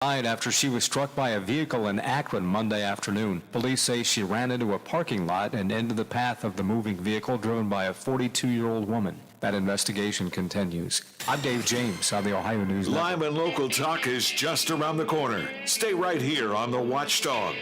Died after she was struck by a vehicle in Akron Monday afternoon. Police say she ran into a parking lot and into the path of the moving vehicle driven by a 42-year-old woman. That investigation continues. I'm Dave James on the Ohio News Network. Live and local talk is just around the corner. Stay right here on The Watchdog.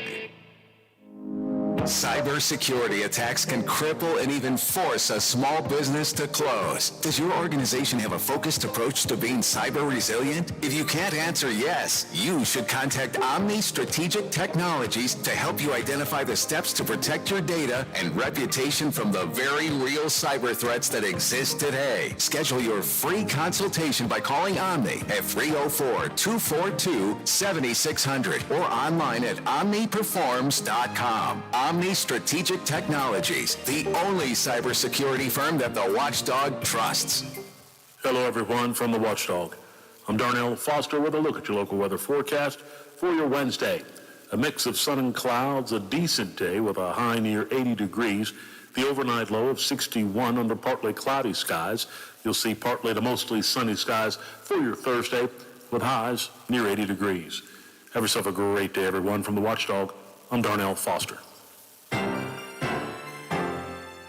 Cybersecurity attacks can cripple and even force a small business to close. Does your organization have a focused approach to being cyber resilient? If you can't answer yes, you should contact Omni Strategic Technologies to help you identify the steps to protect your data and reputation from the very real cyber threats that exist today. Schedule your free consultation by calling Omni at 304-242-7600 or online at omniperforms.com. Omni Strategic Technologies, the only cybersecurity firm that the Watchdog trusts. Hello, everyone, from the Watchdog. I'm Darnell Foster with a look at your local weather forecast for your Wednesday. A mix of sun and clouds, a decent day with a high near 80 degrees, the overnight low of 61 under partly cloudy skies. You'll see partly to mostly sunny skies for your Thursday with highs near 80 degrees. Have yourself a great day, everyone. From the Watchdog, I'm Darnell Foster.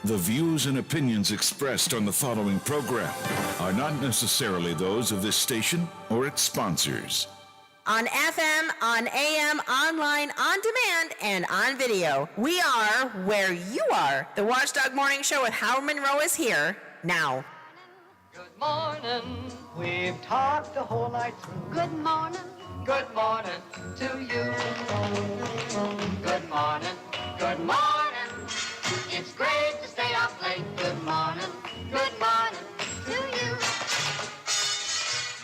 The views and opinions expressed on the following program are not necessarily those of this station or its sponsors. On FM, on AM, online, on demand, and on video, we are where you are. The Watchdog Morning Show with Howard Monroe is here now. Good morning. We've talked the whole night through. Good morning. Good morning to you. Good morning. Good morning. It's great to stay up late. Good morning. Good morning to you.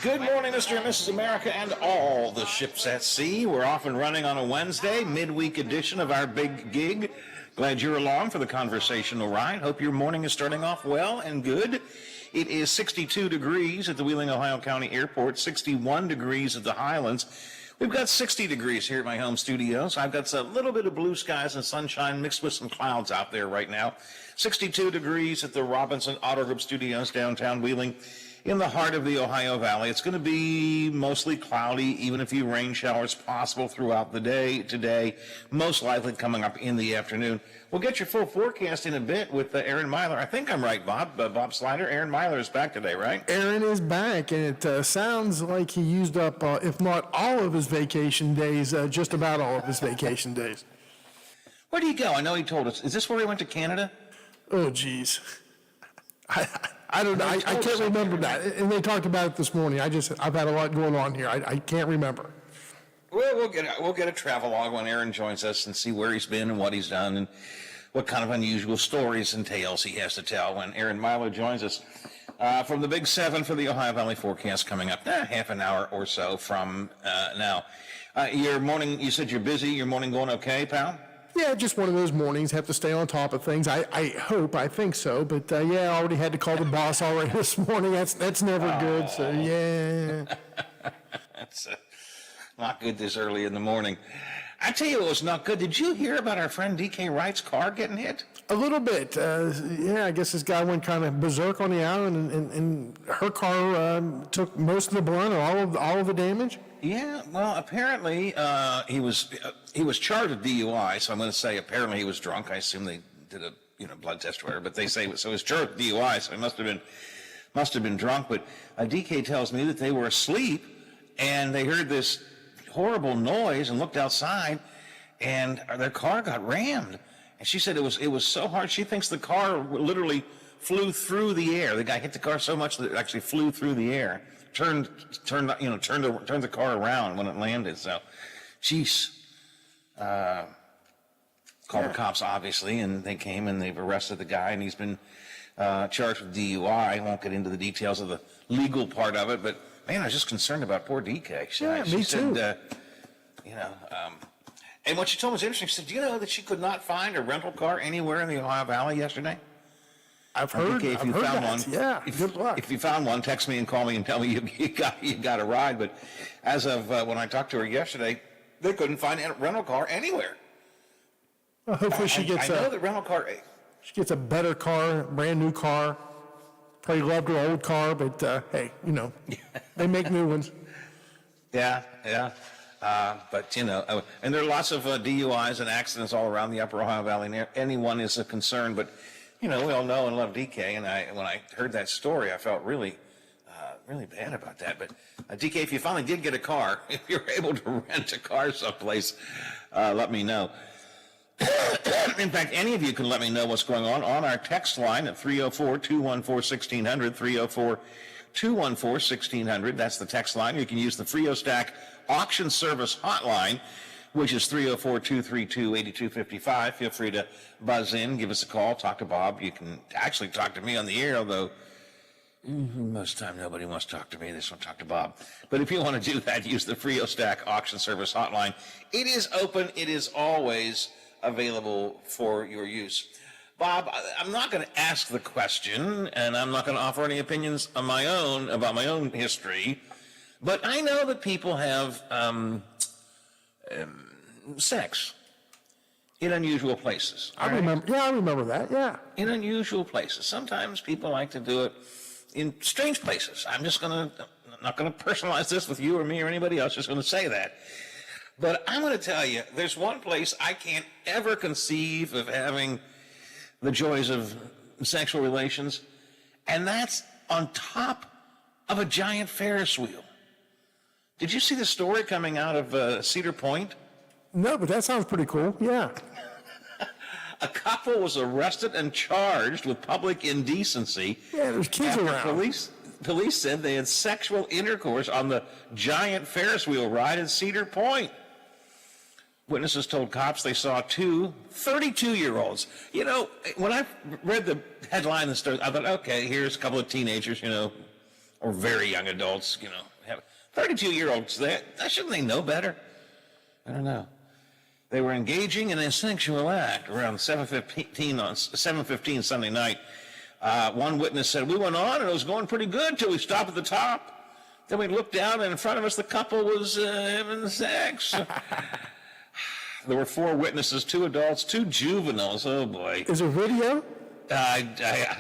Good morning, Mr. and Mrs. America and all the ships at sea. We're off and running on a Wednesday, midweek edition of our big gig. Glad you're along for the conversational ride. Hope your morning is starting off well and good. It is 62 degrees at the Wheeling, Ohio County Airport, 61 degrees at the Highlands. We've got 60 degrees here at my home studios. I've got a little bit of blue skies and sunshine mixed with some clouds out there right now. 62 degrees at the Robinson Auto Group Studios, downtown Wheeling, in the heart of the Ohio Valley. It's going to be mostly cloudy, even a few rain showers possible throughout the day today, most likely coming up in the afternoon. We'll get your full forecast in a bit with Aaron Myler. I think I'm right, Bob. Bob Slider. Aaron Myler is back today, right? Aaron is back, and it sounds like he used up, if not all of his vacation days, just about all of his vacation days. Where do you go? I know he told us. Is this where he went to Canada? Oh, geez. I don't know. I can't remember that. And they talked about it this morning. I've had a lot going on here. I can't remember. Well, we'll get a travelogue when Aaron joins us and see where he's been and what he's done and what kind of unusual stories and tales he has to tell when Aaron Myler joins us from the Big 7 for the Ohio Valley forecast coming up half an hour or so from now. Your morning, you said you're busy. Your morning going okay, pal? Yeah, just one of those mornings. Have to stay on top of things. I think so. But I already had to call the boss already this morning. That's never good. So yeah. That's not good this early in the morning. I tell you what was not good. Did you hear about our friend D.K. Wright's car getting hit? A little bit. I guess this guy went kind of berserk on the island, and her car took most of the brunt or all of the damage. Yeah, well, apparently he was charged with DUI, so I'm going to say apparently he was drunk. I assume they did a blood test or whatever, but they say so. He was charged with DUI, so he must have been drunk. But DK tells me that they were asleep and they heard this horrible noise and looked outside, and their car got rammed. And she said it was so hard. She thinks the car literally flew through the air. The guy hit the car so much that it actually flew through the air. Turned the car around when it landed. So, jeez. Called the cops, obviously, and they came and they've arrested the guy, and he's been charged with DUI. I won't get into the details of the legal part of it, but man, I was just concerned about poor DK. Me too. Said, and what she told me was interesting. She said, "Do you know that she could not find a rental car anywhere in the Ohio Valley yesterday?" I've heard if you found that. one, yeah, good luck. If you found one, text me and call me and tell me you got a ride. But as of when I talked to her yesterday, they couldn't find a rental car anywhere. Well, hopefully she gets I know the rental car. She gets a better car, brand new car. Probably loved her old car, but hey, they make new ones. Yeah. But, and there are lots of DUIs and accidents all around the Upper Ohio Valley, and anyone is a concern. But, we all know and love DK, and when I heard that story, I felt really bad about that. But, DK, if you finally did get a car, if you're able to rent a car someplace, let me know. In fact, any of you can let me know what's going on our text line at 304-214-1600, 304-214-1600. That's the text line. You can use the FreeOStack auction service hotline, which is 304-232-8255. Feel free to buzz in, give us a call, talk to Bob. You can actually talk to me on the air, although most of the time nobody wants to talk to me. They just want to talk to Bob. But if you want to do that, use the FreeOStack auction service hotline. It is open. It is always available for your use. Bob, I'm not going to ask the question, and I'm not going to offer any opinions on my own about my own history, but I know that people have sex in unusual places. I remember that, yeah. In unusual places. Sometimes people like to do it in strange places. I'm not going to personalize this with you or me or anybody else, just going to say that. But I'm going to tell you, there's one place I can't ever conceive of having the joys of sexual relations, and that's on top of a giant Ferris wheel. Did you see the story coming out of Cedar Point? No, but that sounds pretty cool, yeah. A couple was arrested and charged with public indecency. Yeah, there's kids after around. Police said they had sexual intercourse on the giant Ferris wheel ride in Cedar Point. Witnesses told cops they saw two 32-year-olds. When I read the headline and story, I thought, okay, here's a couple of teenagers, or very young adults, have 32-year-olds. Shouldn't they know better? I don't know. They were engaging in a sexual act around 7:15 Sunday night. One witness said, we went on and it was going pretty good till we stopped at the top. Then we looked down and in front of us the couple was having sex. There were 4 witnesses, 2 adults, 2 juveniles. Oh boy! Is there video? I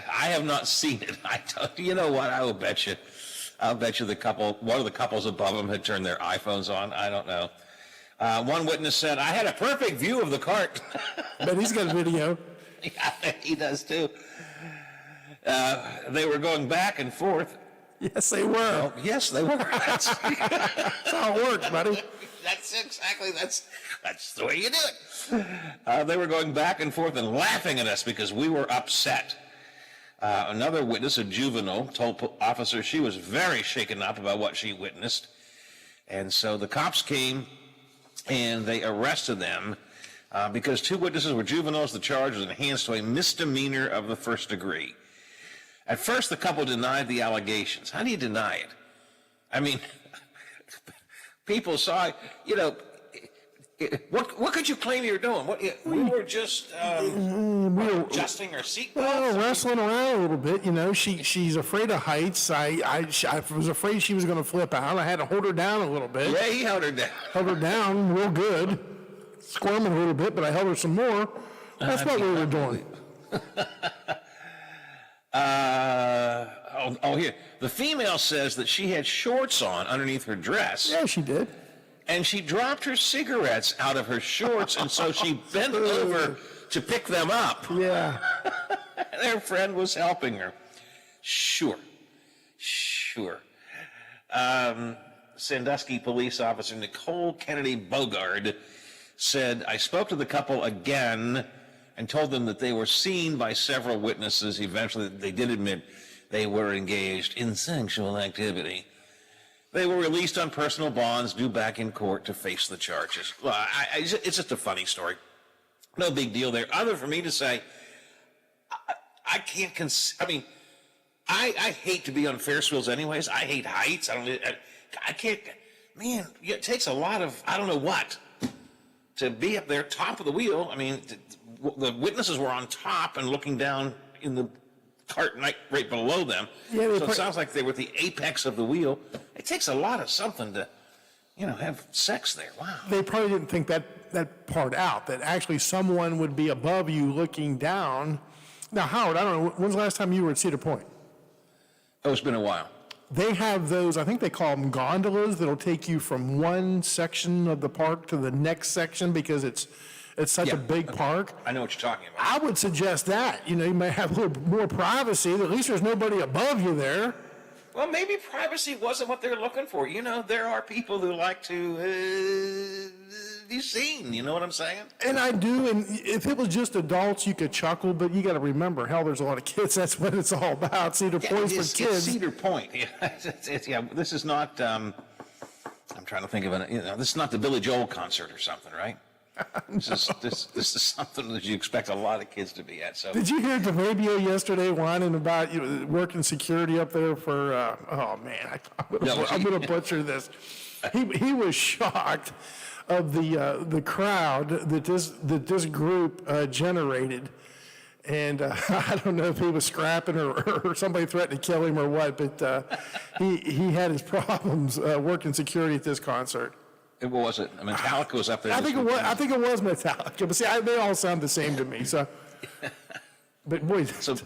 have not seen it. You know what? I'll bet you the couple, one of the couples above them had turned their iPhones on. I don't know. One witness said, I had a perfect view of the cart. But he's got video. Yeah, he does too. They were going back and forth. Yes, they were. Well, yes, they were. That's how it works, buddy. That's the way you do it. They were going back and forth and laughing at us because we were upset. Another witness, a juvenile, told officers she was very shaken up about what she witnessed. And so the cops came and they arrested them because 2 witnesses were juveniles. The charge was enhanced to a misdemeanor of the 1st degree. At first, the couple denied the allegations. How do you deny it? I mean, people saw, what could you claim you're doing? We were just adjusting our seatbelts. Well, wrestling around a little bit, she's afraid of heights. I was afraid she was going to flip out. I had to hold her down a little bit. Yeah, he held her down. Held her down real good. Squirming a little bit, but I held her some more. That's what we were doing. Here. The female says that she had shorts on underneath her dress. Yeah, she did. And she dropped her cigarettes out of her shorts, and so she bent over to pick them up. Yeah. And her friend was helping her. Sure. Sandusky police officer Nicole Kennedy Bogard said, I spoke to the couple again and told them that they were seen by several witnesses. Eventually, they did admit they were engaged in sexual activity. They were released on personal bonds, due back in court to face the charges. Well, it's just a funny story. No big deal there. Other for me to say, I hate to be on Ferris wheels anyways. I hate heights. I can't, man, it takes a lot of, I don't know what, to be up there, top of the wheel. I mean, the witnesses were on top and looking down in the cart right below them. Yeah, so it sounds like they were at the apex of the wheel. It takes a lot of something to, have sex there. Wow. They probably didn't think that part out, that actually someone would be above you looking down. Now, Howard, I don't know, when's the last time you were at Cedar Point? Oh, it's been a while. they have those, I think they call them gondolas, that'll take you from one section of the park to the next section because it's such a big park. I know what you're talking about. I would suggest that. You know, you may have a little more privacy. At least there's nobody above you there. Well, maybe privacy wasn't what they're looking for. You know, there are people who like to be seen. You know what I'm saying? And I do. And if it was just adults, you could chuckle. But you got to remember, hell, there's a lot of kids. That's what it's all about. Cedar Point's for It's kids. Cedar Point. Yeah, this is not. I'm trying to think of it. You know, this is not the Billy Joel concert or something, right? This is something that you expect a lot of kids to be at. So Did you hear DeFabio yesterday whining about working security up there for? Oh man, I'm going to butcher this. He was shocked of the crowd that this group generated, and I don't know if he was scrapping or somebody threatened to kill him or what, but he had his problems working security at this concert. what was it? Metallica was up there. I think it was Metallica, but see, they all sound the same to me. So, but boy, So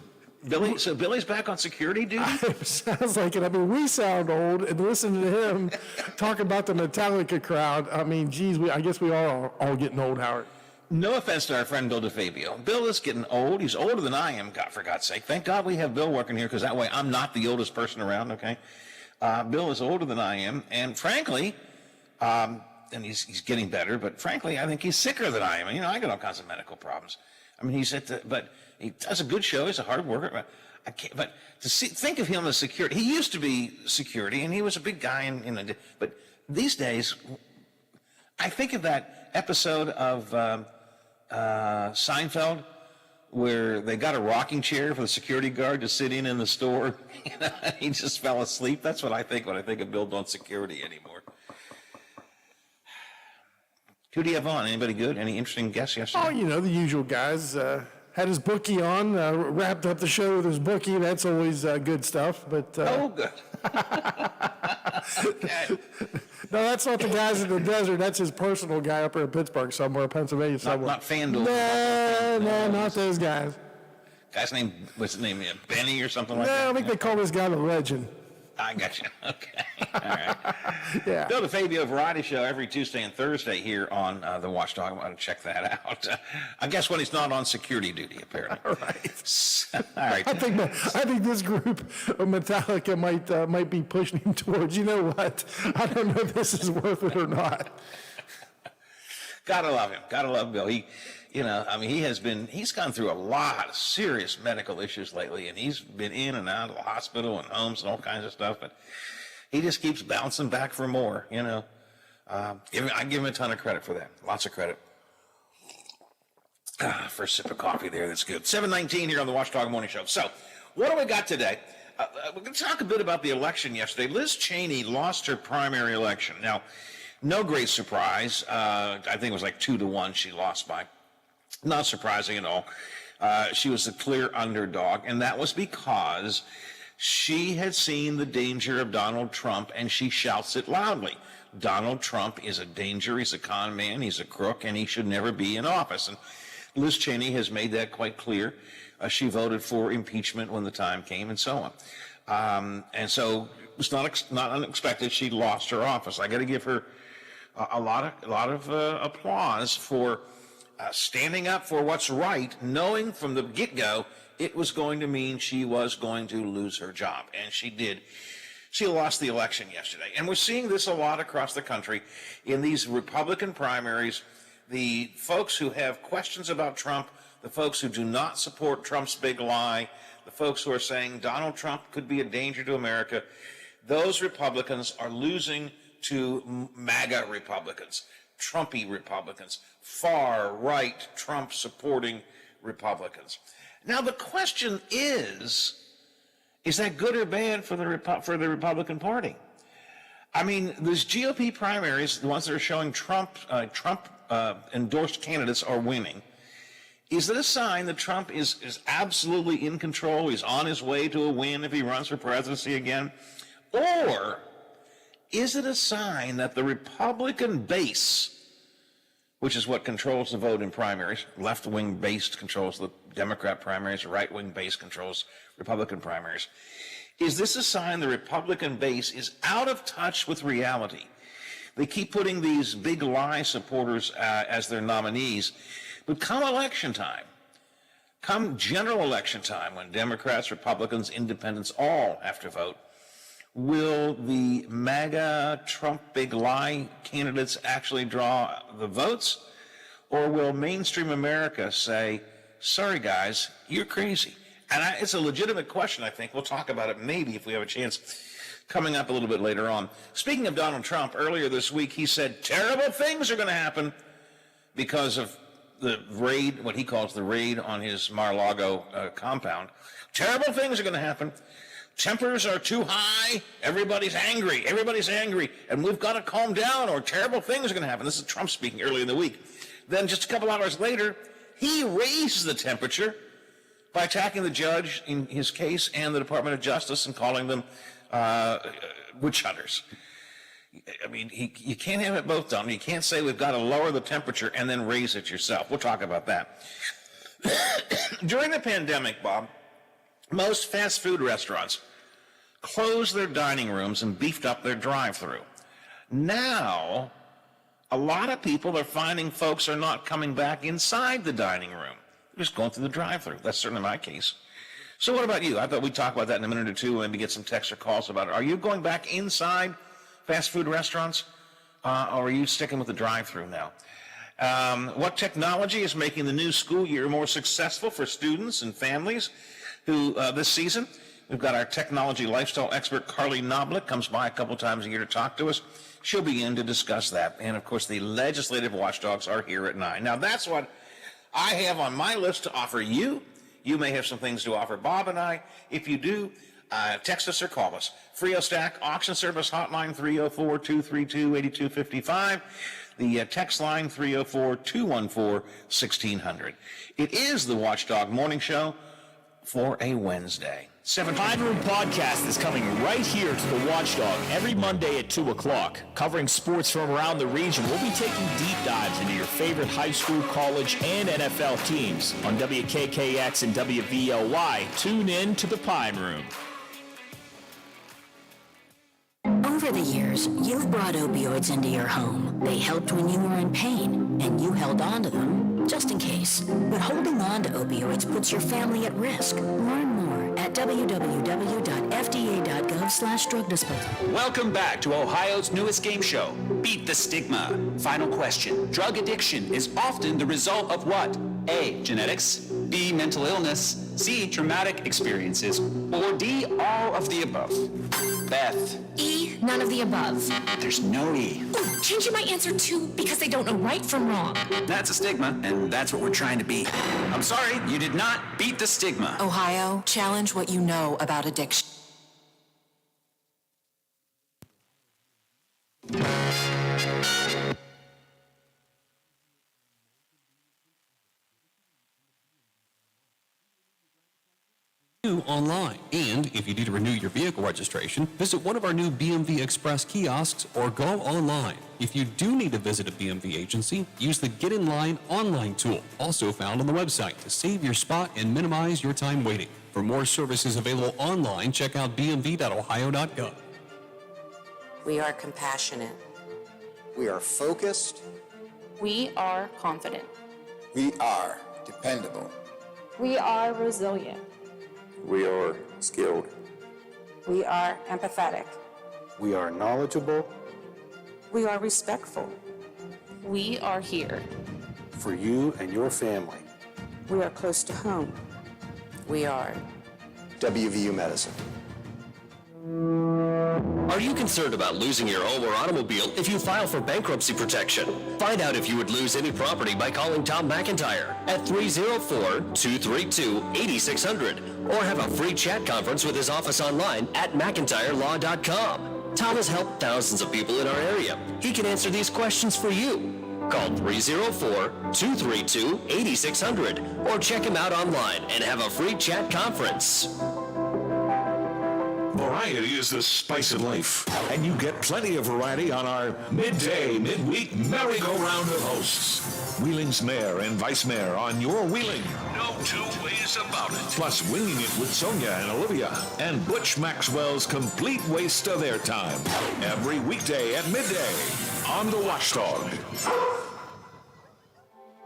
Billy's back on security duty? it sounds like it. I mean, we sound old, and listening to him talk about the Metallica crowd. I mean, geez, I guess we are all getting old, Howard. No offense to our friend Bill DeFabio. Bill is getting old. He's older than I am, God, for God's sake. Thank God we have Bill working here, because that way I'm not the oldest person around, okay? Bill is older than I am, and frankly, and he's getting better, but frankly, I think he's sicker than I am. You know, I got all kinds of medical problems. I mean, but he does a good show. He's a hard worker. But think of him as security. He used to be security, and he was a big guy. But these days, I think of that episode of Seinfeld where they got a rocking chair for the security guard to sit in the store. He just fell asleep. That's what I think when I think of Bill doing security anymore. Who do you have on? Anybody good? Any interesting guests yesterday? Oh, you know, the usual guys. Had his bookie on, wrapped up the show with his bookie. That's always good stuff. But Oh, good. Okay. no, that's not the guys in the desert. That's his personal guy up there in Pittsburgh somewhere, Pennsylvania somewhere. Not FanDuel. No, not those guys. Guy's name, what's his name? Benny or something like No, that? I think they call this guy the legend. I got you. Okay. All right. Yeah. Bill DeFabio Variety Show every Tuesday and Thursday here on the Watchdog. I want to check that out. I guess when he's not on security duty, apparently. All right. All right. I think this group of Metallica might be pushing him towards, you know what? I don't know if this is worth it or not. Gotta love him. Gotta love Bill. He's gone through a lot of serious medical issues lately, and he's been in and out of the hospital and homes and all kinds of stuff, but he just keeps bouncing back for more, you know. I give him a ton of credit for that. Lots of credit. First sip of coffee there, that's good. 7:19 here on the Watchdog Morning Show. So, what do we got today? We're going to talk a bit about the election yesterday. Liz Cheney lost her primary election. Now, no great surprise. I think it was like 2-1 she lost by. Not surprising at all. She was a clear underdog, and that was because she had seen the danger of Donald Trump, and she shouts it loudly. Donald Trump is a danger. He's a con man. He's a crook, and he should never be in office. And Liz Cheney has made that quite clear. She voted for impeachment when the time came, and so on. And so it was not unexpected. She lost her office. I got to give her a lot of applause for standing up for what's right, knowing from the get-go it was going to mean she was going to lose her job, and she did. She lost the election yesterday, and we're seeing this a lot across the country in these Republican primaries. The folks who have questions about Trump, the folks who do not support Trump's big lie, the folks who are saying Donald Trump could be a danger to America, those Republicans are losing to MAGA Republicans, Trumpy Republicans, far-right Trump-supporting Republicans. Now, the question is that good or bad for the Republican Party? I mean, these GOP primaries, the ones that are showing Trump-endorsed candidates are winning. Is it a sign that Trump is absolutely in control? He's on his way to a win if he runs for presidency again? Or is it a sign that the Republican base, which is what controls the vote in primaries, left-wing based controls the Democrat primaries, right-wing based controls Republican primaries, Is this a sign the Republican base is out of touch with reality? They keep putting these big lie supporters as their nominees, but come election time, come general election time, when Democrats, Republicans, Independents all have to vote, will the MAGA Trump big lie candidates actually draw the votes? Or will mainstream America say, sorry guys, you're crazy? And it's a legitimate question, I think. We'll talk about it maybe if we have a chance coming up a little bit later on. Speaking of Donald Trump, earlier this week he said terrible things are going to happen because of the raid, what he calls the raid on his Mar-a-Lago compound. Terrible things are going to happen. Tempers are too high. Everybody's angry, and we've got to calm down or terrible things are going to happen. This is Trump speaking earlier in the week. Then just a couple hours later, he raises the temperature by attacking the judge in his case and the Department of Justice and calling them witch hunters. I mean, you can't have it both, Don. You can't say we've got to lower the temperature and then raise it yourself. We'll talk about that. During the pandemic, Bob, most fast food restaurants closed their dining rooms and beefed up their drive-thru. Now, a lot of people are finding folks are not coming back inside the dining room. They're just going through the drive-thru. That's certainly my case. So what about you? I thought we'd talk about that in a minute or two, maybe get some texts or calls about it. Are you going back inside fast food restaurants, or are you sticking with the drive-thru now? What technology is making the new school year more successful for students and families who this season? We've got our technology lifestyle expert, Carly Noblick, comes by a couple times a year to talk to us. She'll begin to discuss that. And, of course, the legislative watchdogs are here at 9. Now, that's what I have on my list to offer you. You may have some things to offer Bob and I. If you do, text us or call us. Frio Stack Auction Service Hotline 304-232-8255. The text line 304-214-1600. It is the Watchdog Morning Show for a Wednesday. Pine Room Podcast is coming right here to the Watchdog every Monday at 2 o'clock. Covering sports from around the region, we'll be taking deep dives into your favorite high school, college, and NFL teams. On WKKX and WVLY, tune in to the Pine Room. Over the years, you've brought opioids into your home. They helped when you were in pain, and you held on to them just in case. But holding on to opioids puts your family at risk. Learn more at www.fda.gov/drug disposal. Welcome back to Ohio's newest game show, Beat the Stigma. Final question. Drug addiction is often the result of what? A, genetics, B, mental illness, C, traumatic experiences, or D, all of the above. Beth. E, none of the above. There's no E. Ooh, changing my answer to because they don't know right from wrong. That's a stigma, and that's what we're trying to beat. I'm sorry, you did not beat the stigma. Ohio, challenge what you know about addiction. Online. And if you need to renew your vehicle registration, visit one of our new BMV Express kiosks or go online. If you do need to visit a BMV agency, use the Get in Line online tool, also found on the website, to save your spot and minimize your time waiting. For more services available online, check out bmv.ohio.gov. We are compassionate. We are focused. We are confident. We are dependable. We are resilient. We are skilled. We are empathetic. We are knowledgeable. We are respectful. We are here. For you and your family. We are close to home. We are WVU Medicine. Are you concerned about losing your home or automobile if you file for bankruptcy protection? Find out if you would lose any property by calling Tom McIntyre at 304-232-8600 or have a free chat conference with his office online at McIntyreLaw.com. Tom has helped thousands of people in our area. He can answer these questions for you. Call 304-232-8600 or check him out online and have a free chat conference. Variety is the spice of life, and you get plenty of variety on our midday, midweek merry-go-round of hosts. Wheeling's mayor and vice mayor on your wheeling. No two ways about it. Plus winging it with Sonia and Olivia, and Butch Maxwell's complete waste of their time. Every weekday at midday on The Watchdog.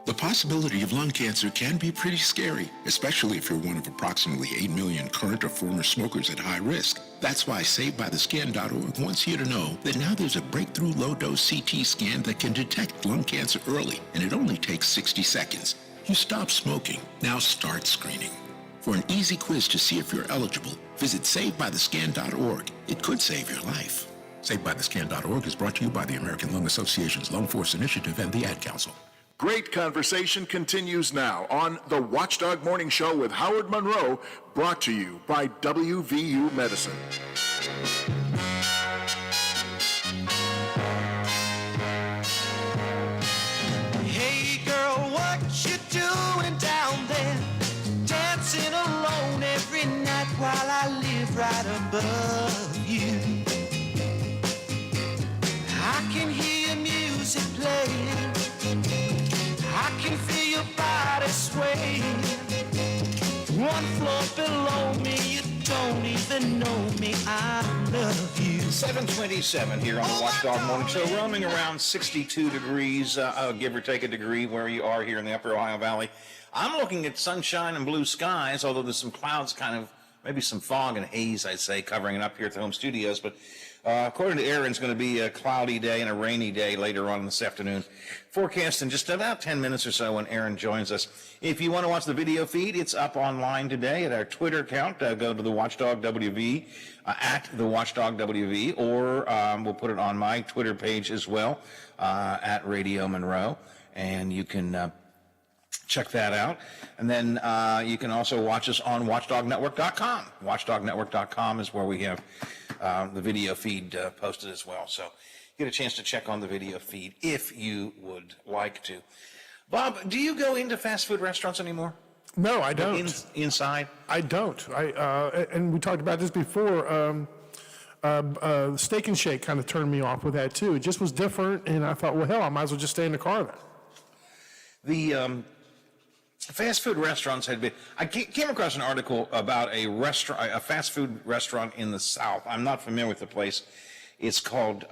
The possibility of lung cancer can be pretty scary, especially if you're one of approximately 8 million current or former smokers at high risk. That's why SaveByTheScan.org wants you to know that now there's a breakthrough low-dose CT scan that can detect lung cancer early, and it only takes 60 seconds. You stop smoking. Now start screening. For an easy quiz to see if you're eligible, visit SaveByTheScan.org. It could save your life. SaveByTheScan.org is brought to you by the American Lung Association's Lung Force Initiative and the Ad Council. Great conversation continues now on the Watchdog Morning Show with Howard Monroe, brought to you by WVU Medicine. Hey girl, what you doing down there? Dancing alone every night while I live right above you. I can hear music playing. I can feel your body sway. One floor below me, you don't even know me. I love you. 727 here on the Watchdog Morning Show, roaming around 62 degrees, give or take a degree where you are here in the Upper Ohio Valley. I'm looking at sunshine and blue skies, although there's some clouds, kind of, maybe some fog and haze, I'd say, covering it up here at the home studios. But according to Aaron, it's going to be a cloudy day and a rainy day later on this afternoon. Forecast in just about 10 minutes or so when Aaron joins us. If you want to watch the video feed, it's up online today at our Twitter account. Go to the Watchdog WV, at the Watchdog WV, or we'll put it on my Twitter page as well, at Radio Monroe, and you can check that out. And then you can also watch us on WatchdogNetwork.com. WatchdogNetwork.com is where we have the video feed posted as well. So get a chance to check on the video feed if you would like to. Bob, do you go into fast food restaurants anymore? No, I don't. Inside? I don't. And we talked about this before. Steak and Shake kind of turned me off with that too. It just was different, and I thought, well, hell, I might as well just stay in the car then. The fast food restaurants had been. I came across an article about a fast food restaurant in the South. I'm not familiar with the place. It's called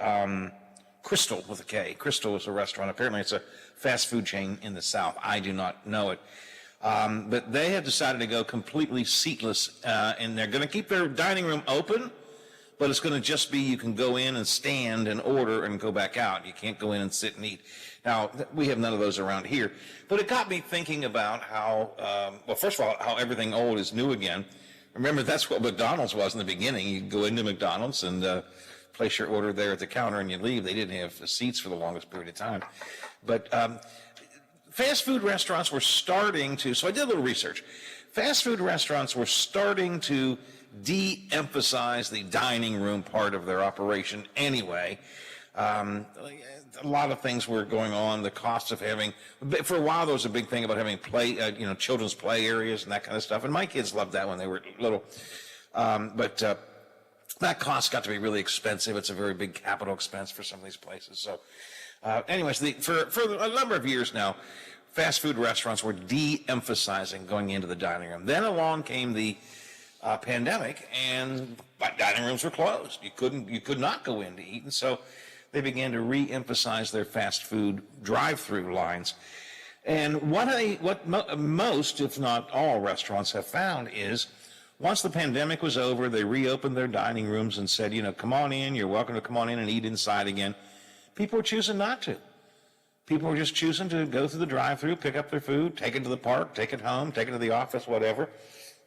Crystal with a K. Crystal is a restaurant. Apparently, it's a fast food chain in the South. I do not know it. But they have decided to go completely seatless, and they're going to keep their dining room open, but it's going to just be you can go in and stand and order and go back out. You can't go in and sit and eat. Now, we have none of those around here, but it got me thinking about how, well, first of all, how everything old is new again. Remember, that's what McDonald's was in the beginning. You go into McDonald's and place your order there at the counter and you leave. They didn't have seats for the longest period of time. But fast food restaurants were starting to, so I did a little research. Fast food restaurants were starting to de-emphasize the dining room part of their operation anyway. A lot of things were going on. The cost of having, for a while there was a big thing about having children's play areas and that kind of stuff. And my kids loved that when they were little. But that cost got to be really expensive. It's a very big capital expense for some of these places. So anyways, for a number of years now, fast food restaurants were de-emphasizing going into the dining room. Then along came the pandemic, and dining rooms were closed. You could not go in to eat, and so they began to re-emphasize their fast food drive-through lines. And what most, if not all, restaurants have found is once the pandemic was over, they reopened their dining rooms and said, come on in. You're welcome to come on in and eat inside again. People were choosing not to. People were just choosing to go through the drive-through, pick up their food, take it to the park, take it home, take it to the office, whatever.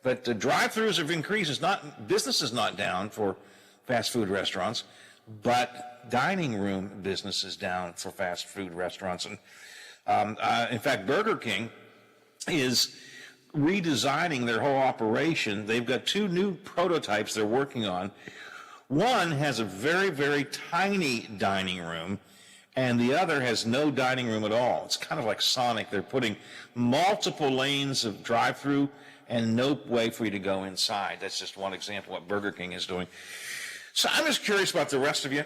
But the drive-throughs have increased. Business is not down for fast food restaurants, but dining room business is down for fast food restaurants. And in fact, Burger King is redesigning their whole operation. They've got two new prototypes they're working on. One has a very, very tiny dining room, and the other has no dining room at all. It's kind of like Sonic. They're putting multiple lanes of drive-through and no way for you to go inside. That's just one example of what Burger King is doing. So I'm just curious about the rest of you.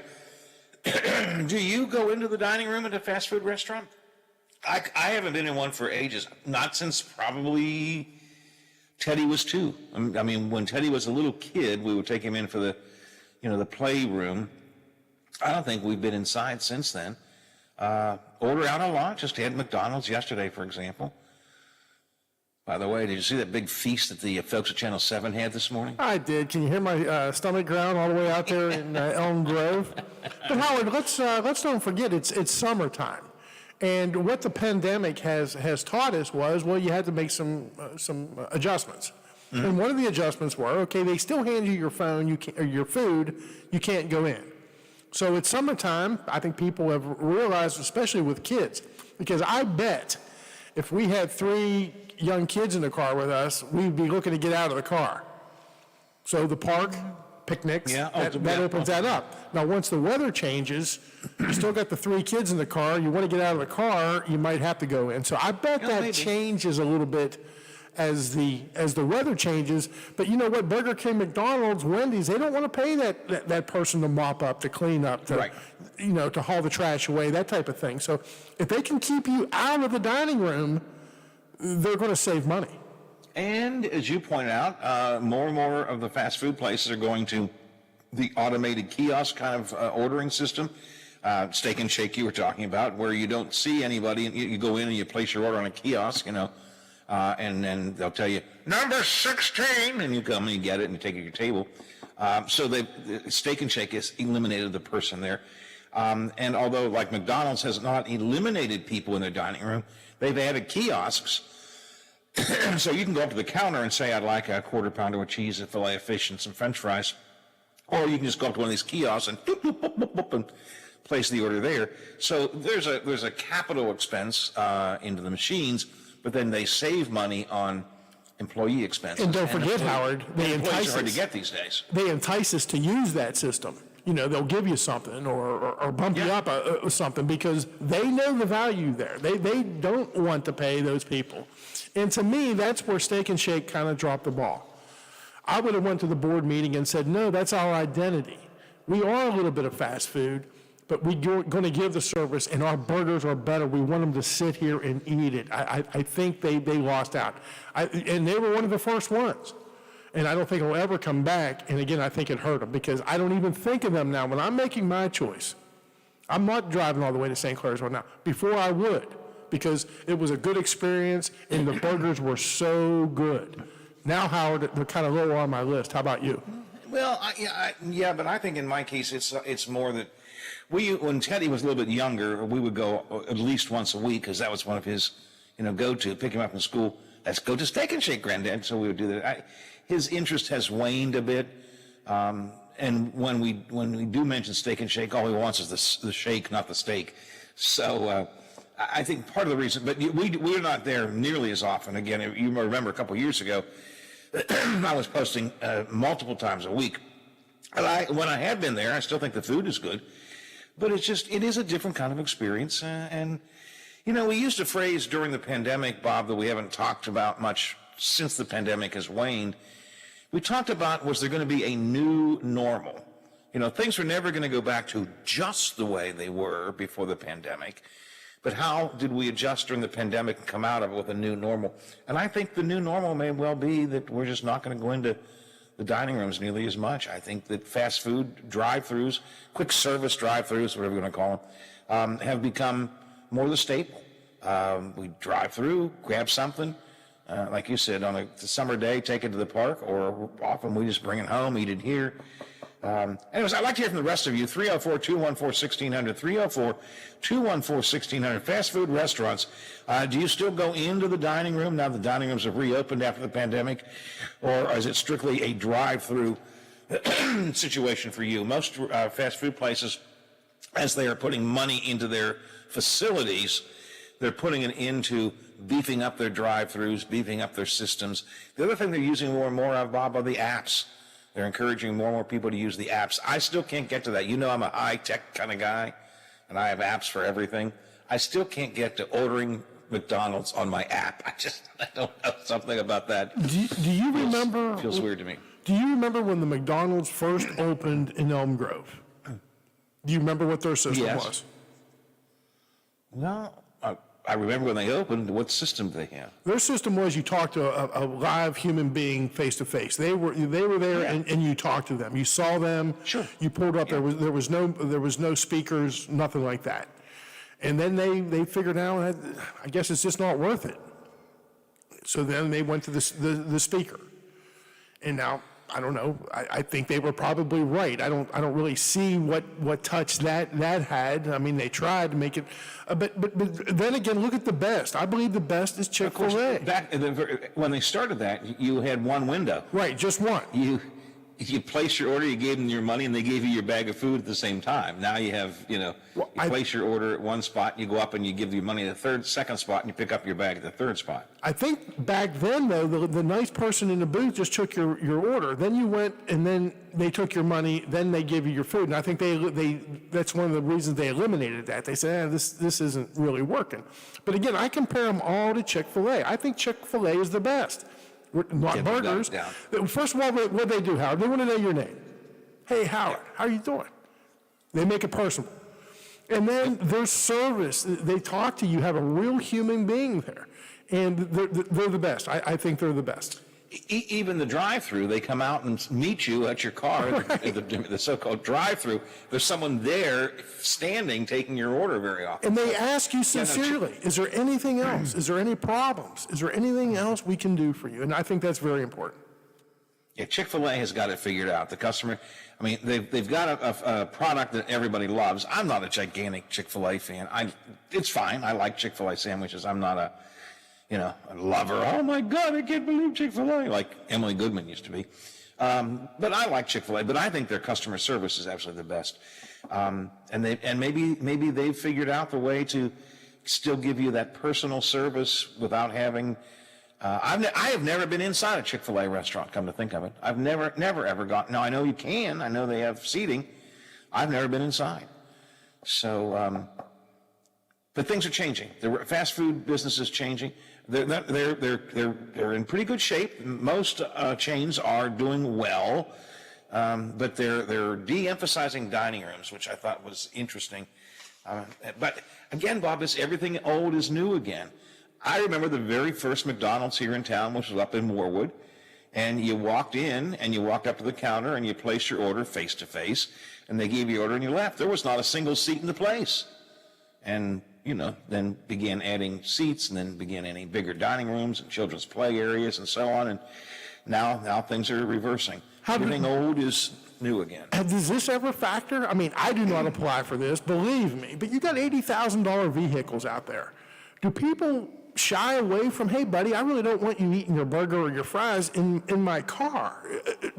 Do you go into the dining room at a fast food restaurant? I haven't been in one for ages, not since probably Teddy was 2. I mean, when Teddy was a little kid, we would take him in for the playroom. I don't think we've been inside since then. Order out a lot. Just had McDonald's yesterday, for example. By the way, did you see that big feast that the folks at Channel 7 had this morning? I did. Can you hear my stomach growl all the way out there in Elm Grove? But Howard, let's don't forget it's summertime, and what the pandemic has taught us was, well, you had to make some adjustments. Mm-hmm. And one of the adjustments were, okay, they still hand you your phone, or your food, you can't go in. So it's summertime. I think people have realized, especially with kids, because I bet if we had 3 young kids in the car with us, we'd be looking to get out of the car. So the park, picnics, that opens that up. Now, once the weather changes, you still got the 3 kids in the car, you want to get out of the car, you might have to go in. So I bet that changes a little bit as the weather changes. But you know what? Burger King, McDonald's, Wendy's, they don't want to pay that person to mop up, to clean up, to to haul the trash away, that type of thing. So if they can keep you out of the dining room, they're going to save money. And as you point out, more and more of the fast food places are going to the automated kiosk kind of ordering system. Steak and Shake you were talking about, where you don't see anybody, and you go in and you place your order on a kiosk, and then they'll tell you, number 16, and you come and you get it and you take it to your table. So Steak and Shake has eliminated the person there. And although, like McDonald's has not eliminated people in their dining room, they've added kiosks. So you can go up to the counter and say, I'd like a quarter pounder with cheese, a fillet of fish, and some French fries. Or you can just go up to one of these kiosks and boop, boop, boop, boop, boop, and place the order there. So there's a capital expense into the machines, but then they save money on employee expenses. And don't forget, Howard, they employees entice are hard to us. get these days. They entice us to use that system. They'll give you something or bump you up something because they know the value there. They don't want to pay those people. And to me, that's where Steak and Shake kind of dropped the ball. I would have went to the board meeting and said, no, that's our identity. We are a little bit of fast food, but we're going to give the service, and our burgers are better. We want them to sit here and eat it. I think they lost out. And they were one of the first ones. And I don't think it'll ever come back. And again, I think it hurt them because I don't even think of them now. When I'm making my choice, I'm not driving all the way to St. Clair's right now. Before I would, because it was a good experience and the burgers were so good. Now, Howard, they're kind of lower on my list. How about you? Well, yeah, but I think in my case, it's more that when Teddy was a little bit younger, we would go at least once a week because that was one of his, go-to, pick him up from school. Let's go to Steak and Shake, Granddad. So we would do that. His interest has waned a bit, and when we do mention Steak and Shake, all he wants is the shake, not the steak. So I think part of the reason, but we're not there nearly as often. Again, you remember a couple of years ago, I was posting multiple times a week. And when I have been there, I still think the food is good, but it is a different kind of experience. And we used a phrase during the pandemic, Bob, that we haven't talked about much since the pandemic has waned. We talked about, was there going to be a new normal? Things were never going to go back to just the way they were before the pandemic. But how did we adjust during the pandemic and come out of it with a new normal? And I think the new normal may well be that we're just not going to go into the dining rooms nearly as much. I think that fast food drive-thrus, quick service drive-thrus, whatever you want to call them, have become more the staple. We drive through, grab something, like you said, on a summer day, take it to the park, or often we just bring it home, eat it here. Anyways, I'd like to hear from the rest of you. 304-214-1600, 304-214-1600. Fast food restaurants, do you still go into the dining room now the dining rooms have reopened after the pandemic, or is it strictly a drive-through situation for you? Most fast food places, as they are putting money into their facilities, they're putting it into beefing up their drive-thrus, beefing up their systems. The other thing they're using more and more of, Bob, are the apps. They're encouraging more and more people to use the apps. I still can't get to that. I'm a high-tech kind of guy, and I have apps for everything. I still can't get to ordering McDonald's on my app. I don't know, something about that. Do you remember? Feels weird to me. Do you remember when the McDonald's first opened in Elm Grove? Do you remember what their system was? Well, I remember when they opened. What system did they have? Their system was you talked to a live human being face to face. They were there, and you talked to them. You saw them. Sure. You pulled up. Yeah. There was no speakers, nothing like that. And then they figured out, I guess it's just not worth it. So then they went to the speaker. And now, I don't know, I think they were probably right. I don't really see what touch that had. I mean, they tried to make it, but then again, look at the best. I believe the best is Chick-fil-A. When they started that, you had one window. Right, just one. You placed your order, you gave them your money, and they gave you your bag of food at the same time. Now you have, you place your order at one spot, you go up and you give your money at the second spot, and you pick up your bag at the third spot. I think back then, though, the nice person in the booth just took your order. Then you went, and then they took your money, then they gave you your food. And I think that's one of the reasons they eliminated that. They said, this isn't really working. But again, I compare them all to Chick-fil-A. I think Chick-fil-A is the best. Not burgers. First of all, what they do, Howard, they want to know your name. Hey, Howard, how are you doing? They make it personal. And then their service, they talk to you, have a real human being there. And they're the best. I think they're the best. Even the drive-through, they come out and meet you at your car, right. the so-called drive-through. There's someone there standing, taking your order very often. And they ask you sincerely, is there anything else? Is there any problems? Is there anything else we can do for you? And I think that's very important. Yeah, Chick-fil-A has got it figured out. The customer, I mean, they've got a product that everybody loves. I'm not a gigantic Chick-fil-A fan. It's fine. I like Chick-fil-A sandwiches. I'm not a lover. Oh my God, I can't believe Chick-fil-A, like Emily Goodman used to be. But I like Chick-fil-A, but I think their customer service is absolutely the best. And maybe they've figured out the way to still give you that personal service without having, I have never been inside a Chick-fil-A restaurant, come to think of it. I've never ever gone. Now I know you can, I know they have seating. I've never been inside. So, but things are changing. The fast food business is changing. They're in pretty good shape. Most chains are doing well, but they're de-emphasizing dining rooms, which I thought was interesting. But again, Bob, everything old is new again. I remember the very first McDonald's here in town, which was up in Warwood, and you walked in and you walked up to the counter and you placed your order face to face, and they gave you your order and you left. There was not a single seat in the place, and then began adding seats, and then began adding bigger dining rooms and children's play areas and so on. And now things are reversing. Everything old is new again. Does this ever factor? I mean, I do not apply for this, believe me, but you got $80,000 vehicles out there. Do people shy away from, hey, buddy, I really don't want you eating your burger or your fries in my car?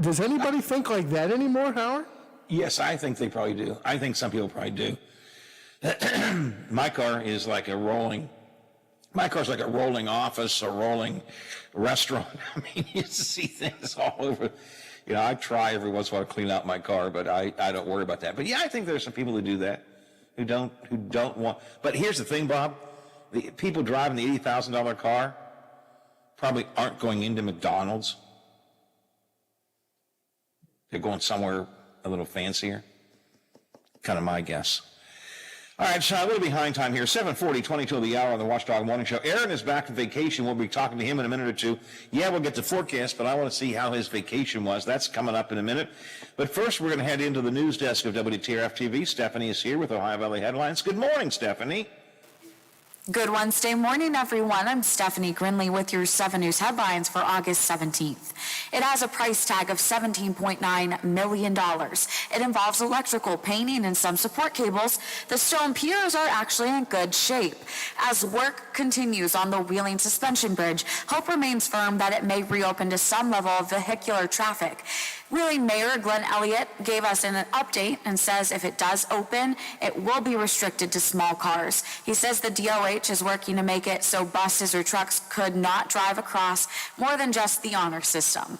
Does anybody think like that anymore, Howard? Yes, I think they probably do. I think some people probably do. My car is like a rolling office, a rolling restaurant. I mean, you see things all over. I try every once in a while to clean out my car, but I don't worry about that. But yeah, I think there's some people who do that, who don't want. But here's the thing, Bob. The people driving the $80,000 car probably aren't going into McDonald's. They're going somewhere a little fancier. Kind of my guess. All right, so a little behind time here. 7:40, 22 of the hour on the Watchdog Morning Show. Aaron is back from vacation. We'll be talking to him in a minute or two. Yeah, we'll get the forecast, but I want to see how his vacation was. That's coming up in a minute. But first, we're going to head into the news desk of WTRF-TV. Stephanie is here with Ohio Valley Headlines. Good morning, Stephanie. Good Wednesday morning, everyone. I'm Stephanie Grinley with your 7 News headlines for August 17th. It has a price tag of $17.9 million. It involves electrical, painting, and some support cables. The stone piers are actually in good shape. As work continues on the Wheeling Suspension Bridge, hope remains firm that it may reopen to some level of vehicular traffic. Wheeling Mayor Glenn Elliott gave us an update and says if it does open, it will be restricted to small cars. He says the DOH is working to make it so buses or trucks could not drive across more than just the honor system.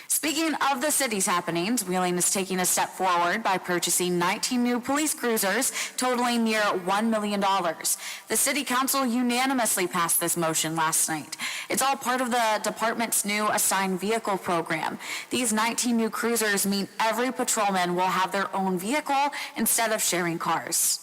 Speaking of the city's happenings, Wheeling is taking a step forward by purchasing 19 new police cruisers totaling near $1 million. The city council unanimously passed this motion last night. It's all part of the department's new assigned vehicle program. These 19 new cruisers mean every patrolman will have their own vehicle instead of sharing cars.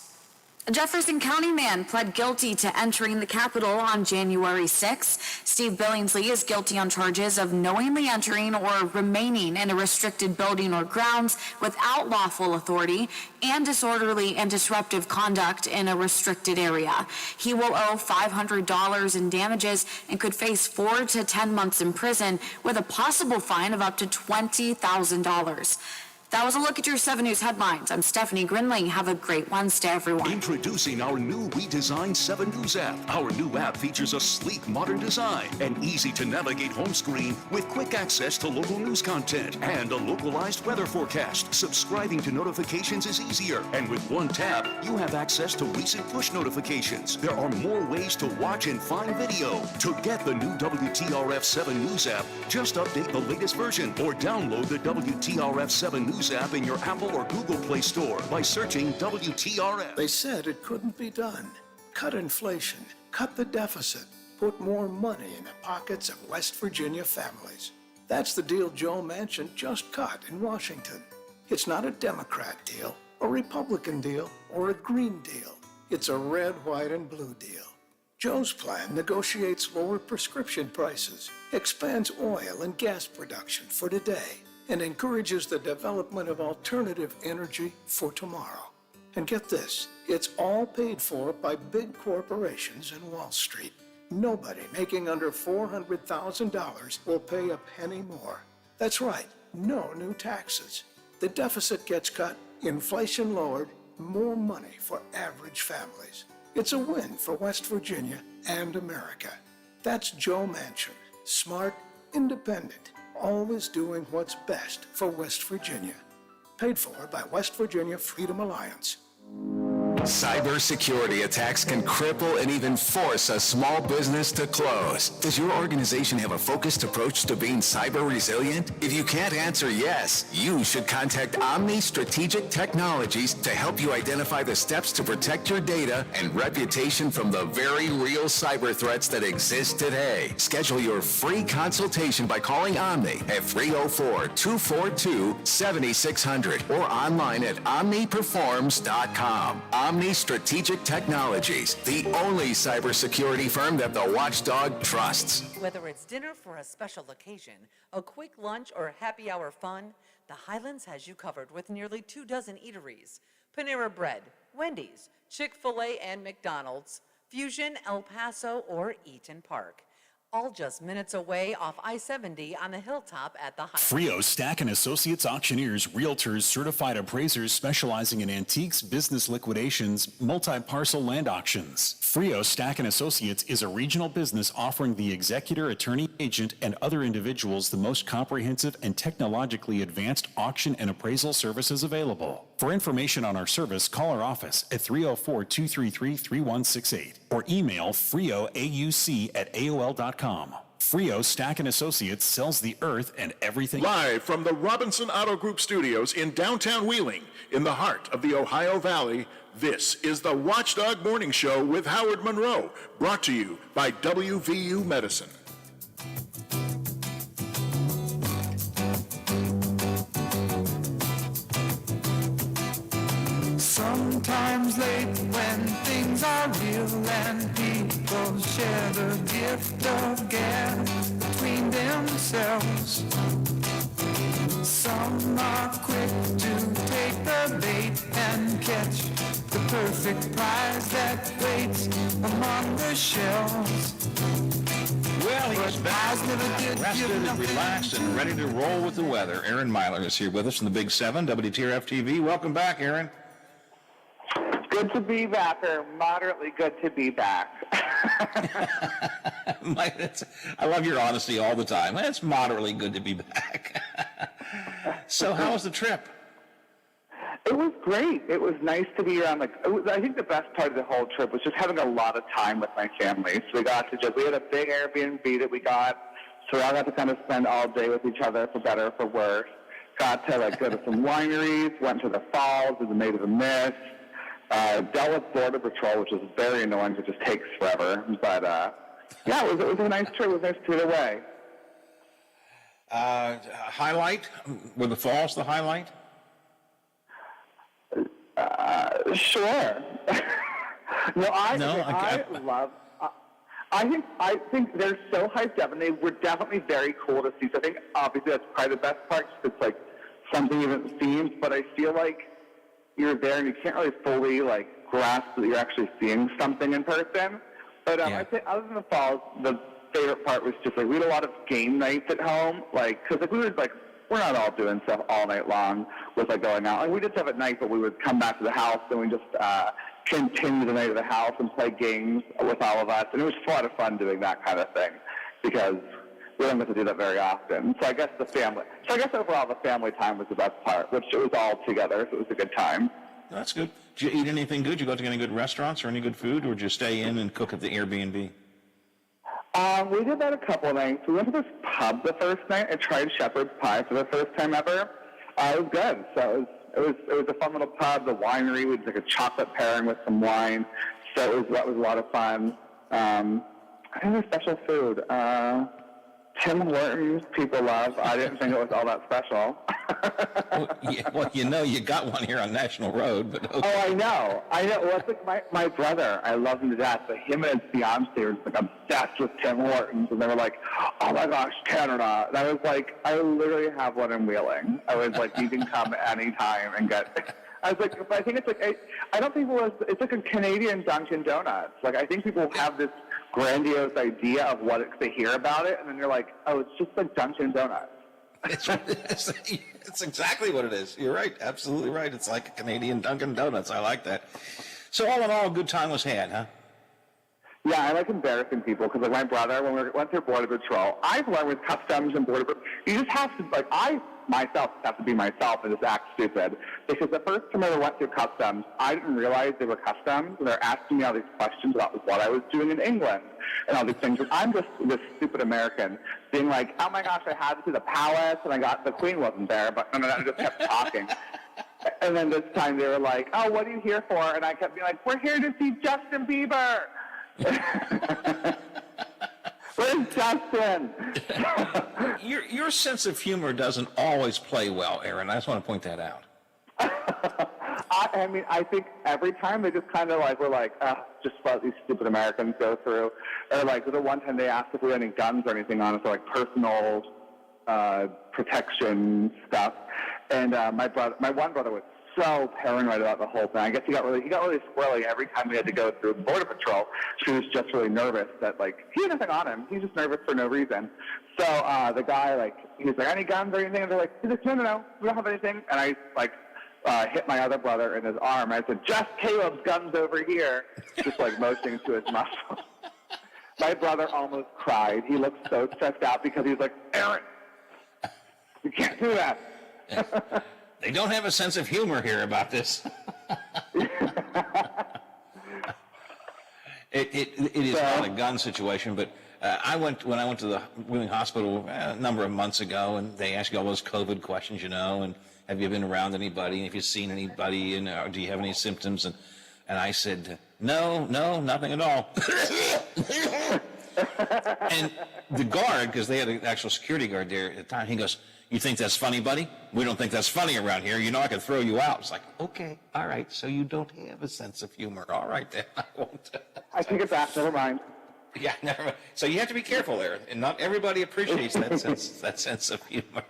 A Jefferson County man pled guilty to entering the Capitol on January 6. Steve Billingsley is guilty on charges of knowingly entering or remaining in a restricted building or grounds without lawful authority and disorderly and disruptive conduct in a restricted area. He will owe $500 in damages and could face 4 to 10 months in prison with a possible fine of up to $20,000. That was a look at your 7 News headlines. I'm Stephanie Grinling. Have a great Wednesday, everyone. Introducing our new redesigned 7 News app. Our new app features a sleek, modern design, an easy-to-navigate home screen with quick access to local news content and a localized weather forecast. Subscribing to notifications is easier, and with one tap, you have access to recent push notifications. There are more ways to watch and find video. To get the new WTRF 7 News app, just update the latest version or download the WTRF 7 News app in your Apple or Google Play Store by searching WTRF. They said it couldn't be done. Cut inflation, cut the deficit, put more money in the pockets of West Virginia families. That's the deal Joe Manchin just cut in Washington. It's not a Democrat deal, a Republican deal, or a Green deal. It's a red, white, and blue deal. Joe's plan negotiates lower prescription prices, expands oil and gas production for today, and encourages the development of alternative energy for tomorrow. And get this, it's all paid for by big corporations in Wall Street. Nobody making under $400,000 will pay a penny more. That's right, no new taxes. The deficit gets cut, inflation lowered, more money for average families. It's a win for West Virginia and America. That's Joe Manchin, smart, independent, always doing what's best for West Virginia. Paid for by West Virginia Freedom Alliance. Cybersecurity attacks can cripple and even force a small business to close. Does your organization have a focused approach to being cyber resilient? If you can't answer yes, you should contact Omni Strategic Technologies to help you identify the steps to protect your data and reputation from the very real cyber threats that exist today. Schedule your free consultation by calling Omni at 304-242-7600 or online at omniperforms.com. Omni Strategic Technologies, the only cybersecurity firm that the Watchdog trusts. Whether it's dinner for a special occasion, a quick lunch, or happy hour fun, the Highlands has you covered with nearly 24 eateries. Panera Bread, Wendy's, Chick-fil-A and McDonald's, Fusion, El Paso, or Eaton Park. All just minutes away off I-70 on the hilltop at the Highlands. Frio Stack & Associates Auctioneers, Realtors, Certified Appraisers specializing in antiques, business liquidations, multi-parcel land auctions. Frio Stack & Associates is a regional business offering the executor, attorney, agent, and other individuals the most comprehensive and technologically advanced auction and appraisal services available. For information on our service, call our office at 304-233-3168 or email frioauc@aol.com. Frio Stack & Associates sells the earth and everything. Live from the Robinson Auto Group studios in downtown Wheeling, in the heart of the Ohio Valley, this is the Watchdog Morning Show with Howard Monroe, brought to you by WVU Medicine. Sometimes late when things are real and people share the gift of gab between themselves. Some are quick to take the bait and catch the perfect prize that waits among the shelves. Well, he's back, rested and relaxed and ready to roll with the weather. Aaron Myler is here with us in the Big 7, WTRF TV. Welcome back, Aaron. Good to be back, or moderately good to be back. I love your honesty all the time. It's moderately good to be back. So how was the trip? It was great. It was nice to be around. I think the best part of the whole trip was just having a lot of time with my family. So we had a big Airbnb that we got So we all got to kind of spend all day with each other, for better or for worse. Got to go to some wineries, went to the falls, did the Maid of the Mist, dealt with Border Patrol, which was very annoying, it just takes forever. But yeah, it was a nice trip. It was nice to get away. Highlight? Were the falls the highlight? Sure. I think they're so hyped up, and they were definitely very cool to see. So I think obviously that's probably the best part. It's like something you haven't seen, but I feel like you're there and you can't really fully grasp that you're actually seeing something in person. But I'd say other than the falls, the favorite part was just we had a lot of game nights at home, because we would we're not all doing stuff all night long with going out. We just have at night, but we would come back to the house and we just continue the night at the house and play games with all of us. And it was a lot of fun doing that kind of thing because we don't get to do that very often. So I guess overall the family time was the best part, which it was all together, so it was a good time. That's good. Did you eat anything good? Did you go to any good restaurants or any good food, or did you stay in and cook at the Airbnb? We did that a couple of nights. We went to this pub the first night and tried shepherd's pie for the first time ever. It was good. So it was a fun little pub. The winery, we did a chocolate pairing with some wine. So that was a lot of fun. I think there's special food. Tim Hortons, people love. I didn't think it was all that special. You got one here on National Road, but okay. Oh, I know. Well, it's my brother, I love him to death, but him and his fiance were obsessed with Tim Hortons, and they were like, oh my gosh, Canada. And I was like, I literally have one in Wheeling. I was like, you can come anytime and get... I was like, but I think it's I don't think it's like a Canadian Dunkin' Donuts. I think people have this grandiose idea of what they hear about it, and then you're like, oh, it's just like Dunkin' Donuts. It's exactly what it is. You're right. Absolutely right. It's like a Canadian Dunkin' Donuts. I like that. So all in all, a good time was had, huh? Yeah, I like embarrassing people because my brother, when we went through Border Patrol, I've learned with customs and Border Patrol, you just have to, I myself have to be myself and just act stupid. Because the first time I ever went through customs, I didn't realize they were customs, and they're asking me all these questions about what I was doing in England and all these things. And I'm just this stupid American being like, oh my gosh, I had to see the palace, and the Queen wasn't there, but I just kept talking. And then this time they were like, oh, what are you here for? And I kept being like, we're here to see Justin Bieber. Where's Justin? Your sense of humor doesn't always play well, Aaron. I just want to point that out. I think every time they just kind of we're like, just what these stupid Americans go through. Or the one time they asked if we had any guns or anything on us, or personal protection stuff. And my one brother was so paranoid about the whole thing. I guess he got really squirrely every time we had to go through Border Patrol. She was just really nervous that he had nothing on him. He's just nervous for no reason. So the guy he was like, any guns or anything? And they're like, no, we don't have anything. And I hit my other brother in his arm. I said, just Caleb's guns over here, just motioning to his muscle. My brother almost cried. He looked so stressed out because he was like, Aaron, you can't do that. They don't have a sense of humor here about this. It is not a gun situation, but when I went to the Wheeling Hospital a number of months ago, and they ask you all those COVID questions, and have you been around anybody, and have you seen anybody, and do you have any symptoms? And I said, no, nothing at all. And the guard, because they had an actual security guard there at the time, he goes, you think that's funny, buddy? We don't think that's funny around here. I can throw you out. It's like, okay, all right, so you don't have a sense of humor. All right, then, I won't. I take it back, never mind. Yeah, never mind. So you have to be careful there, and not everybody appreciates that sense of humor.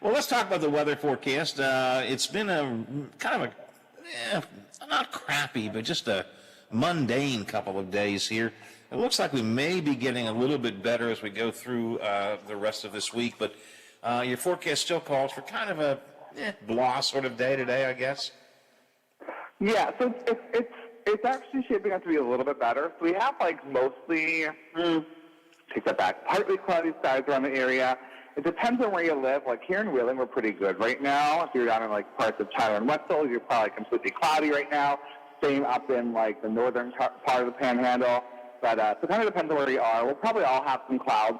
Well, let's talk about the weather forecast. It's been a kind of not crappy, but just a mundane couple of days here. It looks like we may be getting a little bit better as we go through the rest of this week, but your forecast still calls for kind of a blah sort of day today, I guess. Yeah, so it's actually shaping up to be a little bit better. So we have mostly, take that back, partly cloudy skies around the area. It depends on where you live. Here in Wheeling, we're pretty good right now. If you're down in parts of Tyler and Wetzel, you're probably completely cloudy right now. Same up in the northern part of the Panhandle. But so it kind of depends on where you are. We'll probably all have some clouds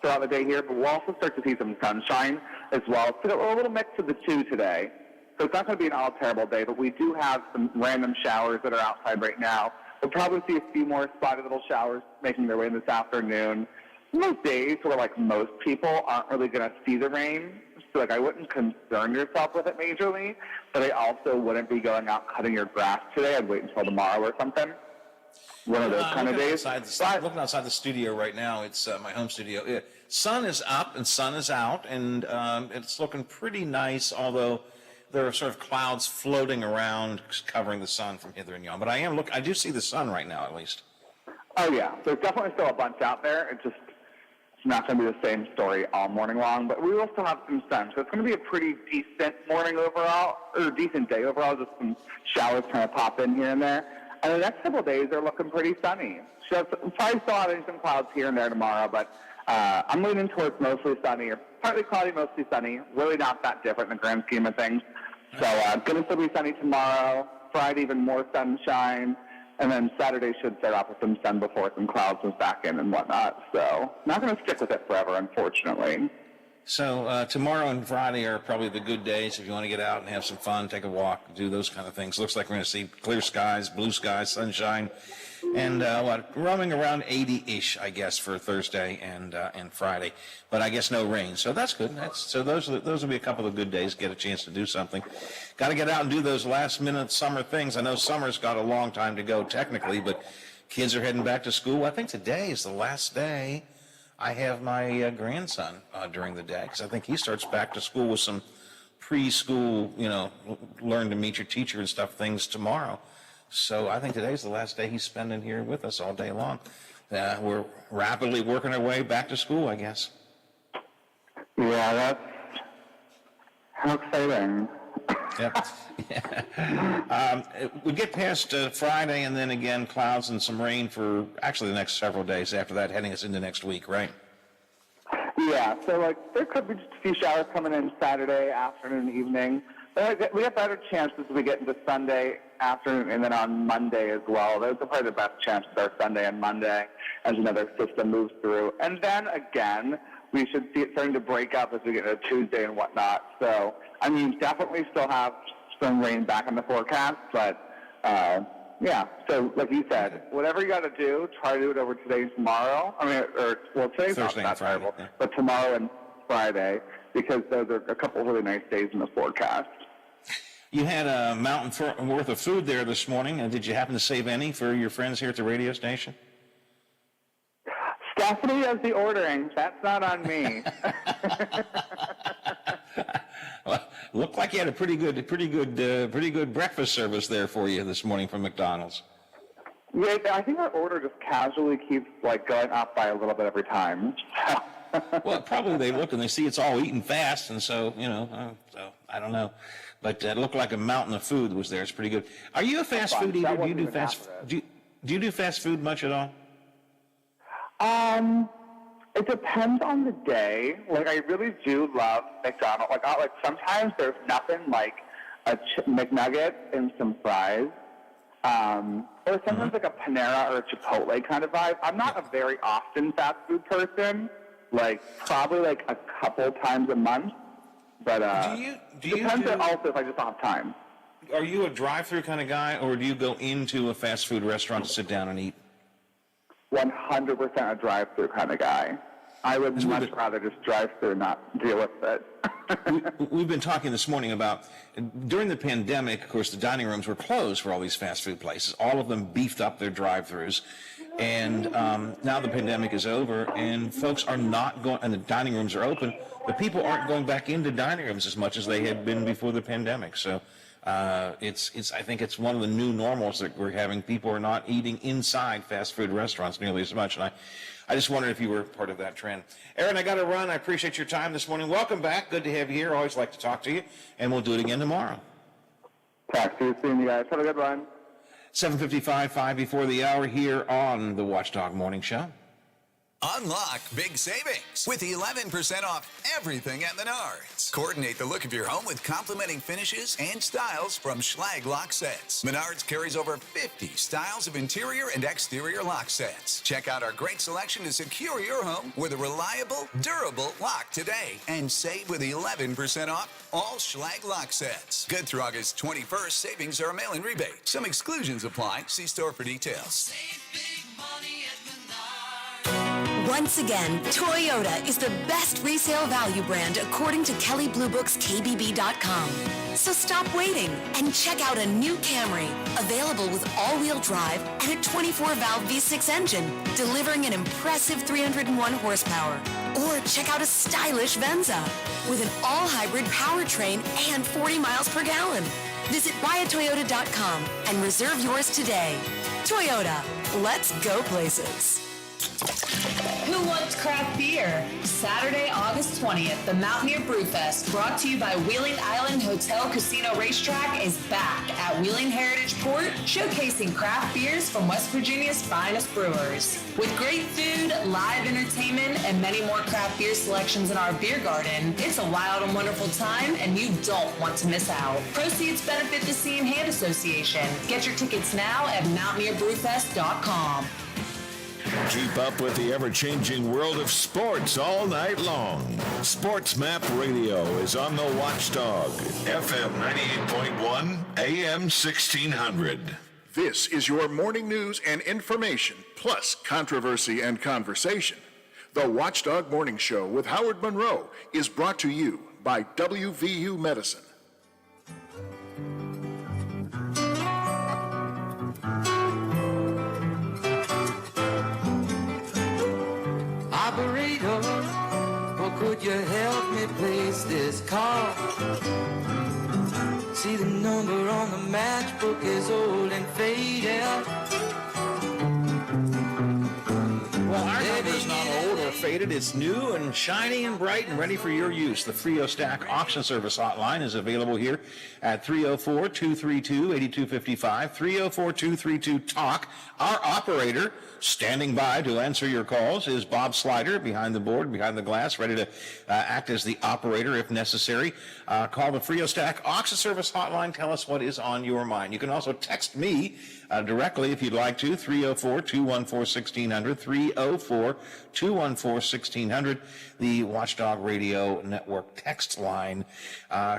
throughout the day here, but we'll also start to see some sunshine as well. So we're a little mix of the two today. So it's not going to be an all terrible day, but we do have some random showers that are outside right now. We'll probably see a few more spotty little showers making their way in this afternoon. Most days where like most people aren't really going to see the rain. So like I wouldn't concern yourself with it majorly, but I also wouldn't be going out cutting your grass today. I'd wait until tomorrow or something. One of those kind of days. Looking outside the studio right now, it's my home studio. Sun is up and sun is out, and it's looking pretty nice, although there are sort of clouds floating around covering the sun from hither and yon. But I do see the sun right now, at least. Oh, yeah. There's definitely still a bunch out there. It's not going to be the same story all morning long, but we will still have some sun. So it's going to be a pretty decent morning overall, or decent day overall, just some showers trying to pop in here and there. And the next couple of days are looking pretty sunny. So probably still having some clouds here and there tomorrow, but I'm leaning towards mostly sunny, or partly cloudy, mostly sunny. Really not that different in the grand scheme of things. So going to still be sunny tomorrow. Friday, even more sunshine. And then Saturday should start off with some sun before some clouds move back in and whatnot. So not going to stick with it forever, unfortunately. So tomorrow and Friday are probably the good days if you want to get out and have some fun, take a walk, do those kind of things. Looks like we're going to see clear skies, blue skies, sunshine, and roaming around 80-ish, I guess, for Thursday and Friday. But I guess no rain, so that's good. So those will be a couple of good days. Get a chance to do something. Got to get out and do those last-minute summer things. I know summer's got a long time to go technically, but kids are heading back to school. I think today is the last day I have my grandson during the day, because I think he starts back to school with some preschool, learn to meet your teacher and stuff things tomorrow. So I think today's the last day he's spending here with us all day long. We're rapidly working our way back to school, I guess. Yeah, that's how exciting. Yep. We get past Friday, and then again clouds and some rain for actually the next several days after that, heading us into next week, right? Yeah, so there could be just a few showers coming in Saturday afternoon and evening. We have better chances as we get into Sunday afternoon and then on Monday as well. Those are probably the best chances are Sunday and Monday as another system moves through. And then again, we should see it starting to break up as we get into Tuesday and whatnot. So, definitely still have some rain back in the forecast, but yeah. So, like you said, whatever you got to do, try to do it over today and tomorrow. Today's Thursday not that Friday, terrible, yeah. but tomorrow and Friday, because those are a couple of really nice days in the forecast. You had a mountain worth of food there this morning. Did you happen to save any for your friends here at the radio station? Stephanie does the ordering. That's not on me. Well, looked like you had a pretty good breakfast service there for you this morning from McDonald's. Yeah, I think our order just casually keeps going up by a little bit every time. Well, probably they look and they see it's all eaten fast, and so so I don't know, but it looked like a mountain of food was there. It's pretty good. Are you a fast food eater? Do you do fast? Do you do fast food much at all? It depends on the day. I really do love McDonald's. Sometimes there's nothing like a McNugget and some fries. Or sometimes a Panera or a Chipotle kind of vibe. I'm not a very often fast food person. Probably a couple times a month. But depends also if I just don't have time. Are you a drive-through kind of guy, or do you go into a fast food restaurant to sit down and eat? 100% a drive-through kind of guy. I would much rather just drive through and not deal with it. We've been talking this morning about, during the pandemic, of course, the dining rooms were closed for all these fast food places. All of them beefed up their drive-throughs. And now the pandemic is over, and folks are not going, and the dining rooms are open, but people aren't going back into dining rooms as much as they had been before the pandemic. So I think it's one of the new normals that we're having. People are not eating inside fast food restaurants nearly as much. And I just wondered if you were part of that trend. Aaron, I got to run. I appreciate your time this morning. Welcome back. Good to have you here. Always like to talk to you. And we'll do it again tomorrow. Talk to you soon, you guys. Have a good one. 7:55, 5 before the hour here on the Watchdog Morning Show. Unlock big savings with 11% off everything at Menards. Coordinate the look of your home with complementing finishes and styles from Schlag lock sets. Menards carries over 50 styles of interior and exterior lock sets. Check out our great selection to secure your home with a reliable, durable lock today and save with 11% off all Schlag lock sets. Good through August 21st. Savings are a mail-in rebate. Some exclusions apply. See store for details. Once again, Toyota is the best resale value brand according to Kelley Blue Book's KBB.com. So stop waiting and check out a new Camry, available with all-wheel drive and a 24-valve V6 engine, delivering an impressive 301 horsepower. Or check out a stylish Venza with an all-hybrid powertrain and 40 miles per gallon. Visit buyatoyota.com and reserve yours today. Toyota, let's go places. Who wants craft beer? Saturday, August 20th, the Mountaineer Brewfest, brought to you by Wheeling Island Hotel Casino Racetrack, is back at Wheeling Heritage Port, showcasing craft beers from West Virginia's finest brewers. With great food, live entertainment, and many more craft beer selections in our beer garden, it's a wild and wonderful time, and you don't want to miss out. Proceeds benefit the Sea and Hand Association. Get your tickets now at mountaineerbrewfest.com. Keep up with the ever-changing world of sports all night long. Sports Map Radio is on the Watchdog, FM 98.1, AM 1600. This is your morning news and information, plus controversy and conversation. The Watchdog Morning Show with Howard Monroe is brought to you by WVU Medicine. Operator, or could you help me place this call? See, the number on the matchbook is old and faded. Well, our number's not old or faded. It's new and shiny and bright and ready for your use. The Frio Stack Auction Service hotline is available here at 304-232-8255, 304-232-TALK. Our operator standing by to answer your calls is Bob Slider, behind the board, behind the glass, ready to act as the operator if necessary. Call the Frio Stack Auction Service hotline. Tell us what is on your mind. You can also text me directly if you'd like to, 304-214-1600, 304-214-1600, the Watchdog Radio Network text line.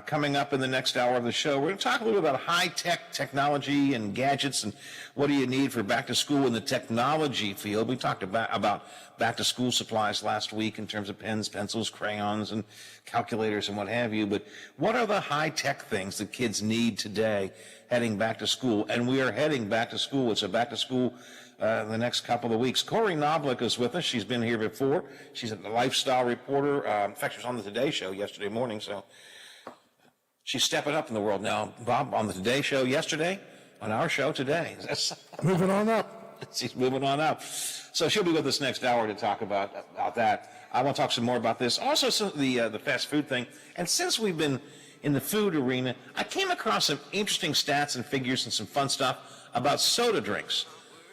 Coming up in the next hour of the show, we're going to talk a little bit about high-tech technology and gadgets and what do you need for back to school in the technology field. We talked about back to school supplies last week in terms of pens, pencils, crayons, and calculators and what have you. But what are the high-tech things that kids need today heading back to school? And we are heading back to school. It's a back to school the next couple of weeks. Corey Knoblich is with us. She's been here before. She's a lifestyle reporter. In fact, she was on the Today Show yesterday morning, so she's stepping up in the world now. Bob, on the Today Show yesterday, on our show today. Moving on up. She's moving on up. So she'll be with us next hour to talk about that. I want to talk some more about this. Also, the fast food thing. And since we've been in the food arena, I came across some interesting stats and figures and some fun stuff about soda drinks.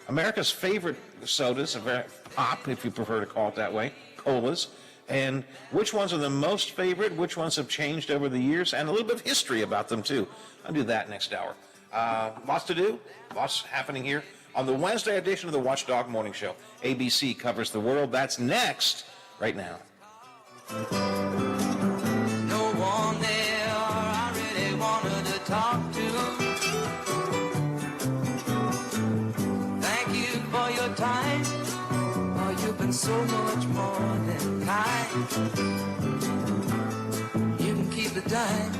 America's favorite sodas, pop, if you prefer to call it that way, colas, and which ones are the most favorite, which ones have changed over the years, and a little bit of history about them, too. I'll do that next hour. Lots to do, lots happening here on the Wednesday edition of the Watchdog Morning Show. ABC covers the world. That's next, right now. No one there I really wanted to talk to. Thank you for your time. Oh, you've been so much more than kind. You can keep the dime.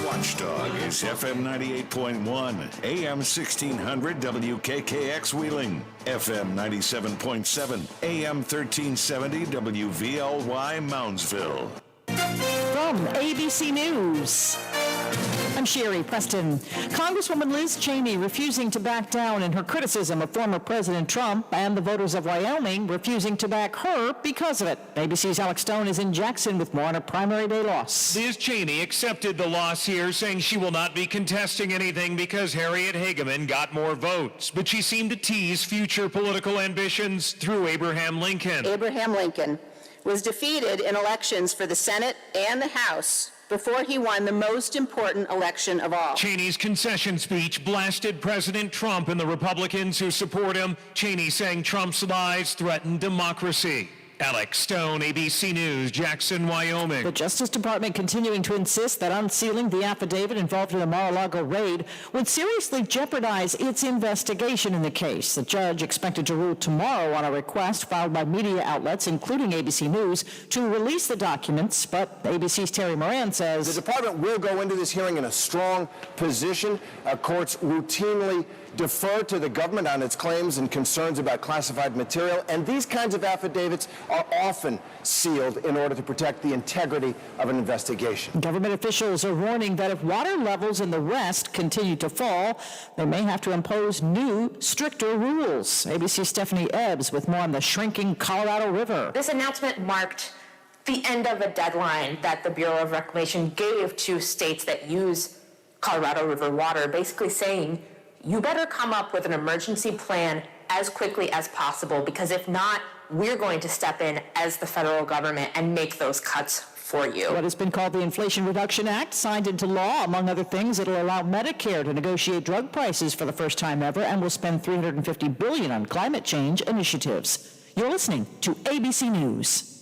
Watchdog is FM 98.1, AM 1600 WKKX Wheeling, FM 97.7, AM 1370 WVLY Moundsville. From ABC News, I'm Sherry Preston. Congresswoman Liz Cheney refusing to back down in her criticism of former President Trump, and the voters of Wyoming refusing to back her because of it. ABC's Alex Stone is in Jackson with more on a primary day loss. Liz Cheney accepted the loss here, saying she will not be contesting anything because Harriet Hageman got more votes. But she seemed to tease future political ambitions through Abraham Lincoln. Abraham Lincoln was defeated in elections for the Senate and the House before he won the most important election of all. Cheney's concession speech blasted President Trump and the Republicans who support him. Cheney saying Trump's lies threaten democracy. Alex Stone, ABC News, Jackson, Wyoming. The Justice Department continuing to insist that unsealing the affidavit involved in the Mar-a-Lago raid would seriously jeopardize its investigation in the case. The judge expected to rule tomorrow on a request filed by media outlets, including ABC News, to release the documents, but ABC's Terry Moran says the department will go into this hearing in a strong position. Courts routinely defer to the government on its claims and concerns about classified material, and these kinds of affidavits are often sealed in order to protect the integrity of an investigation. Government officials are warning that if water levels in the West continue to fall, they may have to impose new, stricter rules. ABC's Stephanie Ebbs with more on the shrinking Colorado River. This announcement marked the end of a deadline that the Bureau of Reclamation gave to states that use Colorado River water, basically saying, you better come up with an emergency plan as quickly as possible, because if not, we're going to step in as the federal government and make those cuts for you. What has been called the Inflation Reduction Act, signed into law. Among other things, it'll allow Medicare to negotiate drug prices for the first time ever and will spend $350 billion on climate change initiatives. You're listening to ABC News.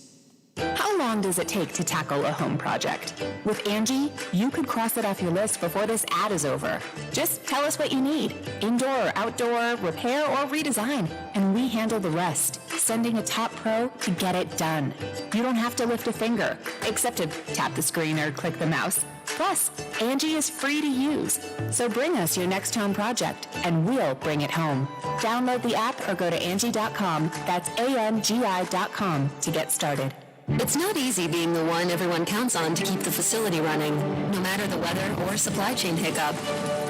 How long does it take to tackle a home project? With Angie, you could cross it off your list before this ad is over. Just tell us what you need. Indoor or outdoor, repair or redesign. And we handle the rest, sending a top pro to get it done. You don't have to lift a finger, except to tap the screen or click the mouse. Plus, Angie is free to use. So bring us your next home project, and we'll bring it home. Download the app or go to Angie.com. That's ANGI.com to get started. It's not easy being the one everyone counts on to keep the facility running, no matter the weather or supply chain hiccup.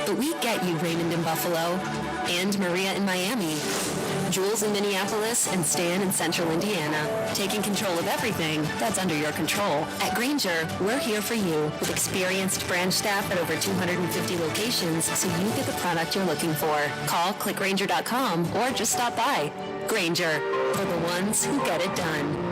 But we get you, Raymond in Buffalo, and Maria in Miami, Jules in Minneapolis, and Stan in Central Indiana. Taking control of everything that's under your control. At Grainger, we're here for you with experienced branch staff at over 250 locations, so you get the product you're looking for. Call clickgrainger.com or just stop by. Grainger, for the ones who get it done.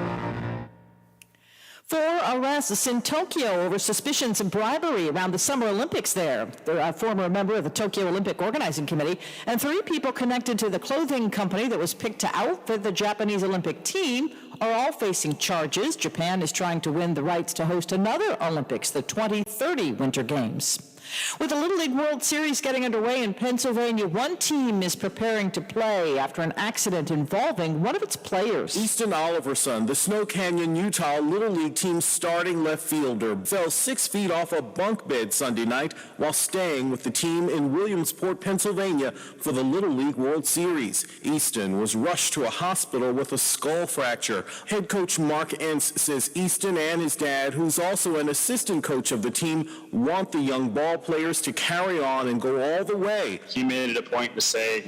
4 arrests in Tokyo over suspicions of bribery around the Summer Olympics there. They're a former member of the Tokyo Olympic Organizing Committee, and 3 people connected to the clothing company that was picked to outfit the Japanese Olympic team are all facing charges. Japan is trying to win the rights to host another Olympics, the 2030 Winter Games. With the Little League World Series getting underway in Pennsylvania, one team is preparing to play after an accident involving one of its players. Easton Oliverson, the Snow Canyon, Utah Little League team's starting left fielder, fell 6 feet off a bunk bed Sunday night while staying with the team in Williamsport, Pennsylvania for the Little League World Series. Easton was rushed to a hospital with a skull fracture. Head coach Mark Entz says Easton and his dad, who's also an assistant coach of the team, want the young ball players to carry on and go all the way. He made it a point to say,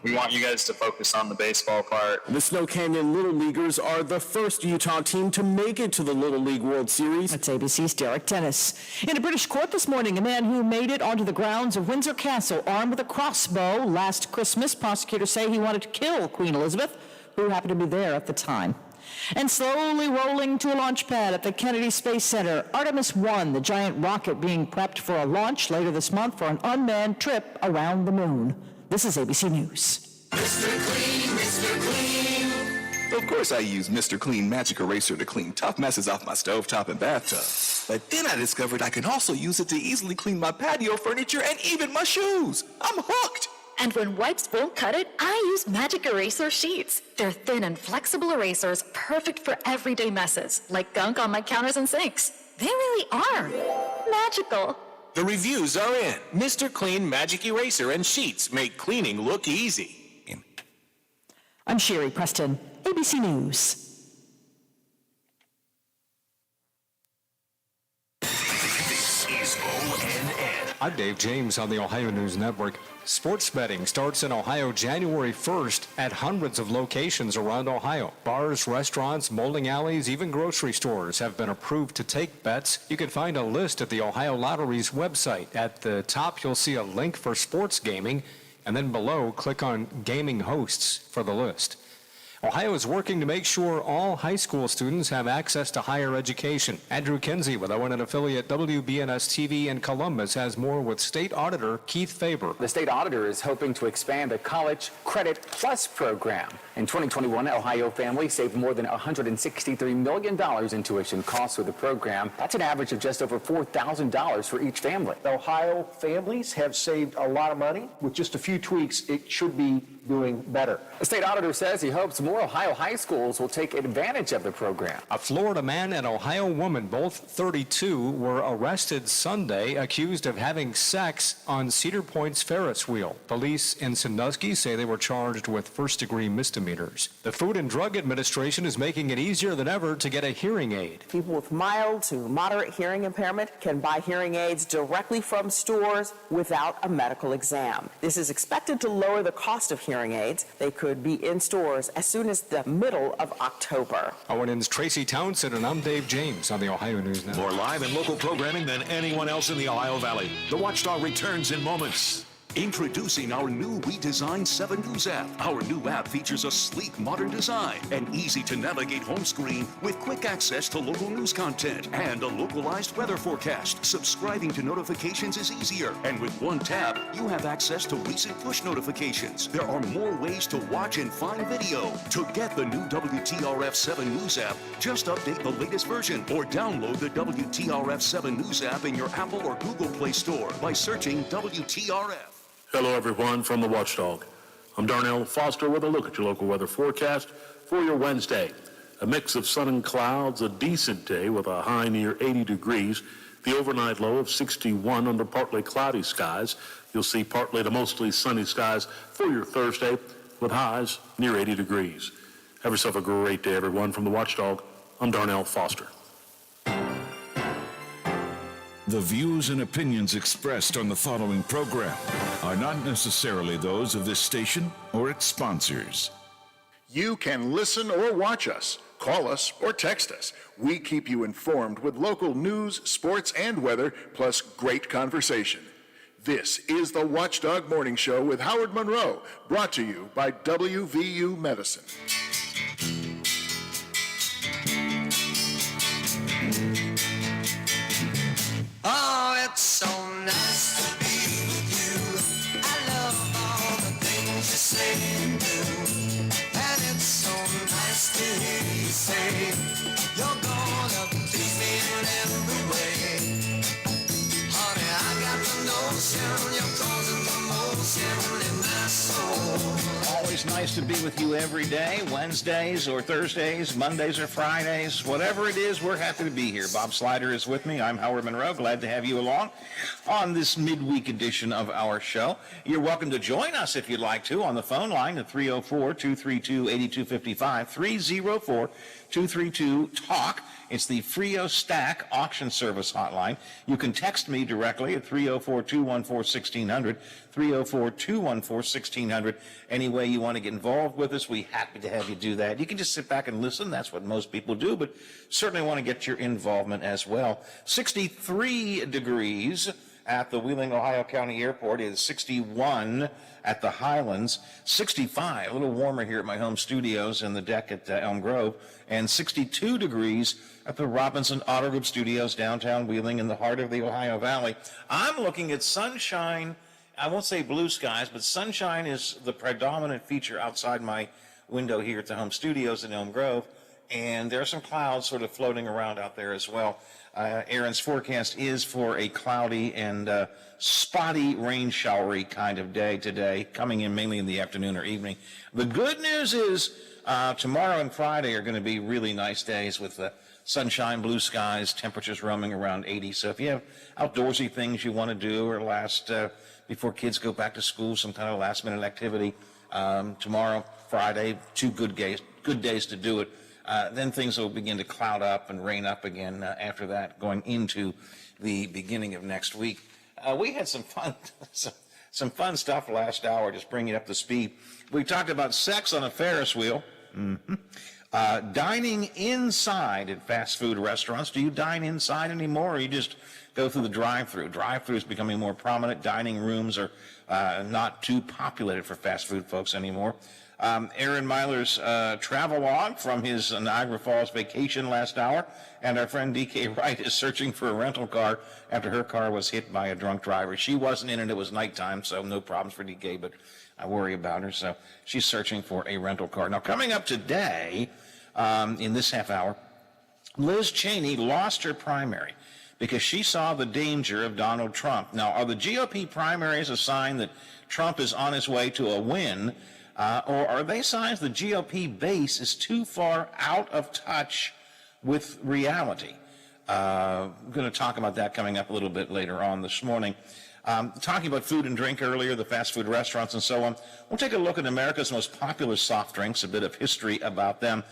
we want you guys to focus on the baseball part. The Snow Canyon Little Leaguers are the first Utah team to make it to the Little League World Series. That's ABC's Derek Tennis. In a British court this morning, a man who made it onto the grounds of Windsor Castle armed with a crossbow last Christmas. Prosecutors say he wanted to kill Queen Elizabeth, who happened to be there at the time. And slowly rolling to a launch pad at the Kennedy Space Center, Artemis 1, the giant rocket being prepped for a launch later this month for an unmanned trip around the moon. This is ABC News. Mr. Clean, Mr. Clean. Of course I use Mr. Clean Magic Eraser to clean tough messes off my stovetop and bathtub. But then I discovered I can also use it to easily clean my patio furniture and even my shoes. I'm hooked. And when wipes won't cut it, I use Magic Eraser Sheets. They're thin and flexible erasers, perfect for everyday messes, like gunk on my counters and sinks. They really are magical. The reviews are in. Mr. Clean Magic Eraser and Sheets make cleaning look easy. I'm Sherry Preston, ABC News. This is S-O-N-N. I'm Dave James on the Ohio News Network. Sports betting starts in Ohio January 1st at hundreds of locations around Ohio. Bars, restaurants, bowling alleys, even grocery stores have been approved to take bets. You can find a list at the Ohio Lottery's website. At the top, you'll see a link for sports gaming, and then below, click on Gaming Hosts for the list. Ohio is working to make sure all high school students have access to higher education. Andrew Kinsey with ONN affiliate WBNS-TV in Columbus has more with State Auditor Keith Faber. The state auditor is hoping to expand the College Credit Plus program. In 2021, Ohio families saved more than $163 million in tuition costs with the program. That's an average of just over $4,000 for each family. Ohio families have saved a lot of money. With just a few tweaks, it should be doing better. The state auditor says he hopes more Ohio high schools will take advantage of the program. A Florida man and Ohio woman, both 32, were arrested Sunday accused of having sex on Cedar Point's Ferris wheel. Police in Sandusky say they were charged with first-degree misdemeanors. The Food and Drug Administration is making it easier than ever to get a hearing aid. People with mild to moderate hearing impairment can buy hearing aids directly from stores without a medical exam. This is expected to lower the cost of hearing aids. They could be in stores as soon as the middle of October. ONN's Tracy Townsend, and I'm Dave James on the Ohio News Network. More live and local programming than anyone else in the Ohio Valley. The Watchdog returns in moments. Introducing our new redesigned 7 News app. Our new app features a sleek, modern design, an easy-to-navigate home screen with quick access to local news content and a localized weather forecast. Subscribing to notifications is easier, and with one tap, you have access to recent push notifications. There are more ways to watch and find video. To get the new WTRF 7 News app, just update the latest version or download the WTRF 7 News app in your Apple or Google Play Store by searching WTRF. Hello, everyone, from the Watchdog. I'm Darnell Foster with a look at your local weather forecast for your Wednesday. A mix of sun and clouds, a decent day with a high near 80 degrees, the overnight low of 61 under partly cloudy skies. You'll see partly to mostly sunny skies for your Thursday with highs near 80 degrees. Have yourself a great day, everyone. From the Watchdog, I'm Darnell Foster. The views and opinions expressed on the following program are not necessarily those of this station or its sponsors. You can listen or watch us, call us, or text us. We keep you informed with local news, sports, and weather, plus great conversation. This is the Watchdog Morning Show with Howard Monroe, brought to you by WVU Medicine. Oh, it's so nice to be with you. I love all the things you say and do. And it's so nice to hear you say you're gonna please me in every way. Honey, I got the notion you're causing commotion in my soul. Always nice to be with you every day, Wednesdays or Thursdays, Mondays or Fridays, whatever it is, we're happy to be here. Bob Slider is with me. I'm Howard Monroe. Glad to have you along on this midweek edition of our show. You're welcome to join us if you'd like to on the phone line at 304-232-8255, 304-232-TALK. It's the Frio Stack auction service hotline. You can text me directly at 304-214-1600, 304-214-1600. Any way you want to get involved with us, we're happy to have you do that. You can just sit back and listen. That's what most people do, but certainly want to get your involvement as well. 63 degrees at the Wheeling, Ohio County Airport. It is 61 at the Highlands, 65, a little warmer here at my home studios in the deck at Elm Grove, and 62 degrees at the Robinson Auto Group Studios, downtown Wheeling in the heart of the Ohio Valley. I'm looking at sunshine. I won't say blue skies, but sunshine is the predominant feature outside my window here at the home studios in Elm Grove, and there are some clouds sort of floating around out there as well. Aaron's forecast is for a cloudy and spotty, rain showery kind of day today, coming in mainly in the afternoon or evening. The good news is tomorrow and Friday are going to be really nice days with sunshine, blue skies, temperatures roaming around 80. So if you have outdoorsy things you want to do or before kids go back to school, some kind of last-minute activity, tomorrow, Friday, two good days to do it. Then things will begin to cloud up and rain up again after that, going into the beginning of next week. We had some fun, some fun stuff last hour, just bringing it up to speed. We talked about sex on a Ferris wheel. Dining inside at fast food restaurants. Do you dine inside anymore, or you just go through the drive-thru? Drive-thru is becoming more prominent. Dining rooms are not too populated for fast food folks anymore. Aaron Myler's travelogue from his Niagara Falls vacation last hour, and our friend DK Wright is searching for a rental car after her car was hit by a drunk driver. She wasn't in it. It was nighttime, so no problems for DK, but I worry about her, so she's searching for a rental car. Now, coming up today, in this half hour, Liz Cheney lost her primary because she saw the danger of Donald Trump. Now, are the GOP primaries a sign that Trump is on his way to a win, or are they signs the GOP base is too far out of touch with reality? I'm going to talk about that coming up a little bit later on this morning. Talking about food and drink earlier, the fast food restaurants and so on, we'll take a look at America's most popular soft drinks, a bit of history about them.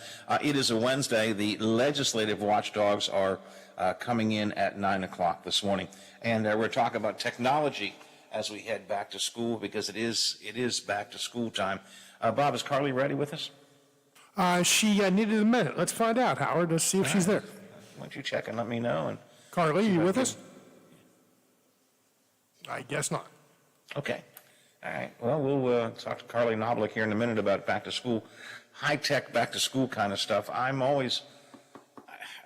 It is a Wednesday. The legislative watchdogs are coming in at 9 o'clock this morning. And we're talking about technology as we head back to school, because it is back to school time. Bob, is Carly ready with us? She needed a minute. Let's find out, Howard. Let's see if she's there. Why don't you check and let me know? And Carly, you with us? I guess not. Okay. All right. Well, we'll talk to Carly Knoblich here in a minute about back to school, high-tech back to school kind of stuff.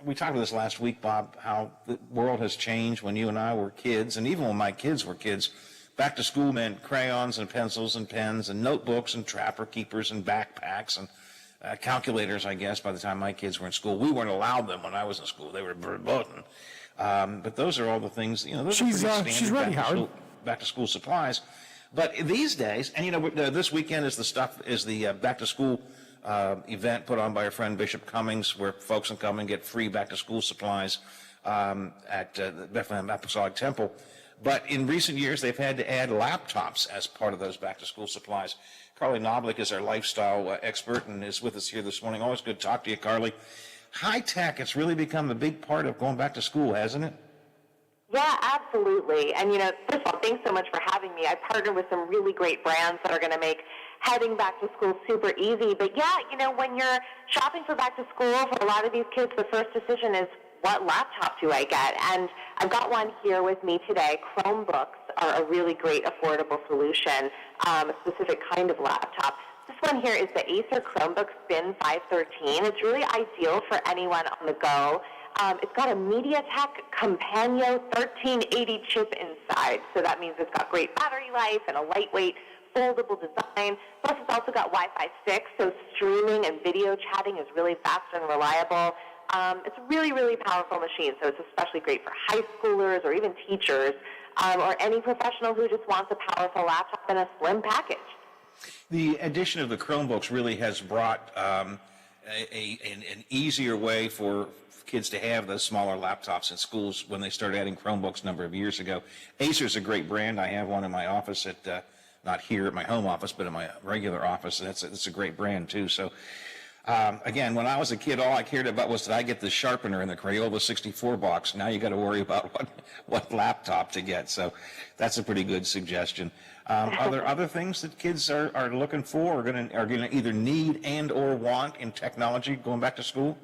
We talked about this last week, Bob, how the world has changed when you and I were kids, and even when my kids were kids. Back to school meant crayons and pencils and pens and notebooks and trapper keepers and backpacks and calculators, I guess, by the time my kids were in school. We weren't allowed them when I was in school. They were verboten. But those are all the things, those are pretty standard she's ready, Howard. Back to school supplies. But these days, and this weekend is the back to school event put on by our friend Bishop Cummings, where folks can come and get free back to school supplies at the Bethlehem Apostolic Temple. But in recent years, they've had to add laptops as part of those back to school supplies. Carly Knoblich is our lifestyle expert and is with us here this morning. Always good to talk to you, Carly. High tech, it's really become a big part of going back to school, hasn't it? Yeah, absolutely. And, first of all, thanks so much for having me. I partner with some really great brands that are going to make heading back to school super easy. But, yeah, when you're shopping for back to school, for a lot of these kids, the first decision is, what laptop do I get? And I've got one here with me today. Chromebooks are a really great, affordable solution, a specific kind of laptop. This one here is the Acer Chromebook Spin 513. It's really ideal for anyone on the go. It's got a MediaTek Companion 1380 chip inside, so that means it's got great battery life and a lightweight, foldable design. Plus, it's also got Wi-Fi 6, so streaming and video chatting is really fast and reliable. It's a really, really powerful machine, so it's especially great for high schoolers or even teachers, or any professional who just wants a powerful laptop in a slim package. The addition of the Chromebooks really has brought an easier way for kids to have those smaller laptops in schools when they started adding Chromebooks a number of years ago. Acer's a great brand. I have one in my office not here at my home office, but in my regular office. It's a great brand too. So again, when I was a kid, all I cared about was, did I get the sharpener in the Crayola 64 box? Now you got to worry about what laptop to get. So that's a pretty good suggestion. Are there other things that kids are looking for, or are going to either need and or want in technology going back to school?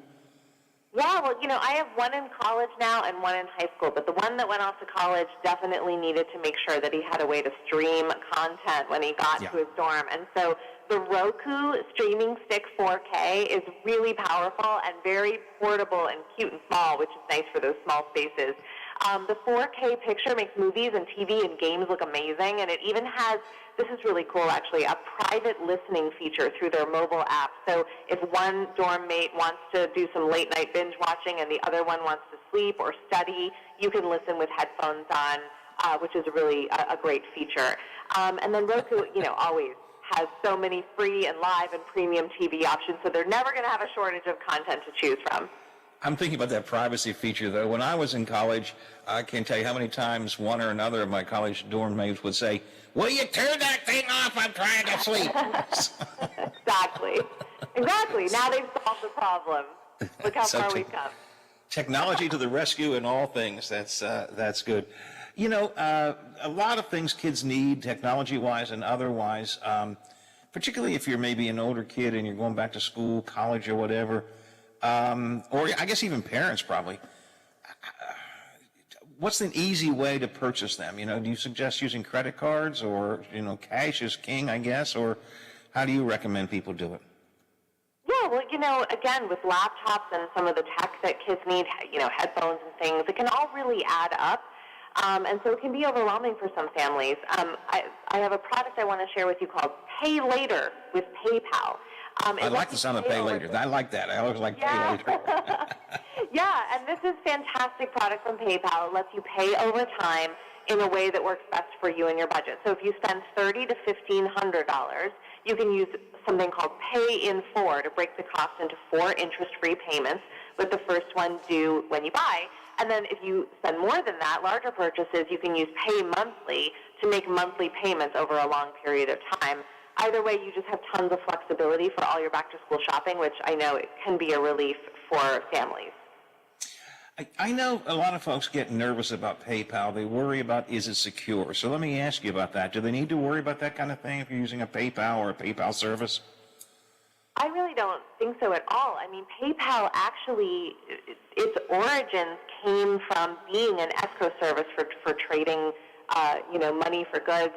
Yeah, well, I have one in college now and one in high school, but the one that went off to college definitely needed to make sure that he had a way to stream content when he got to his dorm. And so the Roku Streaming Stick 4K is really powerful and very portable and cute and small, which is nice for those small spaces. The 4K picture makes movies and TV and games look amazing, and it even has, this is really cool actually, a private listening feature through their mobile app. So if one dorm mate wants to do some late night binge watching and the other one wants to sleep or study, you can listen with headphones on, which is really a great feature. And then Roku, always has so many free and live and premium TV options, so they're never going to have a shortage of content to choose from. I'm thinking about that privacy feature, though. When I was in college, I can't tell you how many times one or another of my college dorm mates would say, "Will you turn that thing off? I'm trying to sleep." Exactly. Now they've solved the problem. Look how far we've come. Technology to the rescue in all things. That's good. You know, a lot of things kids need, technology-wise and otherwise, particularly if you're maybe an older kid and you're going back to school, college, or whatever, or I guess even parents probably. What's an easy way to purchase them? You know, do you suggest using credit cards, or, you know, cash is king, I guess, or how do you recommend people do it? Yeah, well, you know, again, with laptops and some of the tech that kids need, you know, headphones and things, it can all really add up. And so it can be overwhelming for some families. I have a product I want to share with you called Pay Later with PayPal. I like the sound of Pay Later. I like that. I always like Pay Later. Yeah, and this is a fantastic product from PayPal. It lets you pay over time in a way that works best for you and your budget. So if you spend $30 to $1,500, you can use something called Pay in 4 to break the cost into 4 interest-free payments, with the first one due when you buy. And then if you spend more than that, larger purchases, you can use Pay Monthly to make monthly payments over a long period of time. Either way, you just have tons of flexibility for all your back-to-school shopping, which I know it can be a relief for families. I know a lot of folks get nervous about PayPal. They worry about, is it secure? So let me ask you about that. Do they need to worry about that kind of thing if you're using a PayPal or a PayPal service? I really don't think so at all. I mean, PayPal actually, its origins came from being an escrow service for trading, money for goods.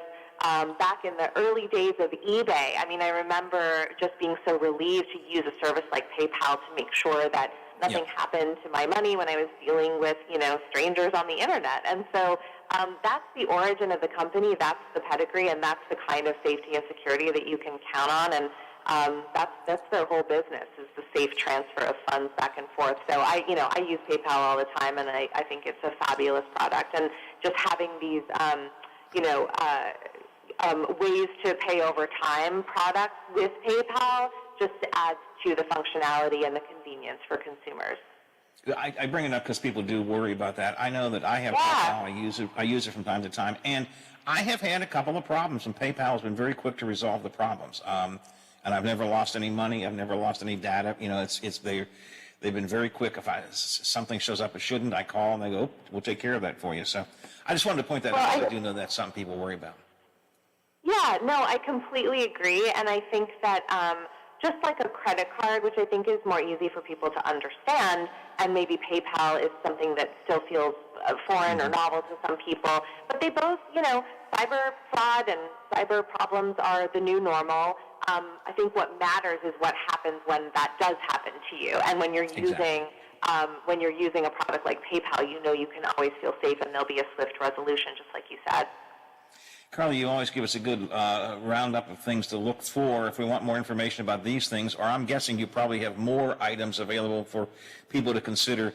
Back in the early days of eBay, I mean, I remember just being so relieved to use a service like PayPal to make sure that nothing happened to my money when I was dealing with, strangers on the internet. And so that's the origin of the company, that's the pedigree, and that's the kind of safety and security that you can count on. And that's their whole business, is the safe transfer of funds back and forth. So I use PayPal all the time, and I think it's a fabulous product. And just having these, ways to pay over time products with PayPal just adds to the functionality and the convenience for consumers. I bring it up because people do worry about that. I know that I have PayPal. I use it from time to time, and I have had a couple of problems, and PayPal has been very quick to resolve the problems. And I've never lost any money. I've never lost any data. They've been very quick. If something shows up it shouldn't, I call and they go, we'll take care of that for you. So I just wanted to point that out. I do know that's something people worry about. Yeah, no, I completely agree. And I think that just like a credit card, which I think is more easy for people to understand, and maybe PayPal is something that still feels foreign or novel to some people, but they both, cyber fraud and cyber problems are the new normal. I think what matters is what happens when that does happen to you. And when you're using a product like PayPal, you can always feel safe and there'll be a swift resolution, just like you said. Carly, you always give us a good roundup of things to look for if we want more information about these things, or I'm guessing you probably have more items available for people to consider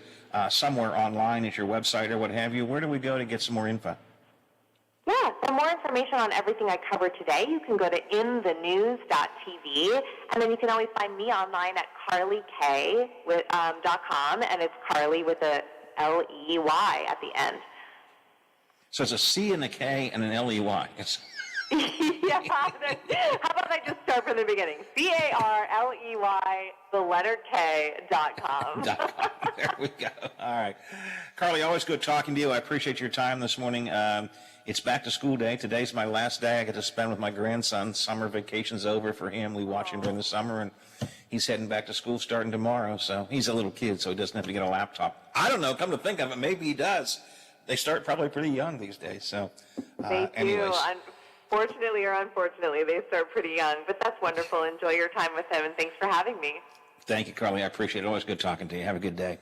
somewhere online at your website or what have you. Where do we go to get some more info? Yeah, for more information on everything I covered today, you can go to inthenews.tv, and then you can always find me online at carlyk.com, and it's Carly with a L-E-Y at the end. So it's a C and a K and an L-E-Y. Yeah, how about I just start from the beginning? C-A-R-L-E-Y, the letter K.com. There we go. All right. Carly, always good talking to you. I appreciate your time this morning. It's back to school day. Today's my last day I get to spend with my grandson. Summer vacation's over for him. We watch him during the summer, and he's heading back to school starting tomorrow. So he's a little kid, so he doesn't have to get a laptop. I don't know. Come to think of it, maybe he does. They start probably pretty young these days. So, they do. Unfortunately or unfortunately, they start pretty young. But that's wonderful. Enjoy your time with him, and thanks for having me. Thank you, Carly. I appreciate it. Always good talking to you. Have a good day.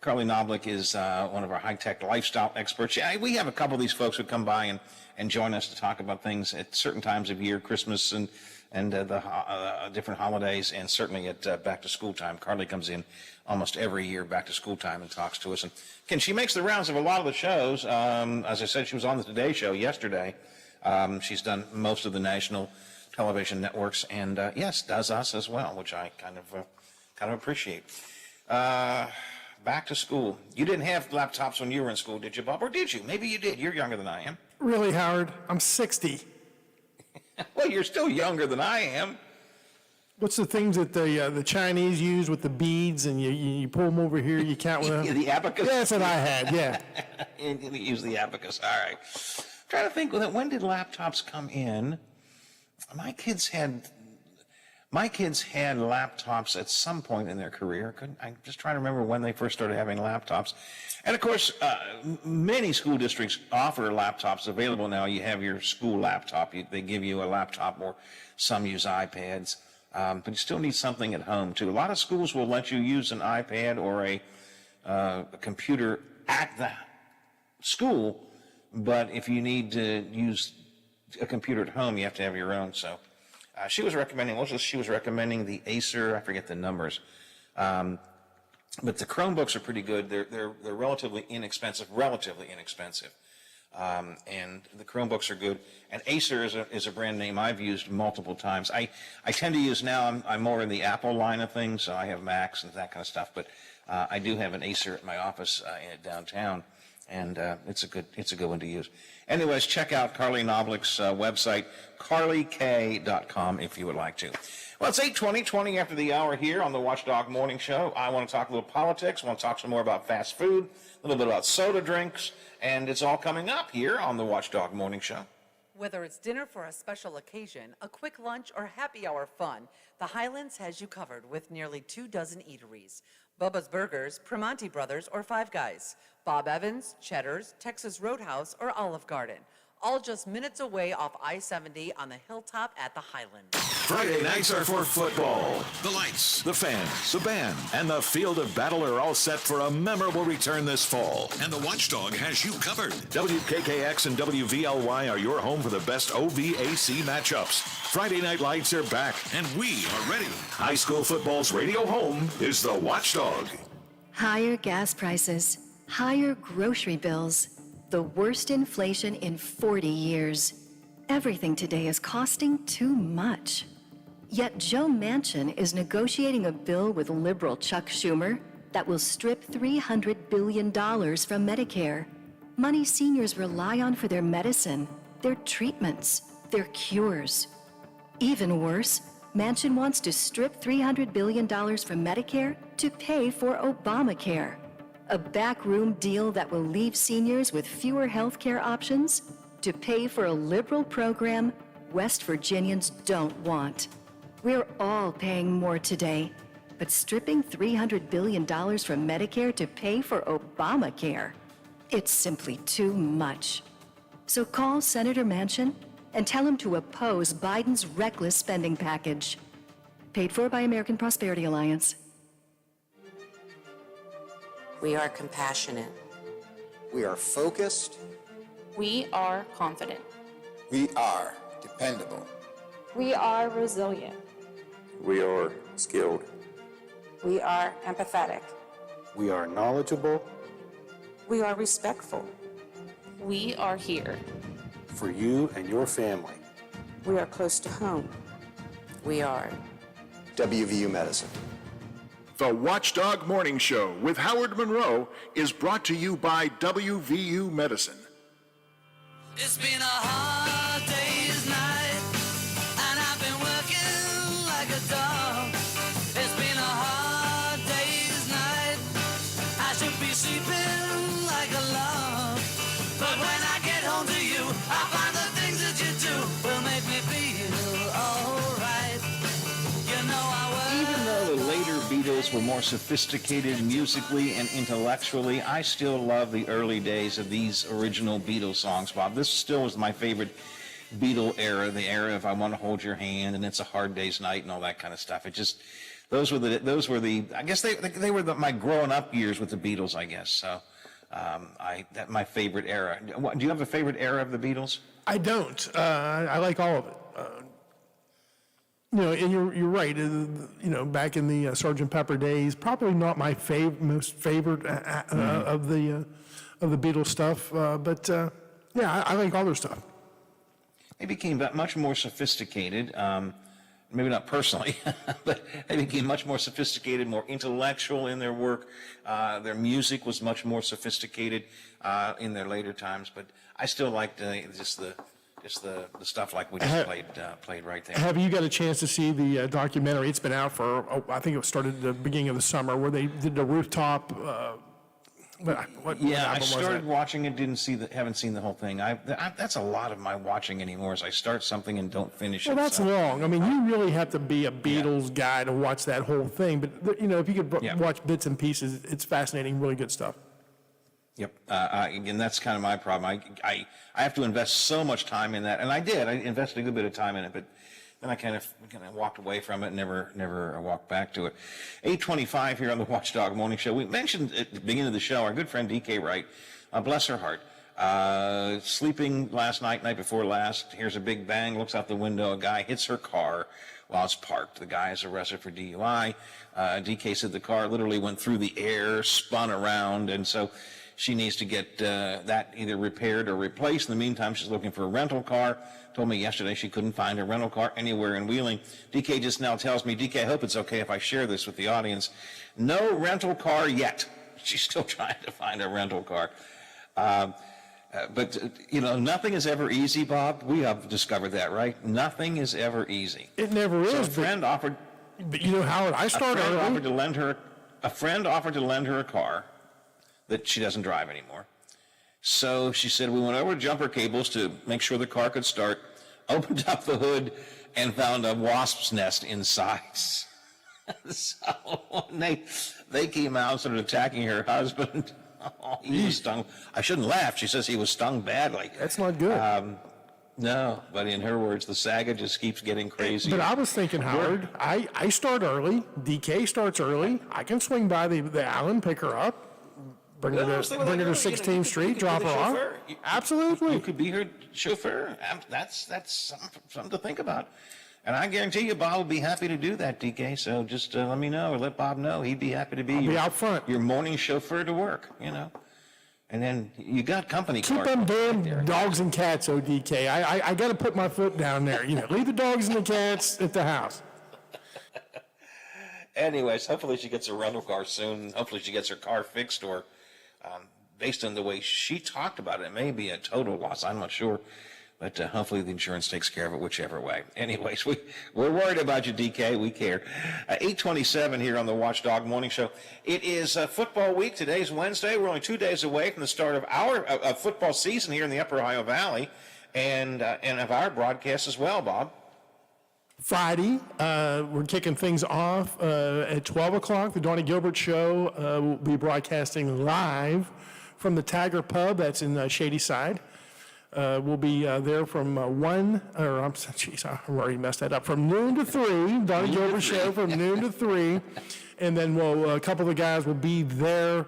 Carly Knoblich is one of our high-tech lifestyle experts. Yeah, we have a couple of these folks who come by and join us to talk about things at certain times of year, Christmas and the different holidays, and certainly at back-to-school time. Carly comes in almost every year back-to-school time and talks to us. And she makes the rounds of a lot of the shows. As I said, she was on the Today Show yesterday. She's done most of the national television networks, and yes, does us as well, which I kind of appreciate. Back to school. You didn't have laptops when you were in school, did you, Bob? Or did you? Maybe you did. You're younger than I am. Really, Howard? I'm 60. Well, you're still younger than I am. What's the things that the Chinese use with the beads, and you pull them over here, you count with them? The abacus? Yeah, that's what I had, yeah. And you use the abacus. All right. I'm trying to think, when did laptops come in? My kids had laptops at some point in their career. I'm just trying to remember when they first started having laptops. And of course, many school districts offer laptops available now. You have your school laptop. They give you a laptop, or some use iPads. But you still need something at home, too. A lot of schools will let you use an iPad or a computer at the school, but if you need to use a computer at home, you have to have your own. So she was recommending the Acer, I forget the numbers. But the Chromebooks are pretty good. They're relatively inexpensive. And the Chromebooks are good. And Acer is a brand name I've used multiple times. I tend to use now, I'm more in the Apple line of things, so I have Macs and that kind of stuff. But I do have an Acer at my office downtown, and it's a good one to use. Anyways, check out Carly Noblick's website, carlyk.com, if you would like to. Well, it's 8:20 after the hour here on the Watchdog Morning Show. I want to talk a little politics. I want to talk some more about fast food, a little bit about soda drinks, and it's all coming up here on the Watchdog Morning Show. Whether it's dinner for a special occasion, a quick lunch, or happy hour fun, the Highlands has you covered with nearly 24 eateries. Bubba's Burgers, Primanti Brothers, or Five Guys. Bob Evans, Cheddar's, Texas Roadhouse, or Olive Garden. All just minutes away off I-70 on the hilltop at the Highlands. Friday nights are for football. The lights, the fans, the band, and the field of battle are all set for a memorable return this fall. And the Watchdog has you covered. WKKX and WVLY are your home for the best OVAC matchups. Friday night lights are back, and we are ready. High school football's radio home is the Watchdog. Higher gas prices, higher grocery bills, the worst inflation in 40 years. Everything today is costing too much. Yet Joe Manchin is negotiating a bill with liberal Chuck Schumer that will strip $300 billion from Medicare. Money seniors rely on for their medicine, their treatments, their cures. Even worse, Manchin wants to strip $300 billion from Medicare to pay for Obamacare. A backroom deal that will leave seniors with fewer health care options to pay for a liberal program West Virginians don't want. We're all paying more today, but stripping $300 billion from Medicare to pay for Obamacare, it's simply too much. So call Senator Manchin and tell him to oppose Biden's reckless spending package. Paid for by American Prosperity Alliance. We are compassionate. We are focused. We are confident. We are dependable. We are resilient. We are skilled. We are empathetic. We are knowledgeable. We are respectful. We are here. For you and your family. We are close to home. We are WVU Medicine. The Watchdog Morning Show with Howard Monroe is brought to you by WVU Medicine. It's been a hard day's night, and I've been working like a dog. It's been a hard day's night, I should be sleeping like a log. But when I get home to you, I find the things that you do will make me feel alright. You know Even though the later Beatles were more sophisticated musically and intellectually, I still love the early days of these original Beatles songs, Bob. This still was my favorite Beatle era, the era of I Want to Hold Your Hand and It's a Hard Day's Night and all that kind of stuff. It just, those were the I guess they were my growing up years with the Beatles, I guess. So that's my favorite era. Do you have a favorite era of the Beatles? I don't. I like all of it. And you're right. Back in the Sgt. Pepper days, probably not my most favorite of the Beatles stuff. But I like all their stuff. They became much more sophisticated. Maybe not personally, but they became much more sophisticated, more intellectual in their work. Their music was much more sophisticated in their later times. But I still liked just Just the stuff like we just played right there. Have you got a chance to see the documentary? It's been out for, I think it started at the beginning of the summer, where they did the rooftop. What Yeah, I album was started that? watching it. Haven't seen the whole thing. That's a lot of my watching anymore. Is I start something and don't finish Well, it. that's long. I mean, you really have to be a Beatles guy to watch that whole thing. But if you could watch bits and pieces, it's fascinating, really good stuff. Yep. Again, that's kind of my problem. I have to invest so much time in that, and I did. I invested a good bit of time in it, but then I kind of walked away from it and never walked back to it. 8:25 here on the Watchdog Morning Show. We mentioned at the beginning of the show our good friend DK Wright, bless her heart, sleeping last night before last, hears a big bang, looks out the window, a guy hits her car while it's parked. The guy is arrested for DUI. DK said the car literally went through the air, spun around, and so she needs to get that either repaired or replaced. In the meantime, she's looking for a rental car. Told me yesterday she couldn't find a rental car anywhere in Wheeling. DK just now tells me, DK, I hope it's okay if I share this with the audience. No rental car yet. She's still trying to find a rental car. But nothing is ever easy, Bob. We have discovered that, right? Nothing is ever easy. It never is. A friend offered. But Howard, I started. A friend offered to lend her a car that she doesn't drive anymore. So she said, we went over to jumper cables to make sure the car could start, opened up the hood, and found a wasp's nest inside. So they came out and started attacking her husband. He was stung. I shouldn't laugh. She says he was stung badly. That's not good. No, but in her words, the saga just keeps getting crazy. But I was thinking, Howard, I start early. DK starts early. I can swing by the Allen, pick her up. Bring her to 16th Street, drop her off. Absolutely. You could be her chauffeur. That's something to think about. And I guarantee you, Bob will be happy to do that, DK. So just let me know or let Bob know. He'd be happy to be out front. Your morning chauffeur to work, And then you got company Keep cars. them damn dogs and cats, DK. I got to put my foot down there. Leave the dogs and the cats at the house. Anyways, hopefully she gets a rental car soon. Hopefully she gets her car fixed or based on the way she talked about it, it may be a total loss. I'm not sure. But hopefully the insurance takes care of it whichever way. Anyways, we're worried about you, DK. We care. 8:27 here on the Watchdog Morning Show. It is football week. Today's Wednesday. We're only 2 days away from the start of our football season here in the Upper Ohio Valley and of our broadcast as well, Bob. Friday, we're kicking things off at 12 o'clock. The Donnie Gilbert Show will be broadcasting live from the Tiger Pub. That's in Shadyside. We'll be there from I've already messed that up. From noon to 3, Donnie Gilbert Show from noon to 3. And then a couple of the guys will be there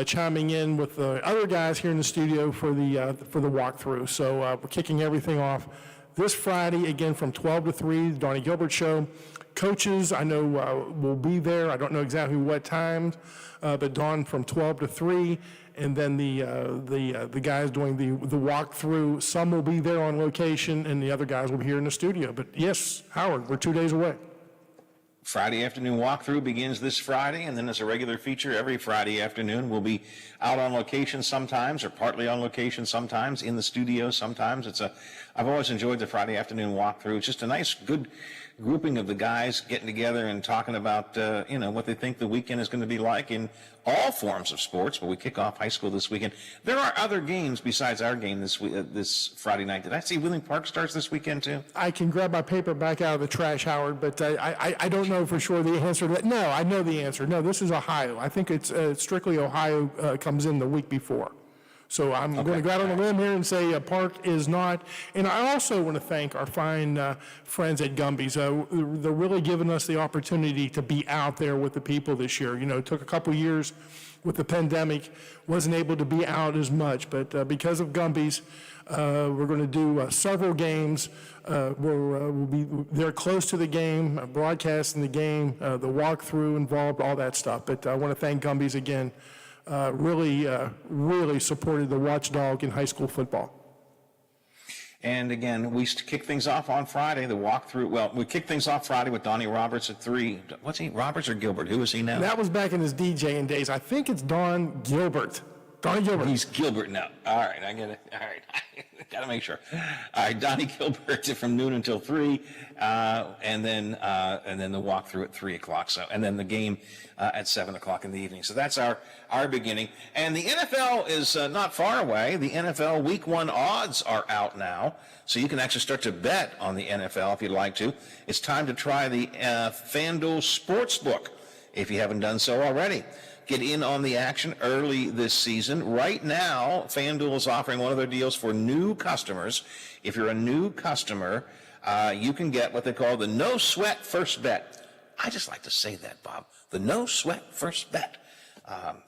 chiming in with the other guys here in the studio for the walkthrough. So we're kicking everything off this Friday, again, from 12 to 3, the Donnie Gilbert Show. Coaches, I know, will be there. I don't know exactly what times, but Don from 12 to 3. And then the guys doing the walkthrough, some will be there on location, and the other guys will be here in the studio. But yes, Howard, we're 2 days away. Friday afternoon walkthrough begins this Friday, and then as a regular feature every Friday afternoon. We'll be out on location sometimes, or partly on location sometimes, in the studio sometimes. I've always enjoyed the Friday afternoon walkthrough. It's just a nice, good grouping of the guys getting together and talking about, what they think the weekend is going to be like in all forms of sports. But we kick off high school this weekend. There are other games besides our game this Friday night. Did I see Wheeling Park starts this weekend too? I can grab my paper back out of the trash, Howard, but I don't know for sure the answer to that. No, I know the answer. No, this is Ohio. I think it's strictly Ohio comes in the week before. So I'm going to go out on a limb here and say Park is not. And I also want to thank our fine friends at Gumby's. They're really giving us the opportunity to be out there with the people this year. It took a couple years with the pandemic, wasn't able to be out as much. But because of Gumby's, we're going to do several games. We'll be there close to the game, broadcasting the game, the walkthrough involved, all that stuff. But I want to thank Gumby's again. Really supported the Watchdog in high school football. And again, we kick things off on Friday, the walkthrough. Well, we kick things off Friday with Donnie Roberts at 3. What's he, Roberts or Gilbert? Who is he now? That was back in his DJing days. I think it's Don Gilbert. Donnie Gilbert. He's Gilbert now. All right, I get it. All right. Got to make sure. All right, Donnie Gilbert from noon until 3, and then the walkthrough at 3 o'clock. So, and then the game at 7 o'clock in the evening. So that's our beginning. And the NFL is not far away. The NFL Week 1 odds are out now, so you can actually start to bet on the NFL if you'd like to. It's time to try the FanDuel Sportsbook if you haven't done so already. Get in on the action early this season. Right now, FanDuel is offering one of their deals for new customers. If you're a new customer, you can get what they call the no sweat first bet. I just like to say that, Bob. The no sweat first bet.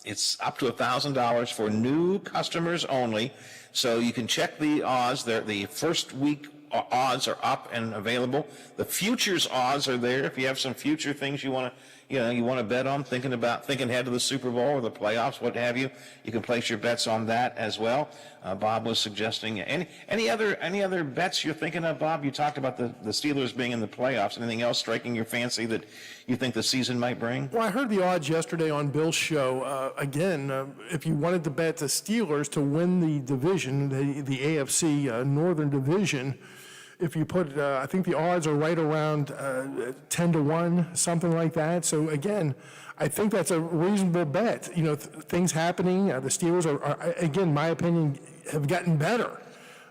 It's up to $1,000 for new customers only. So you can check the odds. The first week odds are up and available. The futures odds are there. If you have some future things you want to bet on, thinking ahead to the Super Bowl or the playoffs, what have you, you can place your bets on that as well. Bob was suggesting any other bets you're thinking of, Bob? You talked about the Steelers being in the playoffs. Anything else striking your fancy that you think the season might bring? Well, I heard the odds yesterday on Bill's show. If you wanted to bet the Steelers to win the division, the AFC Northern Division, if you put, I think the odds are right around 10-1, something like that. So again, I think that's a reasonable bet. Things happening. The Steelers are, again, my opinion, have gotten better.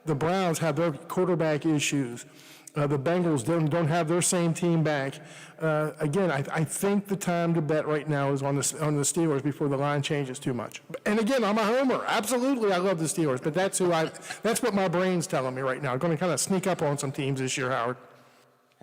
The Browns have their quarterback issues. The Bengals don't have their same team back. Again, I think the time to bet right now is on the Steelers before the line changes too much. And again, I'm a homer. Absolutely, I love the Steelers, but that's what my brain's telling me right now. I'm going to kind of sneak up on some teams this year, Howard.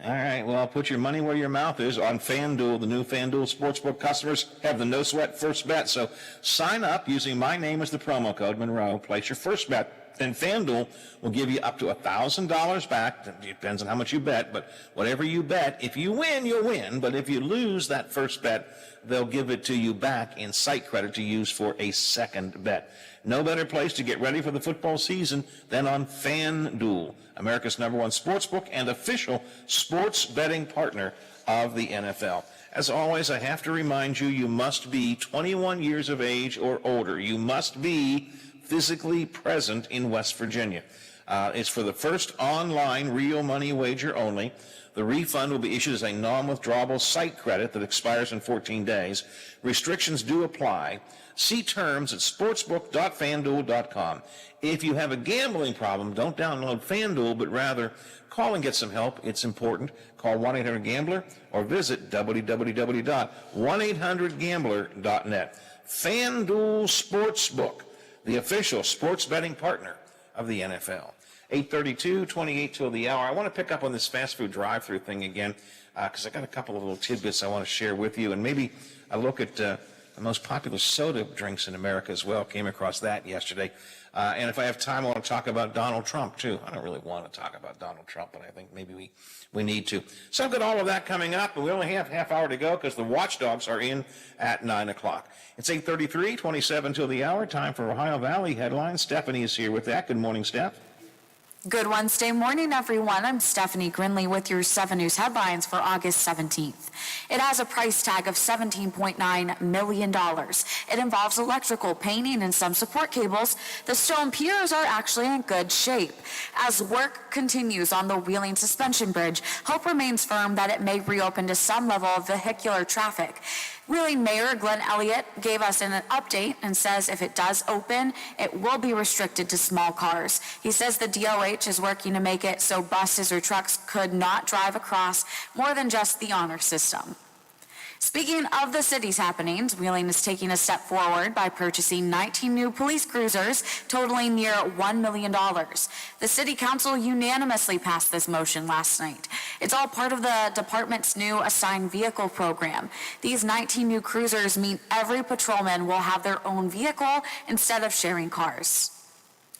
All right, well, put your money where your mouth is on FanDuel. The new FanDuel Sportsbook customers have the no sweat first bet. So sign up using my name as the promo code, Monroe. Place your first bet. Then FanDuel will give you up to $1,000 back. It depends on how much you bet, but whatever you bet, if you win, you'll win. But if you lose that first bet, they'll give it to you back in site credit to use for a second bet. No better place to get ready for the football season than on FanDuel, America's #1 sportsbook and official sports betting partner of the NFL. As always, I have to remind you, you must be 21 years of age or older. You must be physically present in West Virginia. It's for the first online real money wager only. The refund will be issued as a non-withdrawable site credit that expires in 14 days. Restrictions do apply. See terms at sportsbook.fanduel.com. If you have a gambling problem, don't download FanDuel, but rather call and get some help. It's important. Call 1-800-GAMBLER or visit www.1800gambler.net. FanDuel Sportsbook, the official sports betting partner of the NFL. 8:32, 28 till the hour. I want to pick up on this fast food drive-through thing again because I got a couple of little tidbits I want to share with you, and maybe a look at the most popular soda drinks in America as well. Came across that yesterday. And if I have time, I want to talk about Donald Trump, too. I don't really want to talk about Donald Trump, but I think maybe we need to. So I've got all of that coming up, and we only have half hour to go because the watchdogs are in at 9 o'clock. It's 8:33, 27 till the hour. Time for Ohio Valley headlines. Stephanie is here with that. Good morning, Steph. Good Wednesday morning, everyone. I'm Stephanie Grinley with your 7 News headlines for August 17th. It has a price tag of $17.9 million. It involves electrical, painting, and some support cables. The stone piers are actually in good shape. As work continues on the Wheeling Suspension Bridge, hope remains firm that it may reopen to some level of vehicular traffic. Wheeling Mayor Glenn Elliott gave us an update and says if it does open, it will be restricted to small cars. He says the DOH is working to make it so buses or trucks could not drive across more than just the honor system. Speaking of the city's happenings, Wheeling is taking a step forward by purchasing 19 new police cruisers, totaling near $1 million. The city council unanimously passed this motion last night. It's all part of the department's new assigned vehicle program. These 19 new cruisers mean every patrolman will have their own vehicle instead of sharing cars.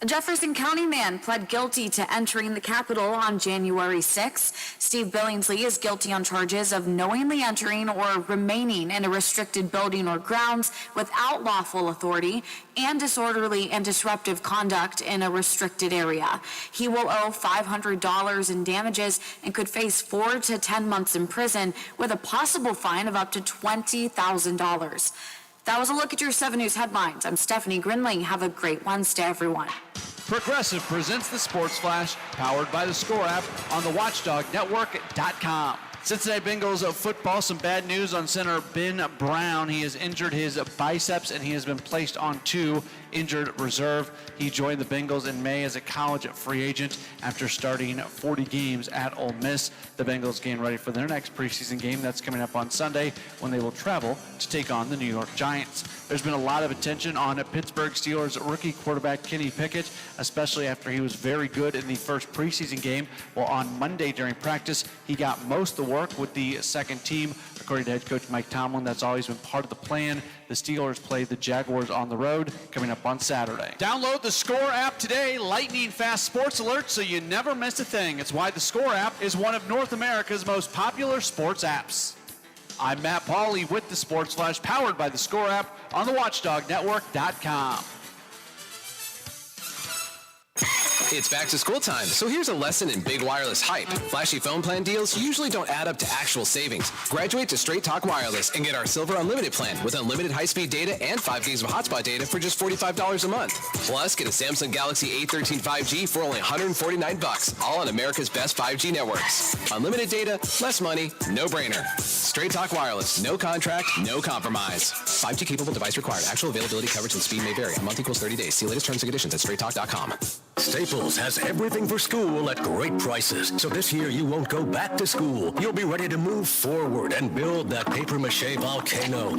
A Jefferson County man pled guilty to entering the Capitol on January 6. Steve Billingsley is guilty on charges of knowingly entering or remaining in a restricted building or grounds without lawful authority and disorderly and disruptive conduct in a restricted area. He will owe $500 in damages and could face 4 to 10 months in prison with a possible fine of up to $20,000. That was a look at your 7 News headlines. I'm Stephanie Grinling. Have a great Wednesday, everyone. Progressive presents the Sports Flash, powered by the Score app on the WatchdogNetwork.com. Cincinnati Bengals football, some bad news on center Ben Brown. He has injured his biceps and he has been placed on 2 injured reserve. He joined the Bengals in May as a college free agent after starting 40 games at Ole Miss. The Bengals getting ready for their next preseason game that's coming up on Sunday when they will travel to take on the New York Giants. There's been a lot of attention on Pittsburgh Steelers rookie quarterback Kenny Pickett, especially after he was very good in the first preseason game. Well, on Monday during practice, he got most of the work with the second team. According to head coach Mike Tomlin, that's always been part of the plan. The Steelers play the Jaguars on the road coming up on Saturday. Download the Score app today, lightning fast sports alerts so you never miss a thing. It's why the Score app is one of North America's most popular sports apps. I'm Matt Pauley with the Sports Flash, powered by the Score app on the WatchdogNetwork.com. It's back to school time, so here's a lesson in big wireless hype. Flashy phone plan deals usually don't add up to actual savings. Graduate to Straight Talk Wireless and get our Silver Unlimited plan with unlimited high-speed data and 5 gigs of hotspot data for just $45 a month. Plus, get a Samsung Galaxy A13 5G for only $149, all on America's best 5G networks. Unlimited data, less money, no-brainer. Straight Talk Wireless, no contract, no compromise. 5G capable device required. Actual availability, coverage, and speed may vary. A month equals 30 days. See latest terms and conditions at straighttalk.com. Staples has everything for school at great prices. So this year you won't go back to school. You'll be ready to move forward and build that papier-mâché volcano.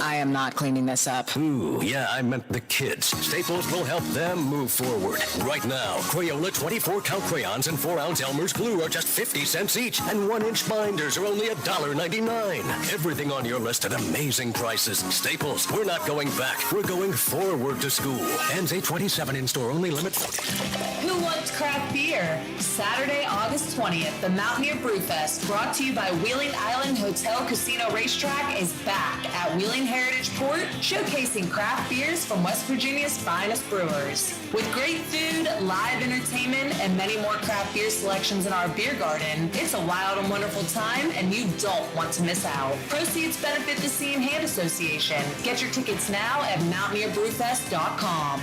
I am not cleaning this up. Ooh, yeah, I meant the kids. Staples will help them move forward. Right now, Crayola 24-count crayons and 4-ounce Elmer's glue are just 50 cents each, and 1-inch binders are only $1.99. Everything on your list at amazing prices. Staples, we're not going back. We're going forward to school. Ends 8/27 in-store only, limit 40. Who wants craft beer? Saturday, August 20th, the Mountaineer Brewfest, brought to you by Wheeling Island Hotel Casino Racetrack, is back at Wheeling Heritage Port, showcasing craft beers from West Virginia's finest brewers. With great food, live entertainment, and many more craft beer selections in our beer garden, it's a wild and wonderful time, and you don't want to miss out. Proceeds benefit the Sea and Hand Association. Get your tickets now at MountaineerBrewfest.com.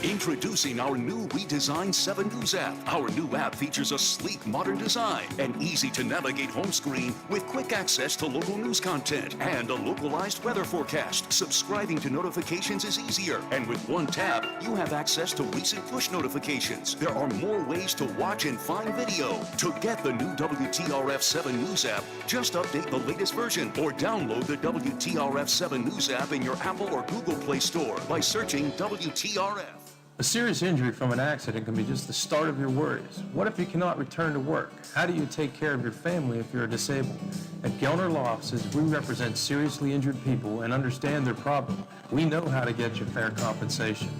Introducing our new redesigned 7 News app. Our new app features a sleek, modern design, an easy-to-navigate home screen with quick access to local news content, and a localized weather forecast. Subscribing to notifications is easier, and with one tap, you have access to recent push notifications. There are more ways to watch and find video. To get the new WTRF 7 News app, just update the latest version or download the WTRF 7 News app in your Apple or Google Play Store by searching WTRF. A serious injury from an accident can be just the start of your worries. What if you cannot return to work? How do you take care of your family if you're disabled? At Gelner Law Offices, we represent seriously injured people and understand their problem. We know how to get you fair compensation.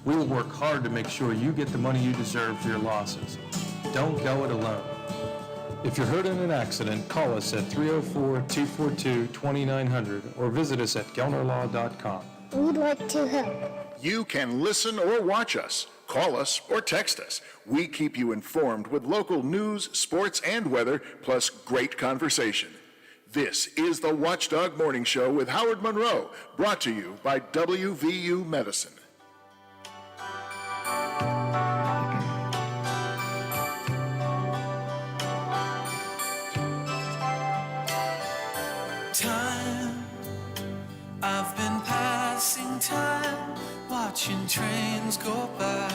We will work hard to make sure you get the money you deserve for your losses. Don't go it alone. If you're hurt in an accident, call us at 304-242-2900 or visit us at gelnerlaw.com. We'd like to help. You can listen or watch us, call us, or text us. We keep you informed with local news, sports, and weather, plus great conversation. This is the Watchdog Morning Show with Howard Monroe, brought to you by WVU Medicine. Time, I've been passing time, watching trains go by.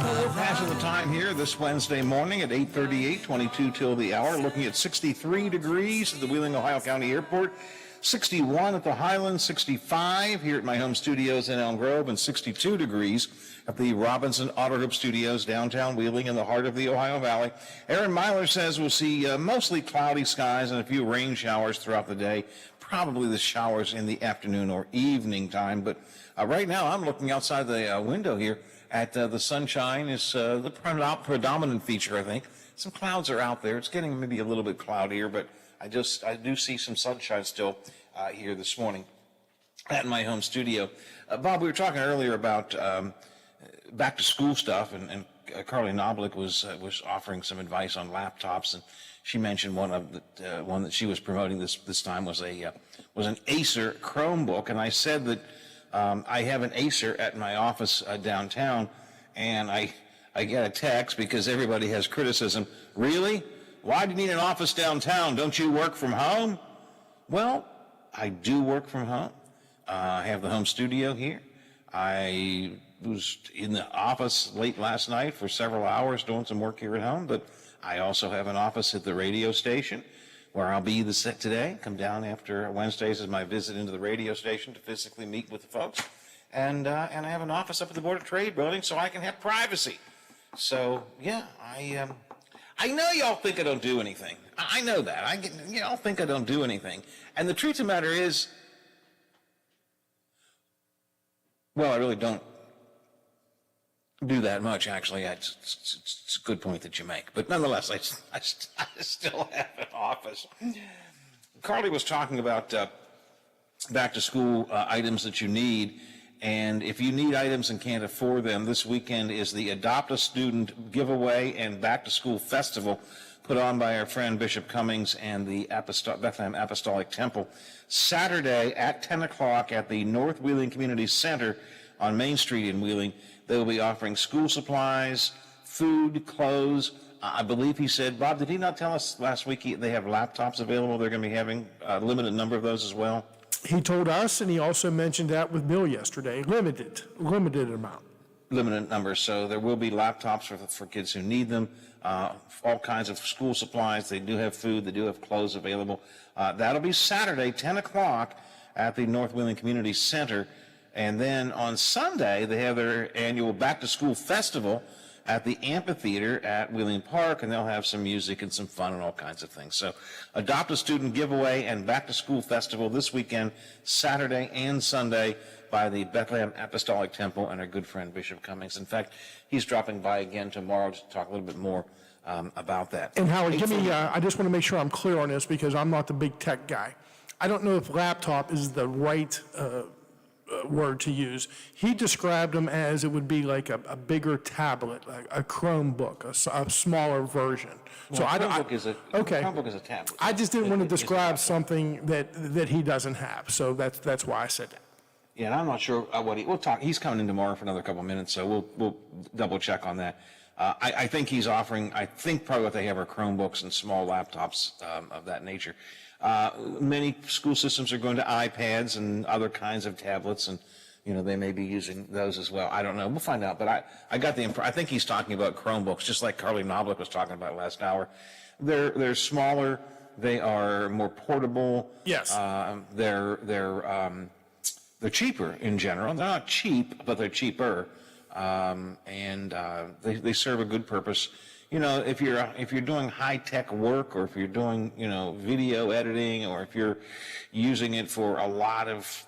We're passing the time here this Wednesday morning at 8:38, 22 till the hour, looking at 63 degrees at the Wheeling, Ohio County Airport, 61 at the Highlands, 65 here at my home studios in Elm Grove, and 62 degrees at the Robinson Auto Group Studios, downtown Wheeling in the heart of the Ohio Valley. Aaron Myler says we'll see mostly cloudy skies and a few rain showers throughout the day, probably the showers in the afternoon or evening time. But right now I'm looking outside the window here at the sunshine is the predominant feature, I think. Some clouds are out there. It's getting maybe a little bit cloudier, but I do see some sunshine still here this morning at my home studio. Bob, we were talking earlier about back to school stuff and Carly Knoblich was offering some advice on laptops, and she mentioned one that she was promoting this time was an Acer Chromebook, and I said that I have an Acer at my office downtown, and I get a text because everybody has criticism. Really? Why do you need an office downtown? Don't you work from home? Well, I do work from home. I have the home studio here. I was in the office late last night for several hours doing some work here at home, but I also have an office at the radio station where I'll be today. Come down after Wednesdays as my visit into the radio station to physically meet with the folks. And I have an office up at the Board of Trade building so I can have privacy. So, yeah, I know y'all think I don't do anything. I know that. Y'all think I don't do anything. And the truth of the matter is, well, I really don't do that much, actually. It's a good point that you make. But nonetheless, I still have an office. Carly was talking about back-to-school items that you need. And if you need items and can't afford them, this weekend is the Adopt a Student giveaway and back-to-school festival put on by our friend Bishop Cummings and the Bethlehem Apostolic Temple. Saturday at 10 o'clock at the North Wheeling Community Center on Main Street in Wheeling. They will be offering school supplies, food, clothes. I believe he said, Bob, did he not tell us last week they have laptops available? They're going to be having a limited number of those as well? He told us, and he also mentioned that with Bill yesterday, limited amount. Limited numbers, so there will be laptops for kids who need them, all kinds of school supplies. They do have food, they do have clothes available. That'll be Saturday, 10 o'clock at the North Wheeling Community Center. And then on Sunday, they have their annual back-to-school festival at the amphitheater at Wheeling Park, and they'll have some music and some fun and all kinds of things. So Adopt a Student giveaway and back-to-school festival this weekend, Saturday and Sunday, by the Bethlehem Apostolic Temple and our good friend Bishop Cummings. In fact, he's dropping by again tomorrow to talk a little bit more about that. And Howard, give me, I just want to make sure I'm clear on this because I'm not the big tech guy. I don't know if laptop is the right word to use. He described them as it would be like a bigger tablet, like a Chromebook, a smaller version. Well, So Chromebook is a tablet. I just didn't want to describe something that he doesn't have. So that's why I said that. Yeah, and I'm not sure what we'll talk. He's coming in tomorrow for another couple of minutes, so we'll double check on that. I think he's offering. I think probably what they have are Chromebooks and small laptops of that nature. Many school systems are going to iPads and other kinds of tablets, and they may be using those as well. I don't know. We'll find out. But I got the impression. I think he's talking about Chromebooks, just like Carly Knoblich was talking about last hour. They're smaller. They are more portable. Yes. They're cheaper in general. They're not cheap, but they're cheaper, and they serve a good purpose. If you're doing high tech work, or if you're doing video editing, or if you're using it for a lot of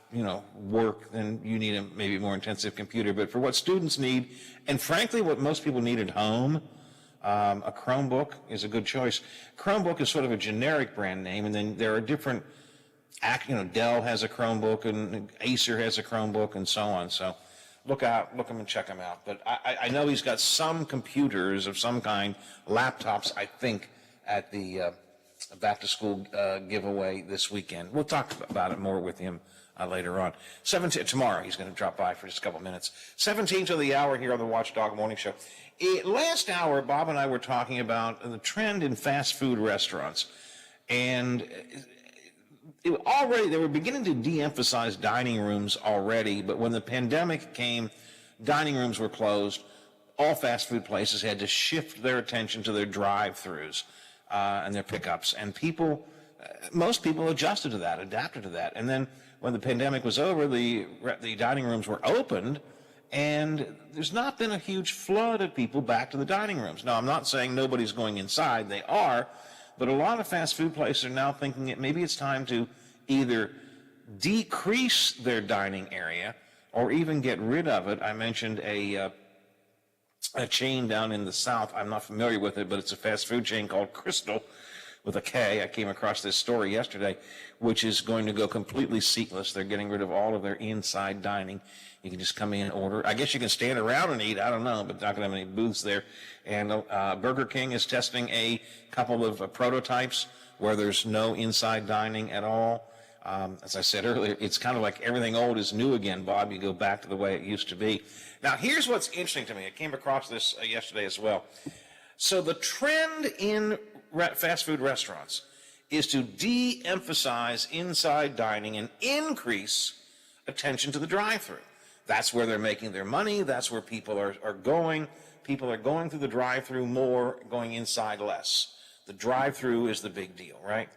work, then you need a maybe more intensive computer. But for what students need, and frankly what most people need at home, a Chromebook is a good choice. Chromebook is sort of a generic brand name, and then there are different. Dell has a Chromebook, and Acer has a Chromebook, and so on. So look them and check them out. But I know he's got some computers of some kind, laptops, I think, at the back-to-school giveaway this weekend. We'll talk about it more with him later on. Tomorrow, he's going to drop by for just a couple minutes. 17 to the hour here on the Watchdog Morning Show. Last hour, Bob and I were talking about the trend in fast food restaurants. And they were beginning to de-emphasize dining rooms already, but when the pandemic came, dining rooms were closed. All fast food places had to shift their attention to their drive-thrus and their pickups, and most people adjusted to that, adapted to that. And then when the pandemic was over, the dining rooms were opened, and there's not been a huge flood of people back to the dining rooms. Now, I'm not saying nobody's going inside. They are. But a lot of fast food places are now thinking that maybe it's time to either decrease their dining area or even get rid of it. I mentioned a chain down in the South. I'm not familiar with it, but it's a fast food chain called Crystal, with a K. I came across this story yesterday, which is going to go completely seatless. They're getting rid of all of their inside dining. You can just come in and order. I guess you can stand around and eat. I don't know, but not going to have any booths there. And Burger King is testing a couple of prototypes where there's no inside dining at all. As I said earlier, it's kind of like everything old is new again, Bob. You go back to the way it used to be. Now, here's what's interesting to me. I came across this yesterday as well. So the trend in fast food restaurants is to de-emphasize inside dining and increase attention to the drive-thru. That's where they're making their money. That's where people are going. People are going through the drive-thru more, going inside less. The drive-thru is the big deal, right?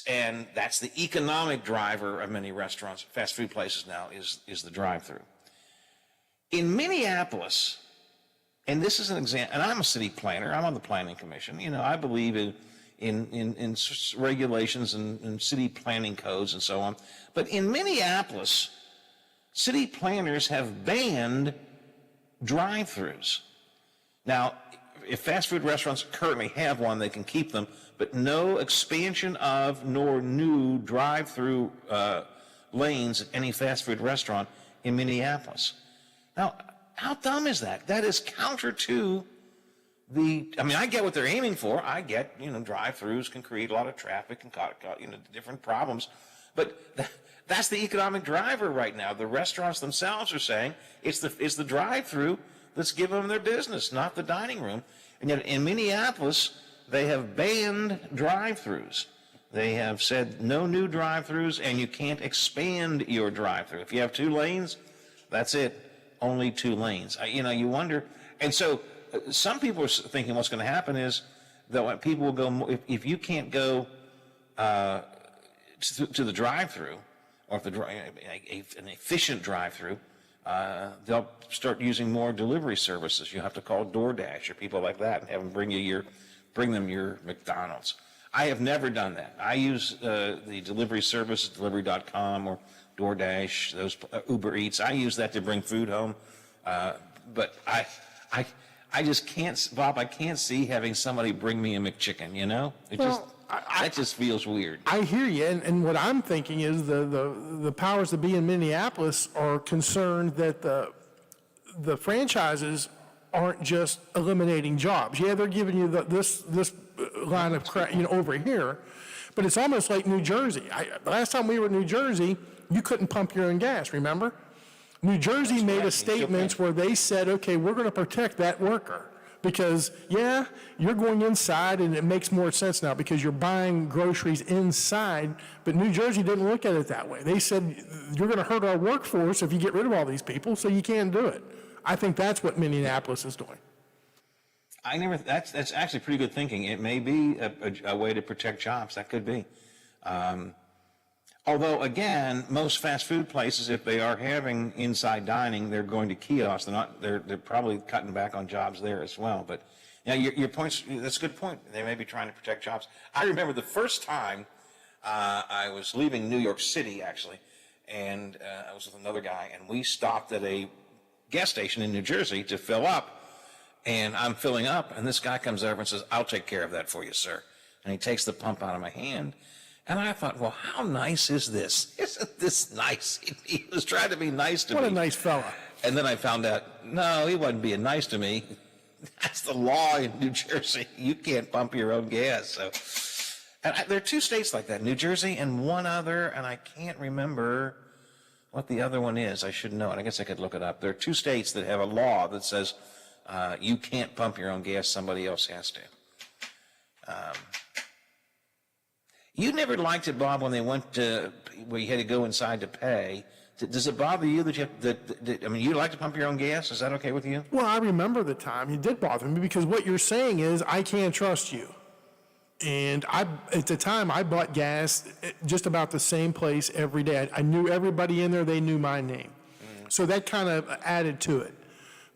And that's the economic driver of many restaurants, fast food places now, is the drive-thru. In Minneapolis, and this is an example, and I'm a city planner, I'm on the planning commission, you know, I believe in regulations and city planning codes and so on. But in Minneapolis, city planners have banned drive-thrus. Now, if fast food restaurants currently have one, they can keep them, but no expansion of nor new drive-thru lanes at any fast food restaurant in Minneapolis. Now, how dumb is that? That is counter to I get what they're aiming for. I get, drive-thrus can create a lot of traffic and different problems, but that's the economic driver right now. The restaurants themselves are saying it's the drive-thru that's giving them their business, not the dining room. And yet in Minneapolis, they have banned drive-thrus. They have said no new drive-thrus, and you can't expand your drive-thru. If you have 2 lanes, that's it. Only 2 lanes. You wonder. And so some people are thinking what's going to happen is that when people will go, if you can't go to the drive-thru, or if an efficient drive-thru, they'll start using more delivery services. You have to call DoorDash or people like that and have them bring them your McDonald's. I have never done that. I use the delivery services, delivery.com or DoorDash, those Uber Eats. I use that to bring food home. But I just can't, Bob, I can't see having somebody bring me a McChicken, That just feels weird. I hear you, and what I'm thinking is the powers that be in Minneapolis are concerned that the franchises aren't just eliminating jobs. Yeah, they're giving you this line of over here, but it's almost like New Jersey. The last time we were in New Jersey, you couldn't pump your own gas. Remember? New Jersey made a statement where they said, "Okay, we're going to protect that worker." Because, you're going inside, and it makes more sense now because you're buying groceries inside, but New Jersey didn't look at it that way. They said, you're going to hurt our workforce if you get rid of all these people, so you can't do it. I think that's what Minneapolis is doing. That's actually pretty good thinking. It may be a way to protect jobs. That could be. Although, again, most fast food places, if they are having inside dining, they're going to kiosks. They're probably cutting back on jobs there as well. But your point's, that's a good point. They may be trying to protect jobs. I remember the first time I was leaving New York City, actually, and I was with another guy, and we stopped at a gas station in New Jersey to fill up. And I'm filling up, and this guy comes over and says, "I'll take care of that for you, sir." And he takes the pump out of my hand. And I thought, well, how nice is this? Isn't this nice? He was trying to be nice to me. What a nice fella. And then I found out, no, he wasn't being nice to me. That's the law in New Jersey. You can't pump your own gas. So, and there are 2 states like that, New Jersey and one other, and I can't remember what the other one is. I should know it. I guess I could look it up. There are 2 states that have a law that says you can't pump your own gas. Somebody else has to. You never liked it, Bob, when they went to where you had to go inside to pay. Does it bother you that you have you like to pump your own gas? Is that okay with you? Well, I remember the time. It did bother me because what you're saying is I can't trust you. And at the time, I bought gas at just about the same place every day. I knew everybody in there. They knew my name. So that kind of added to it.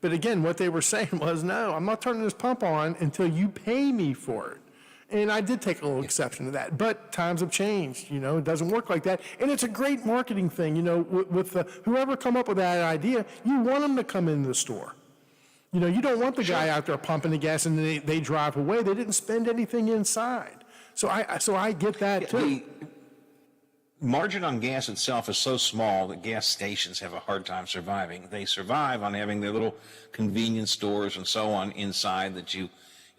But again, what they were saying was, no, I'm not turning this pump on until you pay me for it. And I did take a little exception to that, but times have changed, it doesn't work like that. And it's a great marketing thing, with whoever come up with that idea, you want them to come in the store. You don't want the guy out there pumping the gas and they drive away. They didn't spend anything inside. So I get that too. The margin on gas itself is so small that gas stations have a hard time surviving. They survive on having their little convenience stores and so on inside that you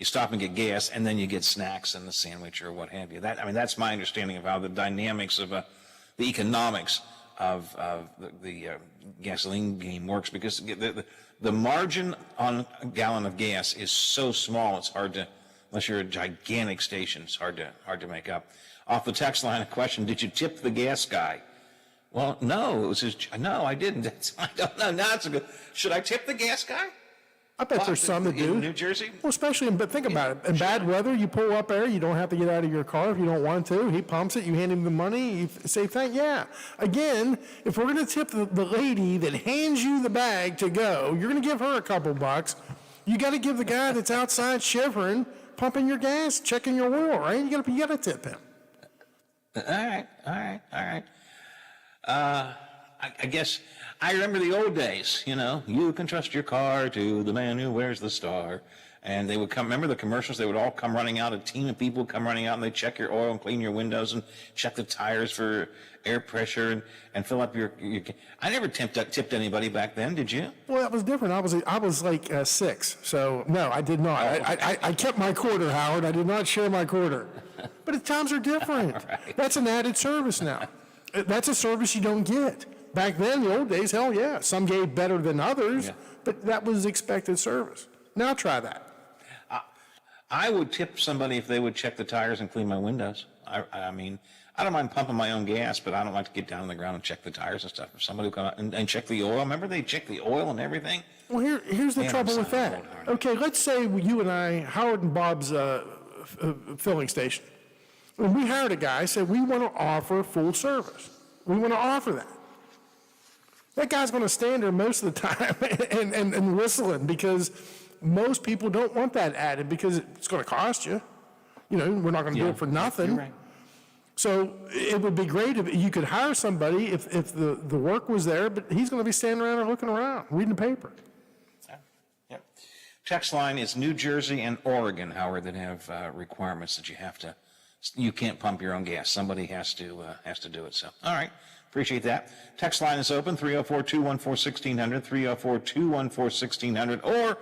stop and get gas, and then you get snacks and the sandwich or what have you. That's my understanding of how the dynamics of the economics of the gasoline game works, because the margin on a gallon of gas is so small, it's hard to, unless you're a gigantic station, it's hard to make up. Off the text line, a question: did you tip the gas guy? Well, no, it was no, I didn't. I don't know. Now it's a good. Should I tip the gas guy? I bet there's some that do. In New Jersey? Well, especially, but think about it. In bad weather, you pull up there, you don't have to get out of your car if you don't want to. He pumps it, you hand him the money, you say, yeah. Again, if we're going to tip the lady that hands you the bag to go, you're going to give her a couple bucks. You got to give the guy that's outside shivering, pumping your gas, checking your oil, right? You got to tip him. All right. I guess I remember the old days, you can trust your car to the man who wears the star. And they would come, remember the commercials? They would all come running out, a team of people would come running out, and they'd check your oil and clean your windows and check the tires for air pressure and fill up your I never tipped anybody back then, did you? Well, that was different. I was like 6, so no, I did not. I kept my quarter, Howard. I did not share my quarter. But the times are different. Right. That's an added service now. That's a service you don't get. Back then, the old days, hell yeah. Some gave better than others, but that was expected service. Now try that. I would tip somebody if they would check the tires and clean my windows. I mean, I don't mind pumping my own gas, but I don't like to get down on the ground and check the tires and stuff. If somebody would come out and check the oil, remember they check the oil and everything? Well, here's the trouble with that. Okay, let's say you and I, Howard and Bob's filling station. When we hired a guy, said we want to offer full service. We want to offer that. That guy's going to stand there most of the time and whistling, because most people don't want that added because it's going to cost you. We're not going to do it for nothing. You're right. So it would be great if you could hire somebody if the work was there, but he's going to be standing around and looking around, reading the paper. Yep. Text line is New Jersey and Oregon, Howard, that have requirements that you can't pump your own gas. Somebody has to do it. So, all right. Appreciate that. Text line is open, 304-214-1600, 304-214-1600, or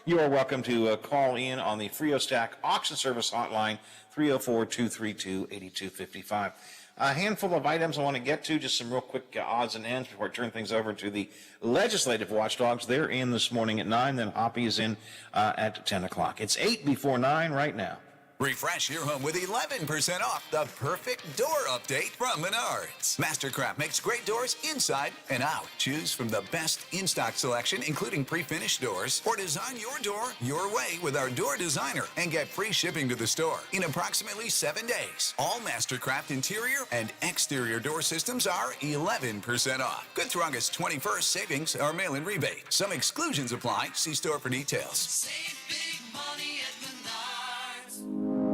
you are welcome to call in on the FreoStack auction service hotline, 304-232-8255. A handful of items I want to get to, just some real quick odds and ends before I turn things over to the legislative watchdogs. They're in this morning at 9, then Hoppy is in at 10 o'clock. It's 8 before 9 right now. Refresh your home with 11% off the perfect door update from Menards. Mastercraft makes great doors inside and out. Choose from the best in-stock selection, including pre-finished doors, or design your door your way with our door designer and get free shipping to the store in approximately 7 days. All Mastercraft interior and exterior door systems are 11% off. Good through August 21st. Savings are mail-in rebate. Some exclusions apply. See store for details. Save big money at Menards.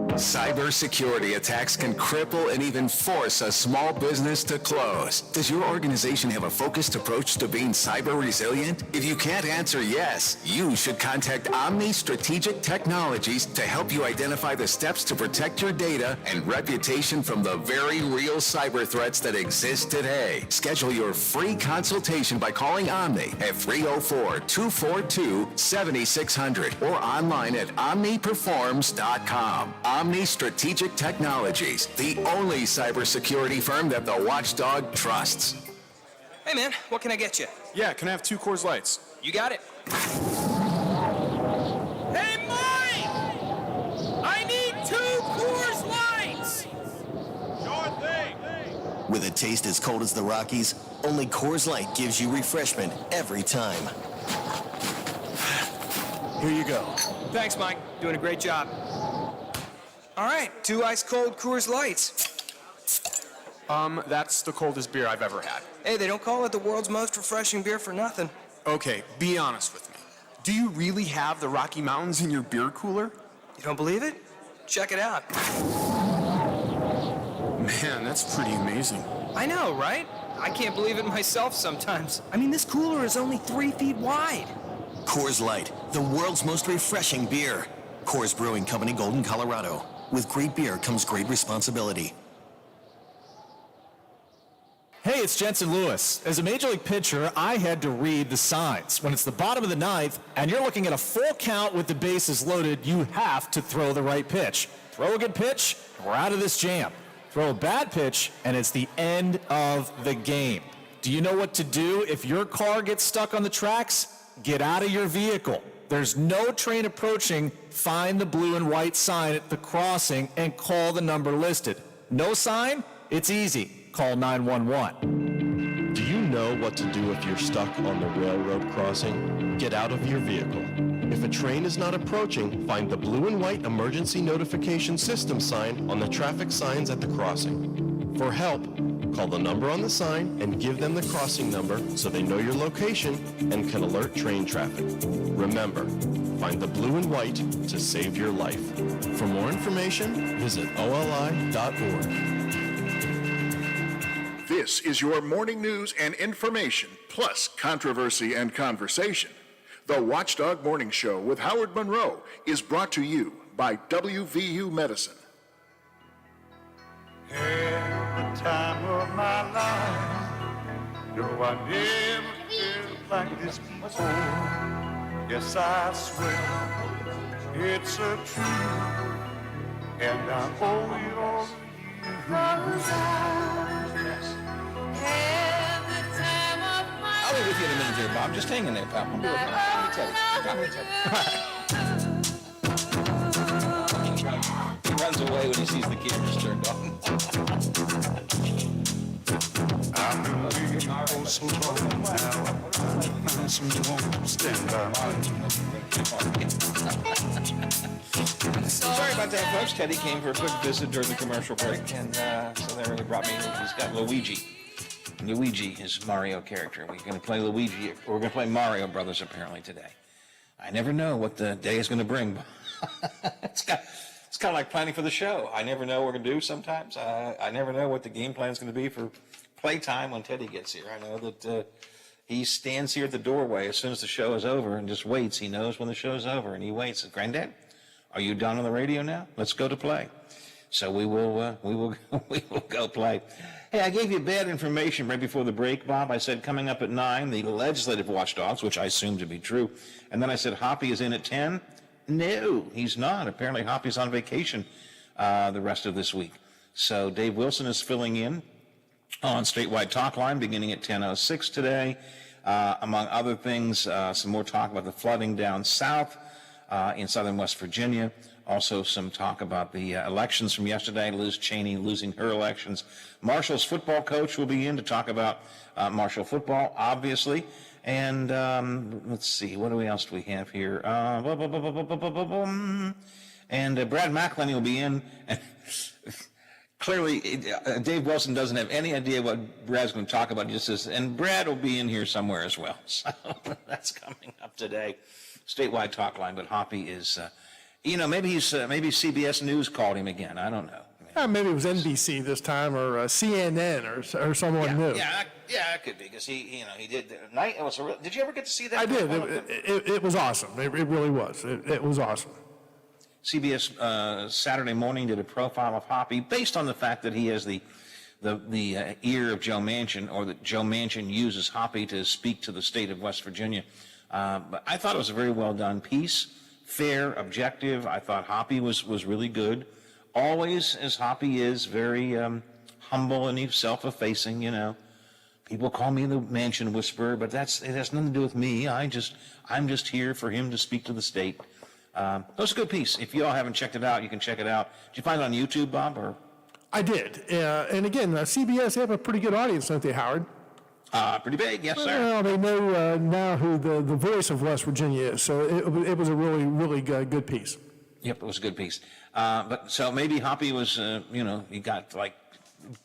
Cybersecurity attacks can cripple and even force a small business to close. Does your organization have a focused approach to being cyber resilient? If you can't answer yes, you should contact Omni Strategic Technologies to help you identify the steps to protect your data and reputation from the very real cyber threats that exist today. Schedule your free consultation by calling Omni at 304-242-7600 or online at omniperforms.com. Omni Strategic Technologies, the only cybersecurity firm that the Watchdog trusts. Hey man, what can I get you? Yeah, can I have 2 Coors Lights? You got it. Hey Mike! I need 2 Coors Lights! Sure thing. With a taste as cold as the Rockies, only Coors Light gives you refreshment every time. Here you go. Thanks, Mike. Doing a great job. All right, 2 ice-cold Coors Lights. That's the coldest beer I've ever had. Hey, they don't call it the world's most refreshing beer for nothing. Okay, be honest with me. Do you really have the Rocky Mountains in your beer cooler? You don't believe it? Check it out. Man, that's pretty amazing. I know, right? I can't believe it myself sometimes. I mean, this cooler is only 3 feet wide. Coors Light, the world's most refreshing beer. Coors Brewing Company, Golden, Colorado. With great beer comes great responsibility. Hey, it's Jensen Lewis. As a Major League pitcher, I had to read the signs. When it's the bottom of the ninth and you're looking at a full count with the bases loaded, you have to throw the right pitch. Throw a good pitch, and we're out of this jam. Throw a bad pitch, and it's the end of the game. Do you know what to do if your car gets stuck on the tracks? Get out of your vehicle. There's no train approaching. Find the blue and white sign at the crossing and call the number listed. No sign? It's easy. Call 911. Do you know what to do if you're stuck on the railroad crossing? Get out of your vehicle. If a train is not approaching, find the blue and white emergency notification system sign on the traffic signs at the crossing. For help, call the number on the sign and give them the crossing number so they know your location and can alert train traffic. Remember, find the blue and white to save your life. For more information, visit oli.org. This is your morning news and information, plus controversy and conversation. The Watchdog Morning Show with Howard Monroe is brought to you by WVU Medicine. At the time of my life, no, I never felt like this before. Yes, I swear it's a truth, and I owe it all to you. 'Cause I'll be with you in a minute there, Bob. Just hang in there, pal. I'll be with you. Let me tell you. He runs away when he sees the cameras turned on. I've been waiting for so long now. Find someone to stand by me. Sorry about that, folks. Teddy came for a quick visit during the commercial break, and so that really brought me in. He's got Luigi. Luigi, his Mario character. We're going to play Luigi. We're going to play Mario Brothers apparently today. I never know what the day is going to bring. It's kind of like planning for the show. I never know what we're going to do sometimes. I never know what the game plan is going to be for playtime when Teddy gets here. I know that he stands here at the doorway as soon as the show is over and just waits. He knows when the show is over, and he waits. Granddad, are you done on the radio now? Let's go to play. So we will go play. Hey, I gave you bad information right before the break, Bob. I said coming up at 9, the legislative watchdogs, which I assume to be true. And then I said Hoppy is in at 10. No, he's not. Apparently Hoppy's on vacation the rest of this week. So Dave Wilson is filling in on Statewide Talk Line beginning at 10:06 today. Among other things, some more talk about the flooding down south in southern West Virginia. Also some talk about the elections from yesterday, Liz Cheney losing her elections. Marshall's football coach will be in to talk about Marshall football, obviously. And let's see, what else do we have here? And Brad McElhenney will be in. Clearly, Dave Wilson doesn't have any idea what Brad's going to talk about. He just says, and Brad will be in here somewhere as well. So that's coming up today. Statewide Talk Line, but Hoppy is... maybe CBS News called him again. I don't know. Maybe it was NBC this time, or CNN, or someone new. Yeah, it could be because he did the night. Did you ever get to see that? I did. It was awesome. It really was. It was awesome. CBS Saturday Morning did a profile of Hoppy based on the fact that he has the ear of Joe Manchin, or that Joe Manchin uses Hoppy to speak to the state of West Virginia. But I thought it was a very well done piece. Fair, objective. I thought Hoppy was really good. Always, as Hoppy is, very humble and he's self-effacing, People call me the Manchin Whisperer, but it has nothing to do with me. I'm just here for him to speak to the state. That was a good piece. If you all haven't checked it out, you can check it out. Did you find it on YouTube, Bob? Or? I did. And again, CBS, they have a pretty good audience, don't they, Howard? Pretty big, yes, sir. Well, they know now who the voice of West Virginia is, so it was a really, really good piece. Yep, it was a good piece. But so maybe Hoppy was, he got like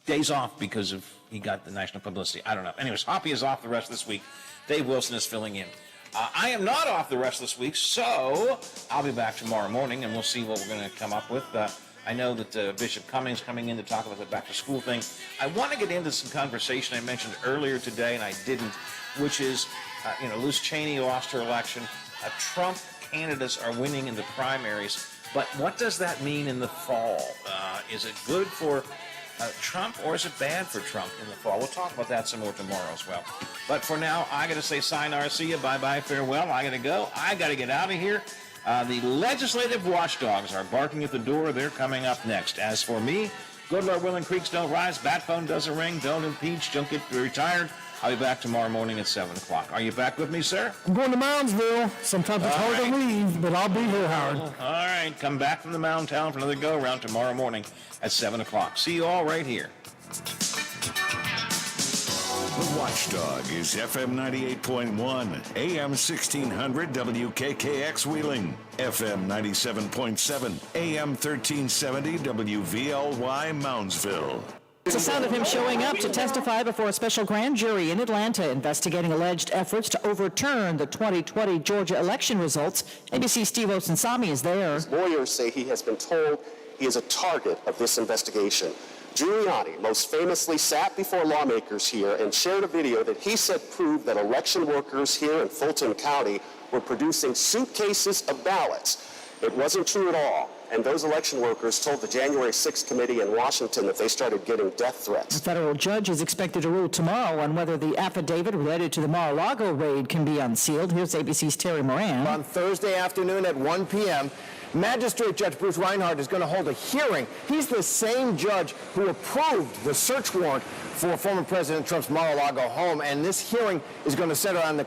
days off because he got the national publicity. I don't know. Anyways, Hoppy is off the rest of this week. Dave Wilson is filling in. I am not off the rest of this week, so I'll be back tomorrow morning, and we'll see what we're going to come up with. I know that Bishop Cummings coming in to talk about the back-to-school thing. I want to get into some conversation I mentioned earlier today, and I didn't, which is, Liz Cheney lost her election. Trump candidates are winning in the primaries. But what does that mean in the fall? Is it good for Trump, or is it bad for Trump in the fall? We'll talk about that some more tomorrow as well. But for now, I got to say sayonara, see you, bye-bye, farewell. I got to go. I got to get out of here. The legislative watchdogs are barking at the door. They're coming up next. As for me, good Lord willing, creeks don't rise, bat phone doesn't ring, don't impeach, don't get retired. I'll be back tomorrow morning at 7 o'clock. Are you back with me, sir? I'm going to Moundsville. Sometimes it's hard to leave, but I'll be here, Howard. All right. Come back from the mountain town for another go-around tomorrow morning at 7 o'clock. See you all right here. The Watchdog is FM 98.1, AM 1600 WKKX Wheeling, FM 97.7, AM 1370 WVLY Moundsville. It's the sound of him showing up to testify before a special grand jury in Atlanta investigating alleged efforts to overturn the 2020 Georgia election results. ABC's Steve Osunsami is there. Lawyers say he has been told he is a target of this investigation. Giuliani most famously sat before lawmakers here and shared a video that he said proved that election workers here in Fulton County were producing suitcases of ballots. It wasn't true at all. And those election workers told the January 6th committee in Washington that they started getting death threats. A federal judge is expected to rule tomorrow on whether the affidavit related to the Mar-a-Lago raid can be unsealed. Here's ABC's Terry Moran. On Thursday afternoon at 1 p.m., Magistrate Judge Bruce Reinhardt is going to hold a hearing. He's the same judge who approved the search warrant for former President Trump's Mar-a-Lago home, and this hearing is going to center on the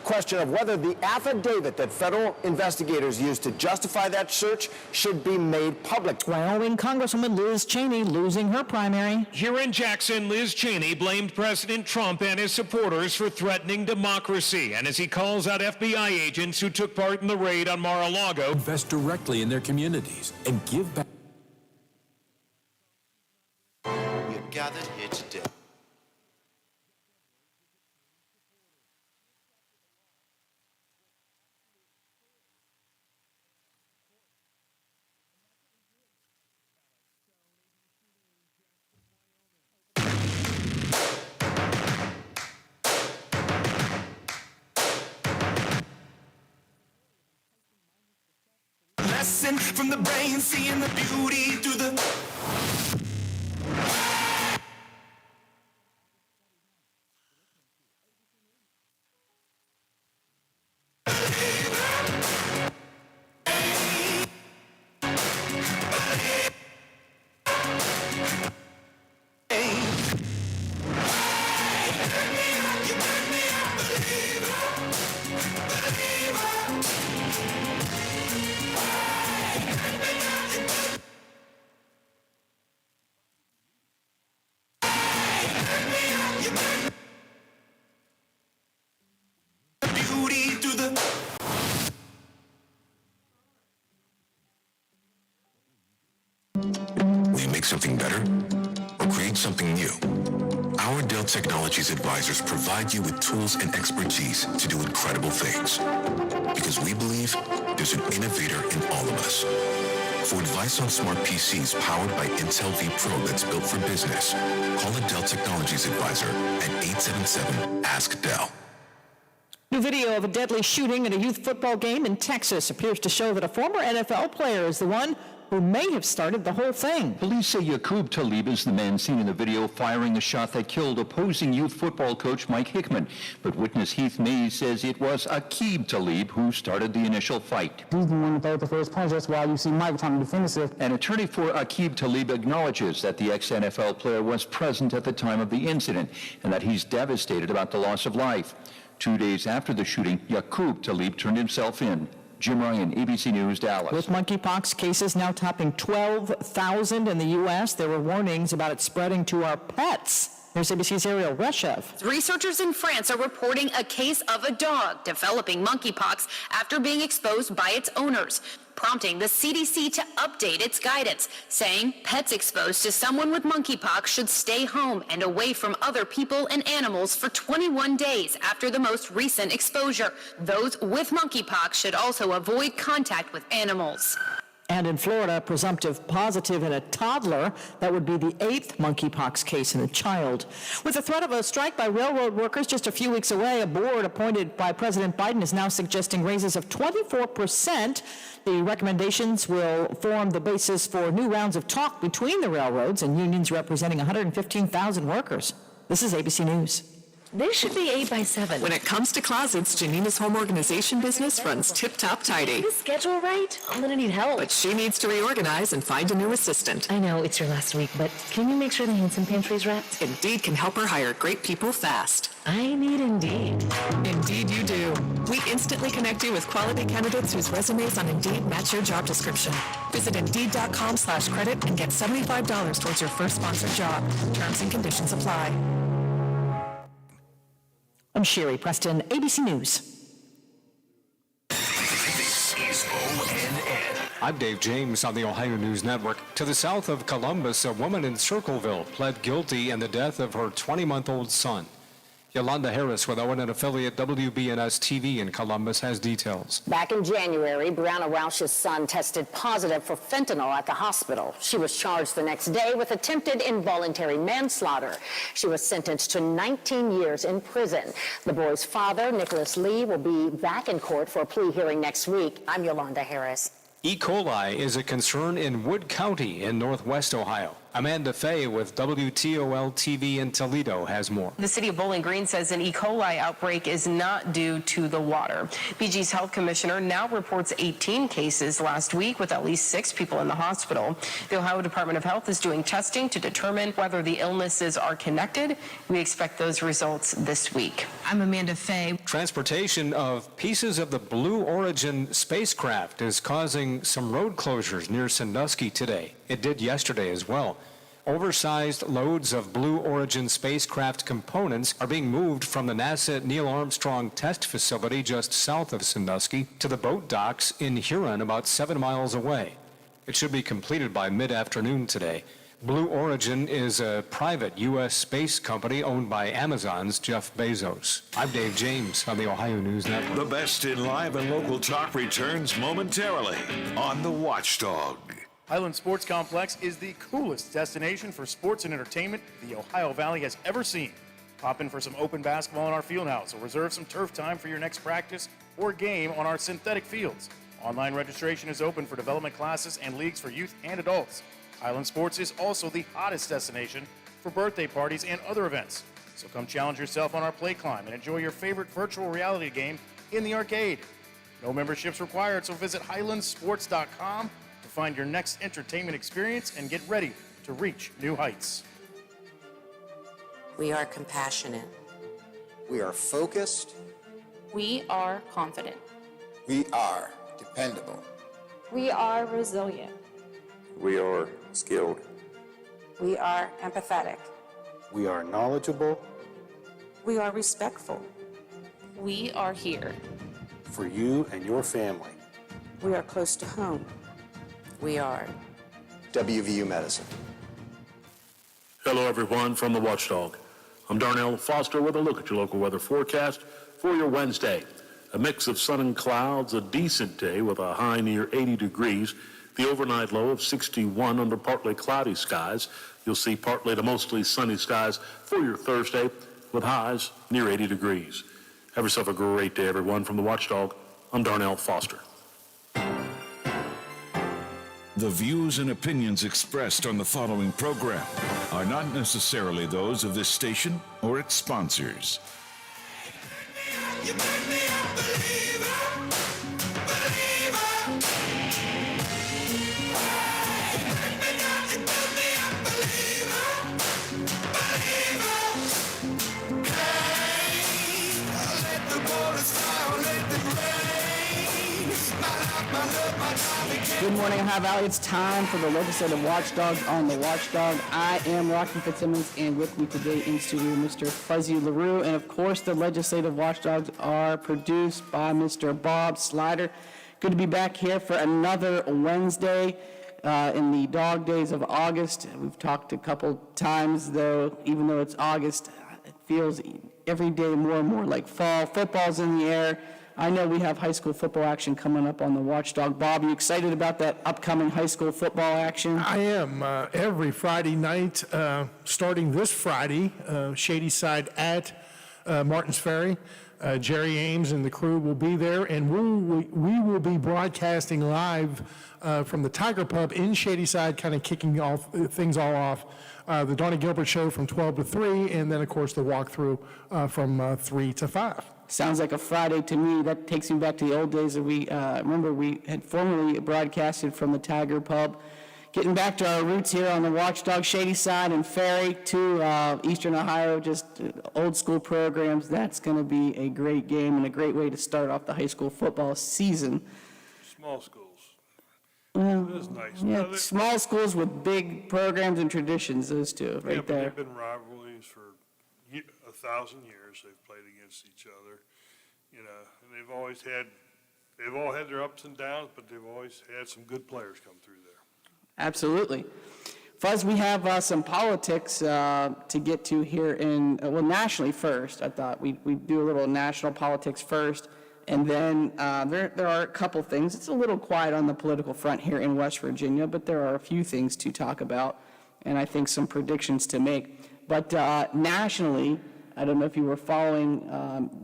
question of whether the affidavit that federal investigators used to justify that search should be made public. Wyoming Congresswoman Liz Cheney losing her primary. Here in Jackson, Liz Cheney blamed President Trump and his supporters for threatening democracy. And as he calls out FBI agents who took part in the raid on Mar-a-Lago, invest directly in their communities and give back. We're gathered here today. Lesson from the brain, seeing the beauty through the... Will you make something better or create something new? Our Dell Technologies advisors provide you with tools and expertise to do incredible things. Because we believe there's an innovator in all of us. For advice on smart PCs powered by Intel V Pro that's built for business, call a Dell Technologies advisor at 877-ASK-DELL. New video of a deadly shooting at a youth football game in Texas appears to show that a former NFL player is the one who may have started the whole thing. Police say Yaqub Talib is the man seen in the video firing the shot that killed opposing youth football coach Mike Hickman. But witness Heath Mays says it was Aqib Talib who started the initial fight. He's the one who threw the first punch. That's why you see Mike trying to defend himself. An attorney for Aqib Talib acknowledges that the ex-NFL player was present at the time of the incident and that he's devastated about the loss of life. 2 days after the shooting, Yaqub Talib turned himself in. Jim Ryan, ABC News, Dallas. With monkeypox cases now topping 12,000 in the U.S., there were warnings about it spreading to our pets. Here's ABC's Ariel Reshev. Researchers in France are reporting a case of a dog developing monkeypox after being exposed by its owners, prompting the CDC to update its guidance, saying pets exposed to someone with monkeypox should stay home and away from other people and animals for 21 days after the most recent exposure. Those with monkeypox should also avoid contact with animals. And in Florida, presumptive positive in a toddler. That would be the 8th monkeypox case in a child. With the threat of a strike by railroad workers just a few weeks away, a board appointed by President Biden is now suggesting raises of 24%. The recommendations will form the basis for new rounds of talk between the railroads and unions representing 115,000 workers. This is ABC News. This should be 8 by 7. When it comes to closets, Janina's home organization business runs tip-top tidy. Is the schedule right? I'm gonna need help. But she needs to reorganize and find a new assistant. I know, it's your last week, but can you make sure the Hanson pantry's wrapped? Indeed can help her hire great people fast. I need Indeed. Indeed you do. We instantly connect you with quality candidates whose resumes on Indeed match your job description. Visit Indeed.com/credit and get $75 towards your first sponsored job. Terms and conditions apply. I'm Sherry Preston, ABC News. This is ONN. I'm Dave James on the Ohio News Network. To the south of Columbus, a woman in Circleville pled guilty in the death of her 20-month-old son. Yolanda Harris with ONN affiliate WBNS TV in Columbus has details. Back in January, Brianna Roush's son tested positive for fentanyl at the hospital. She was charged the next day with attempted involuntary manslaughter. She was sentenced to 19 years in prison. The boy's father, Nicholas Lee, will be back in court for a plea hearing next week. I'm Yolanda Harris. E. coli is a concern in Wood County in northwest Ohio. Amanda Fay with WTOL-TV in Toledo has more. The city of Bowling Green says an E. coli outbreak is not due to the water. BG's health commissioner now reports 18 cases last week with at least 6 people in the hospital. The Ohio Department of Health is doing testing to determine whether the illnesses are connected. We expect those results this week. I'm Amanda Fay. Transportation of pieces of the Blue Origin spacecraft is causing some road closures near Sandusky today. It did yesterday as well. Oversized loads of Blue Origin spacecraft components are being moved from the NASA Neil Armstrong test facility just south of Sandusky to the boat docks in Huron about 7 miles away. It should be completed by mid-afternoon today. Blue Origin is a private U.S. space company owned by Amazon's Jeff Bezos. I'm Dave James on the Ohio News Network. The best in live and local talk returns momentarily on The Watchdog. Highland Sports Complex is the coolest destination for sports and entertainment the Ohio Valley has ever seen. Pop in for some open basketball in our field house or reserve some turf time for your next practice or game on our synthetic fields. Online registration is open for development classes and leagues for youth and adults. Highland Sports is also the hottest destination for birthday parties and other events. So come challenge yourself on our play climb and enjoy your favorite virtual reality game in the arcade. No memberships required, so visit highlandsports.com to find your next entertainment experience and get ready to reach new heights. We are compassionate. We are focused. We are confident. We are dependable. We are resilient. We are skilled. We are empathetic. We are knowledgeable. We are respectful. We are here. For you and your family. We are close to home. We are WVU Medicine. Hello, everyone, from the Watchdog. I'm Darnell Foster with a look at your local weather forecast for your Wednesday. A mix of sun and clouds, a decent day with a high near 80 degrees. The overnight low of 61 under partly cloudy skies. You'll see partly to mostly sunny skies for your Thursday with highs near 80 degrees. Have yourself a great day, everyone. From the Watchdog, I'm Darnell Foster. The views and opinions expressed on the following program are not necessarily those of this station or its sponsors. You make me a believer, believer. You make me not, you build me a believer, believer. Hey, let the waters fly, let them rain. My life, my love, my time again. Good morning, Ohio Valley. It's time for the Legislative Watchdogs on the Watchdog. I am Rocky Fitzsimmons, and with me today in studio, Mr. Fuzzy LaRue. And of course, the Legislative Watchdogs are produced by Mr. Bob Slider. Good to be back here for another Wednesday in the dog days of August. We've talked a couple times, though, even though it's August, it feels every day more and more like fall. Football's in the air. I know we have high school football action coming up on the Watchdog. Bob, you excited about that upcoming high school football action? I am. Every Friday night, starting this Friday, Shady Side at Martins Ferry. Jerry Ames and the crew will be there, and we will be broadcasting live from the Tiger Pub in Shady Side, kind of kicking off things all off. The Donnie Gilbert Show from 12 to 3, and then, of course, the walkthrough from 3 to 5. Sounds like a Friday to me. That takes me back to the old days that we remember we had formerly broadcasted from the Tiger Pub. Getting back to our roots here on the Watchdog, Shady Side and Ferry to Eastern Ohio, just old school programs. That's going to be a great game and a great way to start off the high school football season. Small schools. Well, It is nice. yeah, No, small schools with big programs and traditions, those two right but there. they've been rivalries for 1,000 years. They've played against each other, and they've all had their ups and downs, but they've always had some good players come through there. Absolutely. Fuzz, we have some politics to get to here nationally first. I thought we'd do a little national politics first, and then there are a couple things. It's a little quiet on the political front here in West Virginia, but there are a few things to talk about, and I think some predictions to make. But nationally, I don't know if you were following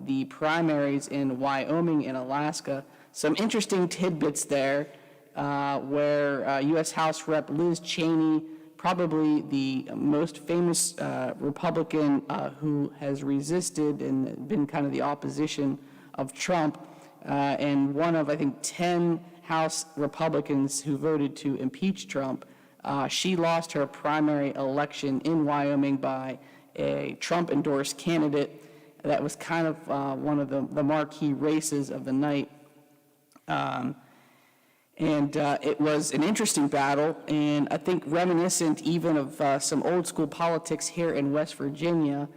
the primaries in Wyoming and Alaska. Some interesting tidbits there. Where U.S. House Rep Liz Cheney, probably the most famous Republican who has resisted and been kind of the opposition of Trump, and one of, I think, 10 House Republicans who voted to impeach Trump, she lost her primary election in Wyoming by a Trump-endorsed candidate. That was kind of one of the marquee races of the night. And it was an interesting battle, and I think reminiscent even of some old school politics here in West Virginia.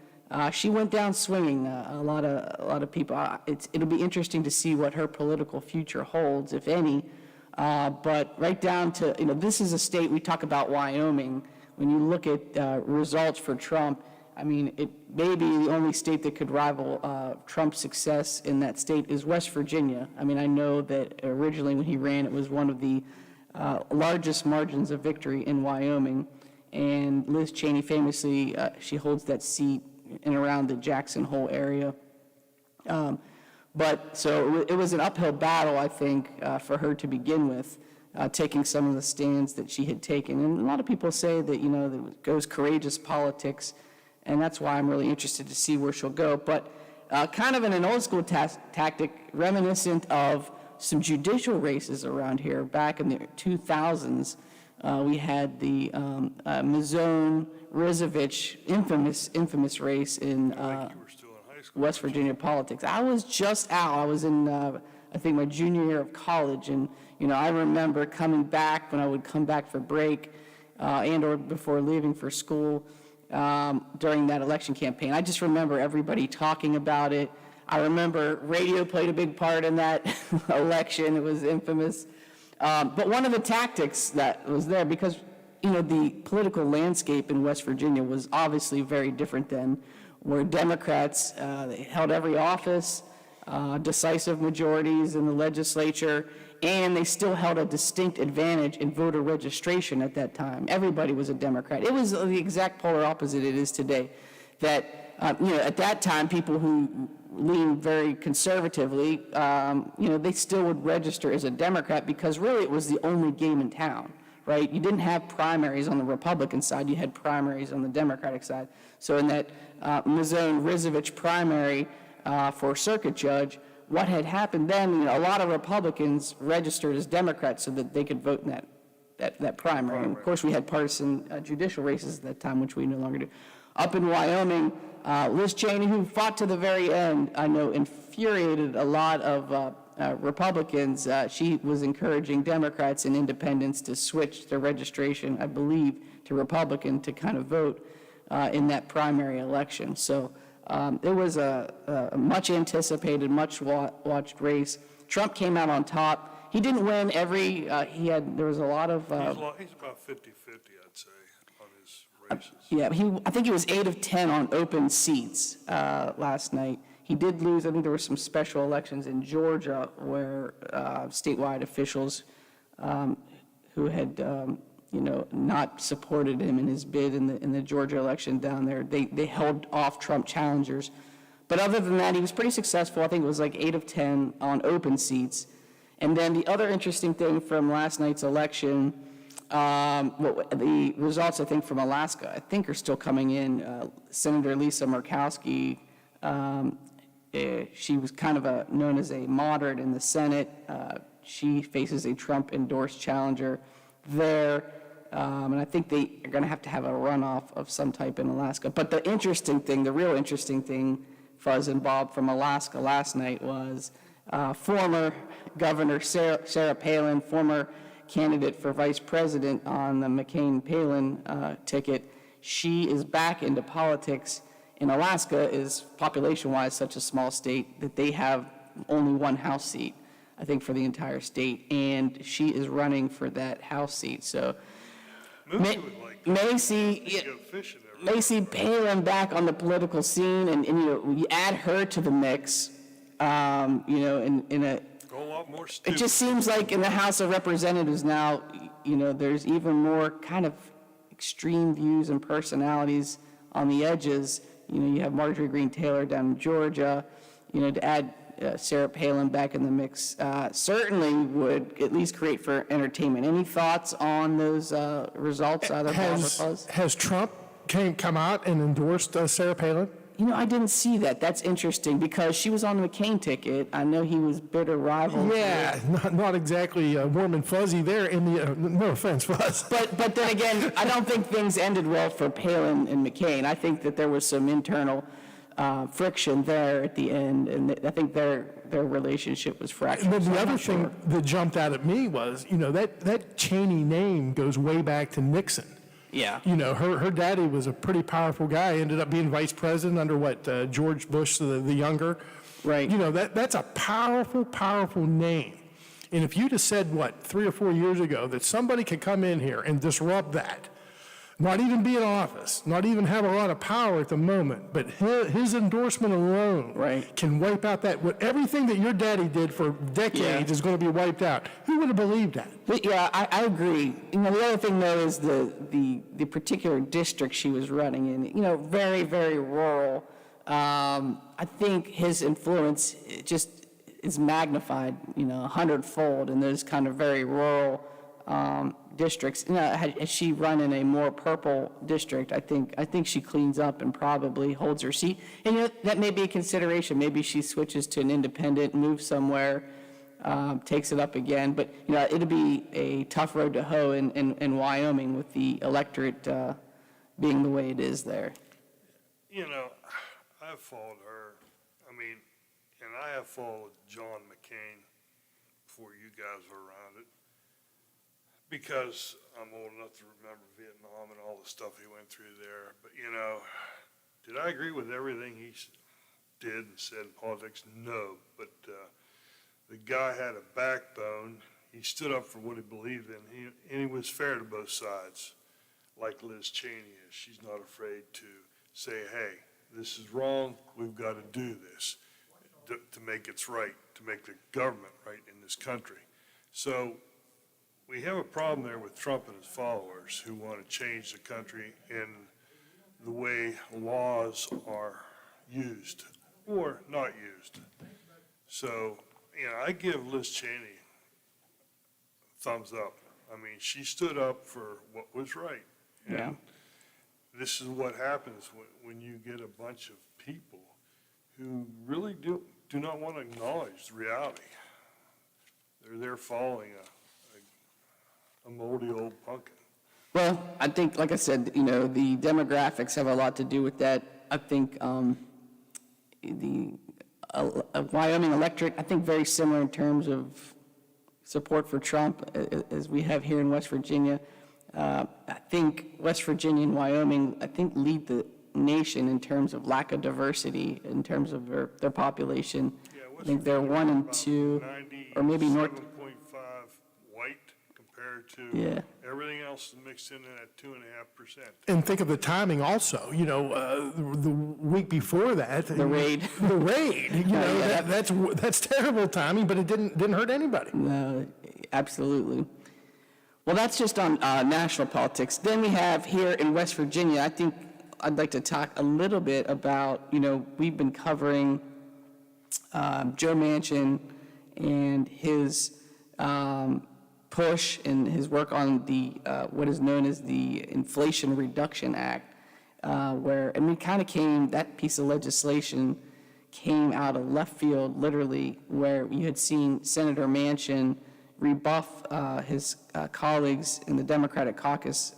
She went down swinging. A lot of people. It'll be interesting to see what her political future holds, if any. But right down to this is a state we talk about Wyoming. When you look at results for Trump, I mean, it may be the only state that could rival Trump's success in that state is West Virginia. I mean, I know that originally when he ran, it was one of the largest margins of victory in Wyoming. And Liz Cheney famously, she holds that seat in around the Jackson Hole area. But so it was an uphill battle, I think, for her to begin with, taking some of the stands that she had taken. And a lot of people say that, that it goes courageous politics. And that's why I'm really interested to see where she'll go. But kind of in an old school tactic, reminiscent of some judicial races around here back in the 2000s, we had the Mizone-Rizovich infamous race in West Virginia politics. I was just out. I was in, I think, my junior year of college. And, I remember coming back when I would come back for break and or before leaving for school, during that election campaign. I just remember everybody talking about it. I remember radio played a big part in that election. It was infamous. But one of the tactics that was there, because, the political landscape in West Virginia was obviously very different then, where Democrats, they held every office, decisive majorities in the legislature, and they still held a distinct advantage in voter registration at that time. Everybody was a Democrat. It was the exact polar opposite it is today. That, at that time, people who leaned very conservatively, they still would register as a Democrat because really it was the only game in town, right? You didn't have primaries on the Republican side. You had primaries on the Democratic side. So in that Mizone-Rizovich primary for circuit judge, what had happened then, a lot of Republicans registered as Democrats so that they could vote in that primary. And of course, we had partisan judicial races at that time, which we no longer do. Up in Wyoming, Liz Cheney, who fought to the very end, I know infuriated a lot of Republicans. She was encouraging Democrats and independents to switch their registration, I believe, to Republican to kind of vote in that primary election. So it was a much anticipated, much watched race. Trump came out on top. He didn't win there was a lot of... he's about 50-50, I'd say, on his races. Yeah, I think he was 8 of 10 on open seats last night. He did lose. I think there were some special elections in Georgia where statewide officials who had, not supported him in his bid in the Georgia election down there, they held off Trump challengers. But other than that, he was pretty successful. I think it was like 8 of 10 on open seats. And then the other interesting thing from last night's election, the results, I think, from Alaska, I think are still coming in. Senator Lisa Murkowski, she was kind of known as a moderate in the Senate. She faces a Trump-endorsed challenger there. And I think they are going to have a runoff of some type in Alaska. But the real interesting thing, Fuzz and Bob, from Alaska last night was former Governor Sarah Palin, former candidate for vice president on the McCain-Palin ticket. She is back into politics. And Alaska is, population-wise, such a small state that they have only one House seat, I think, for the entire state. And she is running for that House seat. So may see Palin back on the political scene, and you add her to the mix, it just seems like in the House of Representatives now, there's even more kind of extreme views and personalities on the edges. You have Marjorie Greene Taylor down in Georgia, to add Sarah Palin back in the mix certainly would at least create for entertainment. Any thoughts on those results? Has Trump come out and endorsed Sarah Palin? I didn't see that. That's interesting because she was on the McCain ticket. I know he was bitter rival. Yeah, not exactly warm and fuzzy there in the, no offense, Fuzz. But then again, I don't think things ended well for Palin and McCain. I think that there was some internal friction there at the end, and I think their relationship was fractured. But the other thing that jumped out at me was, that Cheney name goes way back to Nixon. Yeah. Her daddy was a pretty powerful guy, ended up being vice president under George Bush the younger. Right. That's a powerful, powerful name. And if you'd have said, 3 or 4 years ago that somebody could come in here and disrupt that, not even be in office, not even have a lot of power at the moment, but his endorsement alone can wipe out everything that your daddy did for decades is going to be wiped out. Who would have believed that? Yeah, I agree. The other thing, though, is the particular district she was running in, very, very rural. I think his influence just is magnified, 100-fold in those kind of very rural districts. Had she run in a more purple district, I think she cleans up and probably holds her seat. And that may be a consideration. Maybe she switches to an independent, moves somewhere, takes it up again. But it'll be a tough road to hoe in Wyoming with the electorate being the way it is there. I've followed her. And I have followed John McCain before you guys were around it, because I'm old enough to remember Vietnam and all the stuff he went through there. But, did I agree with everything he did and said in politics? No. But the guy had a backbone. He stood up for what he believed in, and he was fair to both sides, like Liz Cheney is. She's not afraid to say, hey, this is wrong. We've got to do this to make it right, to make the government right in this country. So we have a problem there with Trump and his followers who want to change the country in the way laws are used or not used. So, I give Liz Cheney thumbs up. She stood up for what was right. And this is what happens when you get a bunch of people who really do not want to acknowledge the reality. They're there following a moldy old pumpkin. Well, I think, like I said, the demographics have a lot to do with that. I think the Wyoming electorate, I think very similar in terms of support for Trump as we have here in West Virginia. I think West Virginia and Wyoming, lead the nation in terms of lack of diversity, in terms of their population. I think they're 1 and 2, or maybe north. 7.5 white compared to Yeah. everything else mixed in at 2.5%. And think of the timing also, the week before that. The raid. The raid, Yeah. that's terrible timing, but it didn't hurt anybody. No, absolutely. Well, that's just on national politics. Then we have here in West Virginia, I think I'd like to talk a little bit about, we've been covering Joe Manchin and his push and his work on the what is known as the Inflation Reduction Act, that piece of legislation came out of left field, literally, where you had seen Senator Manchin rebuff his colleagues in the Democratic caucus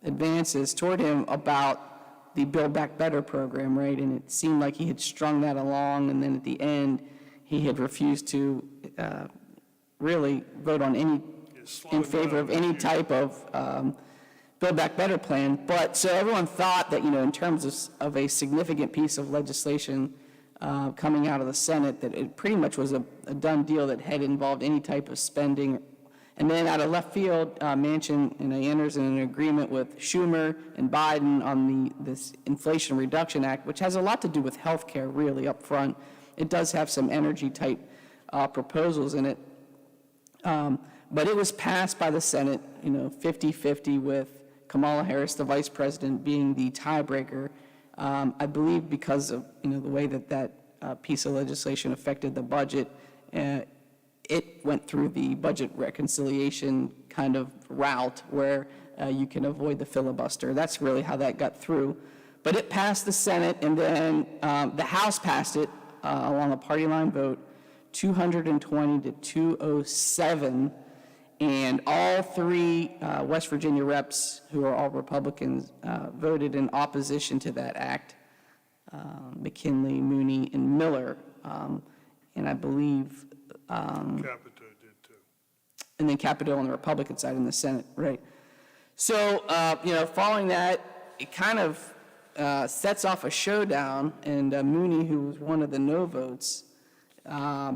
advances toward him about the Build Back Better program, right? And it seemed like he had strung that along, and then at the end, he had refused to really vote on in favor of any type of Build Back Better plan. But so everyone thought that, in terms of a significant piece of legislation coming out of the Senate, that it pretty much was a done deal that had involved any type of spending. And then out of left field, Manchin enters in an agreement with Schumer and Biden on this Inflation Reduction Act, which has a lot to do with health care, really, up front. It does have some energy-type proposals in it. But it was passed by the Senate, 50-50, with Kamala Harris, the vice president, being the tiebreaker. I believe because of, the way that piece of legislation affected the budget, it went through the budget reconciliation kind of route where you can avoid the filibuster. That's really how that got through. But it passed the Senate, and then the House passed it along a party line vote, 220 to 207, and all three West Virginia reps, who are all Republicans, voted in opposition to that act, McKinley, Mooney, and Miller. And I believe Capito did too. and then Capito on the Republican side in the Senate, right? So, following that, it kind of sets off a showdown, and Mooney, who was one of the no votes,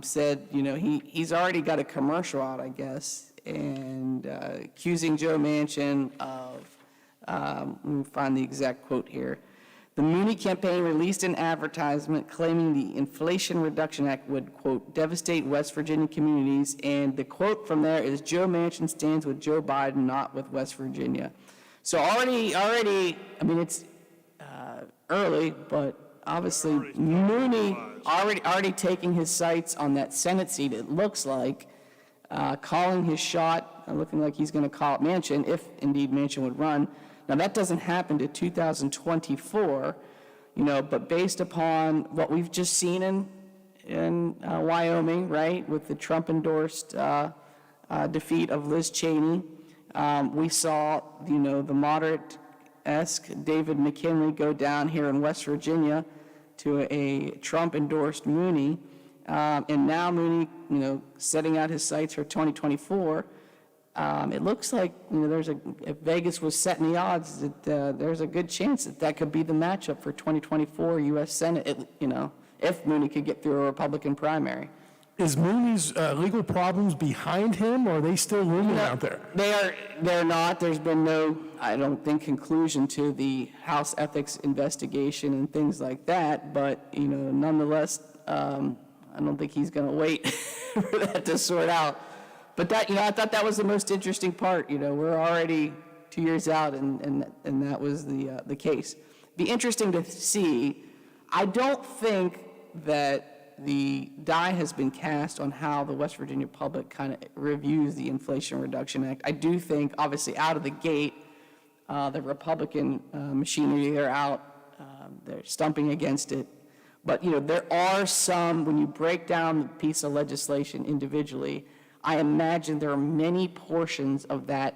said, he's already got a commercial out, I guess, and accusing Joe Manchin of, let me find the exact quote here. The Mooney campaign released an advertisement claiming the Inflation Reduction Act would, quote, devastate West Virginia communities. And the quote from there is, Joe Manchin stands with Joe Biden, not with West Virginia. So already, I mean, it's early, but obviously Mooney already taking his sights on that Senate seat, it looks like, calling his shot, looking like he's going to call it Manchin, if indeed Manchin would run. Now, that doesn't happen to 2024, but based upon what we've just seen in Wyoming, right, with the Trump-endorsed defeat of Liz Cheney, we saw, the moderate-esque David McKinley go down here in West Virginia to a Trump-endorsed Mooney, and now Mooney, setting out his sights for 2024. It looks like, if Vegas was setting the odds, that there's a good chance that could be the matchup for 2024 U.S. Senate, if Mooney could get through a Republican primary. Is Mooney's legal problems behind him, or are they still looming out there? They're not. There's been no, I don't think, conclusion to the House ethics investigation and things like that, but, nonetheless, I don't think he's going to wait for that to sort out. But that, I thought that was the most interesting part. We're already 2 years out, and that was the case. Be interesting to see. I don't think that the die has been cast on how the West Virginia public kind of reviews the Inflation Reduction Act. I do think, obviously, out of the gate, the Republican machinery, they're out, they're stumping against it. But, there are some, when you break down the piece of legislation individually, I imagine there are many portions of that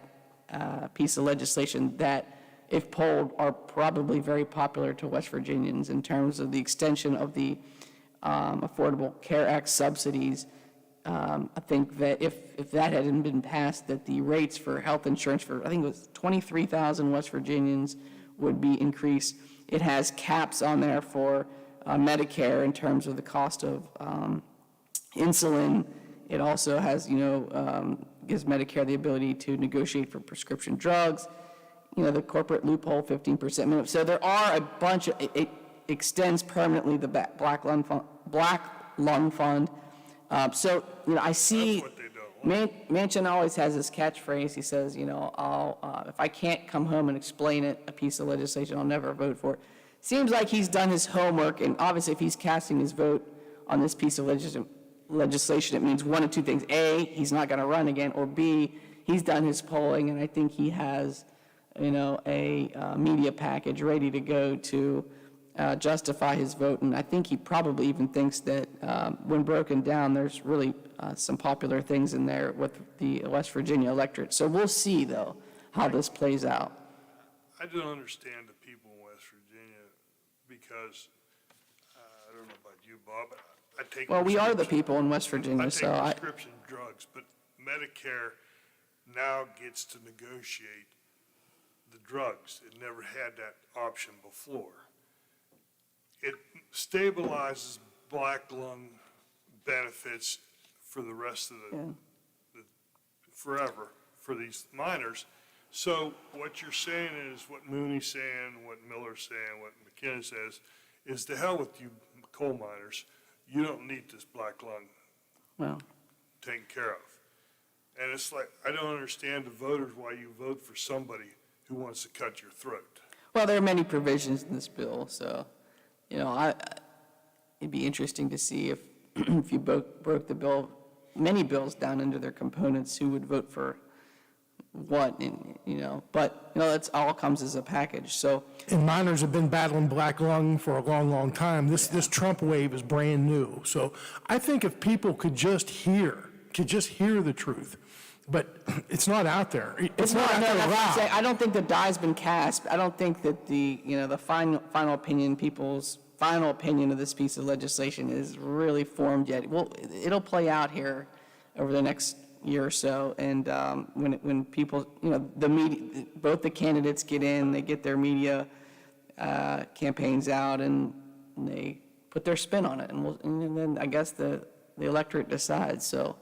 piece of legislation that, if polled, are probably very popular to West Virginians in terms of the extension of the Affordable Care Act subsidies. I think that if that hadn't been passed, that the rates for health insurance for, I think it was 23,000 West Virginians would be increased. It has caps on there for Medicare in terms of the cost of insulin. It also has, gives Medicare the ability to negotiate for prescription drugs. The corporate loophole, 15% minimum. So there are a bunch of, it extends permanently the Black Lung Fund. I see Manchin always has this catchphrase. He says, if I can't come home and explain a piece of legislation, I'll never vote for it. Seems like he's done his homework, and obviously if he's casting his vote on this piece of legislation, it means one of two things. A, he's not going to run again, or B, he's done his polling, and I think he has, a media package ready to go to justify his vote. And I think he probably even thinks that when broken down, there's really some popular things in there with the West Virginia electorate. So we'll see, though, how this plays out. I don't understand the people in West Virginia because, I don't know about you, Bob, but I take... Well, we are the people in West Virginia, so I take prescription drugs, but Medicare now gets to negotiate the drugs. It never had that option before. It stabilizes black lung benefits for the rest of the forever for these miners. So what you're saying is what Mooney's saying, what Miller's saying, what McKinnon says, is to hell with you coal miners. You don't need this black lung taken care of. And it's like, I don't understand the voters why you vote for somebody who wants to cut your throat. Well, there are many provisions in this bill, so, it'd be interesting to see if you broke the bill, many bills down into their components, who would vote for what, but, that's all comes as a package, so. And miners have been battling black lung for a long, long time. This Trump wave is brand new. So I think if people could just hear the truth, but it's not out there. It's not out there loud. I don't think the die's been cast. I don't think that the final opinion, people's final opinion of this piece of legislation is really formed yet. Well, it'll play out here over the next year or so, and when people, the media, both the candidates get in, they get their media campaigns out, and they put their spin on it, and then I guess the electorate decides. So.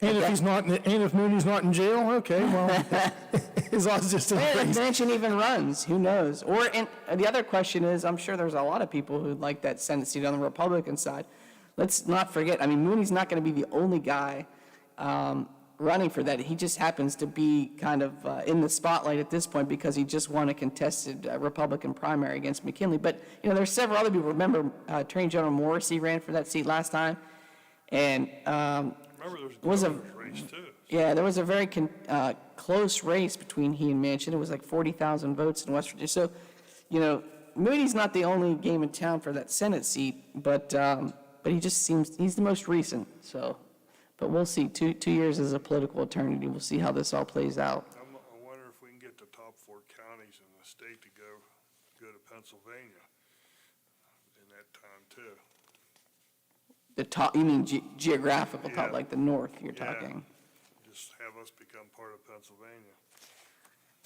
And if Mooney's not in jail, okay, well, his odds just increase. If Manchin even runs, who knows? And the other question is, I'm sure there's a lot of people who'd like that Senate seat on the Republican side. Let's not forget, Mooney's not going to be the only guy running for that. He just happens to be kind of in the spotlight at this point because he just won a contested Republican primary against McKinley. But, there's several other people. Remember, Attorney General Morrissey ran for that seat last time, and there was a very close race between he and Manchin. It was like 40,000 votes in West Virginia. So, Moody's not the only game in town for that Senate seat, but he just seems he's the most recent. So, but we'll see. 2 years as a political eternity. We'll see how this all plays out. I wonder if we can get the top 4 counties in the state to go to Pennsylvania in that time too. The top, you mean geographical top, like the north you're talking? Just have us become part of Pennsylvania.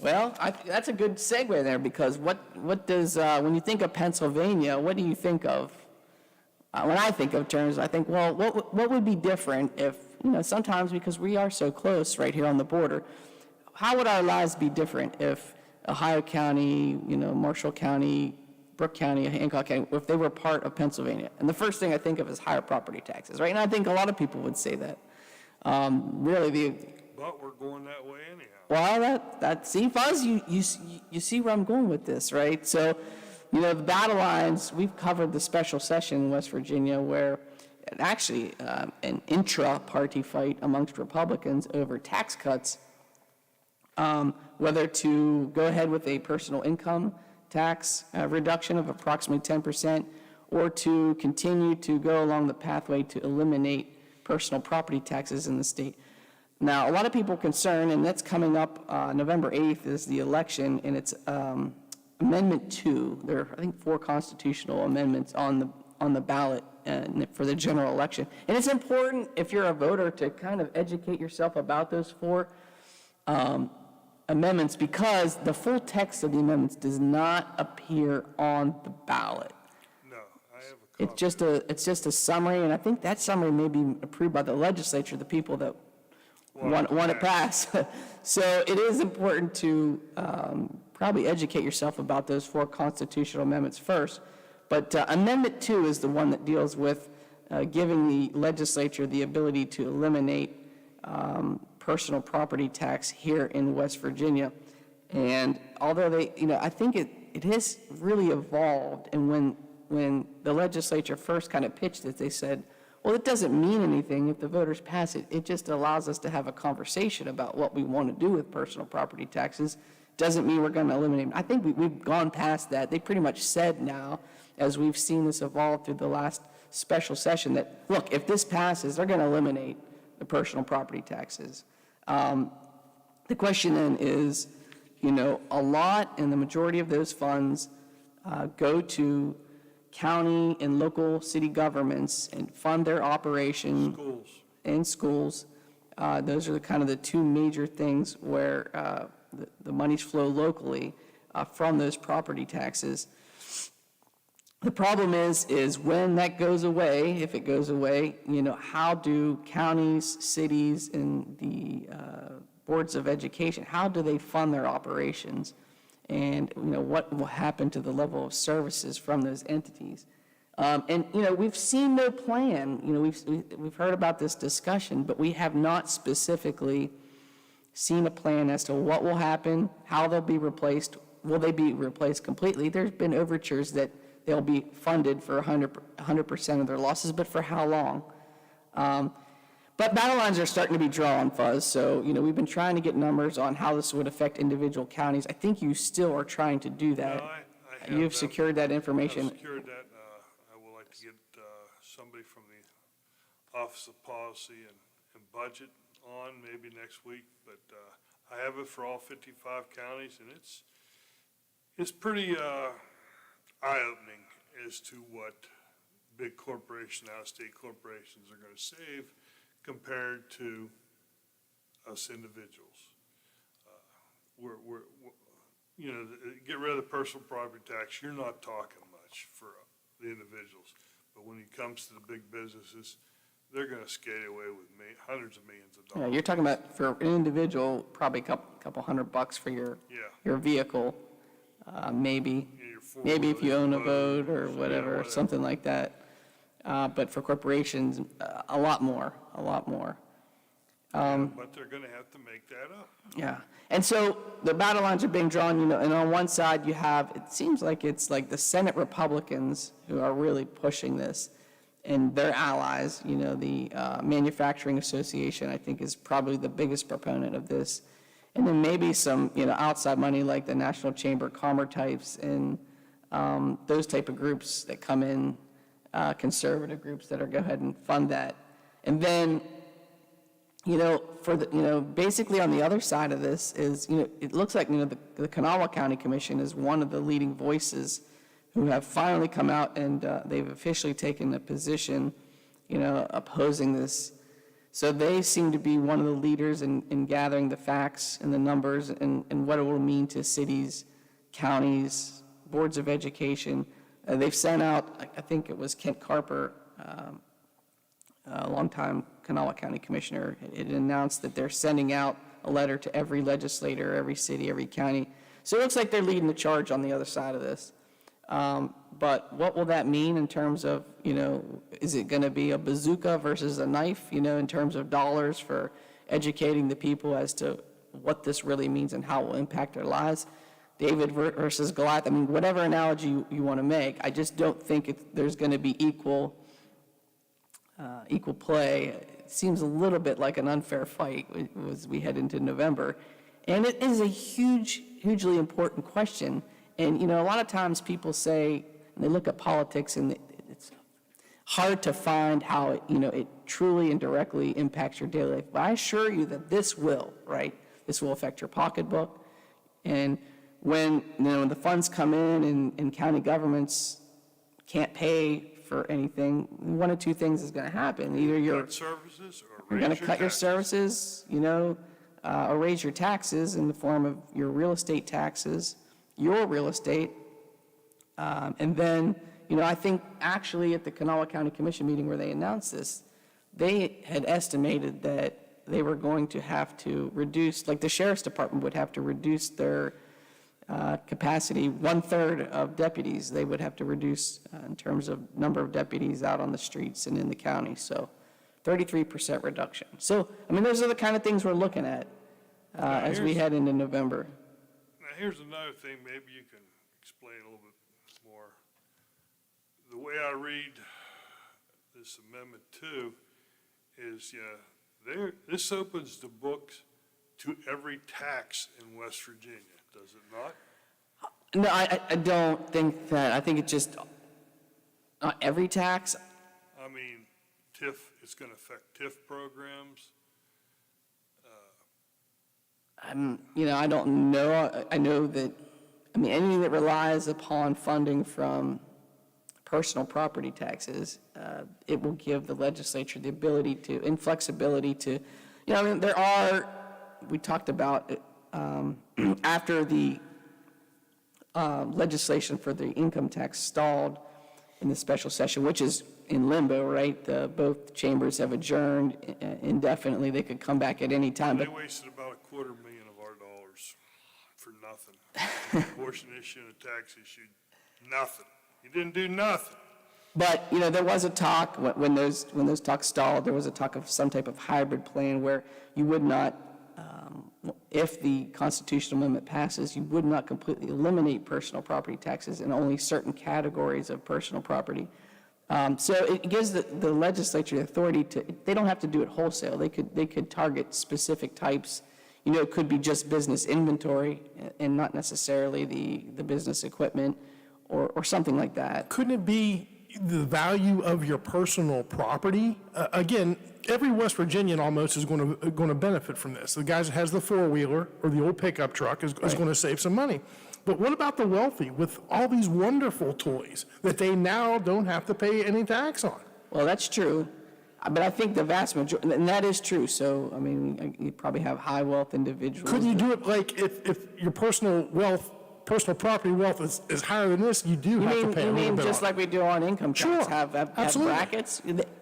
Well, that's a good segue there, because what does, when you think of Pennsylvania, what do you think of? When I think of terms, I think, well, what would be different if, sometimes because we are so close right here on the border, how would our lives be different if Ohio County, Marshall County, Brooke County, Hancock County, if they were part of Pennsylvania? And the first thing I think of is higher property taxes, right? And I think a lot of people would say that. But we're going that way anyhow. Well, see, Fuzz, you see where I'm going with this, right? So, the battle lines, we've covered the special session in West Virginia where actually an intra-party fight amongst Republicans over tax cuts, whether to go ahead with a personal income tax reduction of approximately 10%, or to continue to go along the pathway to eliminate personal property taxes in the state. Now, a lot of people are concerned, and that's coming up November 8th is the election, and it's Amendment 2. There are, I think, 4 constitutional amendments on the ballot for the general election. And it's important, if you're a voter, to kind of educate yourself about those 4 amendments, because the full text of the amendments does not appear on the ballot. No, I have a copy. It's just a summary, and I think that summary may be approved by the legislature, the people that want to pass. So it is important to probably educate yourself about those 4 constitutional amendments first. But Amendment 2 is the one that deals with giving the legislature the ability to eliminate personal property tax here in West Virginia. And although they, I think it has really evolved. And when the legislature first kind of pitched it, they said, well, it doesn't mean anything if the voters pass it. It just allows us to have a conversation about what we want to do with personal property taxes. Doesn't mean we're going to eliminate them. I think we've gone past that. They pretty much said now, as we've seen this evolve through the last special session, that, look, if this passes, they're going to eliminate the personal property taxes. The question then is, a lot and the majority of those funds go to county and local city governments and fund their operation. Schools. Those are kind of the 2 major things where the monies flow locally from those property taxes. The problem is when that goes away, if it goes away, how do counties, cities, and the boards of education, how do they fund their operations? And, what will happen to the level of services from those entities? And, we've seen no plan. We've heard about this discussion, but we have not specifically seen a plan as to what will happen, how they'll be replaced. Will they be replaced completely? There's been overtures that they'll be funded for 100% of their losses, but for how long? But battle lines are starting to be drawn, Fuzz. So, we've been trying to get numbers on how this would affect individual counties. I think you still are trying to do that. No, You've secured that information. I've secured that. I would like to get somebody from the Office of Policy and Budget on maybe next week. But I have it for all 55 counties, and it's pretty eye-opening as to what big corporations, out-of-state corporations are going to save compared to us individuals. Get rid of the personal property tax, you're not talking much for the individuals. But when it comes to the big businesses, they're going to skate away with hundreds of millions of dollars. Yeah, you're talking about, for an individual, probably a couple $100 for your vehicle, maybe if you own a boat or whatever, something like that. But for corporations, a lot more. But they're going to have to make that up. Yeah. And so the battle lines are being drawn, and on one side you have, it seems like it's like the Senate Republicans who are really pushing this, and their allies, the Manufacturing Association, I think, is probably the biggest proponent of this. And then maybe some, outside money like the National Chamber of Commerce types and those type of groups that come in, conservative groups that are go ahead and fund that. And then, for the, basically on the other side of this is, it looks like, the Kanawha County Commission is one of the leading voices who have finally come out and they've officially taken a position, opposing this. So they seem to be one of the leaders in gathering the facts and the numbers and what it will mean to cities, counties, boards of education. They've sent out, I think it was Kent Carper, a longtime Kanawha County Commissioner, it announced that they're sending out a letter to every legislator, every city, every county. So it looks like they're leading the charge on the other side of this. But what will that mean in terms of, is it going to be a bazooka versus a knife, in terms of dollars for educating the people as to what this really means and how it will impact their lives? David versus Goliath, whatever analogy you want to make, I just don't think there's going to be equal play. It seems a little bit like an unfair fight as we head into November. And it is a hugely important question. And, a lot of times people say, and they look at politics and it's hard to find how it truly and directly impacts your daily life. But I assure you that this will, right? This will affect your pocketbook. And when the funds come in and county governments can't pay for anything, one of 2 things is going to happen. Either you're going to cut your services, or raise your taxes in the form of your real estate taxes, your real estate. And then, I think actually at the Kanawha County Commission meeting where they announced this, they had estimated that they were going to have to reduce, like the sheriff's department would have to reduce their capacity, 1/3 of deputies they would have to reduce in terms of number of deputies out on the streets and in the county. So 33% reduction. So, I mean, those are the kind of things we're looking at as we head into November. Now, here's another thing, maybe you can explain a little bit more. The way I read this Amendment 2 is, this opens the books to every tax in West Virginia, does it not? No, I don't think that. I think it's just not every tax. I mean, TIF, it's going to affect TIF programs. I don't know. I know that, anything that relies upon funding from personal property taxes, it will give the legislature the ability to, and flexibility to, there are, we talked about it, after the legislation for the income tax stalled in the special session, which is in limbo, right? Both chambers have adjourned indefinitely. They could come back at any time. They wasted about $250,000 of our dollars for nothing. Abortion issue and a tax issue, nothing. You didn't do nothing. But, there was a talk, when those talks stalled, there was a talk of some type of hybrid plan where you would not, if the constitutional amendment passes, you would not completely eliminate personal property taxes in only certain categories of personal property. So it gives the legislature the authority to, they don't have to do it wholesale. They could target specific types. It could be just business inventory and not necessarily the business equipment or something like that. Couldn't it be the value of your personal property? Again, every West Virginian almost is going to benefit from this. The guy that has the four-wheeler or the old pickup truck is going to save some money. But what about the wealthy with all these wonderful toys that they now don't have to pay any tax on? Well, that's true. But I think the vast majority, and that is true. So, you probably have high wealth individuals. Couldn't you do it like if your personal property wealth is higher than this, you do have to pay a little bit. You mean just like we do on income tax? Sure, have absolutely. brackets?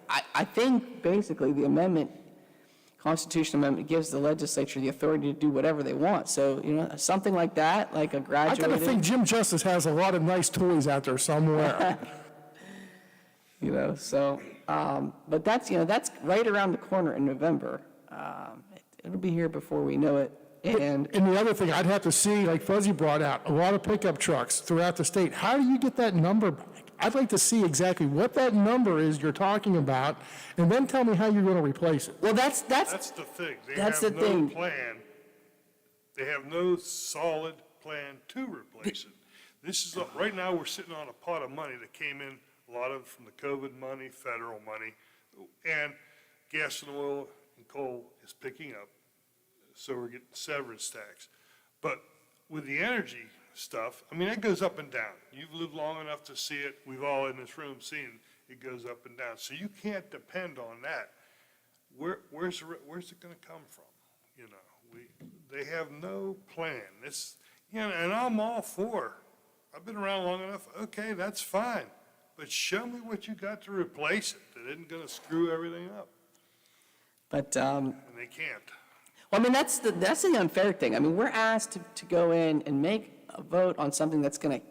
I think basically the Constitutional Amendment gives the legislature the authority to do whatever they want. So, something like that, like a graduated... I gotta think Jim Justice has a lot of nice toys out there somewhere. But that's right around the corner in November. It'll be here before we know it. And the other thing I'd have to see, like Fuzzy brought out, a lot of pickup trucks throughout the state. How do you get that number back? I'd like to see exactly what that number is you're talking about, and then tell me how you're going to replace it. Well, that's the thing. They have no plan. They have no solid plan to replace it. This is right now we're sitting on a pot of money that came in, a lot of it from the COVID money, federal money, and gas and oil and coal is picking up. So we're getting severance tax. But with the energy stuff, that goes up and down. You've lived long enough to see it. We've all in this room seen it goes up and down. So you can't depend on that. Where's it going to come from? They have no plan. And I'm all for. I've been around long enough. Okay, that's fine. But show me what you got to replace it that isn't going to screw everything up. But and they can't. Well, that's the unfair thing. We're asked to go in and make a vote on something that's going to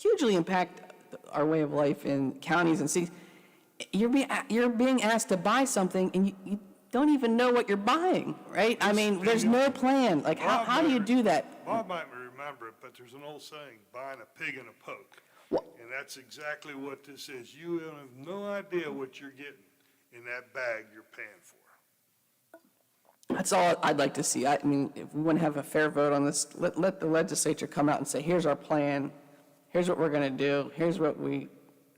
hugely impact our way of life in counties and cities. You're being asked to buy something, and you don't even know what you're buying, right? There's no plan. Like, how do you do that? Bob might remember it, but there's an old saying, buying a pig in a poke. And that's exactly what this is. You have no idea what you're getting in that bag you're paying for. That's all I'd like to see. If we want to have a fair vote on this, let the legislature come out and say, here's our plan, here's what we're going to do, here's what we're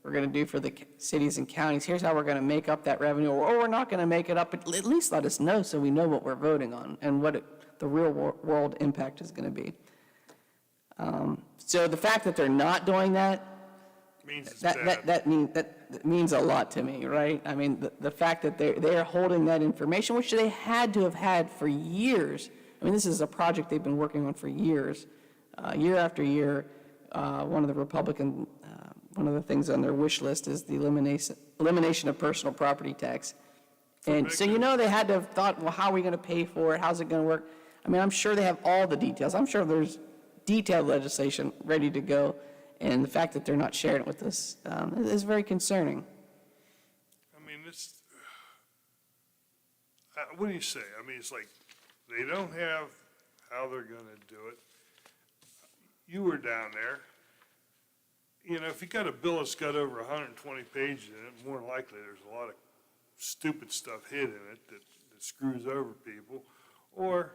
going to do for the cities and counties, here's how we're going to make up that revenue, or we're not going to make it up, but at least let us know so we know what we're voting on and what the real world impact is going to be. So the fact that they're not doing that, that means a lot to me, right? The fact that they're holding that information, which they had to have had for years. This is a project they've been working on for years, year after year. One of the things on their wish list is the elimination of personal property tax. And so, they had to have thought, well, how are we going to pay for it? How's it going to work? I mean, I'm sure they have all the details. I'm sure there's detailed legislation ready to go. And the fact that they're not sharing it with us is very concerning. I mean, what do you say? I mean, it's like, they don't have how they're gonna do it. You were down there. If you got a bill that's got over 120 pages in it, more than likely there's a lot of stupid stuff hid in it that screws over people. Or,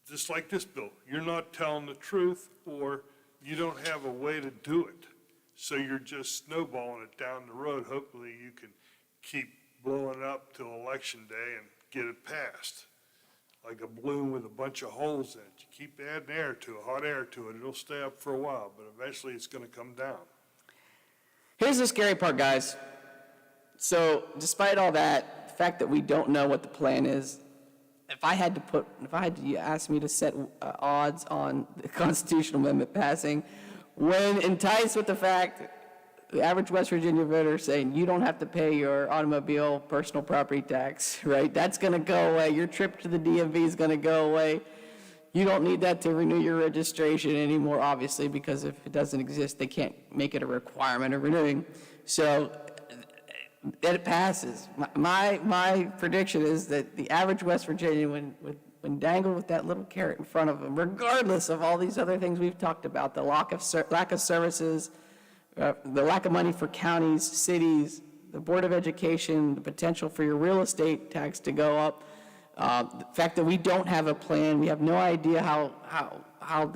just like this bill, you're not telling the truth, or you don't have a way to do it. So you're just snowballing it down the road. Hopefully you can keep blowing up till election day and get it passed. Like a balloon with a bunch of holes in it. You keep adding air to it, hot air to it, it'll stay up for a while, but eventually it's going to come down. Here's the scary part, guys. So despite all that, the fact that we don't know what the plan is, if I had to ask me to set odds on the constitutional amendment passing, when enticed with the fact the average West Virginia voter saying you don't have to pay your automobile personal property tax, right? That's going to go away. Your trip to the DMV is going to go away. You don't need that to renew your registration anymore, obviously, because if it doesn't exist, they can't make it a requirement of renewing. So that it passes. My prediction is that the average West Virginian, when dangled with that little carrot in front of them, regardless of all these other things we've talked about, the lack of services, the lack of money for counties, cities, the Board of Education, the potential for your real estate tax to go up, the fact that we don't have a plan, we have no idea how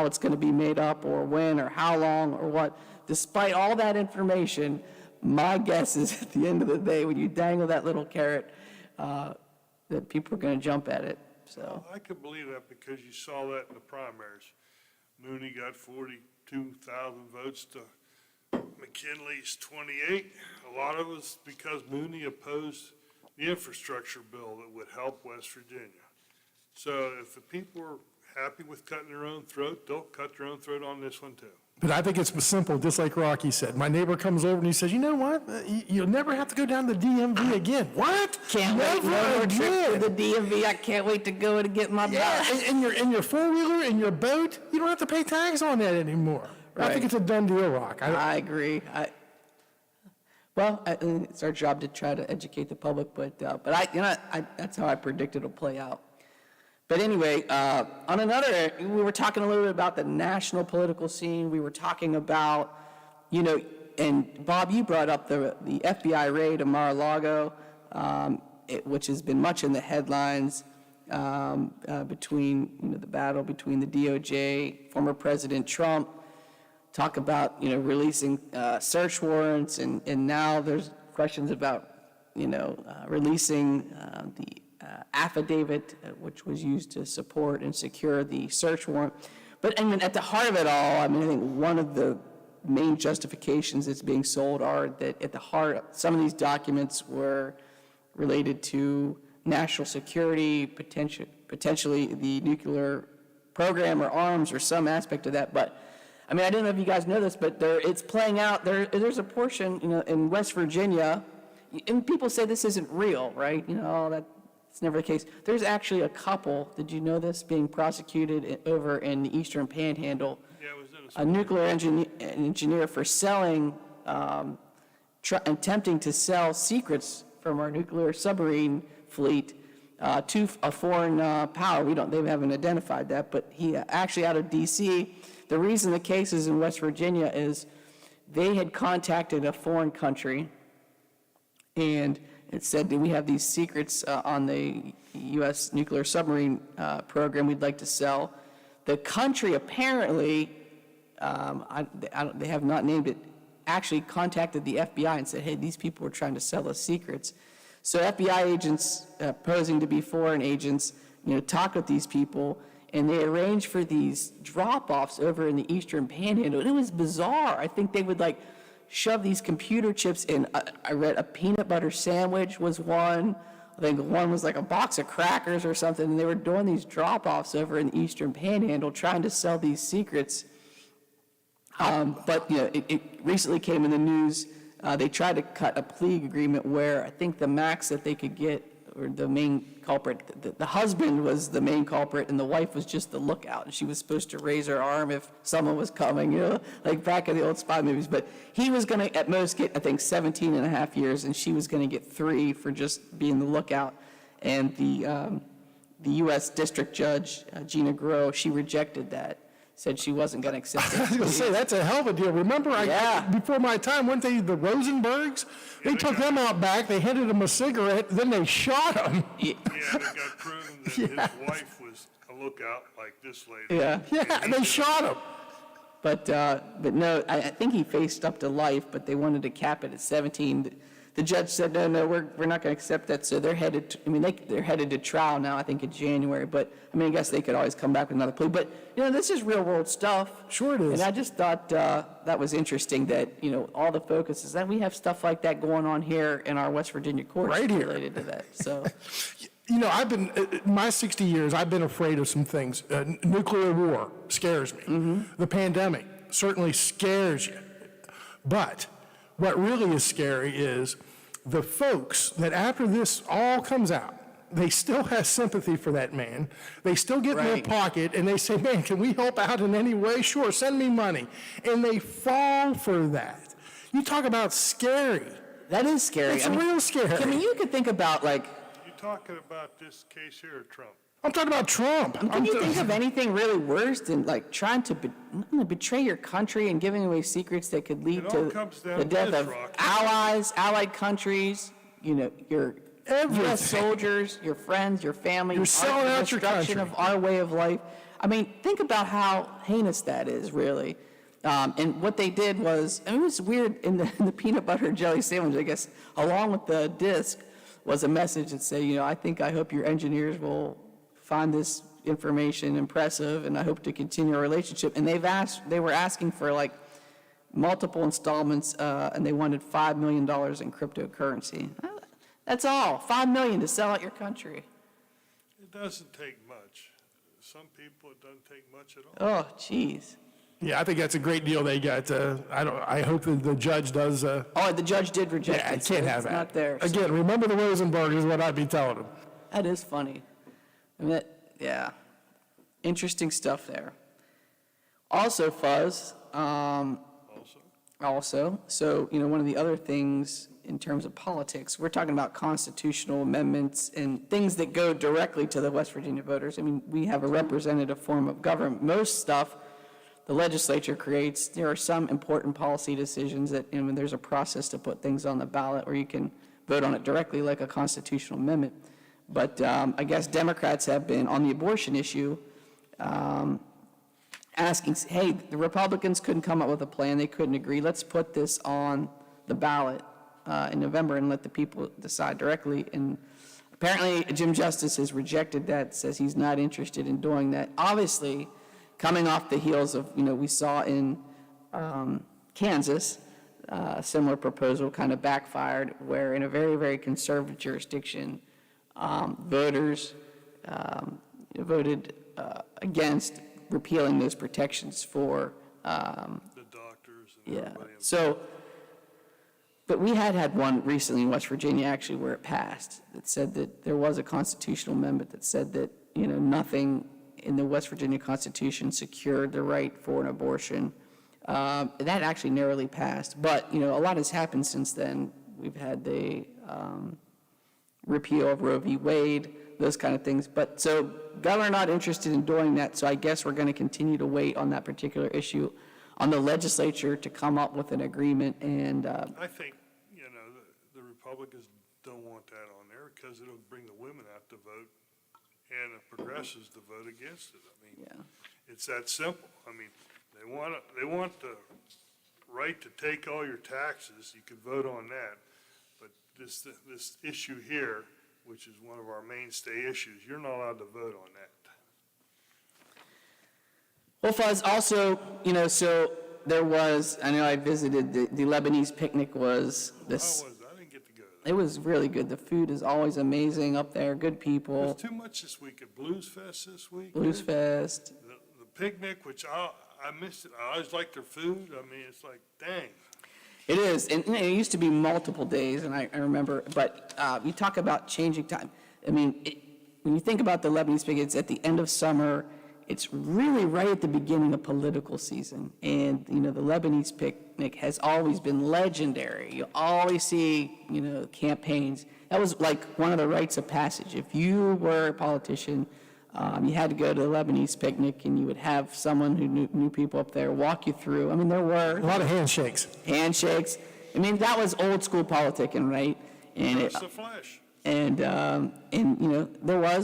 it's going to be made up, or when, or how long, or what. Despite all that information, my guess is at the end of the day, when you dangle that little carrot, that people are going to jump at it. So I could believe that because you saw that in the primaries. Mooney got 42,000 votes to McKinley's 28. A lot of it was because Mooney opposed the infrastructure bill that would help West Virginia. So if the people are happy with cutting their own throat, they'll cut their own throat on this one too. But I think it's simple, just like Rocky said. My neighbor comes over and he says, you know what? You'll never have to go down to the DMV again. What? Can't wait. Never trip to the DMV. I can't wait to go and get my yeah. In your four-wheeler, in your boat, you don't have to pay tax on that anymore. Right. I think it's a done deal, Rock. I agree. It's our job to try to educate the public, but that's how I predict it'll play out. But anyway, on another, we were talking a little bit about the national political scene. We were talking about, and Bob, you brought up the FBI raid of Mar-a-Lago, which has been much in the headlines between the battle between the DOJ, former President Trump. Talk about releasing search warrants, and now there's questions about releasing the affidavit which was used to support and secure the search warrant. But at the heart of it all, I think one of the main justifications that's being sold are that at the heart, some of these documents were related to national security, potentially the nuclear program or arms or some aspect of that. But I don't know if you guys know this, but it's playing out. There's a portion, in West Virginia, and people say this isn't real, right? That's never the case. There's actually a couple, did you know this, being prosecuted over in the Eastern Panhandle. Yeah, it was in a nuclear engineer for selling, attempting to sell secrets from our nuclear submarine fleet to a foreign power. They haven't identified that, but he actually out of D.C. The reason the case is in West Virginia is they had contacted a foreign country and it said that we have these secrets on the U.S. nuclear submarine program we'd like to sell. The country apparently, they have not named it, actually contacted the FBI and said, hey, these people are trying to sell us secrets. So FBI agents, posing to be foreign agents, talked with these people, and they arranged for these drop-offs over in the Eastern Panhandle. And it was bizarre. I think they would shove these computer chips in. I read a peanut butter sandwich was one. I think one was like a box of crackers or something. And they were doing these drop-offs over in the Eastern Panhandle, trying to sell these secrets. But it recently came in the news They tried to cut a plea agreement where I think the max that they could get, or the main culprit, the husband was the main culprit and the wife was just the lookout. And she was supposed to raise her arm if someone was coming, like back in the old spy movies. But he was going to at most get, I think, 17 and a half years, and she was going to get 3 for just being the lookout. And the U.S. District Judge, Gina Groh, she rejected that. Said she wasn't going to accept it. I was going to say, that's a hell of a deal. Remember, before my time, weren't they the Rosenbergs? They took them out back, they handed them a cigarette, then they shot him. Yeah, they got proven that his wife was a lookout like this lady. Yeah, and they shot him. But no, I think he faced up to life, but they wanted to cap it at 17. The judge said, no, we're not going to accept that. So they're headed they're headed to trial now, I think in January. But I mean, I guess they could always come back with another plea. But this is real world stuff. Sure it is. And I just thought that was interesting that all the focus is that we have stuff like that going on here in our West Virginia courts right here related to that. So. I've been, my 60 years, I've been afraid of some things. Nuclear war scares me. Mm-hmm. The pandemic certainly scares you. But what really is scary is the folks that after this all comes out, they still have sympathy for that man. They still get in their pocket and they say, man, can we help out in any way? Sure, send me money. And they fall for that. You talk about scary. That is scary. It's real scary. I mean, you could think about You talking about this case here or Trump? I'm talking about Trump. Can you think of anything really worse than trying to betray your country and giving away secrets that could lead to the death of allied countries, your U.S. soldiers, your friends, your family, You're selling out your destruction country. of our way of life. I mean, think about how heinous that is, really. And what they did was, it was weird in the peanut butter and jelly sandwich, I guess, along with the disc was a message that said, I hope your engineers will find this information impressive, and I hope to continue our relationship. And they were asking for multiple installments, and they wanted $5 million in cryptocurrency. That's all, $5 million to sell out your country. It doesn't take much. Some people, it doesn't take much at all. Oh, jeez. Yeah, I think that's a great deal they got. I hope that the judge does. The judge did reject it. I can't have it's that. Not there. Again, remember the Rosenberg is what I'd be telling them. That is funny. Interesting stuff there. Also, Fuzz. Also, so one of the other things in terms of politics, we're talking about constitutional amendments and things that go directly to the West Virginia voters. I mean, we have a representative form of government. Most stuff the legislature creates, there are some important policy decisions that there's a process to put things on the ballot where you can vote on it directly, like a constitutional amendment. But I guess Democrats have been on the abortion issue asking, hey, the Republicans couldn't come up with a plan, they couldn't agree, let's put this on the ballot in November and let the people decide directly. And apparently Jim Justice has rejected that, says he's not interested in doing that. Obviously, coming off the heels of, we saw in Kansas, a similar proposal kind of backfired, where in a very, very conservative jurisdiction, voters voted against repealing those protections for the doctors and everybody. So, but we had one recently in West Virginia, actually, where it passed, that said that there was a constitutional amendment that said that, nothing in the West Virginia Constitution secured the right for an abortion. That actually narrowly passed. But, a lot has happened since then. We've had the repeal of Roe v. Wade, those kind of things. But so governor not interested in doing that, so I guess we're going to continue to wait on that particular issue on the legislature to come up with an agreement. And I think, the Republicans don't want that on there because it'll bring the women out to vote and the progressives to vote against it. I mean, it's that simple. I mean, they want the right to take all your taxes. You can vote on that. But this issue here, which is one of our mainstay issues, you're not allowed to vote on that. Well, Fuzz, also, so there was, I know I visited, the Lebanese picnic was this. How was it? I didn't get to go to that. It was really good. The food is always amazing up there, good people. There's too much this week at Blues Fest this week. Blues Fest. The picnic, which I missed it. I always like their food. I mean, it's like, dang. It is, and it used to be multiple days, and I remember, but you talk about changing time. I mean, when you think about the Lebanese picnic, it's at the end of summer. It's really right at the beginning of political season, and the Lebanese picnic has always been legendary. You always see, campaigns. That was like one of the rites of passage. If you were a politician, you had to go to the Lebanese picnic, and you would have someone who knew people up there walk you through. I mean, there were A lot of handshakes. handshakes. I mean, that was old school politicking, right? And It's the flesh. and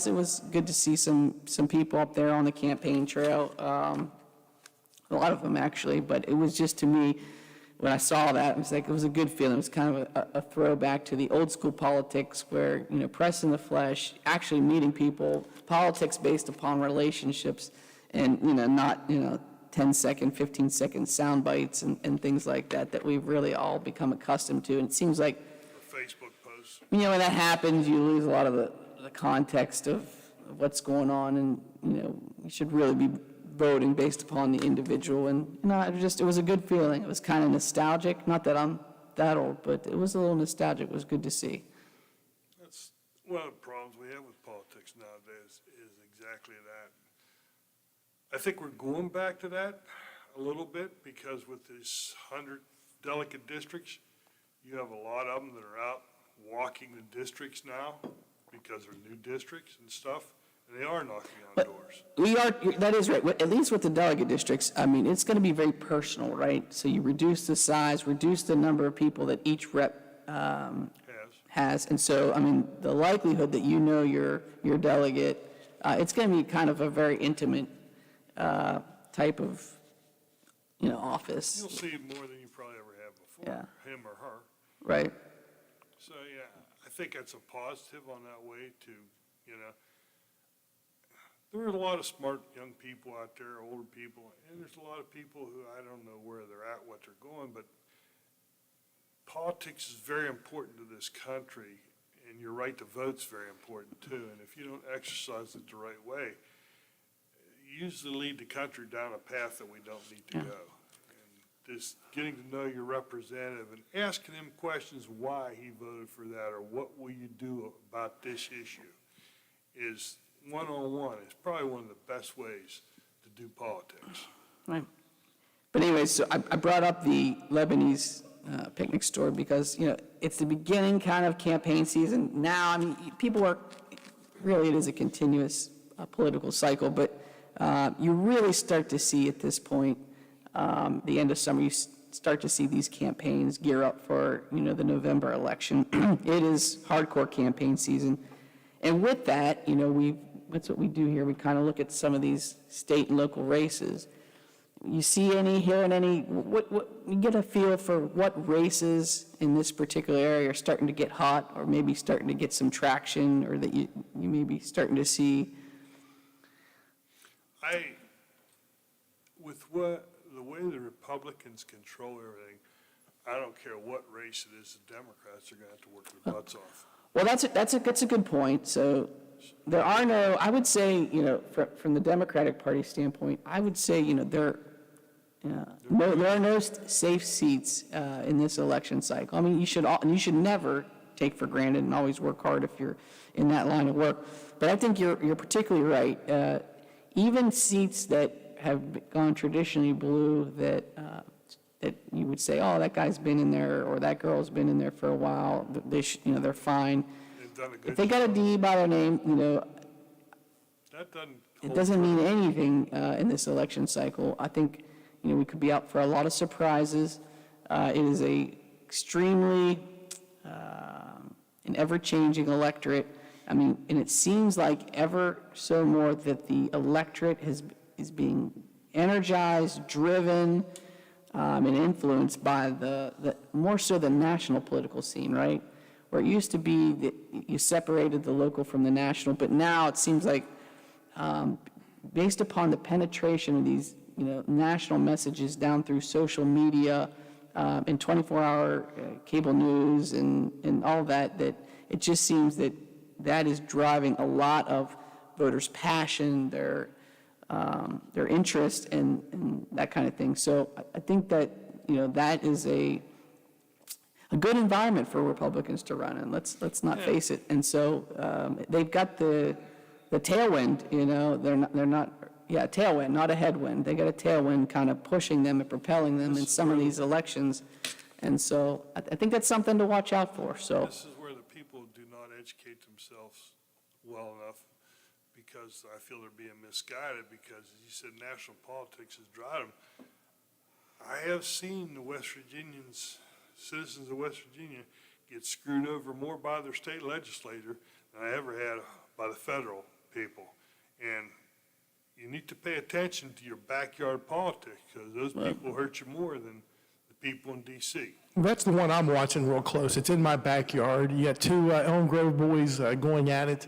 it was good to see some people up there on the campaign trail. A lot of them actually, but it was just, to me, when I saw that, it was like, it was a good feeling. It was kind of a throwback to the old school politics where, press in the flesh, actually meeting people, politics based upon relationships, and, not, 10-second, 15-second sound bites and things like that we've really all become accustomed to. And it seems like, Facebook posts. when that happens, you lose a lot of the context of what's going on, and, you should really be voting based upon the individual. And, it was a good feeling. It was kind of nostalgic. Not that I'm that old, but it was a little nostalgic. It was good to see. That's one of the problems we have with politics nowadays is exactly that. I think we're going back to that a little bit because with these 100 delegate districts, you have a lot of them that are out walking the districts now because they're new districts and stuff, and they are knocking on doors. That is right. At least with the delegate districts, I mean, it's going to be very personal, right? So you reduce the size, reduce the number of people that each rep has. And so, I mean, the likelihood that your delegate, it's going to be kind of a very intimate type of, office. You'll see more than you probably ever have before, him or her. Right. So, yeah, I think that's a positive on that way to, there are a lot of smart young people out there, older people, and there's a lot of people who I don't know where they're at, what they're going, but politics is very important to this country, and your right to vote's very important too. And if you don't exercise it the right way, you usually lead the country down a path that we don't need to go. And just getting to know your representative and asking him questions why he voted for that or what will you do about this issue is one-on-one. It's probably one of the best ways to do politics. Right. But anyway, so I brought up the Lebanese picnic store because, it's the beginning kind of campaign season. Now, I mean, people are, really it is a continuous political cycle, but you really start to see at this point, the end of summer, you start to see these campaigns gear up for, the November election. It is hardcore campaign season. And with that, that's what we do here. We kind of look at some of these state and local races. You see hearing any, you get a feel for what races in this particular area are starting to get hot or maybe starting to get some traction or that you may be starting to see? With the way the Republicans control everything, I don't care what race it is, the Democrats are going to have to work their butts off. Well, that's a good point. So there are no, I would say, from the Democratic Party standpoint, I would say, there are no safe seats in this election cycle. I mean, you should never take for granted and always work hard if you're in that line of work. But I think you're particularly right. Even seats that have gone traditionally blue that you would say, oh, that guy's been in there or that girl's been in there for a while. They're fine. If they got a D by their name, it doesn't mean anything in this election cycle. I think we could be out for a lot of surprises. It is a extremely an ever-changing electorate. I mean, and it seems like ever so more that the electorate is being energized, driven, and influenced by the more so the national political scene, right? Where it used to be that you separated the local from the national, but now it seems like based upon the penetration of these national messages down through social media and 24-hour cable news and all that it just seems that is driving a lot of voters' passion, their interest and that kind of thing. So I think that that is a good environment for Republicans to run in. Let's not face it. And so they've got the tailwind. You know, they're not. Yeah, tailwind, not a headwind. They got a tailwind kind of pushing them and propelling them in some of these elections. And so I think that's something to watch out for. So This is where the people do not educate themselves well enough, because I feel they're being misguided, because as you said, national politics has dried them. I have seen the West Virginians, citizens of West Virginia, get screwed over more by their state legislator than I ever had by the federal people. And you need to pay attention to your backyard politics, because those people hurt you more than the people in D.C. That's the one I'm watching real close. It's in my backyard. You got two Elm Grove boys going at it.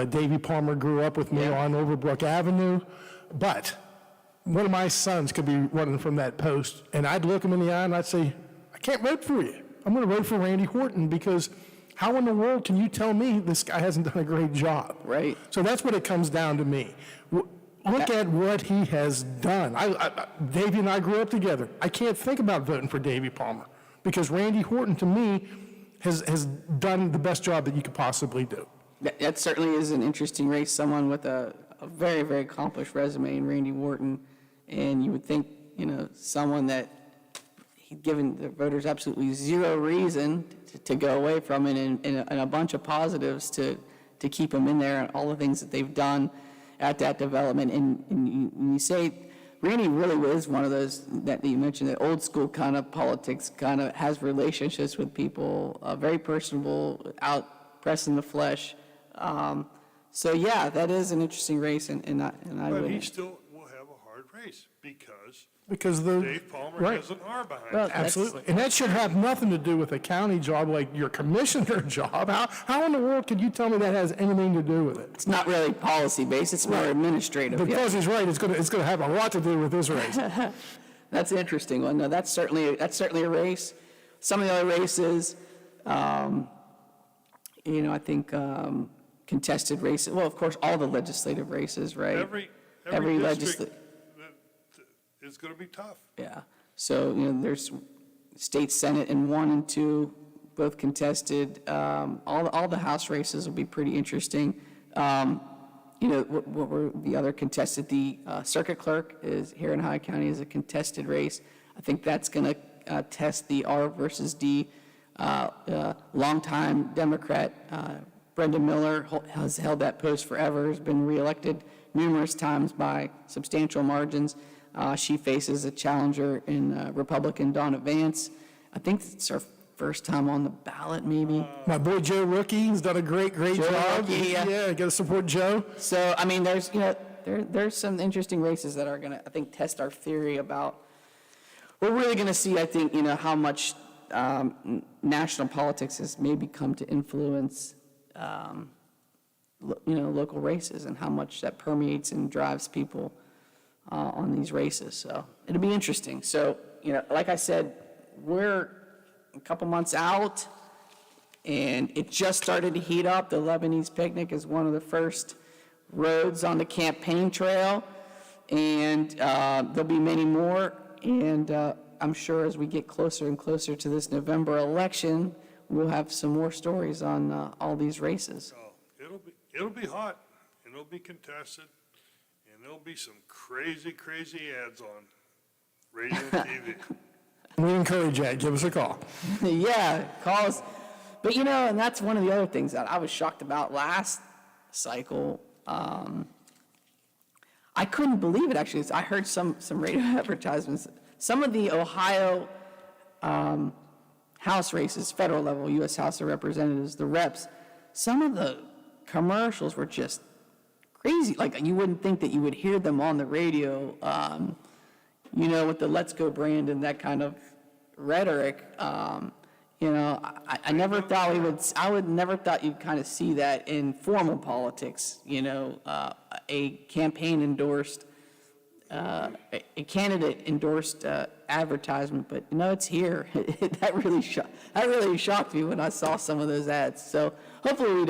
Davey Palmer grew up with me on Overbrook Avenue. But one of my sons could be running from that post, and I'd look him in the eye and I'd say, I can't vote for you. I'm going to vote for Randy Horton, because how in the world can you tell me this guy hasn't done a great job? Right. So that's what it comes down to me. Look at what he has done. Davey and I grew up together. I can't think about voting for Davey Palmer, because Randy Horton, to me, has done the best job that you could possibly do. that certainly is an interesting race. Someone with a very, very accomplished resume in Randy Horton. And you would think, you know, someone that he'd given the voters absolutely zero reason to go away from it, and a bunch of positives to keep him in there, and all the things that they've done at that development. And you say Randy really is one of those that you mentioned, that old school kind of politics, kind of has relationships with people, very personable, out pressing the flesh. So yeah, that is an interesting race, and I But would. he still will have a hard race, because the Dave Palmer right. has an R behind Well, him. Absolutely. And that should have nothing to do with a county job like your commissioner job. How in the world could you tell me that has anything to do with it? It's not really policy-based, it's more administrative. But because he's right, it's going to have a lot to do with this race. That's an interesting one. No, that's certainly a race. Some of the other races, you know, I think contested races. Well, of course, all the legislative races, right? Every district is going to be tough. Yeah. So, you know, there's state senate in 1 and 2, both contested. All the House races will be pretty interesting. You know, what were the other contested? The circuit clerk is here in Ohio County is a contested race. I think that's going to test the R versus D. Longtime Democrat Brenda Miller has held that post forever, has been reelected numerous times by substantial margins. She faces a challenger in Republican Donna Vance. I think it's her first time on the ballot, maybe. My boy Joe Rookie has done a great Joe job. Rookie, yeah. Got to support Joe. So, I mean, there's, you know, there's some interesting races that are going to, I think, test our theory about. We're really going to see, I think, you know, how much national politics has maybe come to influence, you know, local races, and how much that permeates and drives people on these races. So it'll be interesting. So, you know, like I said, we're a couple months out, and it just started to heat up. The Lebanese picnic is one of the first roads on the campaign trail, and there'll be many more. And I'm sure as we get closer and closer to this November election, we'll have some more stories on all these races. It'll be hot, and it'll be contested, and there'll be some crazy ads on radio and TV. We encourage that. Give us a call. Yeah, call us. But, you know, and that's one of the other things that I was shocked about last cycle. I couldn't believe it, actually. I heard some radio advertisements. Some of the Ohio House races, federal level, U.S. House of Representatives, the reps, some of the commercials were just crazy. Like, you wouldn't think that you would hear them on the radio, you know, with the Let's Go brand and that kind of rhetoric. You know, I never thought never thought you'd kind of see that in formal politics, you know, a campaign endorsed, a candidate endorsed advertisement, but you know, it's here. That really shocked me when I saw some of those ads. So hopefully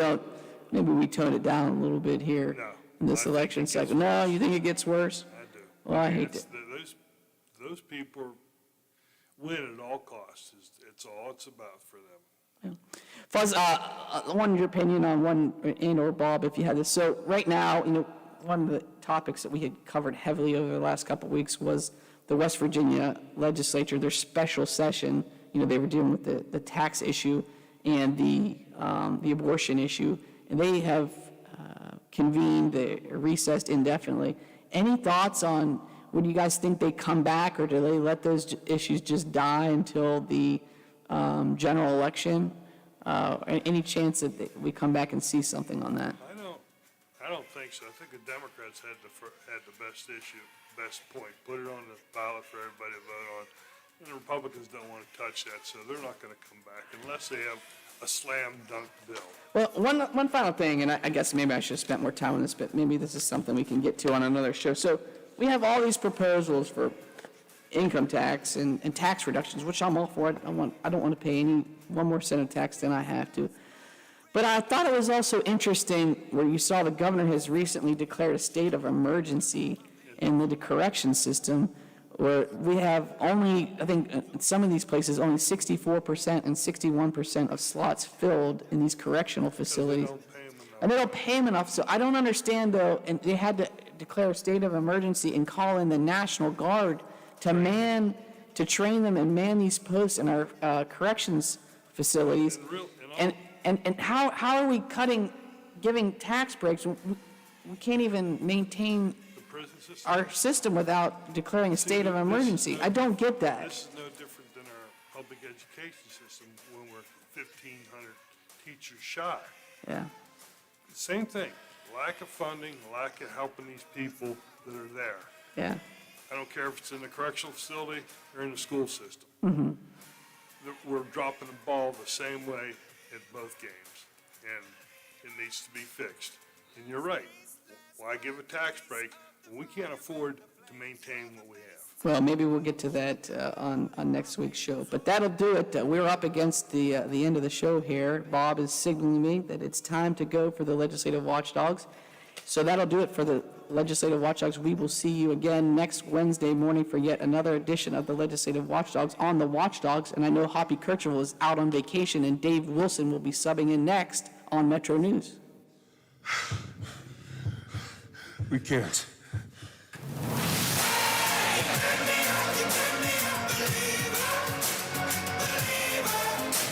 maybe we tone it down a little bit here in this election cycle. No, you think it gets worse? I do. Well, I hate it. Those people, win at all costs. It's all it's about for them. Fuzz, I wanted your opinion on one, and/or Bob, if you had this. So right now, one of the topics that we had covered heavily over the last couple of weeks was the West Virginia legislature, their special session. They were dealing with the tax issue and the abortion issue, and they have convened, recessed indefinitely. Any thoughts on, would you guys think they come back, or do they let those issues just die until the general election? Any chance that we come back and see something on that? I don't think so. I think the Democrats had the best issue, best point. Put it on the ballot for everybody to vote on. And the Republicans don't want to touch that, so they're not going to come back unless they have a slam dunk bill. Well, one final thing, and I guess maybe I should have spent more time on this, but maybe this is something we can get to on another show. So we have all these proposals for income tax and tax reductions, which I'm all for. I don't want to pay one more cent of tax than I have to. But I thought it was also interesting where you saw the governor has recently declared a state of emergency in the correction system, where we have only, I think in some of these places, only 64% and 61% of slots filled in these correctional facilities. And they don't pay them enough. So I don't understand, though, and they had to declare a state of emergency and call in the National Guard to train them and man these posts in our corrections facilities. And how are we giving tax breaks? We can't even maintain our system without declaring a state of emergency. I don't get that. This is no different than our public education system when we're 1,500 teachers shy. Yeah. Same thing. Lack of funding, lack of helping these people that are there. Yeah. I don't care if it's in the correctional facility or in the school system. Mm-hmm. We're dropping the ball the same way at both games, and it needs to be fixed. And you're right. Why give a tax break when we can't afford to maintain what we have? Well, maybe we'll get to that on next week's show. But that'll do it. We're up against the end of the show here. Bob is signaling me that it's time to go for the Legislative Watchdogs. So that'll do it for the Legislative Watchdogs. We will see you again next Wednesday morning for yet another edition of the Legislative Watchdogs on the Watchdogs. And I know Hoppy Kercheval is out on vacation, and Dave Wilson will be subbing in next on Metro News. We can't.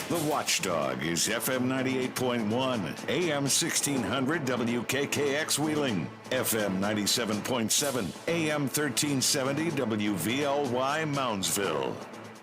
The Watchdog is FM 98.1, AM 1600 WKKX Wheeling, FM 97.7, AM 1370 WVLY Moundsville.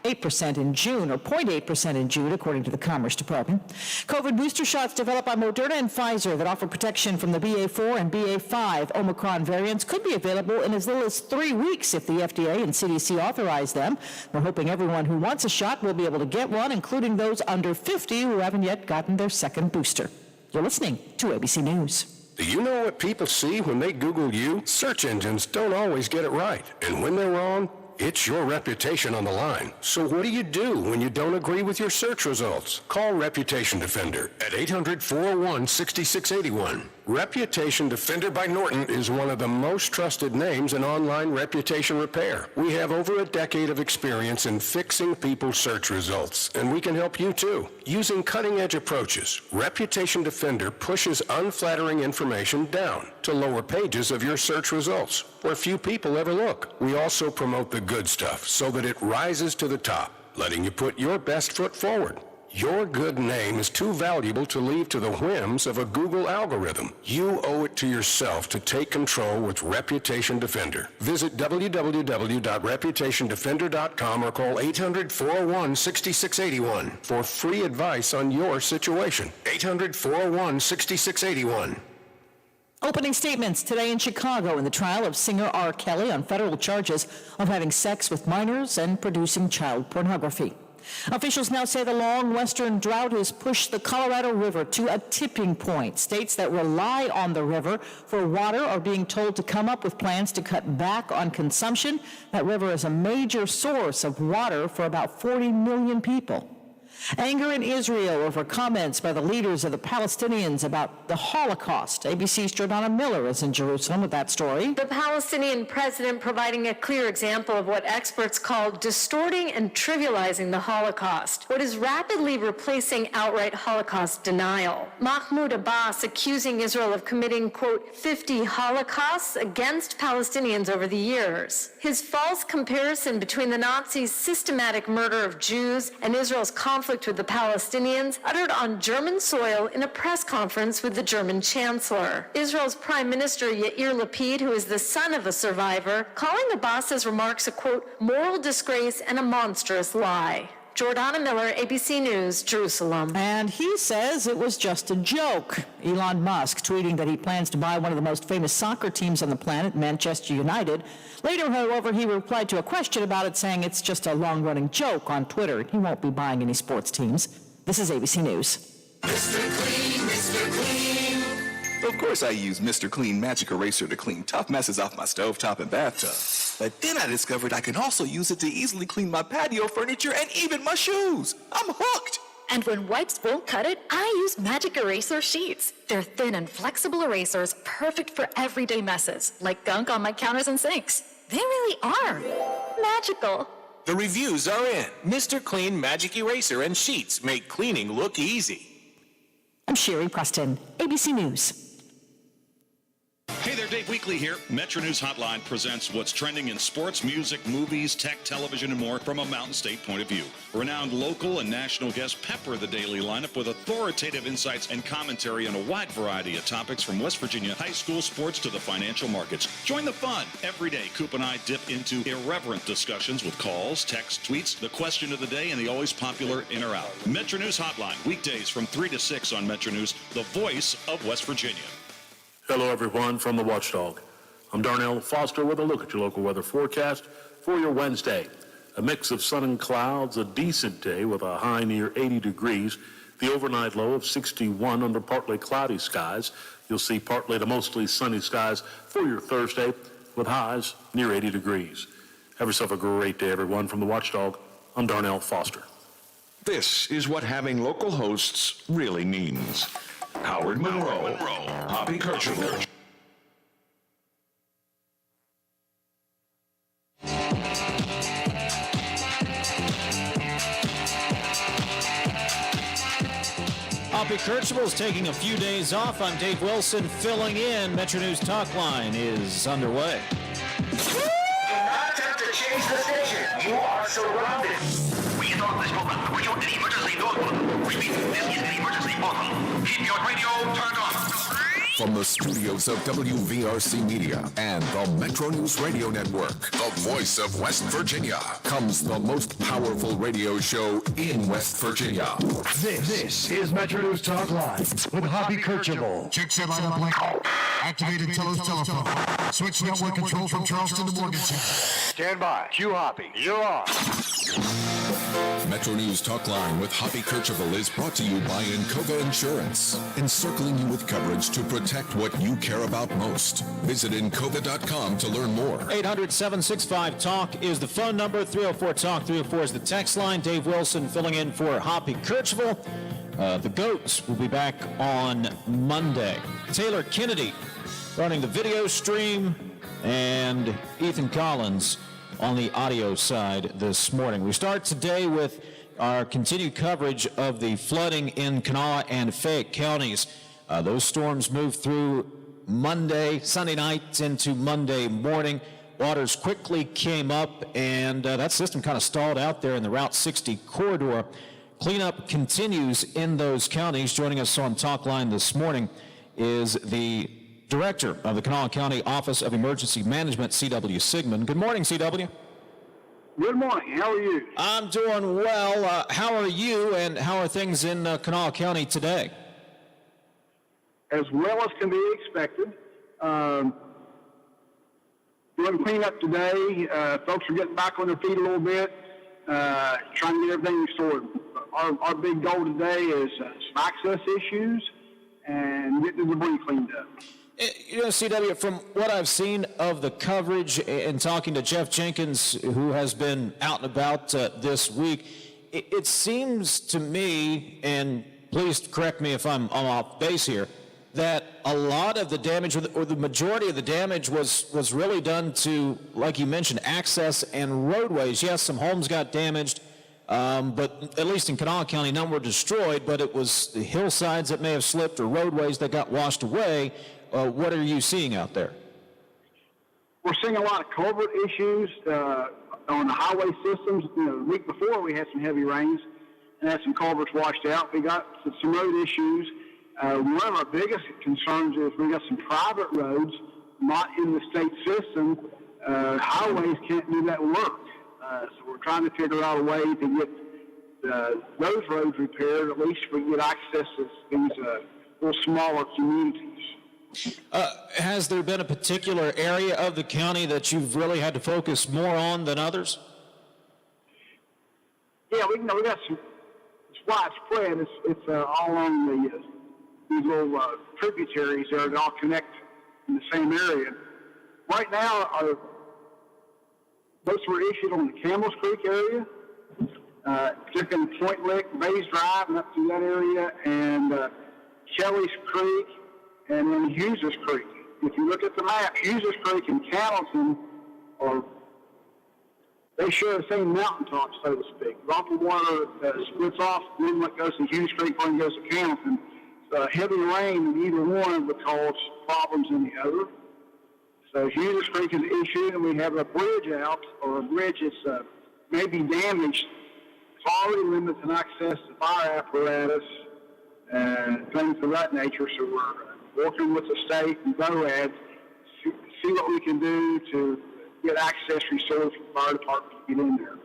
8% in June, or 0.8% in June, according to the Commerce Department. COVID booster shots developed by Moderna and Pfizer that offer protection from the BA4 and BA5 Omicron variants could be available in as little as 3 weeks if the FDA and CDC authorize them. We're hoping everyone who wants a shot will be able to get one, including those under 50 who haven't yet gotten their second booster. You're listening to ABC News. Do you know what people see when they Google you? Search engines don't always get it right. And when they're wrong, it's your reputation on the line. So what do you do when you don't agree with your search results? Call Reputation Defender at 800-401-6681. Reputation Defender by Norton is one of the most trusted names in online reputation repair. We have over a decade of experience in fixing people's search results, and we can help you too. Using cutting-edge approaches, Reputation Defender pushes unflattering information down to lower pages of your search results, where few people ever look. We also promote the good stuff so that it rises to the top, letting you put your best foot forward. Your good name is too valuable to leave to the whims of a Google algorithm. You owe it to yourself to take control with Reputation Defender. Visit www.reputationdefender.com or call 800-401-6681 for free advice on your situation. 800-401-6681. Opening statements today in Chicago in the trial of singer R. Kelly on federal charges of having sex with minors and producing child pornography. Officials now say the long western drought has pushed the Colorado River to a tipping point. States that rely on the river for water are being told to come up with plans to cut back on consumption. That river is a major source of water for about 40 million people. Anger in Israel over comments by the leaders of the Palestinians about the Holocaust. ABC's Jordana Miller is in Jerusalem with that story. The Palestinian president providing a clear example of what experts call distorting and trivializing the Holocaust, what is rapidly replacing outright Holocaust denial. Mahmoud Abbas accusing Israel of committing, quote, 50 Holocausts against Palestinians over the years. His false comparison between the Nazis' systematic murder of Jews and Israel's conflict with the Palestinians, uttered on German soil in a press conference with the German chancellor. Israel's Prime Minister Yair Lapid, who is the son of a survivor, calling Abbas's remarks a, quote, moral disgrace and a monstrous lie. Jordana Miller, ABC News, Jerusalem. And he says it was just a joke. Elon Musk tweeting that he plans to buy one of the most famous soccer teams on the planet, Manchester United. Later, however, he replied to a question about it, saying it's just a long-running joke on Twitter. He won't be buying any sports teams. This is ABC News. Mr. Clean, Mr. Clean. Of course I use Mr. Clean Magic Eraser to clean tough messes off my stovetop and bathtub. But then I discovered I can also use it to easily clean my patio furniture and even my shoes. I'm hooked. And when wipes won't cut it, I use Magic Eraser Sheets. They're thin and flexible erasers, perfect for everyday messes, like gunk on my counters and sinks. They really are magical. The reviews are in. Mr. Clean Magic Eraser and Sheets make cleaning look easy. I'm Sherry Preston, ABC News. Hey there, Dave Weekley here. Metro News Hotline presents what's trending in sports, music, movies, tech, television, and more from a Mountain State point of view. Renowned local and national guests pepper the daily lineup with authoritative insights and commentary on a wide variety of topics from West Virginia high school sports to the financial markets. Join the fun. Every day, Coop and I dip into irreverent discussions with calls, texts, tweets, the question of the day, and the always popular In or Out. Metro News Hotline, weekdays from 3 to 6 on Metro News, the voice of West Virginia. Hello, everyone, from the Watchdog. I'm Darnell Foster with a look at your local weather forecast for your Wednesday. A mix of sun and clouds, a decent day with a high near 80 degrees, the overnight low of 61 under partly cloudy skies. You'll see partly to mostly sunny skies for your Thursday with highs near 80 degrees. Have yourself a great day, everyone. From the Watchdog, I'm Darnell Foster. This is what having local hosts really means. Howard Monroe, Hoppy Kercheval. Hoppy Kercheval is taking a few days off. I'm Dave Wilson filling in. Metro News Talk Line is underway. Do not attempt to change the station. You are surrounded. We interrupt this program. We use the emergency door button. Repeat, this is the emergency button. Keep your radio turned on. From the studios of WVRC Media and the Metro News Radio Network, the voice of West Virginia, comes the most powerful radio show in West Virginia. This is Metro News Talk Live with Hoppy Kercheval. Check set line up link. Activated telephone. Switch network control from Charleston to Morgantown. Stand by. Cue Hoppy. You're on. Metro News Talk Line with Hoppy Kercheval is brought to you by Encova Insurance, encircling you with coverage to protect what you care about most. Visit Encova.com to learn more. 800-765-TALK is the phone number. 304-TALK. 304 is the text line. Dave Wilson filling in for Hoppy Kercheval. The Goats will be back on Monday. Taylor Kennedy running the video stream, and Ethan Collins on the audio side this morning. We start today with our continued coverage of the flooding in Kanawha and Fayette counties. Those storms moved through Sunday night into Monday morning. Waters quickly came up, and that system kind of stalled out there in the Route 60 corridor. Cleanup continues in those counties. Joining us on Talk Line this morning is the Director of the Kanawha County Office of Emergency Management, C.W. Sigmund. Good morning, C.W. Good morning. How are you? I'm doing well. How are you, and how are things in Kanawha County today? As well as can be expected. Doing cleanup today. Folks are getting back on their feet a little bit, trying to get everything restored. Our big goal today is some access issues and get the debris cleaned up. You know, CW, from what I've seen of the coverage and talking to Jeff Jenkins, who has been out and about this week, it seems to me, and please correct me if I'm off base here, that a lot of the damage, or the majority of the damage, was really done to, like you mentioned, access and roadways. Yes, some homes got damaged, but at least in Kanawha County, none were destroyed, but it was the hillsides that may have slipped or roadways that got washed away. What are you seeing out there? We're seeing a lot of culvert issues on the highway systems. The week before we had some heavy rains and had some culverts washed out. We got some road issues. One of our biggest concerns is we got some private roads not in the state system. Highways can't do that work. So we're trying to figure out a way to get those roads repaired. At least we can get access to these little smaller communities. Has there been a particular area of the county that you've really had to focus more on than others? Yeah, we got some. It's widespread. It's all along these little tributaries there that all connect in the same area. Right now, most were issued on the Campbell's Creek area, particularly Point Lick, Bays Drive, and up through that area, and Kelly's Creek, and then Hughes' Creek. If you look at the map, Hughes' Creek and Cannleton they share the same mountaintop, so to speak. Rocky water splits off, then what goes to Hughes Creek, one goes to Cannleton. Heavy rain in either one would cause problems in the other. So Hughes Creek is issued, and we have a bridge out, or a bridge that's maybe damaged. It's already limited access to fire apparatus and things of that nature. So we're working with the state and BOAD to see what we can do to get access restored for the fire department to get in there.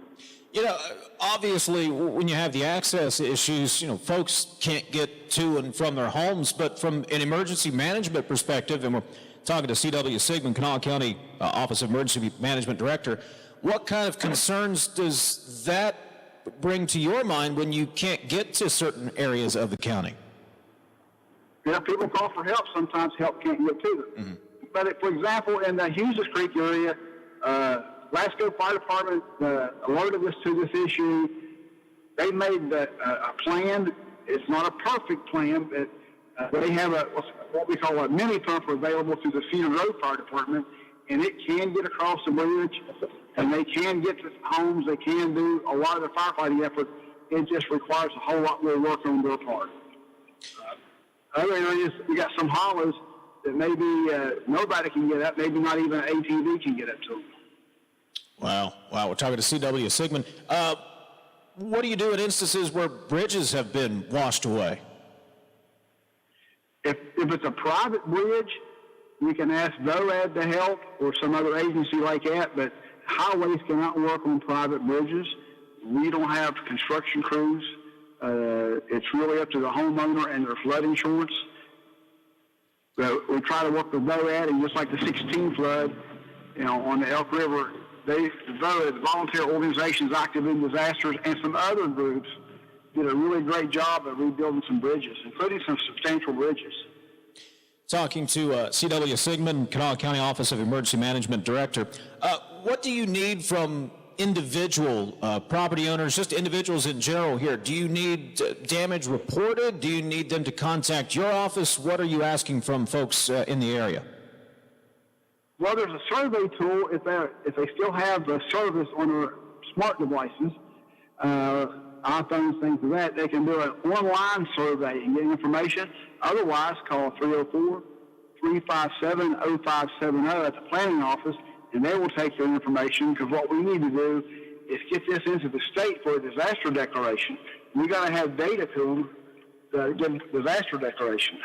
You know, obviously, when you have the access issues, folks can't get to and from their homes, but from an emergency management perspective, and we're talking to C.W. Sigmund, Kanawha County Office of Emergency Management Director, what kind of concerns does that bring to your mind when you can't get to certain areas of the county? Yeah, people call for help. Sometimes help can't get to them. Mm-hmm. But, for example, in the Hughes Creek area, Glasgow Fire Department alerted us to this issue. They made a plan. It's not a perfect plan, but they have what we call a mini pumper available to the Cedar Road Fire Department, and it can get across the bridge, and they can get to homes. They can do a lot of the firefighting effort. It just requires a whole lot more work on their part. Other areas, we got some hollows that maybe nobody can get up, maybe not even an ATV can get up to them. Wow. We're talking to C.W. Sigmund. What do you do in instances where bridges have been washed away? If it's a private bridge, we can ask BOAD to help or some other agency like that, but highways cannot work on private bridges. We don't have construction crews. It's really up to the homeowner and their flood insurance. So we try to work with BOAD, and just like the 16 flood, on the Elk River, the volunteer organizations active in disasters and some other groups did a really great job of rebuilding some bridges, including some substantial bridges. Talking to C.W. Sigmund, Kanawha County Office of Emergency Management Director. What do you need from individual property owners, just individuals in general here? Do you need damage reported? Do you need them to contact your office? What are you asking from folks in the area? Well, there's a survey tool if they still have the service on their smart devices, iPhones, things like that. They can do an online survey and get information. Otherwise, call 304-357-0570 at the planning office, and they will take your information, because what we need to do is get this into the state for a disaster declaration. We got to have data to them to get a disaster declaration.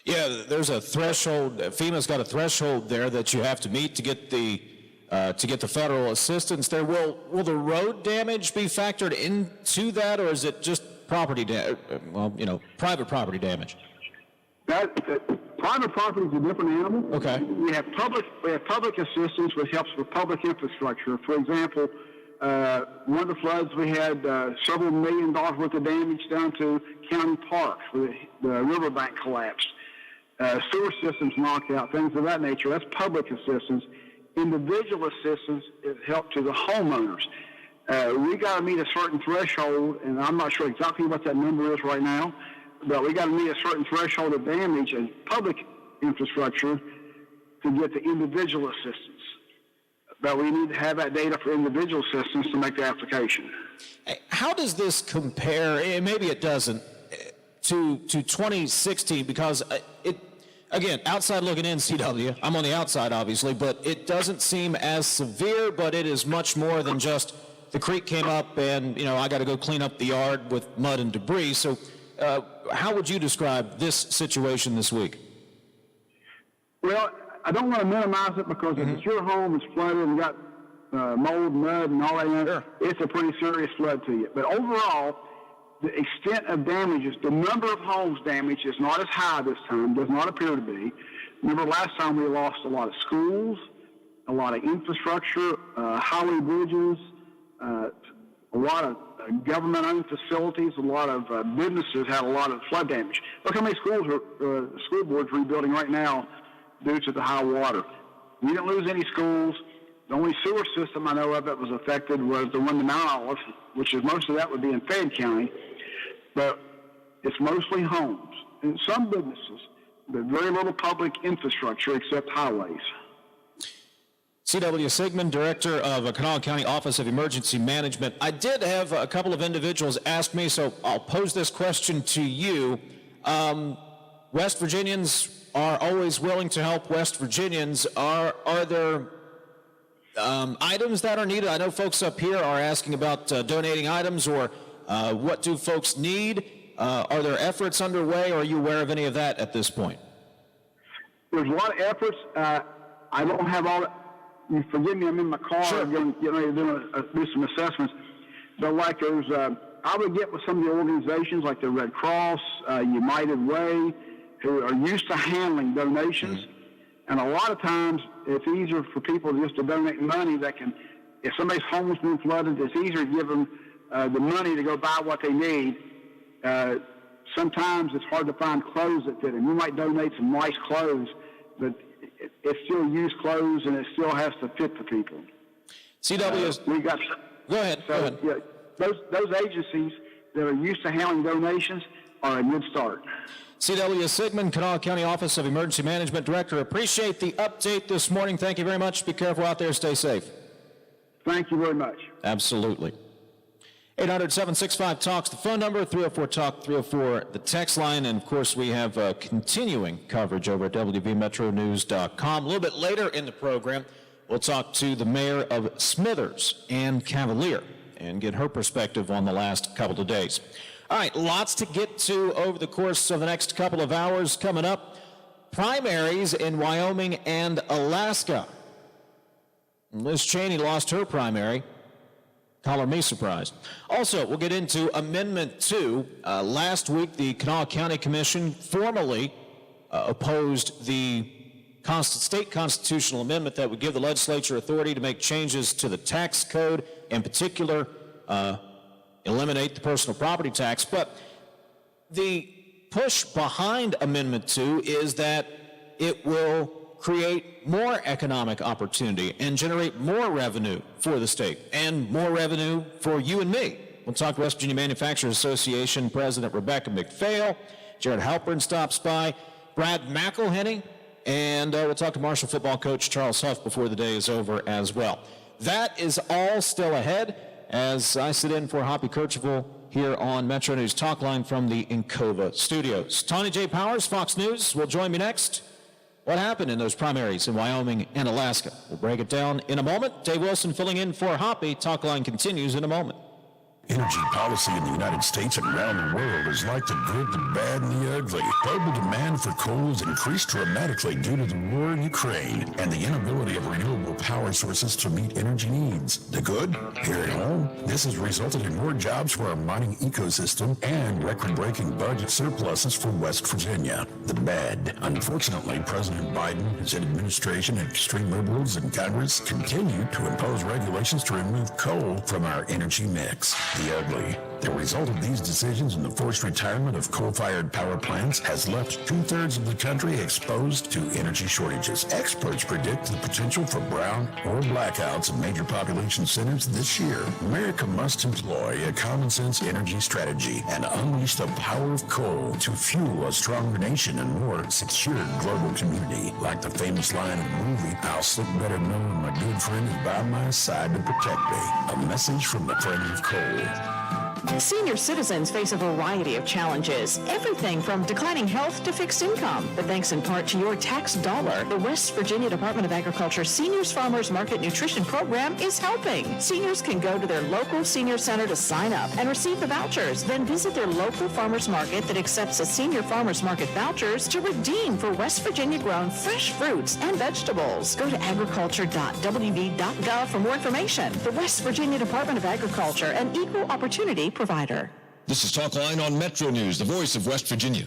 Yeah, there's a threshold. FEMA's got a threshold there that you have to meet to get the federal assistance. There will the road damage be factored into that, or is it just property private property damage? Private property is a different animal. Okay. We have public assistance, which helps with public infrastructure. For example, one of the floods, we had several $1 million worth of damage down to county parks where the riverbank collapsed. Sewer systems knocked out, things of that nature. That's public assistance. Individual assistance is help to the homeowners. We got to meet a certain threshold, and I'm not sure exactly what that number is right now, but we got to meet a certain threshold of damage in public infrastructure to get the individual assistance. But we need to have that data for individual assistance to make the application. How does this compare, and maybe it doesn't, to 2016? Because again, outside looking in, CW, I'm on the outside obviously, but it doesn't seem as severe, but it is much more than just the creek came up and, I got to go clean up the yard with mud and debris. So how would you describe this situation this week? Well, I don't want to minimize it because if it's your home, it's flooded and got mold, mud, and all that in it, it's a pretty serious flood to you. But overall, the extent of damages, the number of homes damaged is not as high this time, does not appear to be. Remember last time we lost a lot of schools, a lot of infrastructure, highway bridges, a lot of government-owned facilities, a lot of businesses had a lot of flood damage. Look how many schools school boards rebuilding right now due to the high water. We didn't lose any schools. The only sewer system I know of that was affected was the one to Mount Olive, which is most of that would be in Fayette County, but it's mostly homes and some businesses, but very little public infrastructure except highways. C.W. Sigmund, Director of Kanawha County Office of Emergency Management. I did have a couple of individuals ask me, so I'll pose this question to you. West Virginians are always willing to help West Virginians. Are there items that are needed? I know folks up here are asking about donating items, or what do folks need? Are there efforts underway, or are you aware of any of that at this point? There's a lot of efforts. I don't have all that. You forgive me, I'm in my car. Sure. Getting ready to do some assessments. But like there's, I would get with some of the organizations like the Red Cross, United Way, who are used to handling donations. And a lot of times it's easier for people just to donate money that can, if somebody's home has been flooded, it's easier to give them the money to go buy what they need. Sometimes it's hard to find clothes that fit them. You might donate some nice clothes, but it's still used clothes and it still has to fit the people. CW, we got. Go ahead. Yeah, those agencies that are used to handling donations are a good start. C.W. Sigmund, Kanawha County Office of Emergency Management Director. Appreciate the update this morning. Thank you very much. Be careful out there. Stay safe. Thank you very much. Absolutely. 800-765-TALKS, the phone number, 304-TALK, 304, the text line, and of course we have continuing coverage over at WVMetroNews.com. A little bit later in the program, we'll talk to the mayor of Smithers, Ann Cavalier, and get her perspective on the last couple of days. All right, lots to get to over the course of the next couple of hours coming up. Primaries in Wyoming and Alaska. Liz Cheney lost her primary. Color me surprised. Also, we'll get into Amendment 2. Last week, the Kanawha County Commission formally opposed the state constitutional amendment that would give the legislature authority to make changes to the tax code, in particular, eliminate the personal property tax. But the push behind Amendment 2 is that it will create more economic opportunity and generate more revenue for the state and more revenue for you and me. We'll talk to West Virginia Manufacturers Association President Rebecca McPhail. Jared Halpern stops by. Brad McElhenney. And we'll talk to Marshall football coach Charles Huff before the day is over as well. That is all still ahead as I sit in for Hoppy Kercheval here on Metro News Talk Line from the Encova studios. Tony J. Powers, Fox News, will join me next. What happened in those primaries in Wyoming and Alaska? We'll break it down in a moment. Dave Wilson filling in for Hoppy. Talk Line continues in a moment. Energy policy in the United States and around the world is like the good, the bad, and the ugly. Global demand for coal has increased dramatically due to the war in Ukraine and the inability of renewable power sources to meet energy needs. The good? Here at home, this has resulted in more jobs for our mining ecosystem and record-breaking budget surpluses for West Virginia. The bad? Unfortunately, President Biden, his administration, and extreme liberals in Congress continue to impose regulations to remove coal from our energy mix. The ugly. The result of these decisions and the forced retirement of coal-fired power plants has left 2/3 of the country exposed to energy shortages. Experts predict the potential for brown or blackouts in major population centers this year. America must employ a common-sense energy strategy and unleash the power of coal to fuel a stronger nation and more secure global community. Like the famous line in the movie, I'll sleep better knowing my good friend is by my side to protect me. A message from the friend of coal. Senior citizens face a variety of challenges, everything from declining health to fixed income. But thanks in part to your tax dollar, the West Virginia Department of Agriculture Seniors Farmers Market Nutrition Program is helping. Seniors can go to their local senior center to sign up and receive the vouchers, then visit their local farmers market that accepts the senior farmers market vouchers to redeem for West Virginia grown fresh fruits and vegetables. Go to agriculture.wv.gov for more information. The West Virginia Department of Agriculture, an equal opportunity provider. This is Talk Line on Metro News, the voice of West Virginia.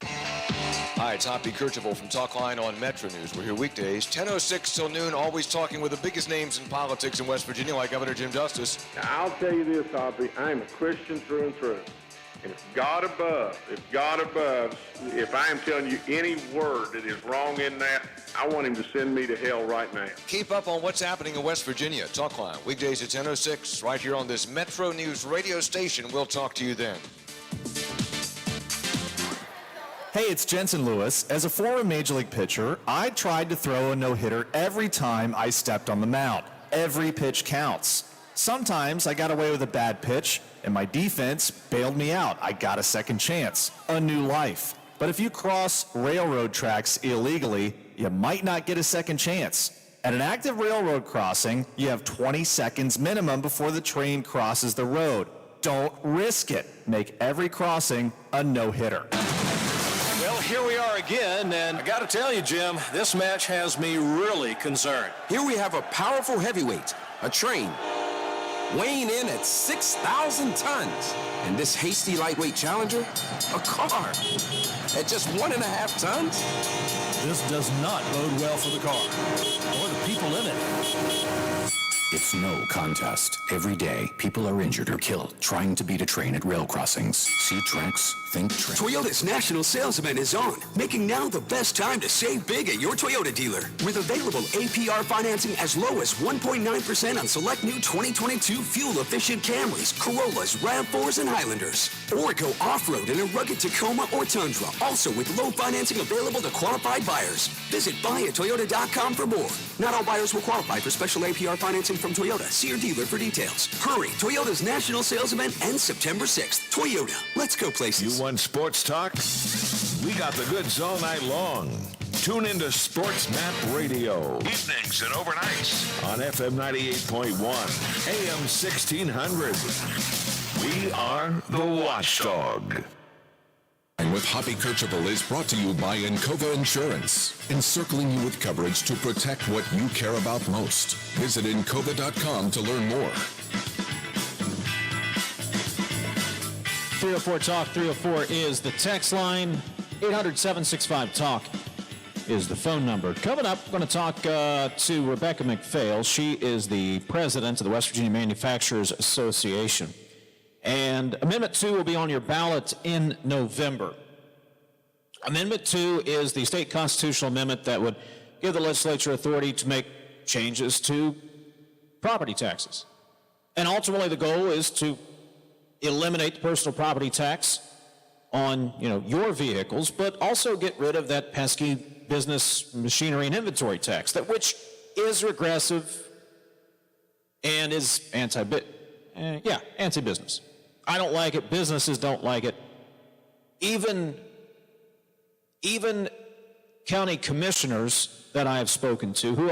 Hi, it's Hoppy Kercheval from Talk Line on Metro News. We're here weekdays, 10:06 till noon, always talking with the biggest names in politics in West Virginia, like Governor Jim Justice. Now, I'll tell you this, Hoppy, I'm a Christian through and through. And if God above, if I am telling you any word that is wrong in that, I want him to send me to hell right now. Keep up on what's happening in West Virginia. Talk Line, weekdays at 10:06, right here on this Metro News radio station. We'll talk to you then. Hey, it's Jensen Lewis. As a former Major League pitcher, I tried to throw a no-hitter every time I stepped on the mound. Every pitch counts. Sometimes I got away with a bad pitch, and my defense bailed me out. I got a second chance, a new life. But if you cross railroad tracks illegally, you might not get a second chance. At an active railroad crossing, you have 20 seconds minimum before the train crosses the road. Don't risk it. Make every crossing a no-hitter. Well, here we are again, and I got to tell you, Jim, this match has me really concerned. Here we have a powerful heavyweight, a train, weighing in at 6,000 tons. And this hasty lightweight challenger, a car, at just 1.5 tons? This does not bode well for the car or the people in it. It's no contest. Every day, people are injured or killed trying to beat a train at rail crossings. See tracks, think train. Toyota's national sales event is on, making now the best time to save big at your Toyota dealer. With available APR financing as low as 1.9% on select new 2022 fuel-efficient Camrys, Corollas, RAV4s, and Highlanders. Or go off-road in a rugged Tacoma or Tundra, also with low financing available to qualified buyers. Visit buyatoyota.com for more. Not all buyers will qualify for special APR financing from Toyota. See your dealer for details. Hurry! Toyota's national sales event ends September 6th. Toyota. Let's go places. You want sports talk? We got the goods all night long. Tune into Sports Map Radio. Evenings and overnights on FM 98.1, AM 1600. We are the Watchdog. And with Hoppy Kercheval is brought to you by Encova Insurance, encircling you with coverage to protect what you care about most. Visit Encova.com to learn more. 304 Talk 304 is the text line. 800-765-TALK is the phone number. Coming up, we're going to talk to Rebecca McPhail. She is the president of the West Virginia Manufacturers Association. And Amendment 2 will be on your ballot in November. Amendment 2 is the state constitutional amendment that would give the legislature authority to make changes to property taxes. And ultimately the goal is to eliminate the personal property tax on, your vehicles, but also get rid of that pesky business machinery and inventory tax, which is regressive and is anti-business. I don't like it. Businesses don't like it. Even county commissioners that I have spoken to, who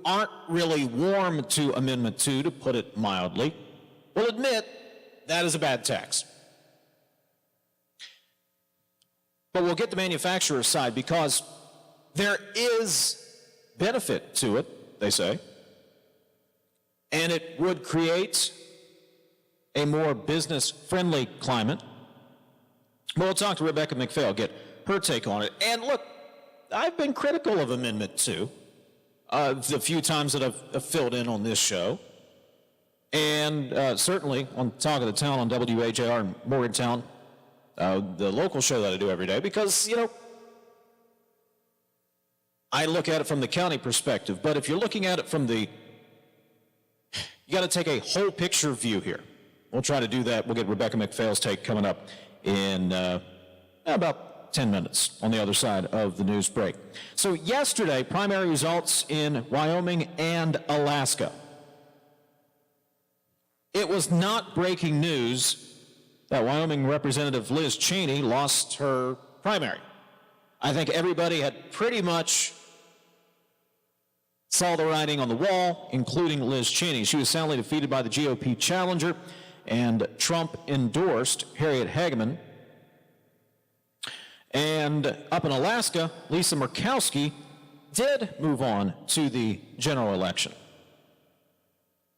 aren't really warm to Amendment 2, to put it mildly, will admit that is a bad tax. But we'll get the manufacturer's side because there is benefit to it, they say, and it would create a more business-friendly climate. We'll talk to Rebecca McPhail, get her take on it. And look, I've been critical of Amendment 2 the few times that I've filled in on this show. And certainly on Talk of the Town on WHAR in Morgantown, the local show that I do every day, because, I look at it from the county perspective, but if you're looking at it from you got to take a whole picture view here. We'll try to do that. We'll get Rebecca McPhail's take coming up in about 10 minutes on the other side of the news break. So yesterday, primary results in Wyoming and Alaska. It was not breaking news that Wyoming Representative Liz Cheney lost her primary. I think everybody had pretty much saw the writing on the wall, including Liz Cheney. She was soundly defeated by the GOP challenger, and Trump endorsed Harriet Hageman. And up in Alaska, Lisa Murkowski did move on to the general election.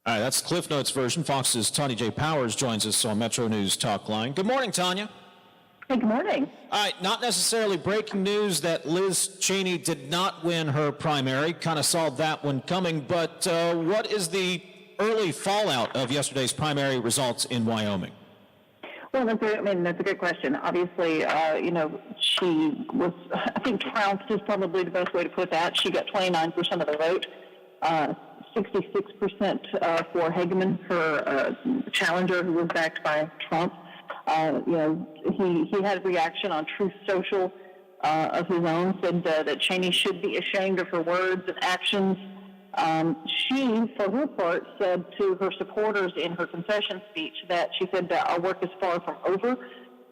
All right, that's the Cliff Notes version. Fox's Tanya J. Powers joins us on Metro News Talk Line. Good morning, Tanya. Hey, good morning. All right, not necessarily breaking news that Liz Cheney did not win her primary. Kind of saw that one coming, but what is the early fallout of yesterday's primary results in Wyoming? Well, that's a good question. Obviously, she was, I think, trounced is probably the best way to put that. She got 29% of the vote, 66% for Hageman, her challenger, who was backed by Trump. He had a reaction on Truth Social of his own, said that Cheney should be ashamed of her words and actions. She, for her part, said to her supporters in her concession speech that she said that our work is far from over.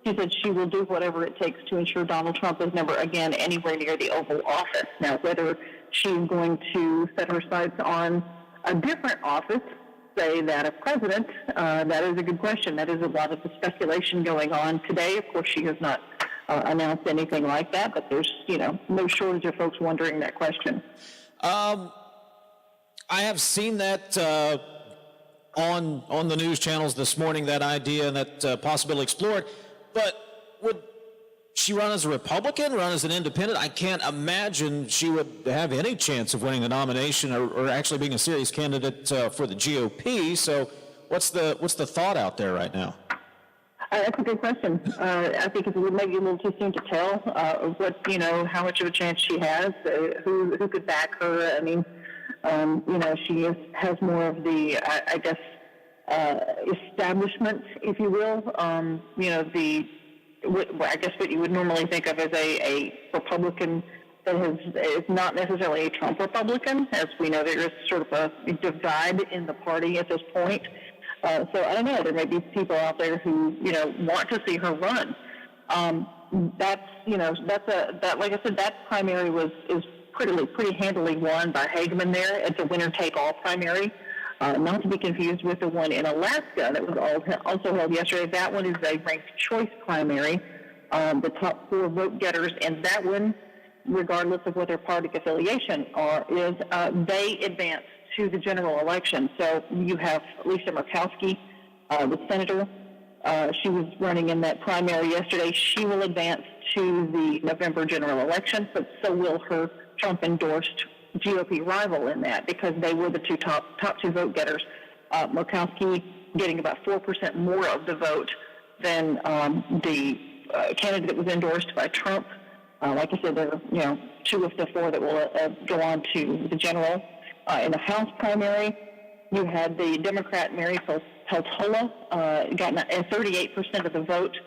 She said she will do whatever it takes to ensure Donald Trump is never again anywhere near the Oval Office. Now, whether she's going to set her sights on a different office, say that of president, that is a good question. That is a lot of the speculation going on today. Of course, she has not announced anything like that, but there's, no shortage of folks wondering that question. I have seen that on the news channels this morning, that idea and that possibility explored. But would she run as a Republican, run as an independent? I can't imagine she would have any chance of winning the nomination or actually being a serious candidate for the GOP. So what's the thought out there right now? That's a good question. I think it's maybe a little too soon to tell how much of a chance she has, who could back her. I mean, she has more of the, establishment, if you will. I guess what you would normally think of as a Republican that is not necessarily a Trump Republican. As we know, there is sort of a divide in the party at this point. So I don't know. There may be people out there who want to see her run. Like I said, that primary is pretty handily won by Hageman there. It's a winner-take-all primary, not to be confused with the one in Alaska that was also held yesterday. That one is a ranked choice primary. The top 4 vote-getters in that one, regardless of what their party affiliation is, they advance to the general election. So you have Lisa Murkowski, the senator. She was running in that primary yesterday. She will advance to the November general election, but so will her Trump-endorsed GOP rival in that, because they were the top 2 vote getters. Murkowski getting about 4% more of the vote than the candidate that was endorsed by Trump. Like I said, there are 2 of the 4 that will go on to the general. In the House primary, you had the Democrat Mary Peltola got 38% of the vote.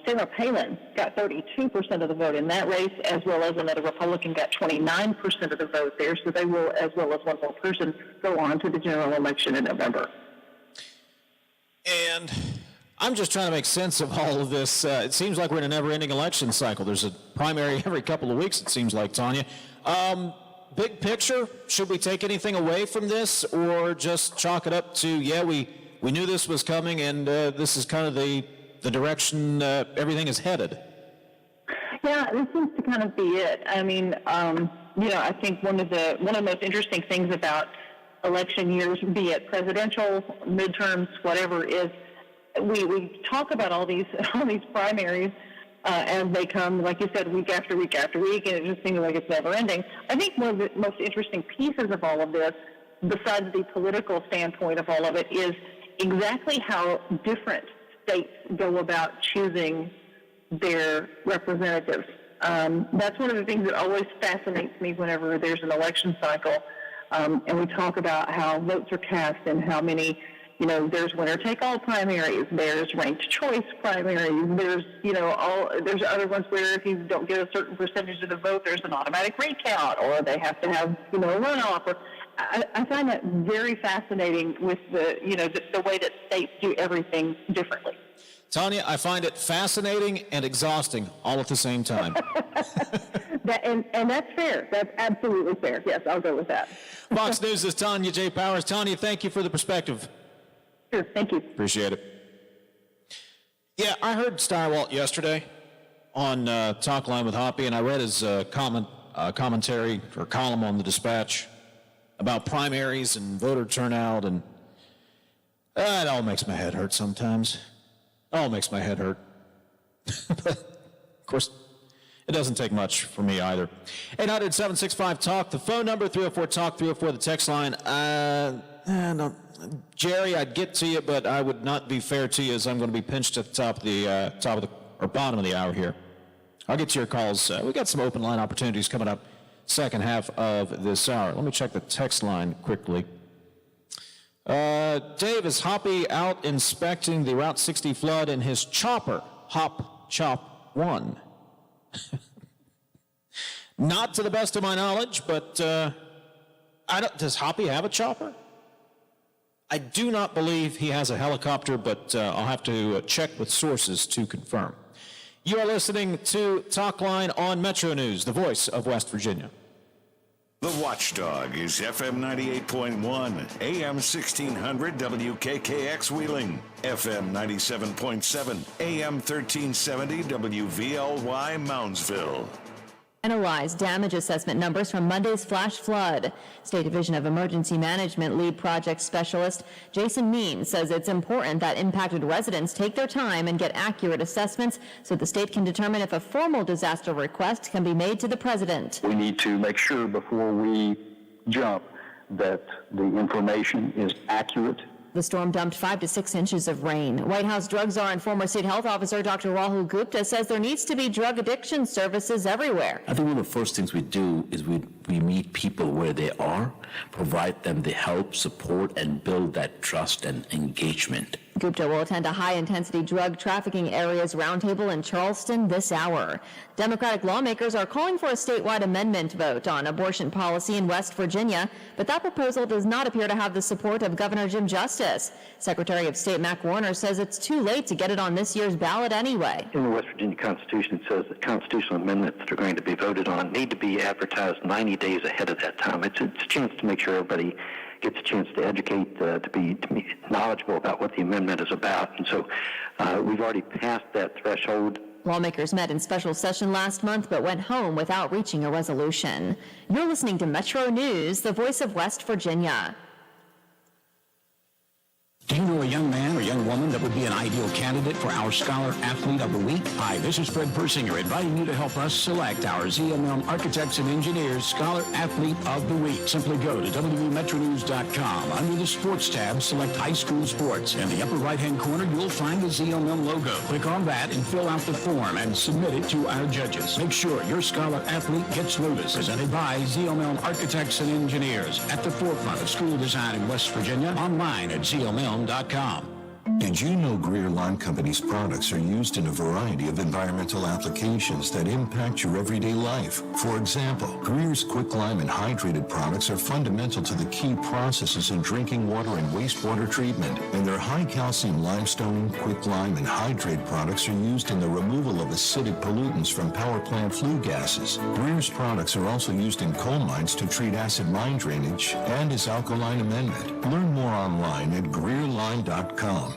Sarah Palin got 32% of the vote in that race, as well as another Republican got 29% of the vote there. So they will, as well as one more person, go on to the general election in November. And I'm just trying to make sense of all of this. It seems like we're in a never-ending election cycle. There's a primary every couple of weeks, it seems like, Tanya. Big picture, should we take anything away from this, or just chalk it up to, we knew this was coming, and this is kind of the direction everything is headed? Yeah, this seems to kind of be it. I mean, I think one of the most interesting things about election years, be it presidential, midterms, whatever, is we talk about all these primaries as they come, like you said, week after week after week, and it just seems like it's never ending. I think one of the most interesting pieces of all of this besides the political standpoint of all of it, is exactly how different states go about choosing their representatives. That's one of the things that always fascinates me whenever there's an election cycle, and we talk about how votes are cast and how many, there's winner-take-all primaries, there's ranked choice primaries, there's, there's other ones where if you don't get a certain percentage of the vote, there's an automatic recount, or they have to have, a runoff. Or I find that very fascinating with the way that states do everything differently. Tanya, I find it fascinating and exhausting all at the same time. And that's fair. That's absolutely fair. Yes, I'll go with that. Fox News' Tanya J. Powers. Tanya, thank you for the perspective. Sure, thank you. Appreciate it. Yeah, I heard Steiwalt yesterday on Talk Line with Hoppy, and I read his commentary or column on the Dispatch about primaries and voter turnout, and it all makes my head hurt sometimes. All makes my head hurt. But, of course, it doesn't take much for me either. 800-765-TALK, the phone number, 304-TALK, 304, the text line. No, Jerry, I'd get to you, but I would not be fair to you as I'm going to be pinched at the bottom of the hour here. I'll get to your calls. We got some open line opportunities coming up second half of this hour. Let me check the text line quickly. Dave, is Hoppy out inspecting the Route 60 flood in his chopper, Hop Chop 1? Not to the best of my knowledge, but does Hoppy have a chopper? I do not believe he has a helicopter, but I'll have to check with sources to confirm. You are listening to Talk Line on Metro News, the voice of West Virginia. The Watchdog is FM 98.1, AM 1600 WKKX Wheeling, FM 97.7, AM 1370 WVLY Moundsville. Analyze damage assessment numbers from Monday's flash flood. State Division of Emergency Management lead project specialist Jason Means says it's important that impacted residents take their time and get accurate assessments so the state can determine if a formal disaster request can be made to the president. We need to make sure before we jump that the information is accurate. The storm dumped 5 to 6 inches of rain. White House drug czar and former state health officer Dr. Rahul Gupta says there needs to be drug addiction services everywhere. I think one of the first things we do is we meet people where they are, provide them the help, support, and build that trust and engagement. Gupta will attend a high-intensity drug trafficking areas roundtable in Charleston this hour. Democratic lawmakers are calling for a statewide amendment vote on abortion policy in West Virginia, but that proposal does not appear to have the support of Governor Jim Justice. Secretary of State Mac Warner says it's too late to get it on this year's ballot anyway. In the West Virginia Constitution, it says that constitutional amendments that are going to be voted on need to be advertised 90 days ahead of that time. It's a chance to make sure everybody gets a chance to educate, to be knowledgeable about what the amendment is about. And so we've already passed that threshold. Lawmakers met in special session last month but went home without reaching a resolution. You're listening to Metro News, the voice of West Virginia. Do you know a young man or young woman that would be an ideal candidate for our Scholar Athlete of the Week? Hi, this is Fred Persinger inviting you to help us select our ZMM Architects and Engineers Scholar Athlete of the Week. Simply go to WVMetroNews.com. Under the Sports tab, select High School Sports. In the upper right-hand corner, you'll find the ZMM logo. Click on that and fill out the form and submit it to our judges. Make sure your Scholar Athlete gets noticed. Presented by ZMM Architects and Engineers, at the forefront of school design in West Virginia. Online at ZMM.com. Did you know Greer Lawn Company's products are used in a variety of environmental applications that impact your everyday life? For example, Greer's Quick Lime and Hydrated products are fundamental to the key processes in drinking water and wastewater treatment, and their high-calcium limestone, Quick Lime, and Hydrate products are used in the removal of acidic pollutants from power plant flue gases. Greer's products are also used in coal mines to treat acid mine drainage and as alkaline amendment. Learn more online at GreerLine.com.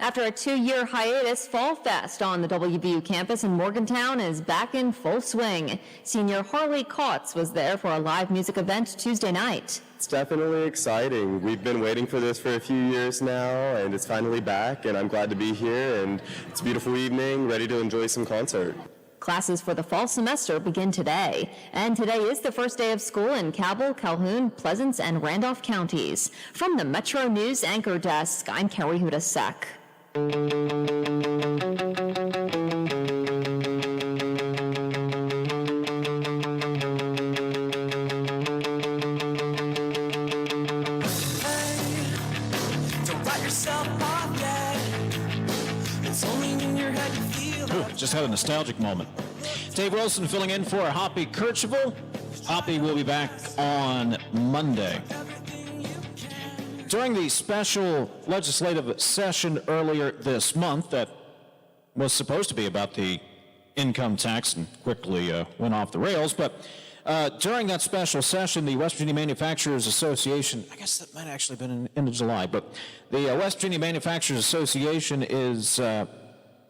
After a 2-year hiatus, Fall Fest on the WVU campus in Morgantown is back in full swing. Senior Harley Kautz was there for a live music event Tuesday night. It's definitely exciting. We've been waiting for this for a few years now, and it's finally back, and I'm glad to be here, and it's a beautiful evening, ready to enjoy some concert. Classes for the fall semester begin today, and today is the first day of school in Cabell, Calhoun, Pleasants, and Randolph counties. From the Metro News Anchor Desk, I'm Carrie Hudasek. Just had a nostalgic moment. Dave Wilson filling in for Hoppy Kercheval. Hoppy will be back on Monday. During the special legislative session earlier this month that was supposed to be about the income tax and quickly went off the rails, but during that special session, the West Virginia Manufacturers Association, I guess that might have actually been in end of July, but the West Virginia Manufacturers Association is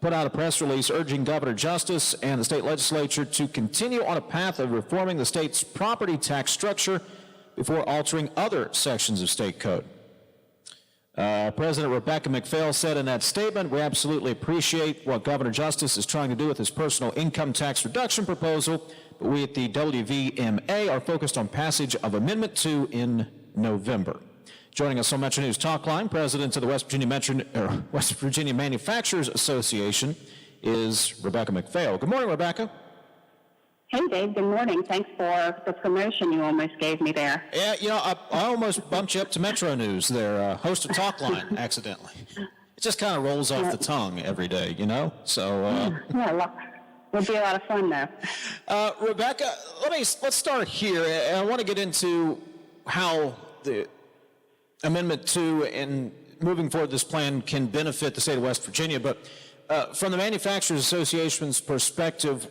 put out a press release urging Governor Justice and the state legislature to continue on a path of reforming the state's property tax structure before altering other sections of state code. President Rebecca McPhail said in that statement, "We absolutely appreciate what Governor Justice is trying to do with his personal income tax reduction proposal, but we at the WVMA are focused on passage of Amendment 2 in November." Joining us on Metro News Talk Line, President of the West Virginia Manufacturers Association is Rebecca McPhail. Good morning, Rebecca. Hey, Dave. Good morning. Thanks for the promotion you almost gave me there. Yeah, you know, I almost bumped you up to Metro News there, host of Talk Line, accidentally. It just kind of rolls off the tongue every day, you know? So, yeah, it'll be a lot of fun, though. Rebecca, let's start here. I want to get into how the Amendment 2 and moving forward this plan can benefit the state of West Virginia, but from the Manufacturers Association's perspective,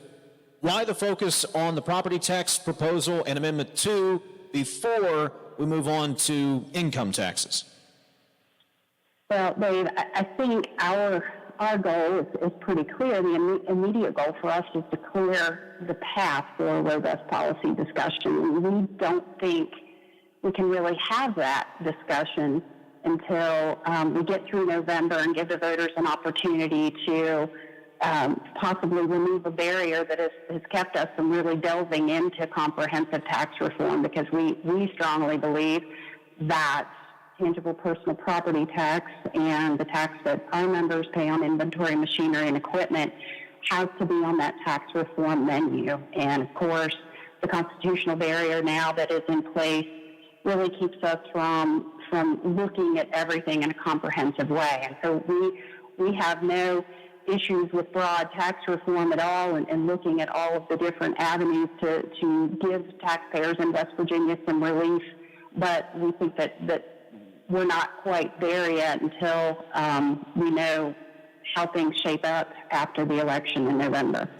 why the focus on the property tax proposal and Amendment 2 before we move on to income taxes? Well, Dave, I think our goal is pretty clear. The immediate goal for us is to clear the path for a robust policy discussion. We don't think we can really have that discussion until we get through November and give the voters an opportunity to possibly remove a barrier that has kept us from really delving into comprehensive tax reform, because we strongly believe that tangible personal property tax and the tax that our members pay on inventory, machinery, and equipment has to be on that tax reform menu. And of course, the constitutional barrier now that is in place really keeps us from looking at everything in a comprehensive way. And so we have no issues with broad tax reform at all, and looking at all of the different avenues to give taxpayers in West Virginia some relief. But we think that we're not quite there yet until we know how things shape up after the election in November.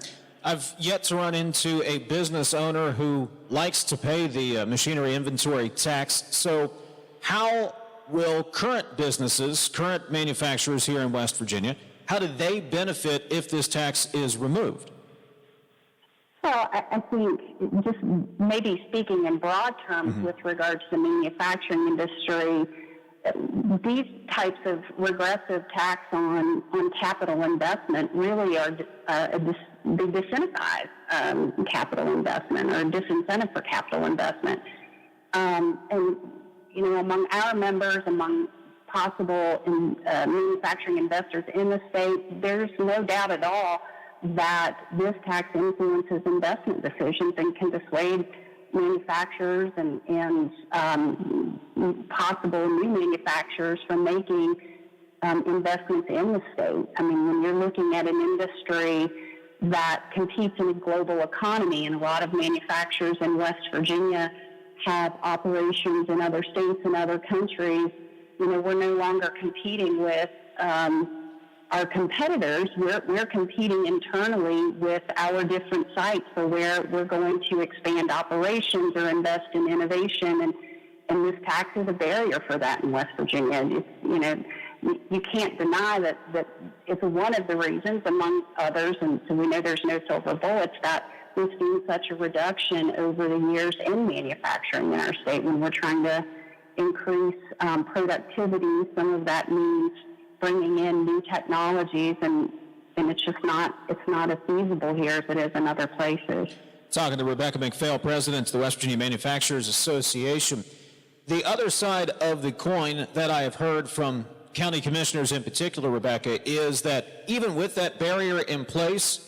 I've yet to run into a business owner who likes to pay the machinery inventory tax. So how will current businesses, current manufacturers here in West Virginia, how do they benefit if this tax is removed? Well, I think just maybe speaking in broad terms with regard to the manufacturing industry, these types of regressive tax on capital investment really are they disincentivize capital investment, or disincentive for capital investment. And, you know, among our members, among possible manufacturing investors in the state, there's no doubt at all that this tax influences investment decisions and can dissuade manufacturers and possible new manufacturers from making investments in the state. I mean, when you're looking at an industry that competes in a global economy, and a lot of manufacturers in West Virginia have operations in other states and other countries, you know, we're no longer competing with our competitors. We're competing internally with our different sites for where we're going to expand operations or invest in innovation, and this tax is a barrier for that in West Virginia. You know, you can't deny that it's one of the reasons, among others, and so we know there's no silver bullets, that we've seen such a reduction over the years in manufacturing in our state. When we're trying to increase productivity, some of that means bringing in new technologies and and it's not as feasible here as it is in other places. Talking to Rebecca McPhail, President of the West Virginia Manufacturers Association. The other side of the coin that I have heard from county commissioners in particular, Rebecca, is that even with that barrier in place,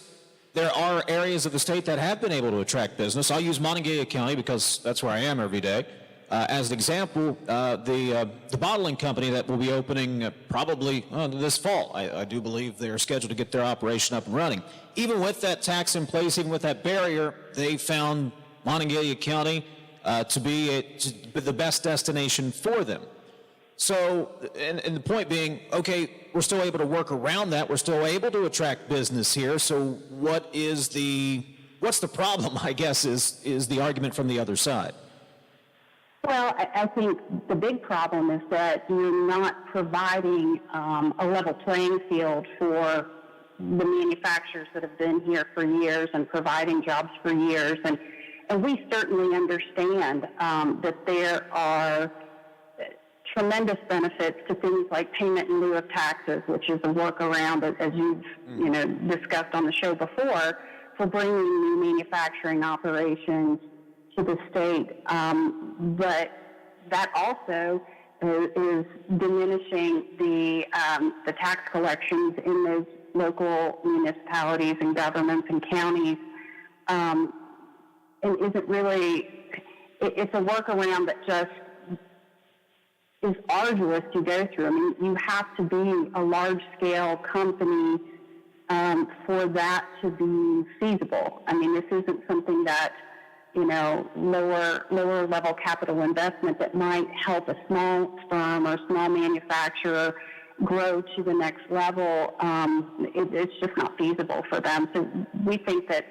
there are areas of the state that have been able to attract business. I'll use Montague County because that's where I am every day. As an example, the bottling company that will be opening probably this fall, I do believe they're scheduled to get their operation up and running. Even with that tax in place, even with that barrier, they found Montague County to be the best destination for them. So, and the point being, okay, we're still able to work around that. We're still able to attract business here. So what's the problem, I guess, is the argument from the other side. Well, I think the big problem is that you're not providing a level playing field for the manufacturers that have been here for years and providing jobs for years. And we certainly understand that there are tremendous benefits to things like payment in lieu of taxes, which is a workaround, as you've discussed on the show before, for bringing new manufacturing operations to the state. But that also is diminishing the tax collections in those local municipalities and governments and counties, and isn't really. It's a workaround that just is arduous to go through. I mean, you have to be a large-scale company for that to be feasible. I mean, this isn't something that, lower level capital investment that might help a small firm or small manufacturer grow to the next level. It's just not feasible for them. So we think that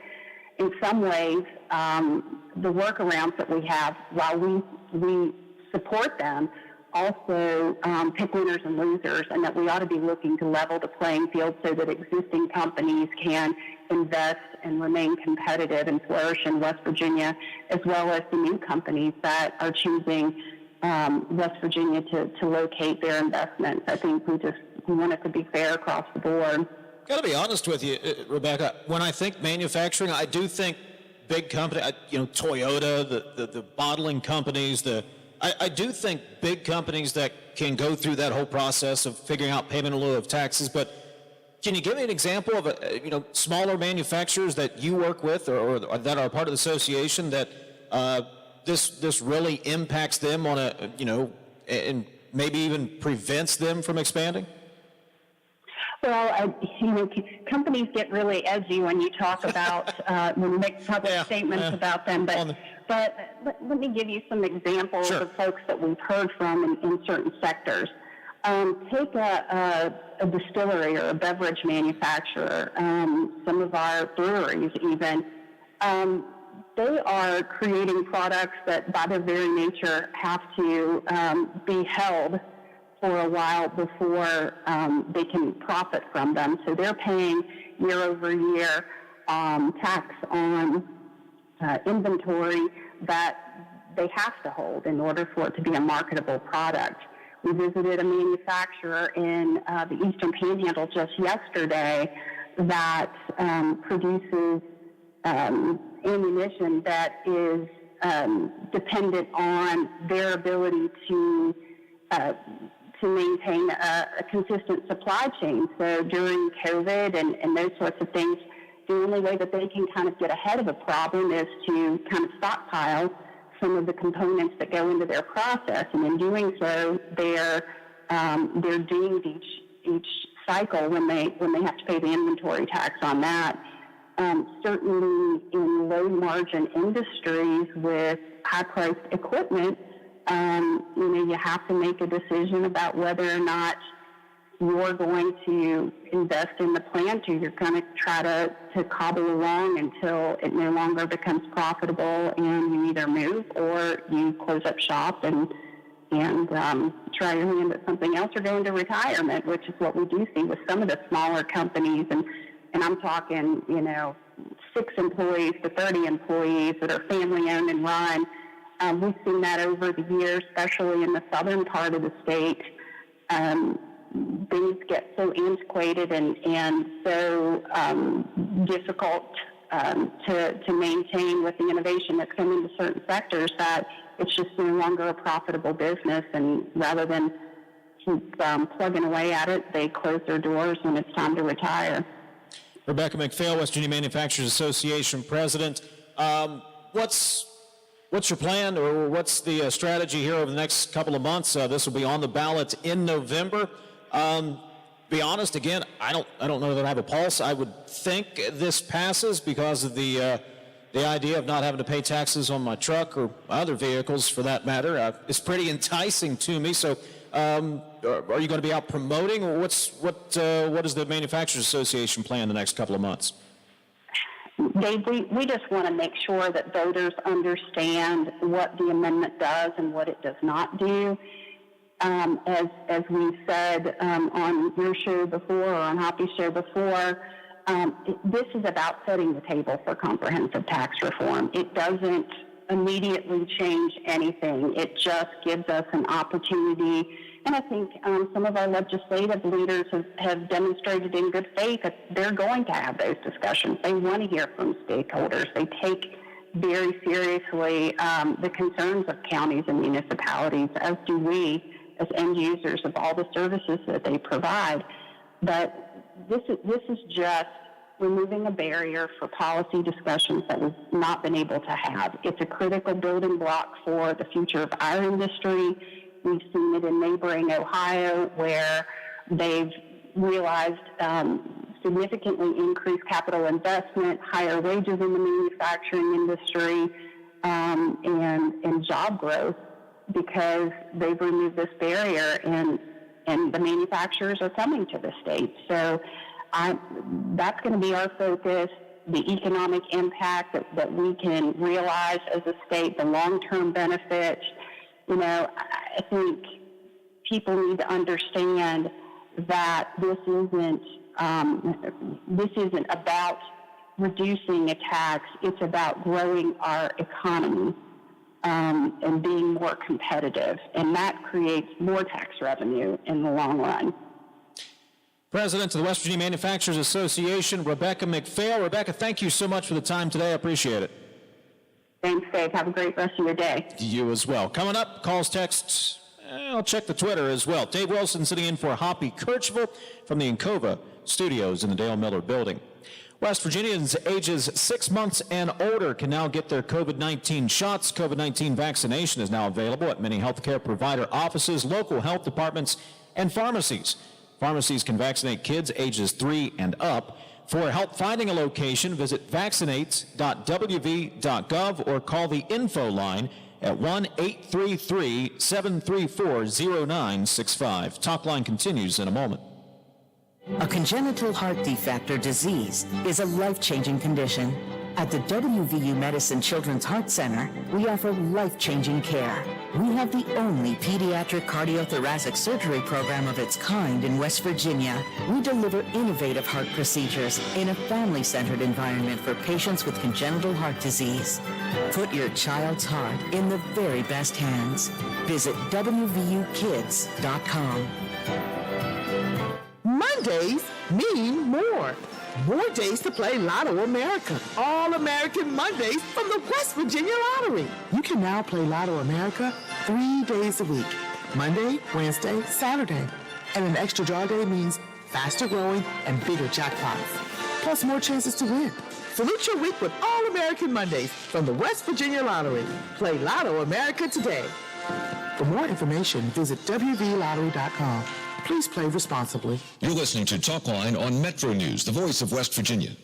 in some ways, the workarounds that we have, while we support them, also pick winners and losers, and that we ought to be looking to level the playing field so that existing companies can invest and remain competitive and flourish in West Virginia, as well as the new companies that are choosing West Virginia to locate their investments. I think we want it to be fair across the board. Got to be honest with you, Rebecca. When I think manufacturing, I do think big company, Toyota, the bottling companies, I do think big companies that can go through that whole process of figuring out payment in lieu of taxes. But can you give me an example of smaller manufacturers that you work with or that are part of the association that this really impacts them on and maybe even prevents them from expanding? Well, companies get really edgy when you talk about when you make public statements about them. But let me give you some examples of folks that we've heard from in certain sectors. Take a distillery or a beverage manufacturer, some of our breweries even. They are creating products that by their very nature have to be held for a while before they can profit from them. So they're paying year over year tax on inventory that they have to hold in order for it to be a marketable product. We visited a manufacturer in the Eastern Panhandle just yesterday that produces ammunition that is dependent on their ability to maintain a consistent supply chain. So during COVID and those sorts of things, the only way that they can kind of get ahead of a problem is to kind of stockpile some of the components that go into their process. And in doing so, they're dinged each cycle when they have to pay the inventory tax on that. Certainly in low margin industries with high priced equipment, you have to make a decision about whether or not you're going to invest in the plant or you're going to try to cobble along until it no longer becomes profitable and you either move or you close up shop and try your hand at something else or go into retirement, which is what we do see with some of the smaller companies. And I'm talking, 6 employees to 30 employees that are family owned and run. We've seen that over the years, especially in the southern part of the state. things get so antiquated and so difficult to maintain with the innovation that's coming to certain sectors that it's just no longer a profitable business. And rather than keep plugging away at it, they close their doors when it's time to retire. Rebecca McPhail, West Virginia Manufacturers Association president. What's your plan, or what's the strategy here over the next couple of months? This will be on the ballot in November. Be honest, again, I don't know that I have a pulse. I would think this passes because of the idea of not having to pay taxes on my truck or other vehicles, for that matter. It's pretty enticing to me. So, are you going to be out promoting, or what does the Manufacturers Association plan the next couple of months? Dave, we just want to make sure that voters understand what the amendment does and what it does not do. As we said on your show before, or on Hoppy's show before, this is about setting the table for comprehensive tax reform. It doesn't immediately change anything. It just gives us an opportunity. And I think some of our legislative leaders have demonstrated in good faith that they're going to have those discussions. They want to hear from stakeholders. They take very seriously the concerns of counties and municipalities, as do we as end users of all the services that they provide. But this is just removing a barrier for policy discussions that we've not been able to have. It's a critical building block for the future of our industry. We've seen it in neighboring Ohio, where they've realized significantly increased capital investment, higher wages in the manufacturing industry, and job growth, because they've removed this barrier, and the manufacturers are coming to the state. So that's going to be our focus, the economic impact that we can realize as a state, the long-term benefits. You know, I think people need to understand that this isn't about reducing a tax. It's about growing our economy and being more competitive, and that creates more tax revenue in the long run. President of the West Virginia Manufacturers Association, Rebecca McPhail. Rebecca, thank you so much for the time today. I appreciate it. Thanks, Dave. Have a great rest of your day. You as well. Coming up, calls, texts. I'll check the Twitter as well. Dave Wilson sitting in for Hoppy Kirchville from the Encova studios in the Dale Miller building. West Virginians ages 6 months and older can now get their COVID-19 shots. COVID-19 vaccination is now available at many healthcare provider offices, local health departments, and pharmacies. Pharmacies can vaccinate kids ages 3 and up. For help finding a location, visit vaccinates.wv.gov or call the info line at 1-833-734-0965. Talk line continues in a moment. A congenital heart defect or disease is a life-changing condition. At the WVU Medicine Children's Heart Center, we offer life-changing care. We have the only pediatric cardiothoracic surgery program of its kind in West Virginia. We deliver innovative heart procedures in a family-centered environment for patients with congenital heart disease. Put your child's heart in the very best hands. Visit WVUkids.com. Mondays mean more. More days to play Lotto America. All-American Mondays from the West Virginia Lottery. You can now play Lotto America 3 days a week. Monday, Wednesday, Saturday. And an extra draw day means faster growing and bigger jackpots. Plus more chances to win. Salute your week with All-American Mondays from the West Virginia Lottery. Play Lotto America today. For more information, visit WVLottery.com. Please play responsibly. You're listening to Talk Line on Metro News, the voice of West Virginia.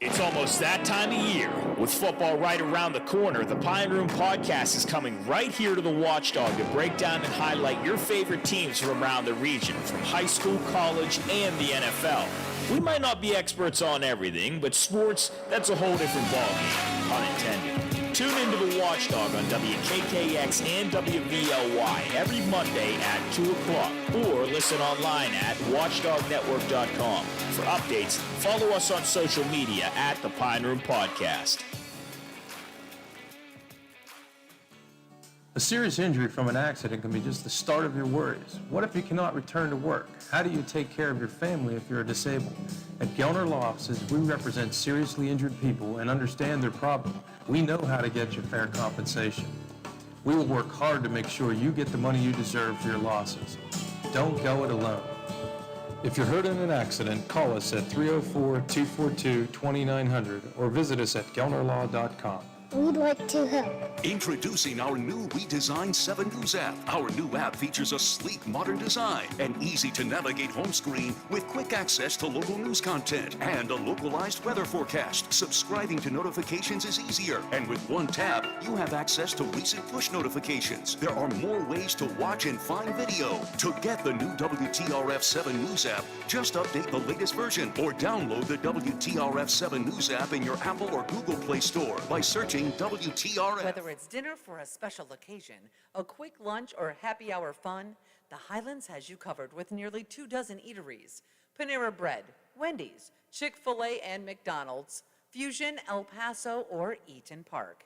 It's almost that time of year. With football right around the corner, the Pine Room Podcast is coming right here to the Watchdog to break down and highlight your favorite teams from around the region, from high school, college, and the NFL. We might not be experts on everything, but sports, that's a whole different ballgame, pun intended. Tune into the Watchdog on WKKX and WVLY every Monday at 2 o'clock, or listen online at watchdognetwork.com. For updates, follow us on social media at the Pine Room Podcast. A serious injury from an accident can be just the start of your worries. What if you cannot return to work? How do you take care of your family if you're disabled? At Gelner Law Offices, we represent seriously injured people and understand their problem. We know how to get you fair compensation. We will work hard to make sure you get the money you deserve for your losses. Don't go it alone. If you're hurt in an accident, call us at 304-242-2900 or visit us at gelnerlaw.com. We'd like to help. Introducing our new redesigned 7 News app. Our new app features a sleek, modern design, an easy-to-navigate home screen with quick access to local news content, and a localized weather forecast. Subscribing to notifications is easier, and with one tap, you have access to recent push notifications. There are more ways to watch and find video. To get the new WTRF 7 News app, just update the latest version or download the WTRF 7 News app in your Apple or Google Play Store by searching WTRF. Whether it's dinner for a special occasion, a quick lunch, or happy hour fun, the Highlands has you covered with nearly 24 eateries. Panera Bread, Wendy's, Chick-fil-A and McDonald's, Fusion, El Paso, or Eaton Park.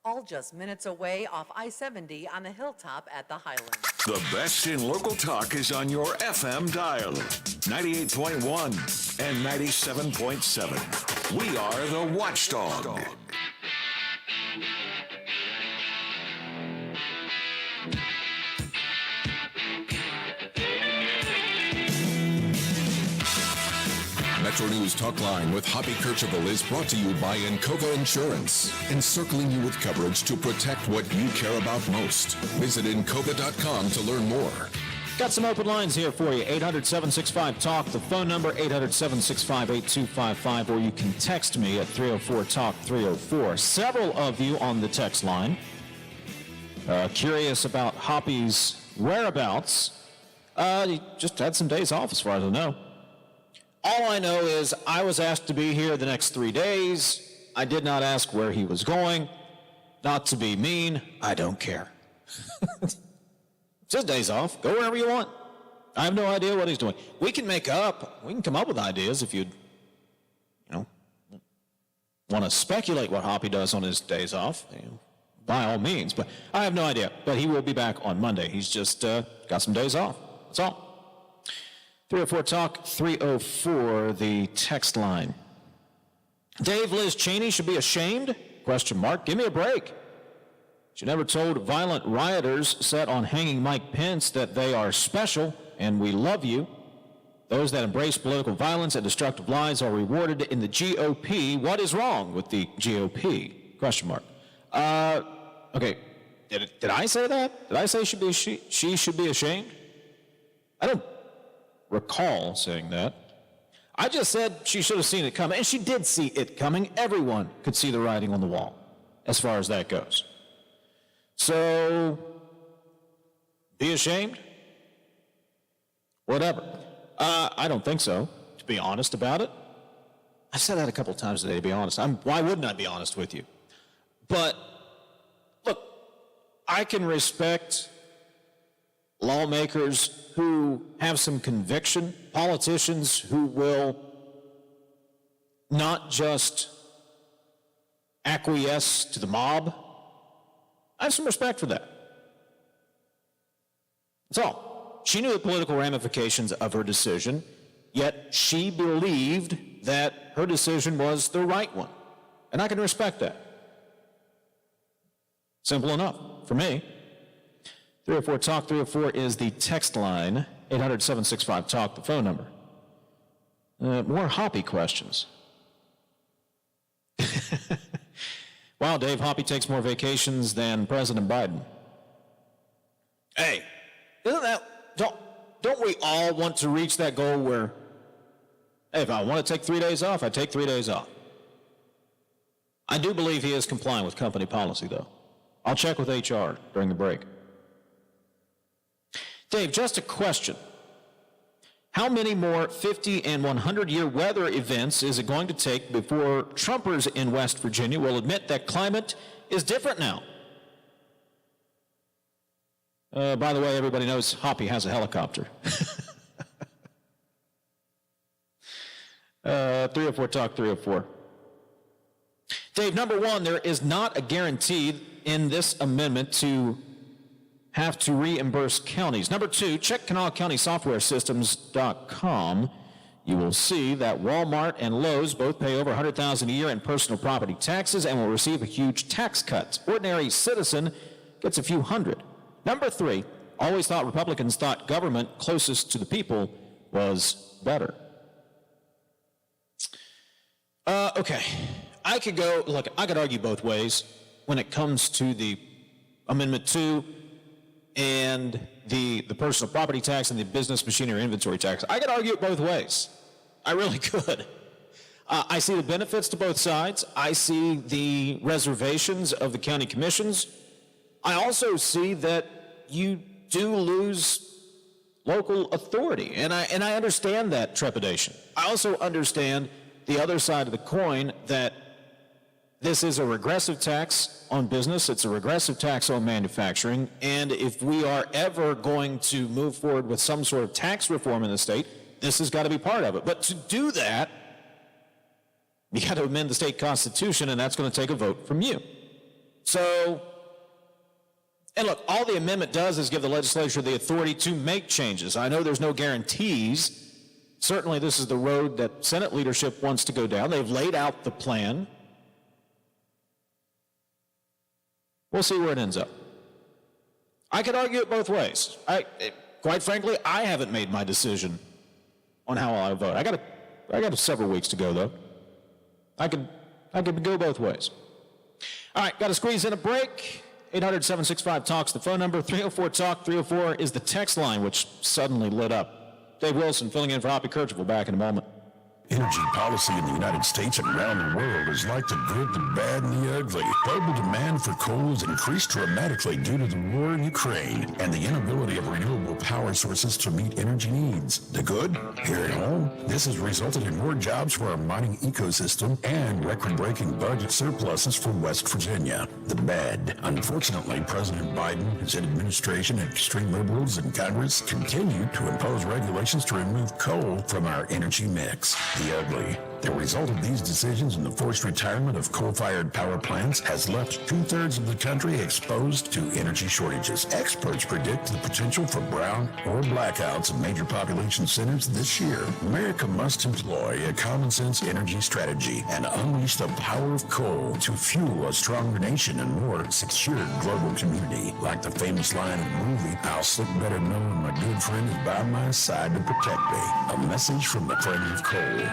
All just minutes away off I-70 on the hilltop at the Highlands. The best in local talk is on your FM dial. 98.1 and 97.7. We are the Watchdog. Metro News Talk Line with Hoppy Kercheval is brought to you by Encova Insurance, encircling you with coverage to protect what you care about most. Visit Encova.com to learn more. Got some open lines here for you. 800-765-TALK, the phone number, 800-765-8255, or you can text me at 304-TALK-304. Several of you on the text line curious about Hoppy's whereabouts. He just had some days off as far as I know. All I know is I was asked to be here the next 3 days. I did not ask where he was going. Not to be mean, I don't care. It's his days off. Go wherever you want. I have no idea what he's doing. We can come up with ideas if you'd, want to speculate what Hoppy does on his days off, by all means. But I have no idea. But he will be back on Monday. He's just got some days off. That's all. 304-TALK, 304, the text line. Dave, Liz Cheney should be ashamed? ? Give me a break. She never told violent rioters set on hanging Mike Pence that they are special and we love you. Those that embrace political violence and destructive lies are rewarded in the GOP. What is wrong with the GOP? ? Okay, did I say that? Did I say she should be ashamed? I don't recall saying that. I just said she should have seen it coming, and she did see it coming. Everyone could see the writing on the wall as far as that goes. So, be ashamed? Whatever. I don't think so, to be honest about it. I've said that a couple times today, to be honest. Why wouldn't I be honest with you? But, look, I can respect lawmakers who have some conviction, politicians who will not just acquiesce to the mob. I have some respect for that. That's all. She knew the political ramifications of her decision, yet she believed that her decision was the right one. And I can respect that. Simple enough for me. 304-TALK, 304 is the text line. 800-765-TALK, the phone number. More Hoppy questions. Wow, Dave, Hoppy takes more vacations than President Biden. Hey, don't we all want to reach that goal where, hey, if I want to take 3 days off, I take 3 days off. I do believe he is complying with company policy, though. I'll check with HR during the break. Dave, just a question. How many more 50 and 100-year weather events is it going to take before Trumpers in West Virginia will admit that climate is different now? By the way, everybody knows Hoppy has a helicopter. 304-TALK, 304. Dave, number one, there is not a guarantee in this amendment to have to reimburse counties. Number 2, check kanawhacountysoftwaresystems.com. You will see that Walmart and Lowe's both pay over $100,000 a year in personal property taxes and will receive a huge tax cut. Ordinary citizen gets a few hundred. Number 3, always thought Republicans thought government closest to the people was better. Okay, I could argue both ways when it comes to the Amendment 2 and the personal property tax and the business machinery inventory tax. I could argue it both ways. I really could. I see the benefits to both sides. I see the reservations of the county commissions. I also see that you do lose local authority, and I understand that trepidation. I also understand the other side of the coin, that this is a regressive tax on business, it's a regressive tax on manufacturing, and if we are ever going to move forward with some sort of tax reform in the state, this has got to be part of it. But to do that, you got to amend the state constitution, and that's going to take a vote from you. So, and look, all the amendment does is give the legislature the authority to make changes. I know there's no guarantees. Certainly this is the road that Senate leadership wants to go down. They've laid out the plan. We'll see where it ends up. I could argue it both ways. Quite frankly, I haven't made my decision on how I'll vote. I got several weeks to go, though. I could go both ways. All right, got to squeeze in a break. 800-765-TALK's the phone number. 304-TALK, 304 is the text line, which suddenly lit up. Dave Wilson filling in for Hoppy Kercheval. Back in a moment. Energy policy in the United States and around the world is like the good, the bad, and the ugly. Global demand for coal has increased dramatically due to the war in Ukraine and the inability of renewable power sources to meet energy needs. The good? Here at home, this has resulted in more jobs for our mining ecosystem and record-breaking budget surpluses for West Virginia. The bad? Unfortunately, President Biden, his administration, and extreme liberals in Congress continue to impose regulations to remove coal from our energy mix. The ugly. The result of these decisions and the forced retirement of coal-fired power plants has left 2/3 of the country exposed to energy shortages. Experts predict the potential for brown or blackouts in major population centers this year. America must employ a common-sense energy strategy and unleash the power of coal to fuel a stronger nation and more secure global community. Like the famous line in the movie, I'll sleep better knowing my good friend is by my side to protect me. A message from the friend of coal.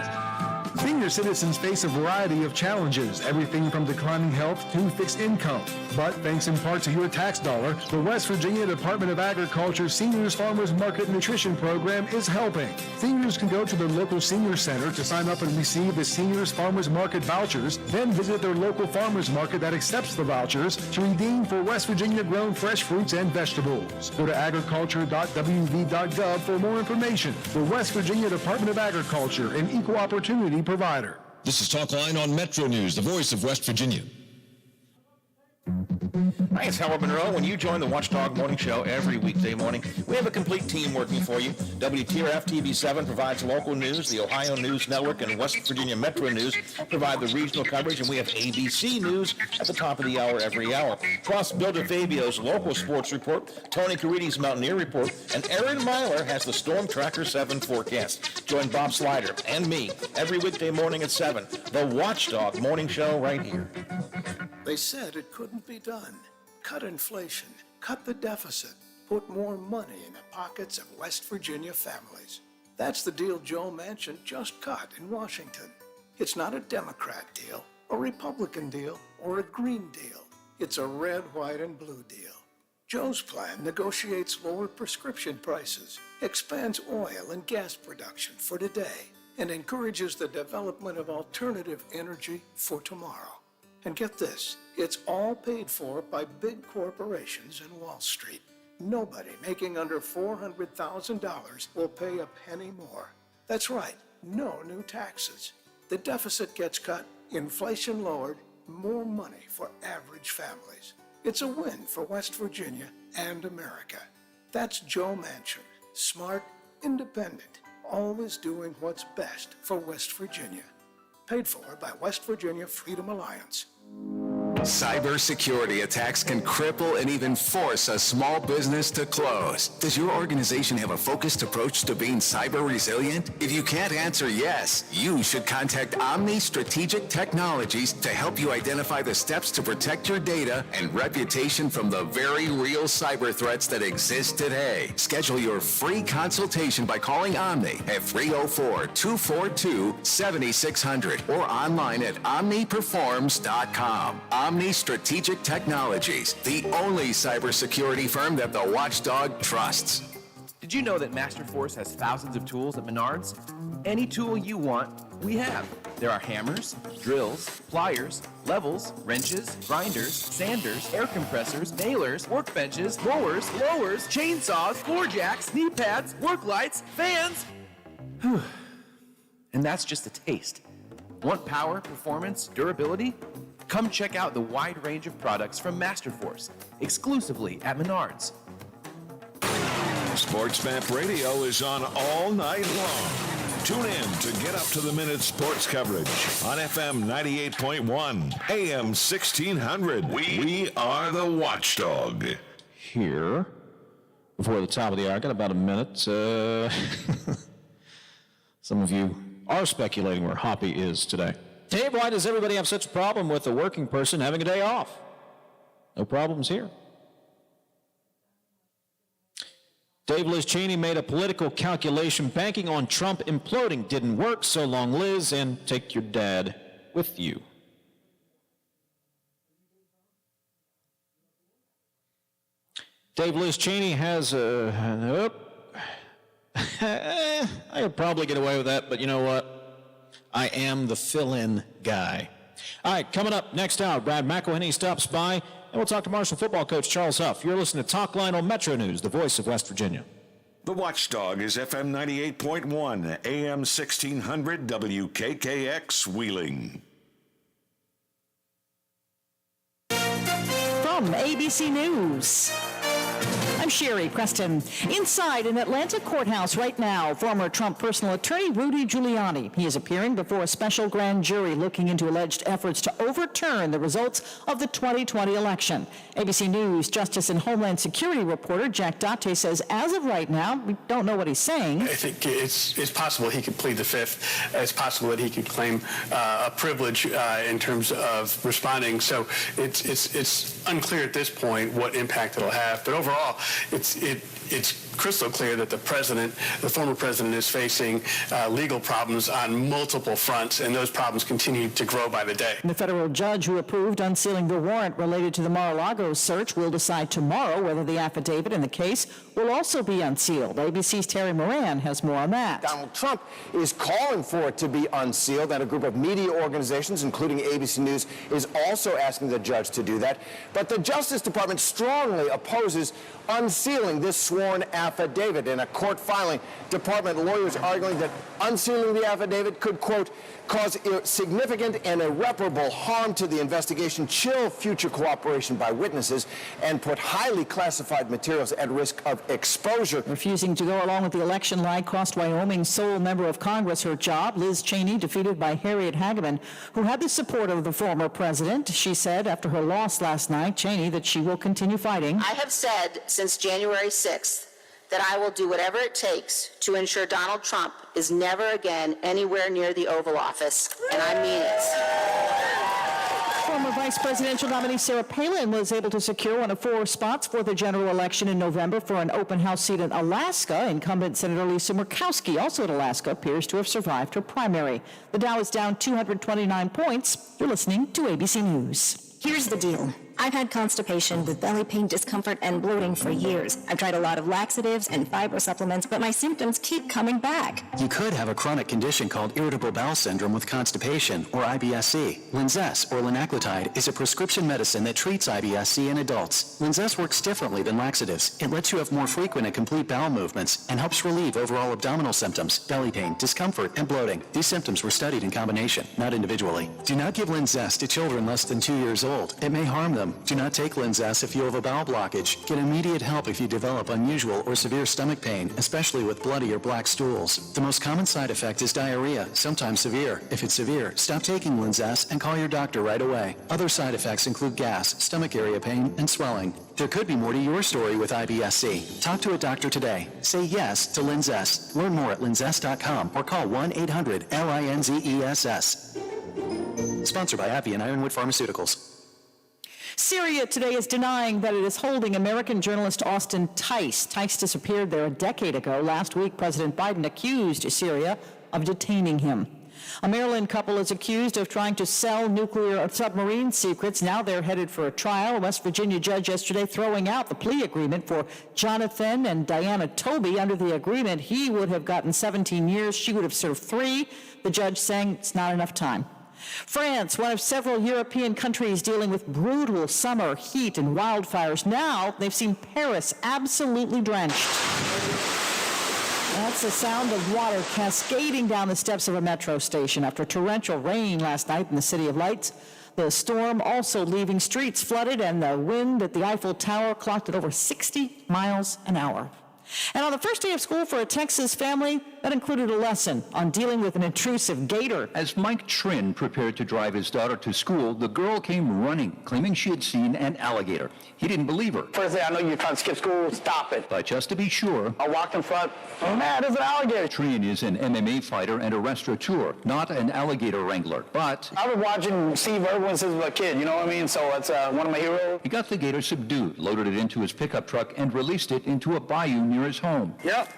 Senior citizens face a variety of challenges, everything from declining health to fixed income. But thanks in part to your tax dollar, the West Virginia Department of Agriculture Seniors Farmers Market Nutrition Program is helping. Seniors can go to their local senior center to sign up and receive the Seniors Farmers Market vouchers, then visit their local farmers market that accepts the vouchers to redeem for West Virginia grown fresh fruits and vegetables. Go to agriculture.wv.gov for more information. The West Virginia Department of Agriculture, an equal opportunity provider. This is Talk Line on Metro News, the voice of West Virginia. Hi, it's Howard Monroe. When you join the Watchdog Morning Show every weekday morning, we have a complete team working for you. WTRF TV7 provides local news. The Ohio News Network and West Virginia Metro News provide the regional coverage, and we have ABC News at the top of the hour every hour. Plus, Bill DeFabio's local sports report, Tony Caridi's Mountaineer report, and Aaron Myler has the Storm Tracker 7 forecast. Join Bob Slider and me every weekday morning at 7. The Watchdog Morning Show right here. They said it couldn't be done. Cut inflation, cut the deficit, put more money in the pockets of West Virginia families. That's the deal Joe Manchin just cut in Washington. It's not a Democrat deal, a Republican deal, or a Green deal. It's a red, white, and blue deal. Joe's plan negotiates lower prescription prices, expands oil and gas production for today, and encourages the development of alternative energy for tomorrow. And get this, it's all paid for by big corporations in Wall Street. Nobody making under $400,000 will pay a penny more. That's right, no new taxes. The deficit gets cut, inflation lowered, more money for average families. It's a win for West Virginia and America. That's Joe Manchin, smart, independent, always doing what's best for West Virginia. Paid for by West Virginia Freedom Alliance. Cybersecurity attacks can cripple and even force a small business to close. Does your organization have a focused approach to being cyber resilient? If you can't answer yes, you should contact Omni Strategic Technologies to help you identify the steps to protect your data and reputation from the very real cyber threats that exist today. Schedule your free consultation by calling Omni at 304-242-7600 or online at omniperforms.com. Omni Strategic Technologies, the only cybersecurity firm that the Watchdog trusts. Did you know that Masterforce has thousands of tools at Menards? Any tool you want, we have. There are hammers, drills, pliers, levels, wrenches, grinders, sanders, air compressors, nailers, workbenches, mowers, blowers, chainsaws, floor jacks, knee pads, work lights, fans. Whew. And that's just a taste. Want power, performance, durability? Come check out the wide range of products from Masterforce, exclusively at Menards. Sports Map Radio is on all night long. Tune in to get up-to-the-minute sports coverage on FM 98.1, AM 1600. We are the Watchdog. Here, before the top of the hour, I got about a minute. Some of you are speculating where Hoppy is today. Dave, why does everybody have such a problem with a working person having a day off? No problems here. Dave, Liz Cheney made a political calculation banking on Trump imploding. Didn't work, so long, Liz, and take your dad with you. Dave, Liz Cheney has a... I could probably get away with that, but you know what? I am the fill-in guy. All right, coming up next hour, Brad McElhenney stops by, and we'll talk to Marshall football coach Charles Huff. You're listening to Talk Line on Metro News, the voice of West Virginia. The Watchdog is FM 98.1, AM 1600, WKKX Wheeling. From ABC News, I'm Sherry Preston. Inside an Atlanta courthouse right now, former Trump personal attorney Rudy Giuliani. He is appearing before a special grand jury looking into alleged efforts to overturn the results of the 2020 election. ABC News Justice and Homeland Security reporter Jack Date says as of right now, we don't know what he's saying. I think it's possible he could plead the fifth. It's possible that he could claim a privilege in terms of responding. So it's unclear at this point what impact it'll have. But overall, it's crystal clear that the former president, is facing legal problems on multiple fronts, and those problems continue to grow by the day. The federal judge who approved unsealing the warrant related to the Mar-a-Lago search will decide tomorrow whether the affidavit in the case will also be unsealed. ABC's Terry Moran has more on that. Donald Trump is calling for it to be unsealed, and a group of media organizations, including ABC News, is also asking the judge to do that. But the Justice Department strongly opposes unsealing this sworn affidavit. In a court filing, department lawyers arguing that unsealing the affidavit could, quote, cause significant and irreparable harm to the investigation, chill future cooperation by witnesses, and put highly classified materials at risk of exposure. Refusing to go along with the election lie cost Wyoming's sole member of Congress her job. Liz Cheney defeated by Harriet Hageman, who had the support of the former president. She said after her loss last night, Cheney, that she will continue fighting. I have said since January 6th that I will do whatever it takes to ensure Donald Trump is never again anywhere near the Oval Office, and I mean it. Former vice presidential nominee Sarah Palin was able to secure one of 4 spots for the general election in November for an open house seat in Alaska. Incumbent Senator Lisa Murkowski, also in Alaska, appears to have survived her primary. The Dow is down 229 points. You're listening to ABC News. Here's the deal. I've had constipation with belly pain, discomfort, and bloating for years. I've tried a lot of laxatives and fiber supplements, but my symptoms keep coming back. You could have a chronic condition called irritable bowel syndrome with constipation, or IBS-C. Linzess, or linaclotide, is a prescription medicine that treats IBS-C in adults. Linzess works differently than laxatives. It lets you have more frequent and complete bowel movements and helps relieve overall abdominal symptoms, belly pain, discomfort, and bloating. These symptoms were studied in combination, not individually. Do not give Linzess to children less than 2 years old. It may harm them. them. Do not take Linzess if you have a bowel blockage. Get immediate help if you develop unusual or severe stomach pain, especially with bloody or black stools. The most common side effect is diarrhea, sometimes severe. If it's severe, stop taking Linzess and call your doctor right away. Other side effects include gas, stomach area pain, and swelling. There could be more to your story with IBS-C. Talk to a doctor today. Say yes to Linzess. Learn more at linzess.com or call 1-800-LINZESS. Sponsored by AbbVie and Ironwood Pharmaceuticals. Syria today is denying that it is holding American journalist Austin Tice. Tice disappeared there a decade ago. Last week, President Biden accused Syria of detaining him. A Maryland couple is accused of trying to sell nuclear submarine secrets. Now they're headed for a trial. A West Virginia judge yesterday throwing out the plea agreement for Jonathan and Diana Toby. Under the agreement, he would have gotten 17 years. She would have served 3. The judge saying it's not enough time. France, one of several European countries dealing with brutal summer heat and wildfires. Now they've seen Paris absolutely drenched. That's the sound of water cascading down the steps of a metro station after torrential rain last night in the City of Lights. The storm also leaving streets flooded, and the wind at the Eiffel Tower clocked at over 60 miles an hour. And on the first day of school for a Texas family, that included a lesson on dealing with an intrusive gator. As Mike Trin prepared to drive his daughter to school, the girl came running, claiming she had seen an alligator. He didn't believe her. First day I know you're trying to skip school, stop it. But just to be sure, I walked in front, oh man, there's an alligator. Trin is an MMA fighter and a restaurateur, not an alligator wrangler. But I've been watching Steve Irwin since I was a kid, you know what I mean? So it's one of my heroes. He got the gator subdued, loaded it into his pickup truck, and released it into a bayou near his home. Yep.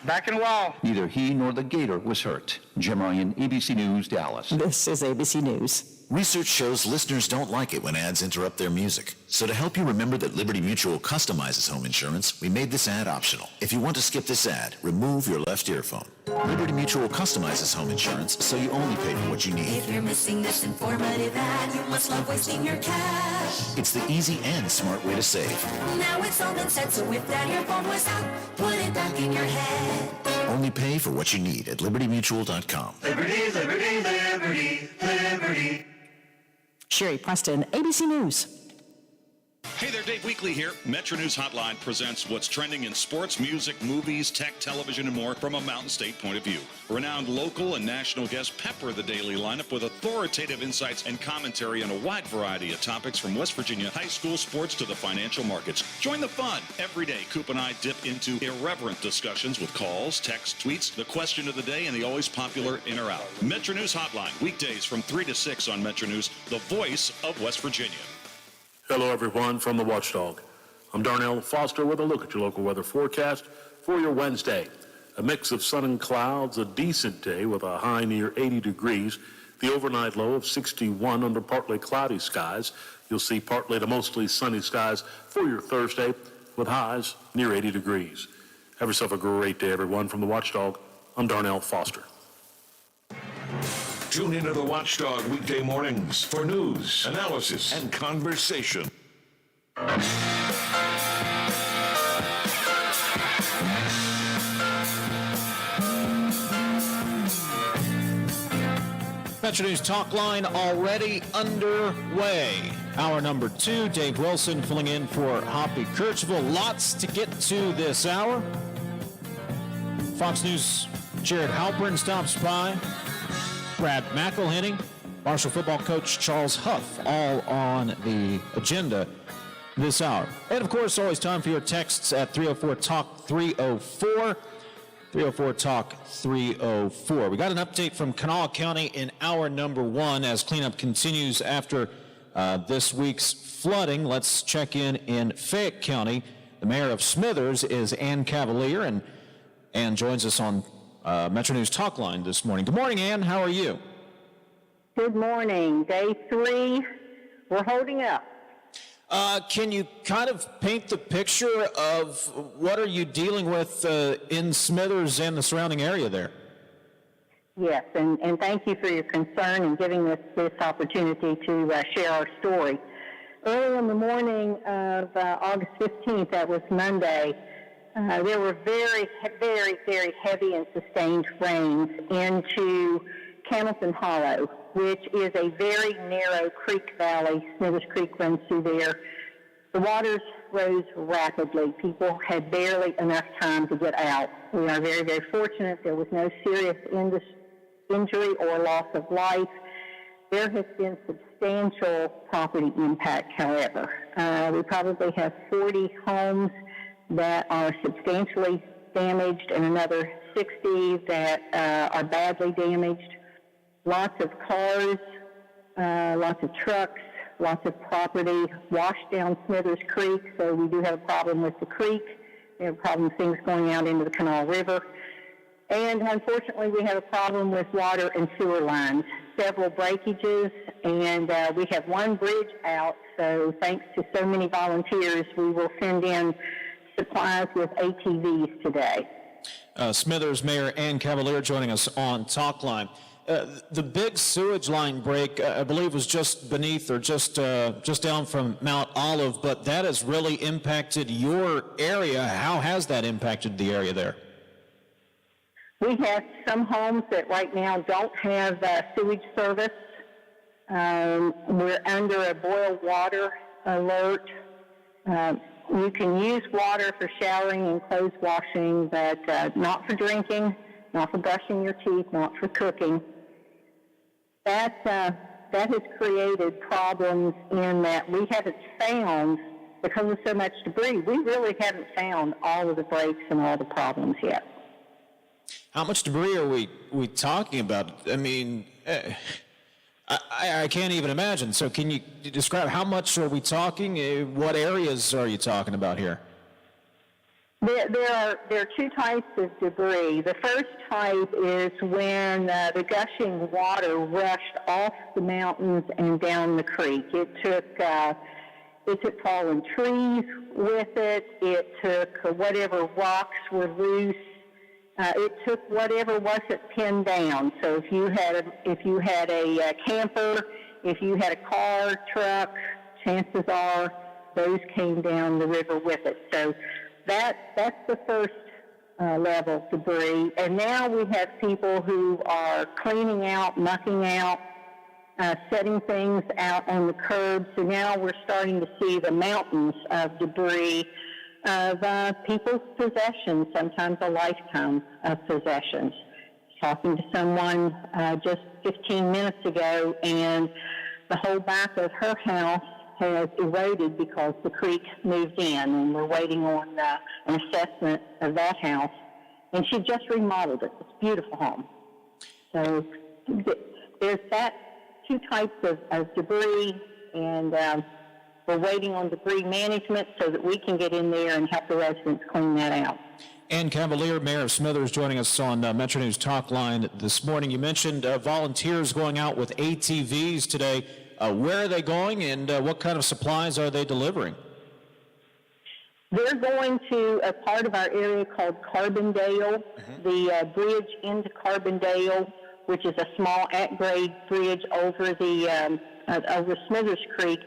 Back in a while. Neither he nor the gator was hurt. Jim Ryan, ABC News, Dallas. This is ABC News. Research shows listeners don't like it when ads interrupt their music. So to help you remember that Liberty Mutual customizes home insurance, we made this ad optional. If you want to skip this ad, remove your left earphone. Liberty Mutual customizes home insurance so you only pay for what you need. If you're missing this informative ad, you must love wasting your cash. It's the easy and smart way to save. Now it's all been said, so if that earphone was out, put it back in your head. Only pay for what you need at libertymutual.com. Liberty, liberty, liberty, liberty. Sherry Preston, ABC News. Hey there, Dave Weekley here. Metro News Hotline presents what's trending in sports, music, movies, tech, television, and more from a Mountain State point of view. Renowned local and national guests pepper the daily lineup with authoritative insights and commentary on a wide variety of topics from West Virginia high school sports to the financial markets. Join the fun. Every day, Coop and I dip into irreverent discussions with calls, texts, tweets, the question of the day, and the always popular in or out. Metro News Hotline, weekdays from 3 to 6 on Metro News, the voice of West Virginia. Hello, everyone, from the Watchdog. I'm Darnell Foster with a look at your local weather forecast for your Wednesday. A mix of sun and clouds, a decent day with a high near 80 degrees, the overnight low of 61 under partly cloudy skies. You'll see partly to mostly sunny skies for your Thursday with highs near 80 degrees. Have yourself a great day, everyone. From the Watchdog, I'm Darnell Foster. Tune into the Watchdog weekday mornings for news, analysis, and conversation. Metro News Talk Line already underway. Hour number 2, Dave Wilson filling in for Hoppy Kercheval. Lots to get to this hour. Fox News' Jared Halpern stops by. Brad McElhenney, Marshall football coach Charles Huff, all on the agenda this hour. And, of course, always time for your texts at 304-TALK-304. 304-TALK-304. We got an update from Kanawha County in hour number 1 as cleanup continues after this week's flooding. Let's check in Fayette County. The mayor of Smithers is Ann Cavalier, and Ann joins us on Metro News Talk Line this morning. Good morning, Ann. How are you? Good morning. Day 3. We're holding up. Can you kind of paint the picture of what are you dealing with in Smithers and the surrounding area there? Yes, and thank you for your concern and giving us this opportunity to share our story. Early in the morning of August 15th, that was Monday, there were very, very, very heavy and sustained rains into Hamilton Hollow, which is a very narrow creek valley. Smithers Creek runs through there. The waters rose rapidly. People had barely enough time to get out. We are very, very fortunate. There was no serious injury or loss of life. There has been substantial property impact, however. We probably have 40 homes that are substantially damaged and another 60 that are badly damaged. Lots of cars, lots of trucks, lots of property washed down Smithers Creek, so we do have a problem with the creek. We have a problem with things going out into the Canal River. And unfortunately, we have a problem with water and sewer lines, several breakages, and we have one bridge out, so thanks to so many volunteers, we will send in supplies with ATVs today. Smithers Mayor Ann Cavalier joining us on Talk Line. The big sewage line break, I believe, was just beneath or just down from Mount Olive, but that has really impacted your area. How has that impacted the area there? We have some homes that right now don't have sewage service. We're under a boil water alert. You can use water for showering and clothes washing, but not for drinking, not for brushing your teeth, not for cooking. That has created problems in that we haven't found, because of so much debris, we really haven't found all of the breaks and all the problems yet. How much debris are we talking about? I mean, I can't even imagine. So can you describe how much are we talking? What areas are you talking about here? There are two types of debris. The first type is when the gushing water rushed off the mountains and down the creek. It took fallen trees with it. It took whatever rocks were loose. It took whatever wasn't pinned down. So if you had a camper, if you had a car, truck, chances are those came down the river with it. So that's the first level debris. And now we have people who are cleaning out, mucking out, setting things out on the curb. So now we're starting to see the mountains of debris of people's possessions, sometimes a lifetime of possessions. Talking to someone just 15 minutes ago, and the whole back of her house has eroded because the creek moved in, and we're waiting on an assessment of that house. And she just remodeled it. It's a beautiful home. So there's that two types of debris, and we're waiting on debris management so that we can get in there and help the residents clean that out. Ann Cavalier, Mayor of Smithers, joining us on Metro News Talk Line this morning. You mentioned volunteers going out with ATVs today. Where are they going, and what kind of supplies are they delivering? They're going to a part of our area called Carbondale, the bridge into Carbondale, which is a small at-grade bridge over over Smithers Creek,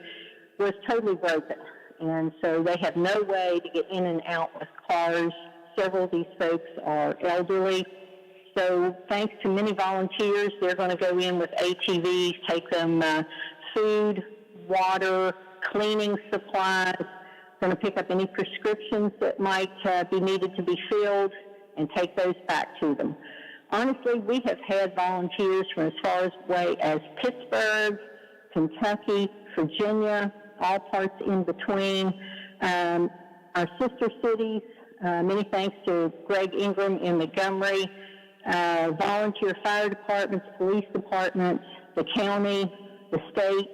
was totally broken. And so they have no way to get in and out with cars. Several of these folks are elderly. So thanks to many volunteers, they're going to go in with ATVs, take them food, water, cleaning supplies, going to pick up any prescriptions that might be needed to be filled and take those back to them. Honestly, we have had volunteers from as far away as Pittsburgh, Kentucky, Virginia, all parts in between. Our sister cities, many thanks to Greg Ingram in Montgomery, volunteer fire departments, police departments, the county, the state,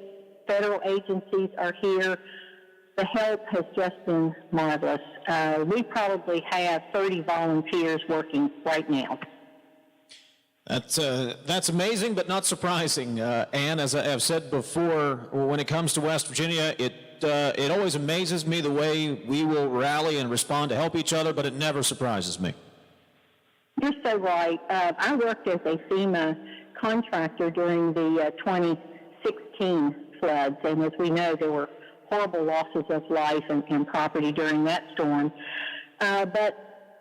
federal agencies are here. The help has just been marvelous. We probably have 30 volunteers working right now. That's amazing, but not surprising. Ann, as I have said before, when it comes to West Virginia, it always amazes me the way we will rally and respond to help each other, but it never surprises me. You're so right. I worked as a FEMA contractor during the 2016 floods, and as we know, there were horrible losses of life and property during that storm. But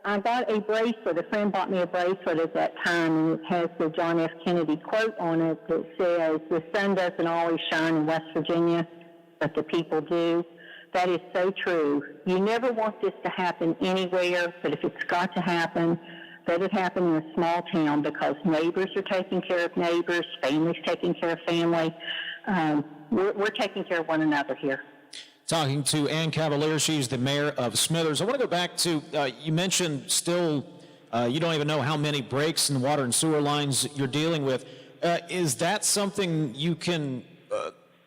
I got a bracelet. A friend bought me a bracelet at that time, and it has the John F. Kennedy quote on it that says, "The sun doesn't always shine in West Virginia, but the people do." That is so true. You never want this to happen anywhere, but if it's got to happen, let it happen in a small town, because neighbors are taking care of neighbors, families taking care of family. We're taking care of one another here. Talking to Ann Cavalier, she's the mayor of Smithers. I want to go back to, you mentioned still you don't even know how many breaks in the water and sewer lines you're dealing with. Is that something you can,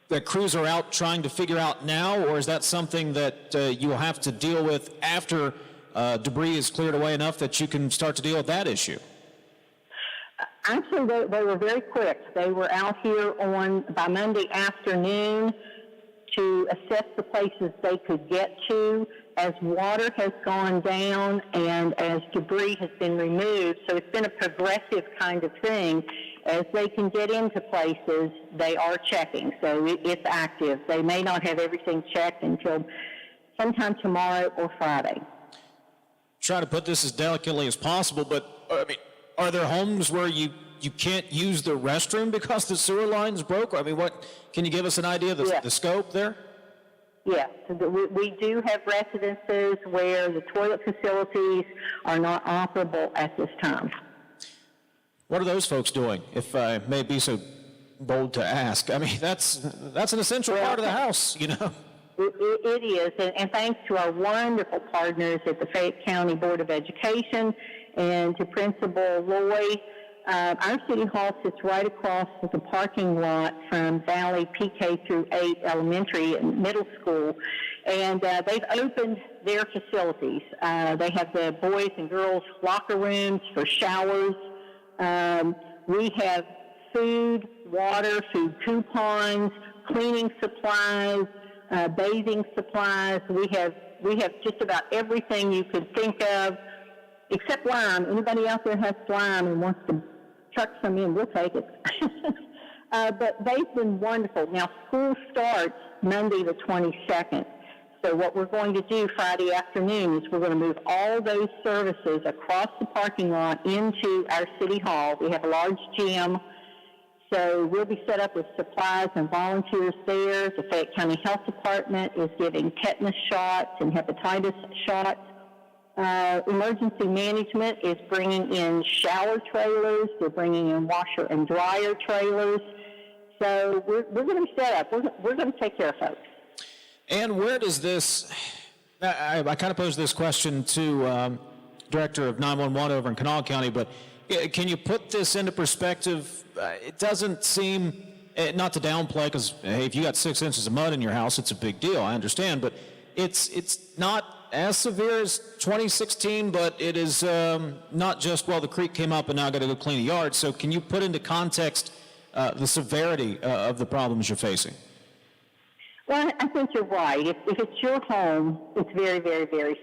that crews are out trying to figure out now, or is that something that you will have to deal with after debris is cleared away enough that you can start to deal with that issue? Actually, they were very quick. They were out here by Monday afternoon to assess the places they could get to as water has gone down and as debris has been removed. So it's been a progressive kind of thing. As they can get into places, they are checking. So it's active. They may not have everything checked until sometime tomorrow or Friday. Try to put this as delicately as possible, but I mean, are there homes where you can't use the restroom because the sewer line's broke? I mean, what can you give us an idea of the scope there? Yeah, we do have residences where the toilet facilities are not operable at this time. What are those folks doing, if I may be so bold to ask? I mean, that's an essential part of the house, you know. It is, and thanks to our wonderful partners at the Fayette County Board of Education and to Principal Loy, our City Hall sits right across the parking lot from Valley PK through 8 elementary and middle school, and they've opened their facilities. They have the boys and girls locker rooms for showers. We have food, water, food coupons, cleaning supplies, bathing supplies. We have just about everything you could think of, except lime. Anybody out there has lime and wants to chuck some in, we'll take it. But they've been wonderful. Now, school starts Monday the 22nd. So what we're going to do Friday afternoon is we're going to move all those services across the parking lot into our City Hall. We have a large gym. So we'll be set up with supplies and volunteers there. The Fayette County Health Department is giving tetanus shots and hepatitis shots. Emergency management is bringing in shower trailers. They're bringing in washer and dryer trailers. So we're going to be set up. We're going to take care of folks. And where does this, I kind of posed this question to Director of 911 over in Kanawha County, but can you put this into perspective? It doesn't seem, not to downplay, because hey, if you got 6 inches of mud in your house, it's a big deal, I understand, but it's not as severe as 2016, but it is not just, well, the creek came up and now I got to go clean a yard. So can you put into context the severity of the problems you're facing? Well, I think you're right. If it's your home, it's very, very, very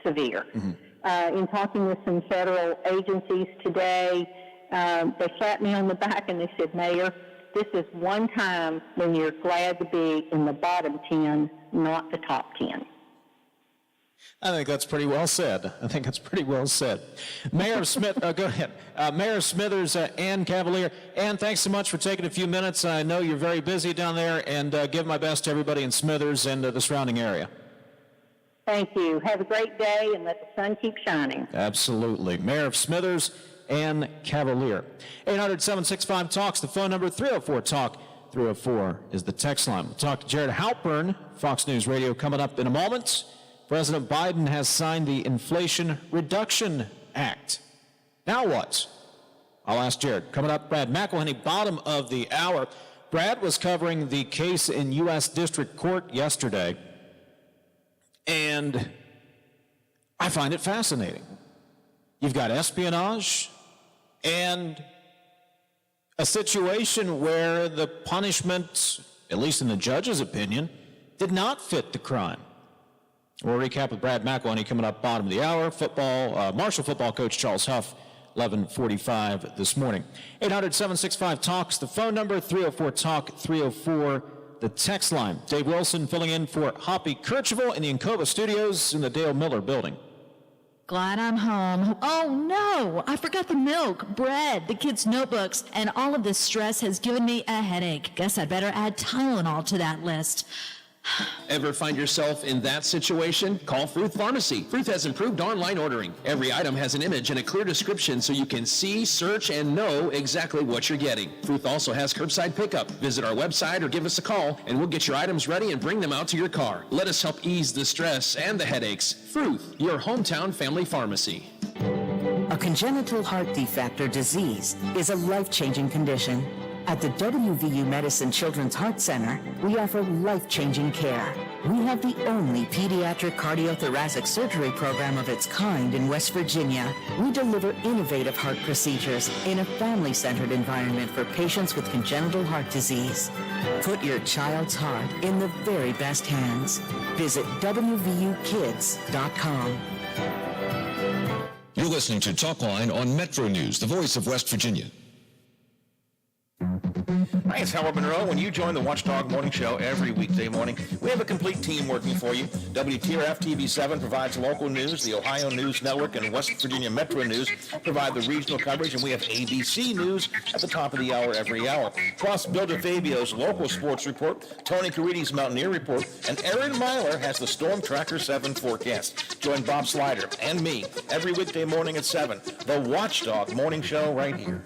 severe. Mm-hmm. In talking with some federal agencies today, they slapped me on the back and they said, Mayor, this is one time when you're glad to be in the bottom 10, not the top 10. I think that's pretty well said. Mayor Smith, go ahead. Mayor Smithers, Ann Cavalier. Ann, thanks so much for taking a few minutes. I know you're very busy down there, and give my best to everybody in Smithers and the surrounding area. Thank you. Have a great day, and let the sun keep shining. Absolutely. Mayor of Smithers, Ann Cavalier. 800-765-TALKS, the phone number. 304-TALK. 304 is the text line. We'll talk to Jared Halpern, Fox News Radio, coming up in a moment. President Biden has signed the Inflation Reduction Act. Now what? I'll ask Jared. Coming up, Brad McElhenney, bottom of the hour. Brad was covering the case in U.S. District Court yesterday, and I find it fascinating. You've got espionage and a situation where the punishment, at least in the judge's opinion, did not fit the crime. We'll recap with Brad McElhenney coming up bottom of the hour. Marshall football coach Charles Huff, 11:45 this morning. 800-765-TALKS, the phone number. 304-TALK, 304, the text line. Dave Wilson filling in for Hoppy Kercheval in the Encova Studios in the Dale Miller building. Glad I'm home. Oh no, I forgot the milk, bread, the kids' notebooks, and all of this stress has given me a headache. Guess I'd better add Tylenol to that list. Ever find yourself in that situation? Call Fruth Pharmacy. Fruth has improved online ordering. Every item has an image and a clear description so you can see, search, and know exactly what you're getting. Fruth also has curbside pickup. Visit our website or give us a call and we'll get your items ready and bring them out to your car. Let us help ease the stress and the headaches. Fruth, your hometown family pharmacy. A congenital heart defect or disease is a life-changing condition. At the WVU Medicine Children's Heart Center, we offer life-changing care. We have the only pediatric cardiothoracic surgery program of its kind in West Virginia. We deliver innovative heart procedures in a family-centered environment for patients with congenital heart disease. Put your child's heart in the very best hands. Visit WVUkids.com. You're listening to Talkline on Metro News, the voice of West Virginia. Hi, it's Howard Monroe. When you join the Watchdog Morning Show every weekday morning, we have a complete team working for you. WTRF TV7 provides local news. The Ohio News Network and West Virginia Metro News provide the regional coverage, and we have ABC News at the top of the hour every hour. Plus, Bill DeFabio's local sports report, Tony Caridi's Mountaineer report, and Aaron Myler has the Storm Tracker 7 forecast. Join Bob Slider and me every weekday morning at 7. The Watchdog Morning Show right here.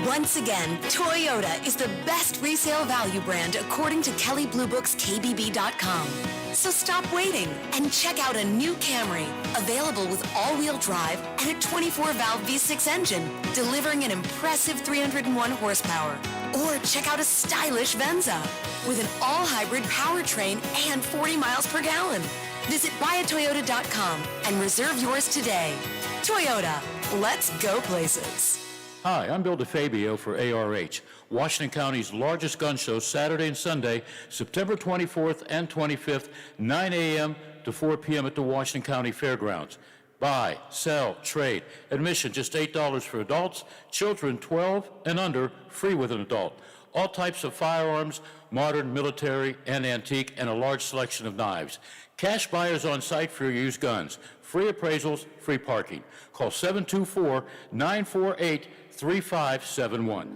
Once again, Toyota is the best resale value brand according to Kelley Blue Book's KBB.com. So stop waiting and check out a new Camry, available with all-wheel drive and a 24-valve V6 engine, delivering an impressive 301 horsepower. Or check out a stylish Venza with an all-hybrid powertrain and 40 miles per gallon. Visit buyatoyota.com and reserve yours today. Toyota, let's go places. Hi, I'm Bill DeFabio for ARH, Washington County's largest gun show, Saturday and Sunday, September 24th and 25th, 9 a.m. to 4 p.m. at the Washington County Fairgrounds. Buy, sell, trade. Admission just $8 for adults. Children 12 and under, free with an adult. All types of firearms, modern, military, and antique, and a large selection of knives. Cash buyers on site for your used guns. Free appraisals, free parking. Call 724-948-3571.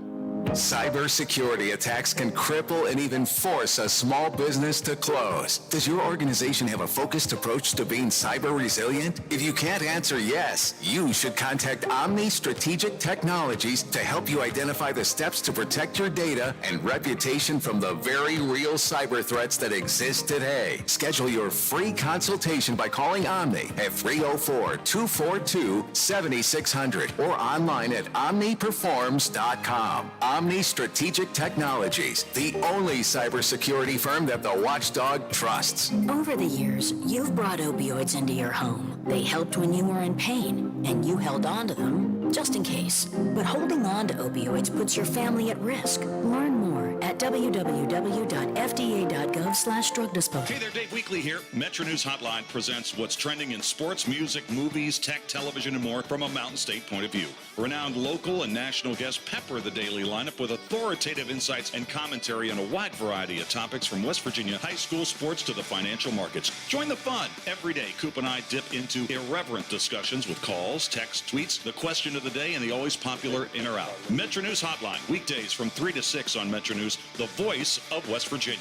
Cybersecurity attacks can cripple and even force a small business to close. Does your organization have a focused approach to being cyber resilient? If you can't answer yes, you should contact Omni Strategic Technologies to help you identify the steps to protect your data and reputation from the very real cyber threats that exist today. Schedule your free consultation by calling Omni at 304-242-7600 or online at omniperforms.com. Omni Strategic Technologies, the only cybersecurity firm that the Watchdog trusts. Over the years, you've brought opioids into your home. They helped when you were in pain, and you held on to them just in case. But holding on to opioids puts your family at risk. Learn more at www.fda.gov/drug disposal. Hey there, Dave Weekly here. Metro News Hotline presents what's trending in sports, music, movies, tech, television, and more from a Mountain State point of view. Renowned local and national guests pepper the daily lineup with authoritative insights and commentary on a wide variety of topics from West Virginia high school sports to the financial markets. Join the fun. Every day, Coop and I dip into irreverent discussions with calls, texts, tweets, the question of the day, and the always popular in or out. Metro News Hotline, weekdays from 3 to 6 on Metro News, the voice of West Virginia.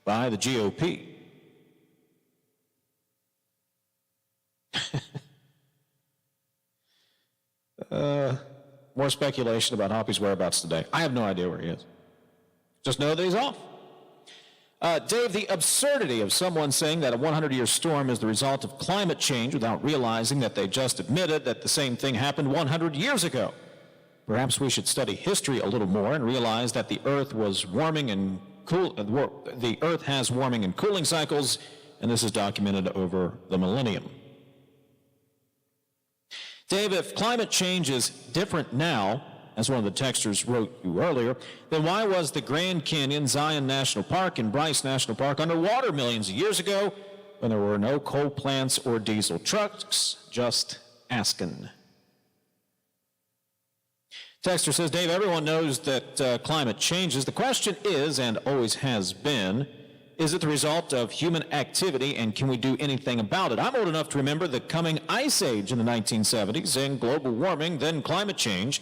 By the GOP. More speculation about Hoppy's whereabouts today. I have no idea where he is. Just know that he's off. Dave, the absurdity of someone saying that a 100-year storm is the result of climate change without realizing that they just admitted that the same thing happened 100 years ago. Perhaps we should study history a little more and realize that the Earth was warming and the Earth has warming and cooling cycles, and this is documented over the millennium. Dave, if climate change is different now, as one of the texters wrote you earlier, then why was the Grand Canyon, Zion National Park, and Bryce National Park underwater millions of years ago when there were no coal plants or diesel trucks? Just asking. Texter says, Dave, everyone knows that climate changes. The question is, and always has been, Is it the result of human activity, and can we do anything about it? I'm old enough to remember the coming ice age in the 1970s and global warming, then climate change.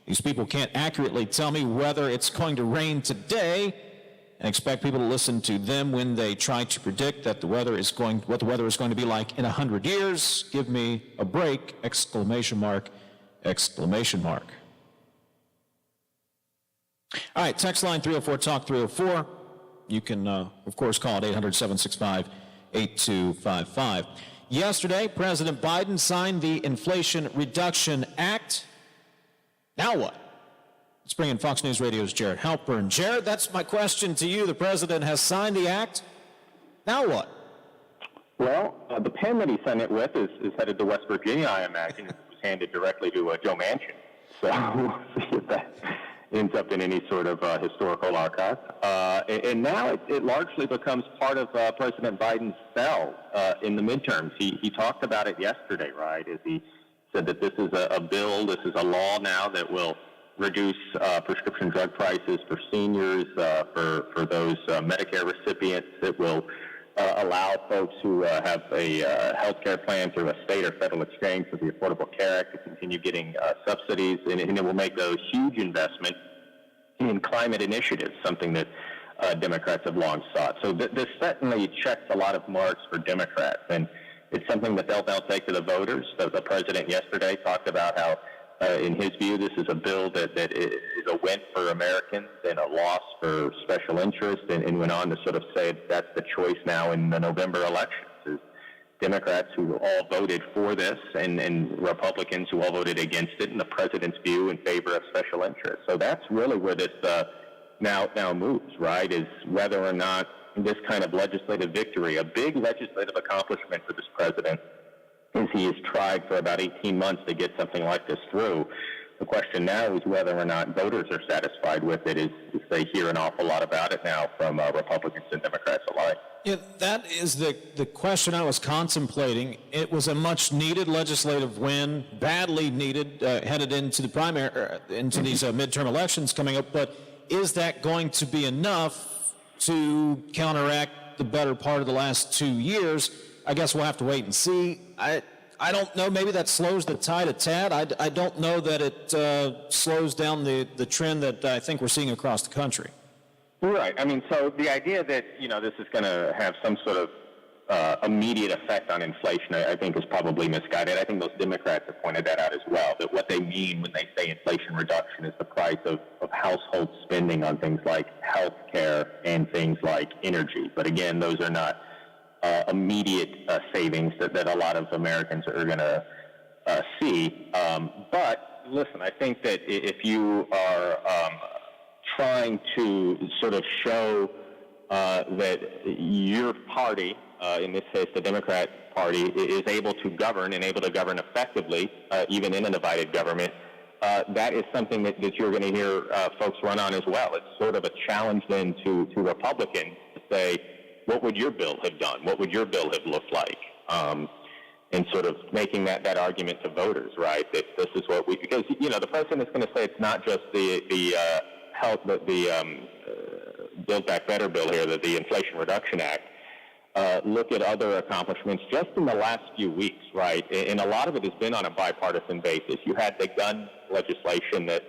These people can't accurately tell me whether it's going to rain today and expect people to listen to them when they try to predict that what the weather is going to be like in 100 years. Give me a break! Exclamation mark, exclamation mark. All right, text line 304-TALK 304. You can, of course, call it 800-765-8255. Yesterday, President Biden signed the Inflation Reduction Act. Now what? Let's bring in Fox News Radio's Jared Halpern. Jared, that's my question to you. The president has signed the act. Now what? Well, the pen that he signed it with is headed to West Virginia, I imagine. It was handed directly to Joe Manchin. So we'll see if that ends up in any sort of historical archive. And now it largely becomes part of President Biden's sell in the midterms. He talked about it yesterday, right, as he said that this is a bill, this is a law now that will reduce prescription drug prices for seniors, for those Medicare recipients. It will allow folks who have a health care plan through a state or federal exchange for the Affordable Care Act to continue getting subsidies, and it will make a huge investment in climate initiatives, something that Democrats have long sought. So this certainly checks a lot of marks for Democrats, and it's something that they'll take to the voters. The president yesterday talked about how, in his view, this is a bill that is a win for Americans and a loss for special interests, and went on to sort of say that's the choice now in the November elections, is Democrats who all voted for this and Republicans who all voted against it, in the president's view, in favor of special interests. So that's really where this now moves, right, is whether or not this kind of legislative victory, a big legislative accomplishment for this president, is he has tried for about 18 months to get something like this through. The question now is whether or not voters are satisfied with it, is they hear an awful lot about it now from Republicans and Democrats alike. Yeah, that is the question I was contemplating. It was a much-needed legislative win, badly needed, headed into the into these midterm elections coming up, but is that going to be enough to counteract the better part of the last 2 years? I guess we'll have to wait and see. I don't know. Maybe that slows the tide a tad. I don't know that it slows down the trend that I think we're seeing across the country. Right. I mean, so the idea that, this is going to have some sort of immediate effect on inflation, I think is probably misguided. I think those Democrats have pointed that out as well, that what they mean when they say inflation reduction is the price of household spending on things like health care and things like energy. But again, those are not immediate savings that a lot of Americans are going to see. But listen, I think that if you are trying to sort of show that your party, in this case the Democrat Party, is able to govern and able to govern effectively, even in a divided government, that is something that you're going to hear folks run on as well. It's sort of a challenge then to Republicans to say, what would your bill have done? What would your bill have looked like? And sort of making that argument to voters, right? That this is what because the president is going to say it's not just the Build Back Better bill here, the Inflation Reduction Act. Look at other accomplishments just in the last few weeks, right? And a lot of it has been on a bipartisan basis. You had the gun legislation that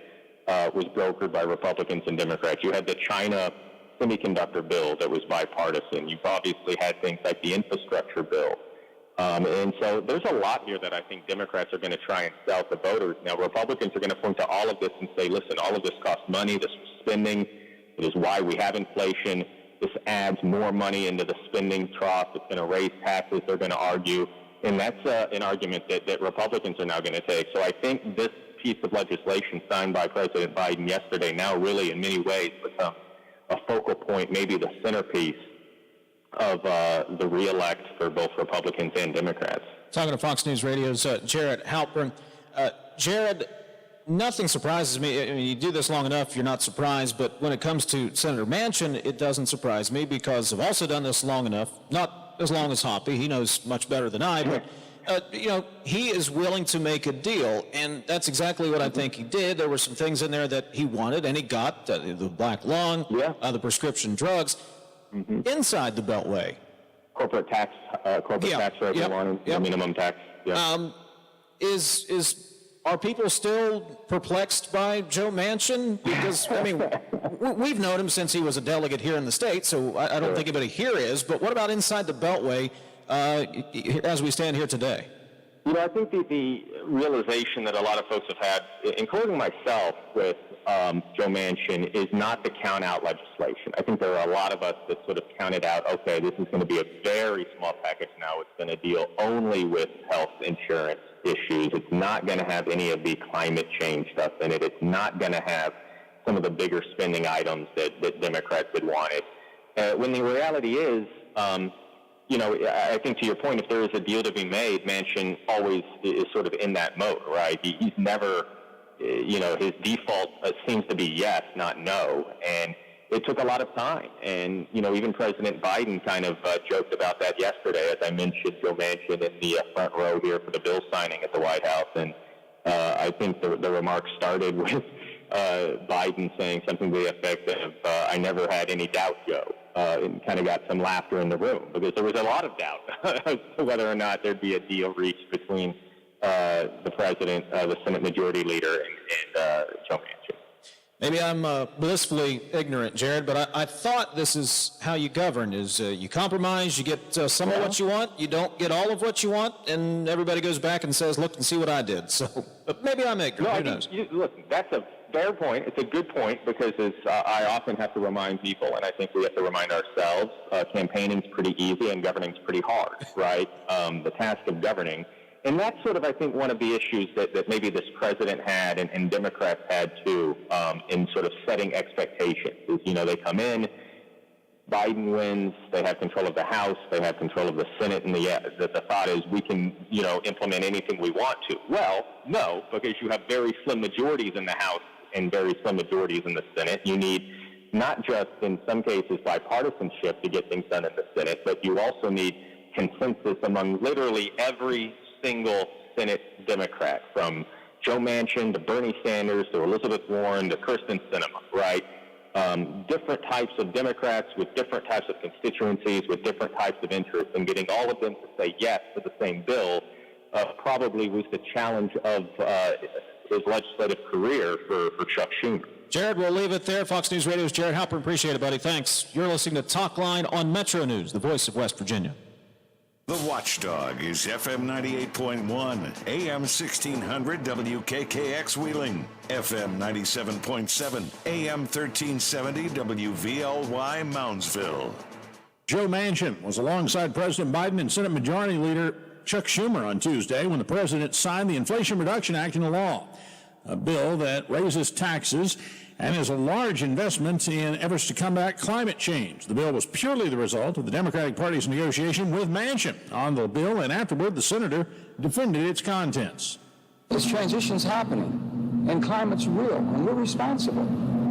was brokered by Republicans and Democrats. You had the China semiconductor bill that was bipartisan. You've obviously had things like the infrastructure bill. And so there's a lot here that I think Democrats are going to try and sell to voters. Now, Republicans are going to point to all of this and say, listen, all of this costs money, this is spending, it is why we have inflation. This adds more money into the spending trough. It's going to raise taxes, they're going to argue. And that's an argument that Republicans are now going to take. So I think this piece of legislation signed by President Biden yesterday now really in many ways becomes a focal point, maybe the centerpiece of the re-elect for both Republicans and Democrats. Talking to Fox News Radio's Jared Halpern. Jared, nothing surprises me. I mean, you do this long enough, you're not surprised. But when it comes to Senator Manchin, it doesn't surprise me because I've also done this long enough. Not as long as Hoppy. He knows much better than I. But, he is willing to make a deal. And that's exactly what I think he did. There were some things in there that he wanted, and he got the black lung, the prescription drugs. inside the Beltway. Corporate tax for everyone, minimum tax. Yeah. Are people still perplexed by Joe Manchin? Because, I mean, we've known him since he was a delegate here in the state, so I don't think anybody here is. But what about inside the Beltway as we stand here today? You know, I think the realization that a lot of folks have had, including myself, with Joe Manchin, is not to count out legislation. I think there are a lot of us that sort of counted out, okay, this is going to be a very small package now. It's going to deal only with health insurance issues. It's not going to have any of the climate change stuff in it. It's not going to have some of the bigger spending items that Democrats had wanted. When the reality is, you know, I think to your point, if there is a deal to be made, Manchin always is sort of in that mode, right? He's never, you know, his default seems to be yes, not no. And it took a lot of time. And, you know, even President Biden kind of joked about that yesterday, as I mentioned Joe Manchin in the front row here for the bill signing at the White House. And I think the remarks started with Biden saying something to the effect of, I never had any doubt, Joe. And kind of got some laughter in the room because there was a lot of doubt as to whether or not there'd be a deal reached between the president, the Senate Majority Leader, and Joe Manchin. Maybe I'm blissfully ignorant, Jared, but I thought this is how you govern, is you compromise, you get some of what you want, you don't get all of what you want, and everybody goes back and says, look and see what I did. So maybe I'm ignorant. Who knows? Listen, that's a fair point. It's a good point because as I often have to remind people, and I think we have to remind ourselves, campaigning's pretty easy and governing is pretty hard, right? The task of governing. And that's sort of, I think, one of the issues that maybe this president had and Democrats had too in sort of setting expectations. Is, you know, they come in, Biden wins, they have control of the House, they have control of the Senate, and the thought is we can, you know, implement anything we want to. Well, no, because you have very slim majorities in the House and very slim majorities in the Senate. You need not just, in some cases, bipartisanship to get things done in the Senate, but you also need consensus among literally every single Senate Democrat, from Joe Manchin to Bernie Sanders to Elizabeth Warren to Kyrsten Sinema, right? Different types of Democrats with different types of constituencies with different types of interests, and getting all of them to say yes to the same bill probably was the challenge of his legislative career for Chuck Schumer. Jared, we'll leave it there. Fox News Radio's Jared Halpern. Appreciate it, buddy. Thanks. You're listening to Talk Line on Metro News, the voice of West Virginia. The Watchdog is FM 98.1, AM 1600 WKKX Wheeling, FM 97.7, AM 1370 WVLY Moundsville. Joe Manchin was alongside President Biden and Senate Majority Leader Chuck Schumer on Tuesday when the president signed the Inflation Reduction Act into law, a bill that raises taxes and is a large investment in efforts to combat climate change. The bill was purely the result of the Democratic Party's negotiation with Manchin on the bill, and afterward the senator defended its contents. This transition's happening, and climate's real, and we're responsible.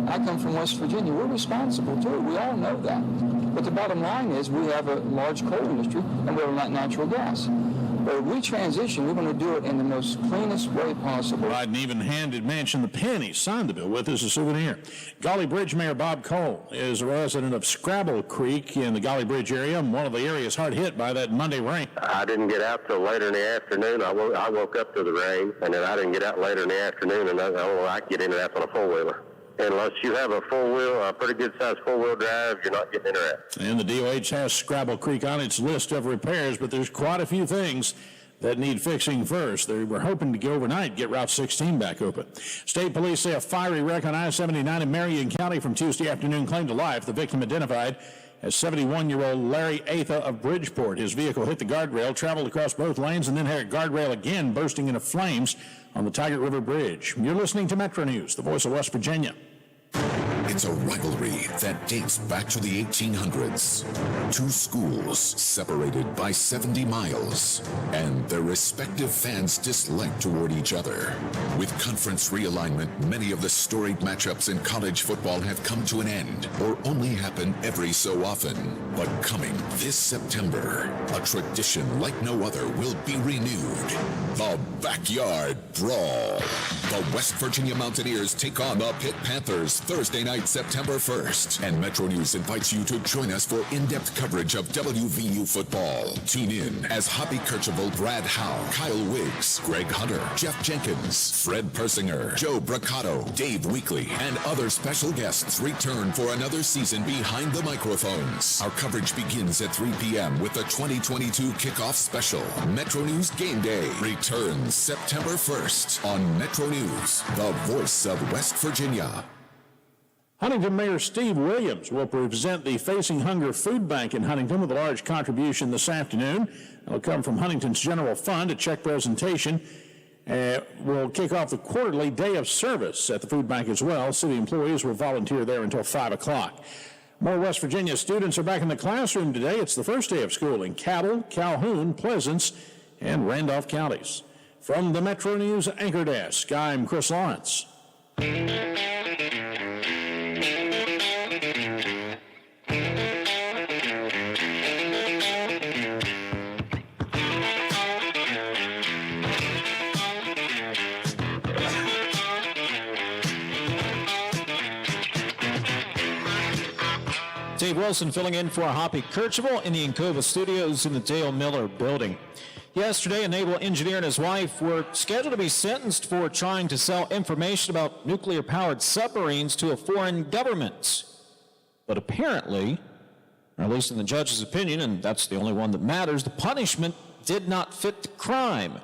I come from West Virginia. We're responsible, too. We all know that. But the bottom line is we have a large coal industry, and we have natural gas. But if we transition, we're going to do it in the most cleanest way possible. Biden even handed Manchin the pen he signed the bill with as a souvenir. Golly Bridge Mayor Bob Cole is a resident of Scrabble Creek in the Golly Bridge area, and one of the areas hard hit by that Monday rain. I didn't get out till later in the afternoon. I woke up to the rain, and then I didn't get out later in the afternoon, and I get into that on a four-wheeler. Unless you have a pretty good-sized four-wheel drive, you're not getting into that. And the DOH has Scrabble Creek on its list of repairs, but there's quite a few things that need fixing first. They were hoping to go overnight, get Route 16 back open. State police say a fiery wreck on I-79 in Marion County from Tuesday afternoon claimed to life. The victim identified as 71-year-old Larry Atha of Bridgeport. His vehicle hit the guardrail, traveled across both lanes, and then hit a guardrail again, bursting into flames on the Tigard River Bridge. You're listening to Metro News, the voice of West Virginia. It's a rivalry that dates back to the 1800s. Two schools separated by 70 miles, and their respective fans' dislike toward each other. With conference realignment, many of the storied matchups in college football have come to an end, or only happen every so often. But coming this September, a tradition like no other will be renewed. The Backyard Brawl. The West Virginia Mountaineers take on the Pitt Panthers Thursday night, September 1st. And Metro News invites you to join us for in-depth coverage of WVU football. Tune in as Hoppy Kercheval, Brad Howe, Kyle Wiggs, Greg Hunter, Jeff Jenkins, Fred Persinger, Joe Braccato, Dave Weekley, and other special guests return for another season behind the microphones. Our coverage begins at 3 p.m. with the 2022 kickoff special. Metro News Game Day returns September 1st on Metro News, the voice of West Virginia. Huntington Mayor Steve Williams will present the Facing Hunger Food Bank in Huntington with a large contribution this afternoon. It'll come from Huntington's General Fund. A check presentation will kick off the quarterly day of service at the food bank as well. City employees will volunteer there until 5 o'clock. More West Virginia students are back in the classroom today. It's the first day of school in Cattle, Calhoun, Pleasance, and Randolph counties. From the Metro News Anchor Desk, I'm Chris Lawrence. Dave Wilson filling in for Hoppy Kercheval in the Encova Studios in the Dale Miller building. Yesterday, a naval engineer and his wife were scheduled to be sentenced for trying to sell information about nuclear-powered submarines to a foreign government. But apparently, or at least in the judge's opinion, and that's the only one that matters, the punishment did not fit the crime.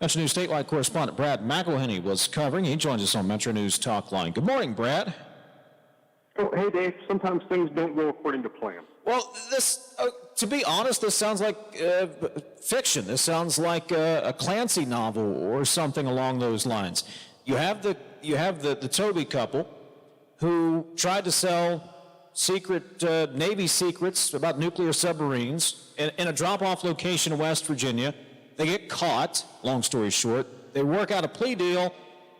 Metro News statewide correspondent Brad McElhenney was covering. He joins us on Metro News Talk Line. Good morning, Brad. Oh, hey, Dave. Sometimes things don't go according to plan. Well, this, to be honest, this sounds like fiction. This sounds like a Clancy novel or something along those lines. You have the Toby couple who tried to sell secret Navy secrets about nuclear submarines in a drop-off location in West Virginia. They get caught, long story short. They work out a plea deal,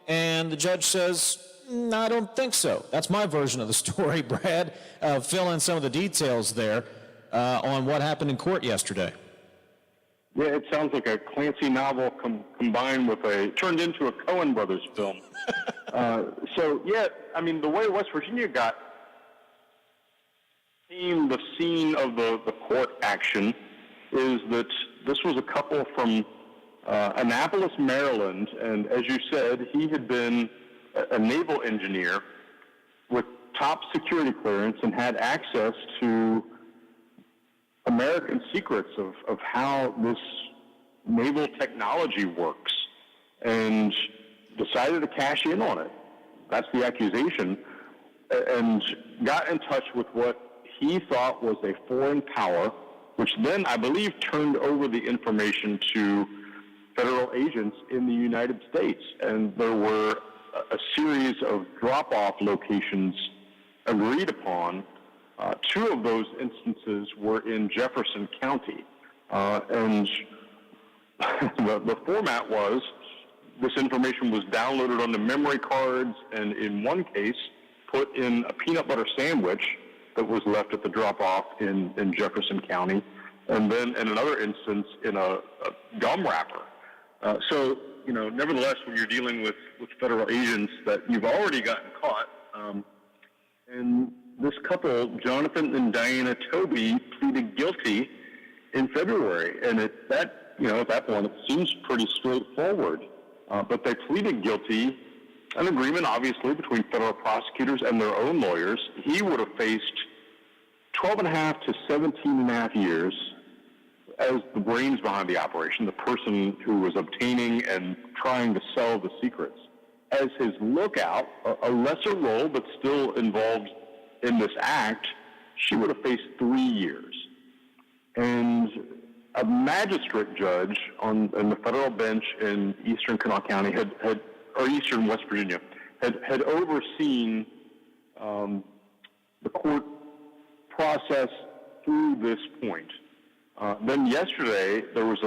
and the judge says, no, I don't think so. That's my version of the story, Brad. Fill in some of the details there on what happened in court yesterday. Yeah, it sounds like a Clancy novel combined with turned into a Coen Brothers film. The way West Virginia became the scene of the court action is that this was a couple from Annapolis, Maryland, and as you said, he had been a naval engineer with top security clearance and had access to American secrets of how this naval technology works and decided to cash in on it. That's the accusation. And got in touch with what he thought was a foreign power, which then, I believe, turned over the information to federal agents in the United States. And there were a series of drop-off locations agreed upon. Two of those instances were in Jefferson County. And the format was this information was downloaded onto memory cards and in one case put in a peanut butter sandwich that was left at the drop-off in Jefferson County, and then in another instance in a gum wrapper. Nevertheless, when you're dealing with federal agents that you've already gotten caught, and this couple, Jonathan and Diana Toby, pleaded guilty in February, and at that point, it seems pretty straightforward. But they pleaded guilty, an agreement, obviously, between federal prosecutors and their own lawyers. He would have faced 12.5 to 17.5 years as the brains behind the operation, the person who was obtaining and trying to sell the secrets. As his lookout, a lesser role, but still involved in this act, she would have faced 3 years. And a magistrate judge in the federal bench in Eastern Kanawha County or Eastern West Virginia had overseen the court process through this point. Then yesterday, there was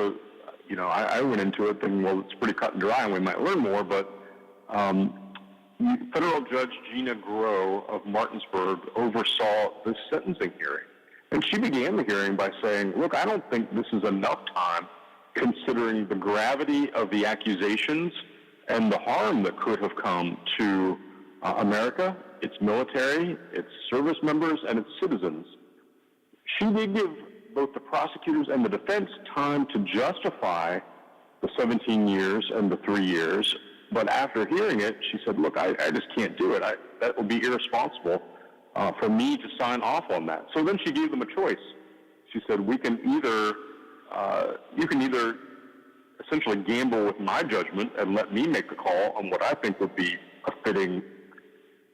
I went into it thinking, well, it's pretty cut and dry and we might learn more, but Federal Judge Gina Groh of Martinsburg oversaw this sentencing hearing. And she began the hearing by saying, look, I don't think this is enough time considering the gravity of the accusations and the harm that could have come to America its military, its service members, and its citizens. She did give both the prosecutors and the defense time to justify the 17 years and the 3 years, but after hearing it, she said, look, I just can't do it. That would be irresponsible for me to sign off on that. So then she gave them a choice. She said, you can either essentially gamble with my judgment and let me make the call on what I think would be a fitting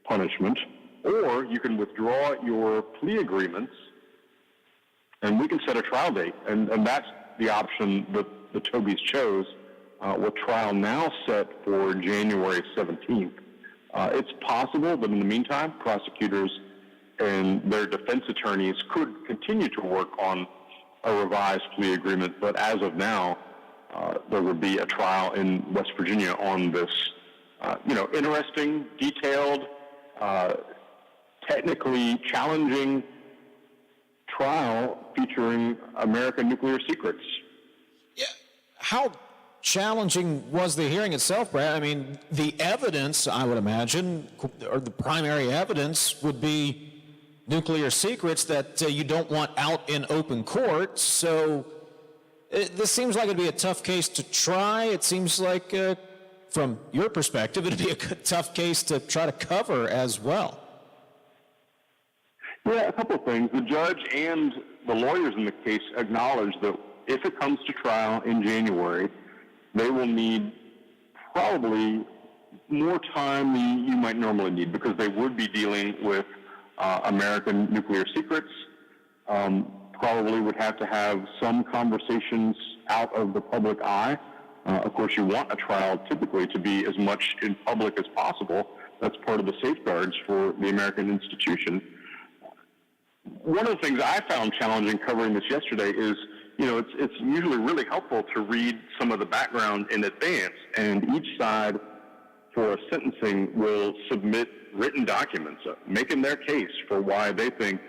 punishment, or you can withdraw your plea agreements and we can set a trial date. And that's the option that the Tobys chose, with trial now set for January 17th. It's possible that in the meantime, prosecutors and their defense attorneys could continue to work on a revised plea agreement, but as of now, there would be a trial in West Virginia on this, interesting, detailed, technically challenging trial featuring American nuclear secrets. Yeah. How challenging was the hearing itself, Brad? I mean, the evidence, I would imagine, or the primary evidence would be nuclear secrets that you don't want out in open court. So this seems like it'd be a tough case to try. It seems like, from your perspective, it'd be a tough case to try to cover as well. Yeah, a couple of things. The judge and the lawyers in the case acknowledge that if it comes to trial in January, they will need probably more time than you might normally need, because they would be dealing with American nuclear secrets, probably would have to have some conversations out of the public eye. Of course, you want a trial typically to be as much in public as possible. That's part of the safeguards for the American institution. One of the things I found challenging covering this yesterday is, it's usually really helpful to read some of the background in advance, and each side for a sentencing will submit written documents making their case for why they think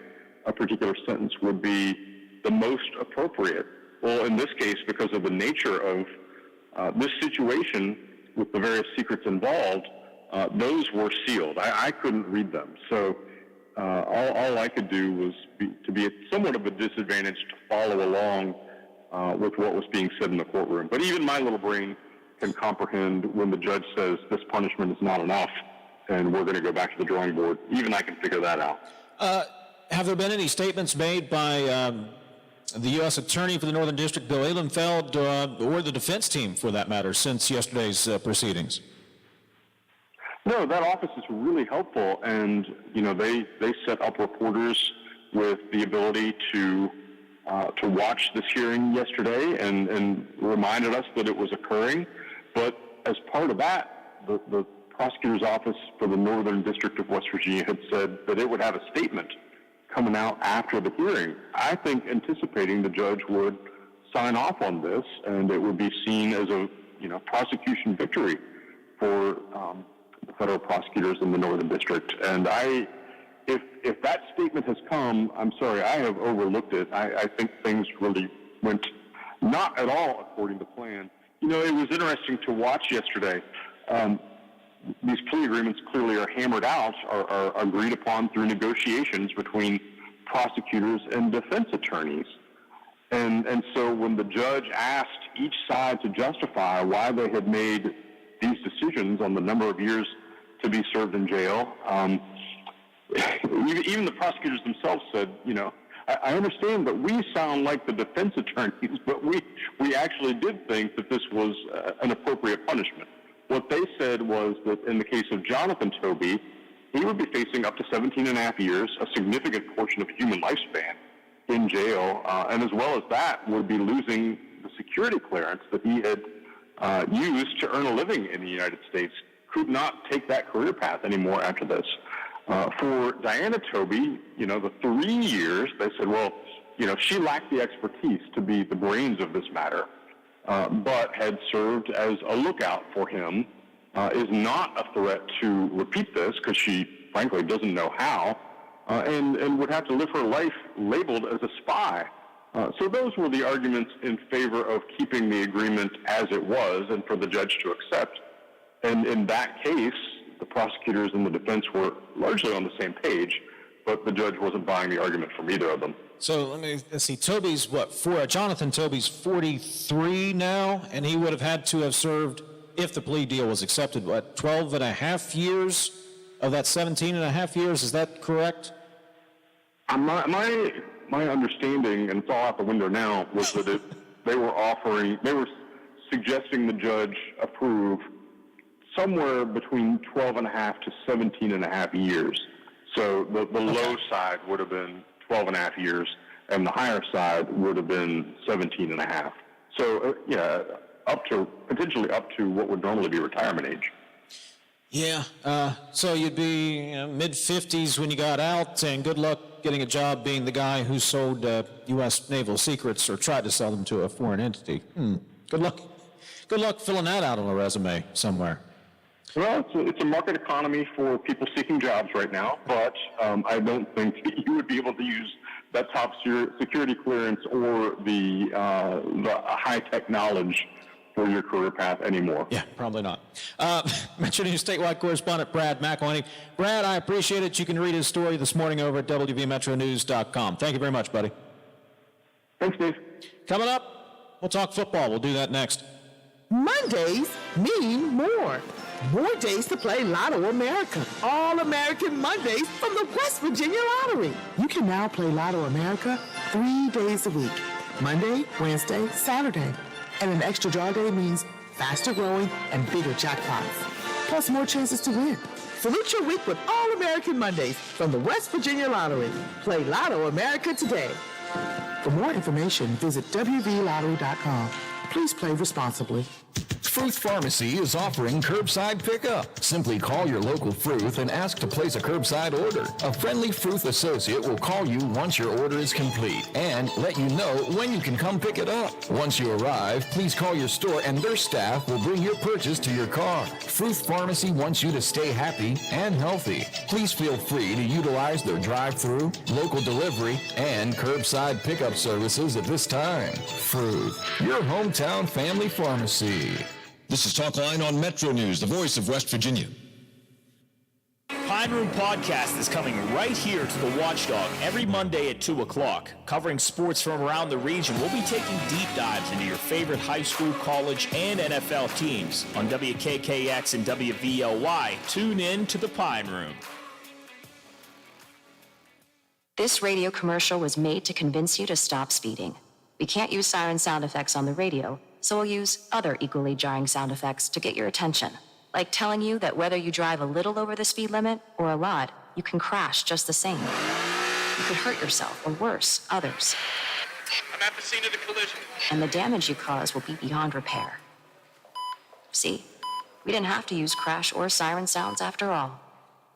a particular sentence would be the most appropriate. Well, in this case, because of the nature of this situation with the various secrets involved, those were sealed. I couldn't read them. So all I could do was be at somewhat of a disadvantage to follow along with what was being said in the courtroom. But even my little brain can comprehend when the judge says this punishment is not enough and we're going to go back to the drawing board. Even I can figure that out. Have there been any statements made by the U.S. Attorney for the Northern District, Bill Ehlenfeld, or the defense team, for that matter, since yesterday's proceedings? No, that office is really helpful, and they set up reporters with the ability to watch this hearing yesterday and reminded us that it was occurring. But as part of that, the prosecutor's office for the Northern District of West Virginia had said that it would have a statement coming out after the hearing. I think anticipating the judge would sign off on this, and it would be seen as a prosecution victory for the federal prosecutors in the Northern District. And if that statement has come, I'm sorry, I have overlooked it. I think things really went not at all according to plan. It was interesting to watch yesterday. These plea agreements clearly are hammered out, are agreed upon through negotiations between prosecutors and defense attorneys. And so when the judge asked each side to justify why they had made these decisions on the number of years to be served in jail, even the prosecutors themselves said, I understand that we sound like the defense attorneys, but we actually did think that this was an appropriate punishment. What they said was that in the case of Jonathan Toby, he would be facing up to 17 and a half years, a significant portion of human lifespan in jail, and as well as that, would be losing the security clearance that he had used to earn a living in the United States. Could not take that career path anymore after this. For Diana Toby, the 3 years, they said, well, she lacked the expertise to be the brains of this matter, but had served as a lookout for him, is not a threat to repeat this because she, frankly, doesn't know how, and would have to live her life labeled as a spy. So those were the arguments in favor of keeping the agreement as it was and for the judge to accept. And in that case, the prosecutors and the defense were largely on the same page, but the judge wasn't buying the argument from either of them. So let's see, Toby's Jonathan Toby's 43 now, and he would have had to have served, if the plea deal was accepted, 12 and a half years of that 17 and a half years, is that correct? My understanding, and it's all out the window now, was that they were suggesting the judge approve somewhere between 12 and a half to 17 and a half years. So the low side would have been 12 and a half years, and the higher side would have been 17 and a half. So, potentially up to what would normally be retirement age. Yeah, so you'd be mid-50s when you got out, and good luck getting a job being the guy who sold U.S. naval secrets or tried to sell them to a foreign entity. Good luck. Good luck filling that out on a resume somewhere. Well, it's a market economy for people seeking jobs right now, but I don't think that you would be able to use that top security clearance or the high-tech knowledge for your career path anymore. Yeah, probably not. Metro News statewide correspondent Brad McElhaney. Brad, I appreciate it. You can read his story this morning over at WVMetroNews.com. Thank you very much, buddy. Thanks, Dave. Coming up, we'll talk football. We'll do that next. Mondays mean more. More days to play Lotto America. All American Mondays from the West Virginia Lottery. You can now play Lotto America 3 days a week. Monday, Wednesday, Saturday. And an extra draw day means faster growing and bigger jackpots. Plus more chances to win. Salute your week with All American Mondays from the West Virginia Lottery. Play Lotto America today. For more information, visit WVLottery.com. Please play responsibly. Fruth Pharmacy is offering curbside pickup. Simply call your local Fruth and ask to place a curbside order. A friendly Fruth associate will call you once your order is complete and let you know when you can come pick it up. Once you arrive, please call your store and their staff will bring your purchase to your car. Fruth Pharmacy wants you to stay happy and healthy. Please feel free to utilize their drive-through, local delivery, and curbside pickup services at this time. Fruth, your hometown family pharmacy. This is Talk Line on Metro News, the voice of West Virginia. Pine Room Podcast is coming right here to the Watchdog every Monday at 2 o'clock. Covering sports from around the region, we'll be taking deep dives into your favorite high school, college, and NFL teams. On WKKX and WVLY, tune in to the Pine Room. This radio commercial was made to convince you to stop speeding. We can't use siren sound effects on the radio, so we'll use other equally jarring sound effects to get your attention. Like telling you that whether you drive a little over the speed limit or a lot, you can crash just the same. You could hurt yourself, or worse, others. I'm at the scene of the collision. And the damage you cause will be beyond repair. See? We didn't have to use crash or siren sounds after all.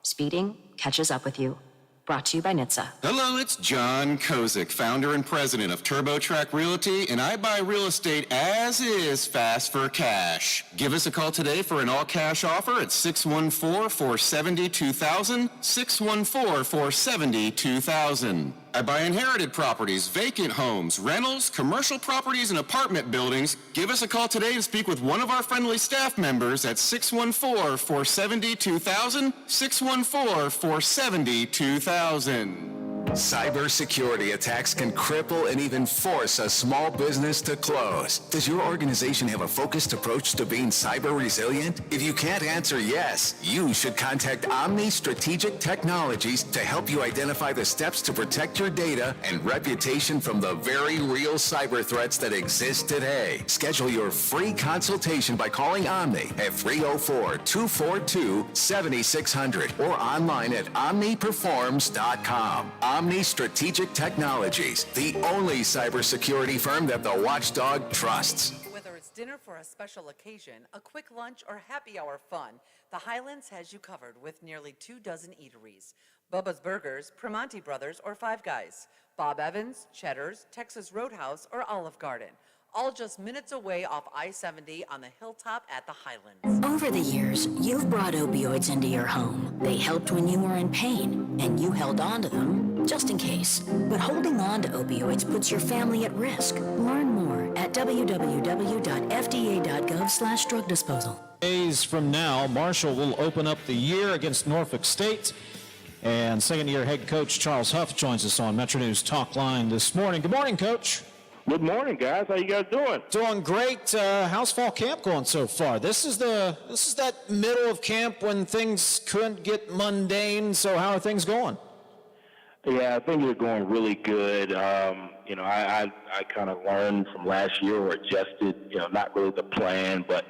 Speeding catches up with you. Brought to you by NHTSA. Hello, it's John Kozik, founder and president of TurboTrack Realty, and I buy real estate as is, fast for cash. Give us a call today for an all-cash offer at 614-470-2000, 614-470-2000. I buy inherited properties, vacant homes, rentals, commercial properties, and apartment buildings. Give us a call today to speak with one of our friendly staff members at 614-470-2000, 614-470-2000. Cybersecurity attacks can cripple and even force a small business to close. Does your organization have a focused approach to being cyber resilient? If you can't answer yes, you should contact Omni Strategic Technologies to help you identify the steps to protect your data and reputation from the very real cyber threats that exist today. Schedule your free consultation by calling Omni at 304-242-7600 or online at omniperforms.com. Omni Strategic Technologies, the only cybersecurity firm that the Watchdog trusts. Whether it's dinner for a special occasion, a quick lunch, or happy hour fun, the Highlands has you covered with nearly 24 eateries. Bubba's Burgers, Primanti Brothers, or Five Guys. Bob Evans, Cheddar's, Texas Roadhouse, or Olive Garden. All just minutes away off I-70 on the hilltop at the Highlands. Over the years, you've brought opioids into your home. They helped when you were in pain, and you held on to them just in case. But holding on to opioids puts your family at risk. Learn more at www.fda.gov/drug disposal. Days from now, Marshall will open up the year against Norfolk State. And second-year head coach Charles Huff joins us on Metro News Talk Line this morning. Good morning, Coach. Good morning, guys. How you guys doing? Doing great. How's fall camp going so far? This is that middle of camp when things couldn't get mundane. So how are things going? Yeah, I think they're going really good. I kind of learned from last year or adjusted, not really the plan, but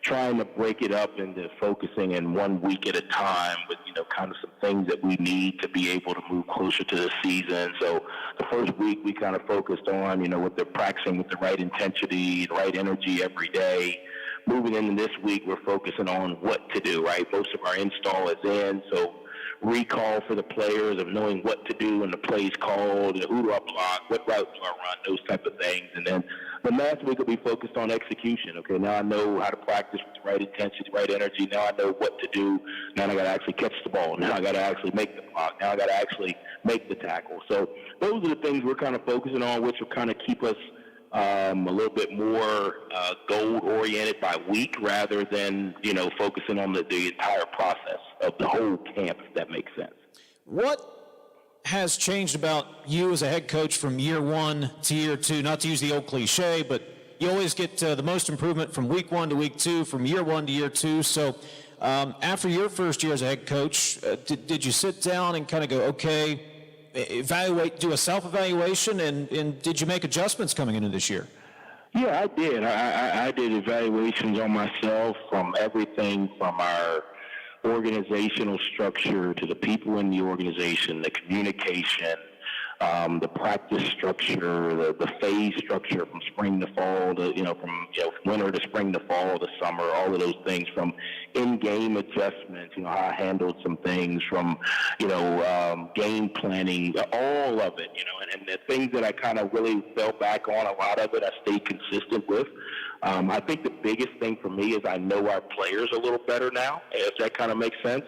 trying to break it up into focusing in 1 week at a time with, kind of some things that we need to be able to move closer to the season. So the first week we kind of focused on, what they're practicing with the right intensity, the right energy every day. Moving into this week, we're focusing on what to do, right? Most of our install is in, so recall for the players of knowing what to do when the play's called, who do I block, what route do I run, those type of things. And then the last week will be focused on execution. Okay, now I know how to practice with the right intensity, the right energy. Now I know what to do. Now I got to actually catch the ball. Now I got to actually make the block. Now I got to actually make the tackle. So those are the things we're kind of focusing on, which will kind of keep us a little bit more goal-oriented by week rather than, focusing on the entire process of the whole camp, if that makes sense. What has changed about you as a head coach from year one to year two? Not to use the old cliche, but you always get the most improvement from week one to week two, from year one to year two. So after your first year as a head coach, did you sit down and kind of go, okay, evaluate, do a self-evaluation, and did you make adjustments coming into this year? Yeah, I did. I did evaluations on myself from everything from our organizational structure to the people in the organization, the communication, the practice structure, the phase structure from spring to fall, from winter to spring to fall to summer, all of those things, from in-game adjustments, how I handled some things, from game planning, all of it, and the things that I kind of really fell back on, a lot of it I stayed consistent with. I think the biggest thing for me is I know our players a little better now, if that kind of makes sense.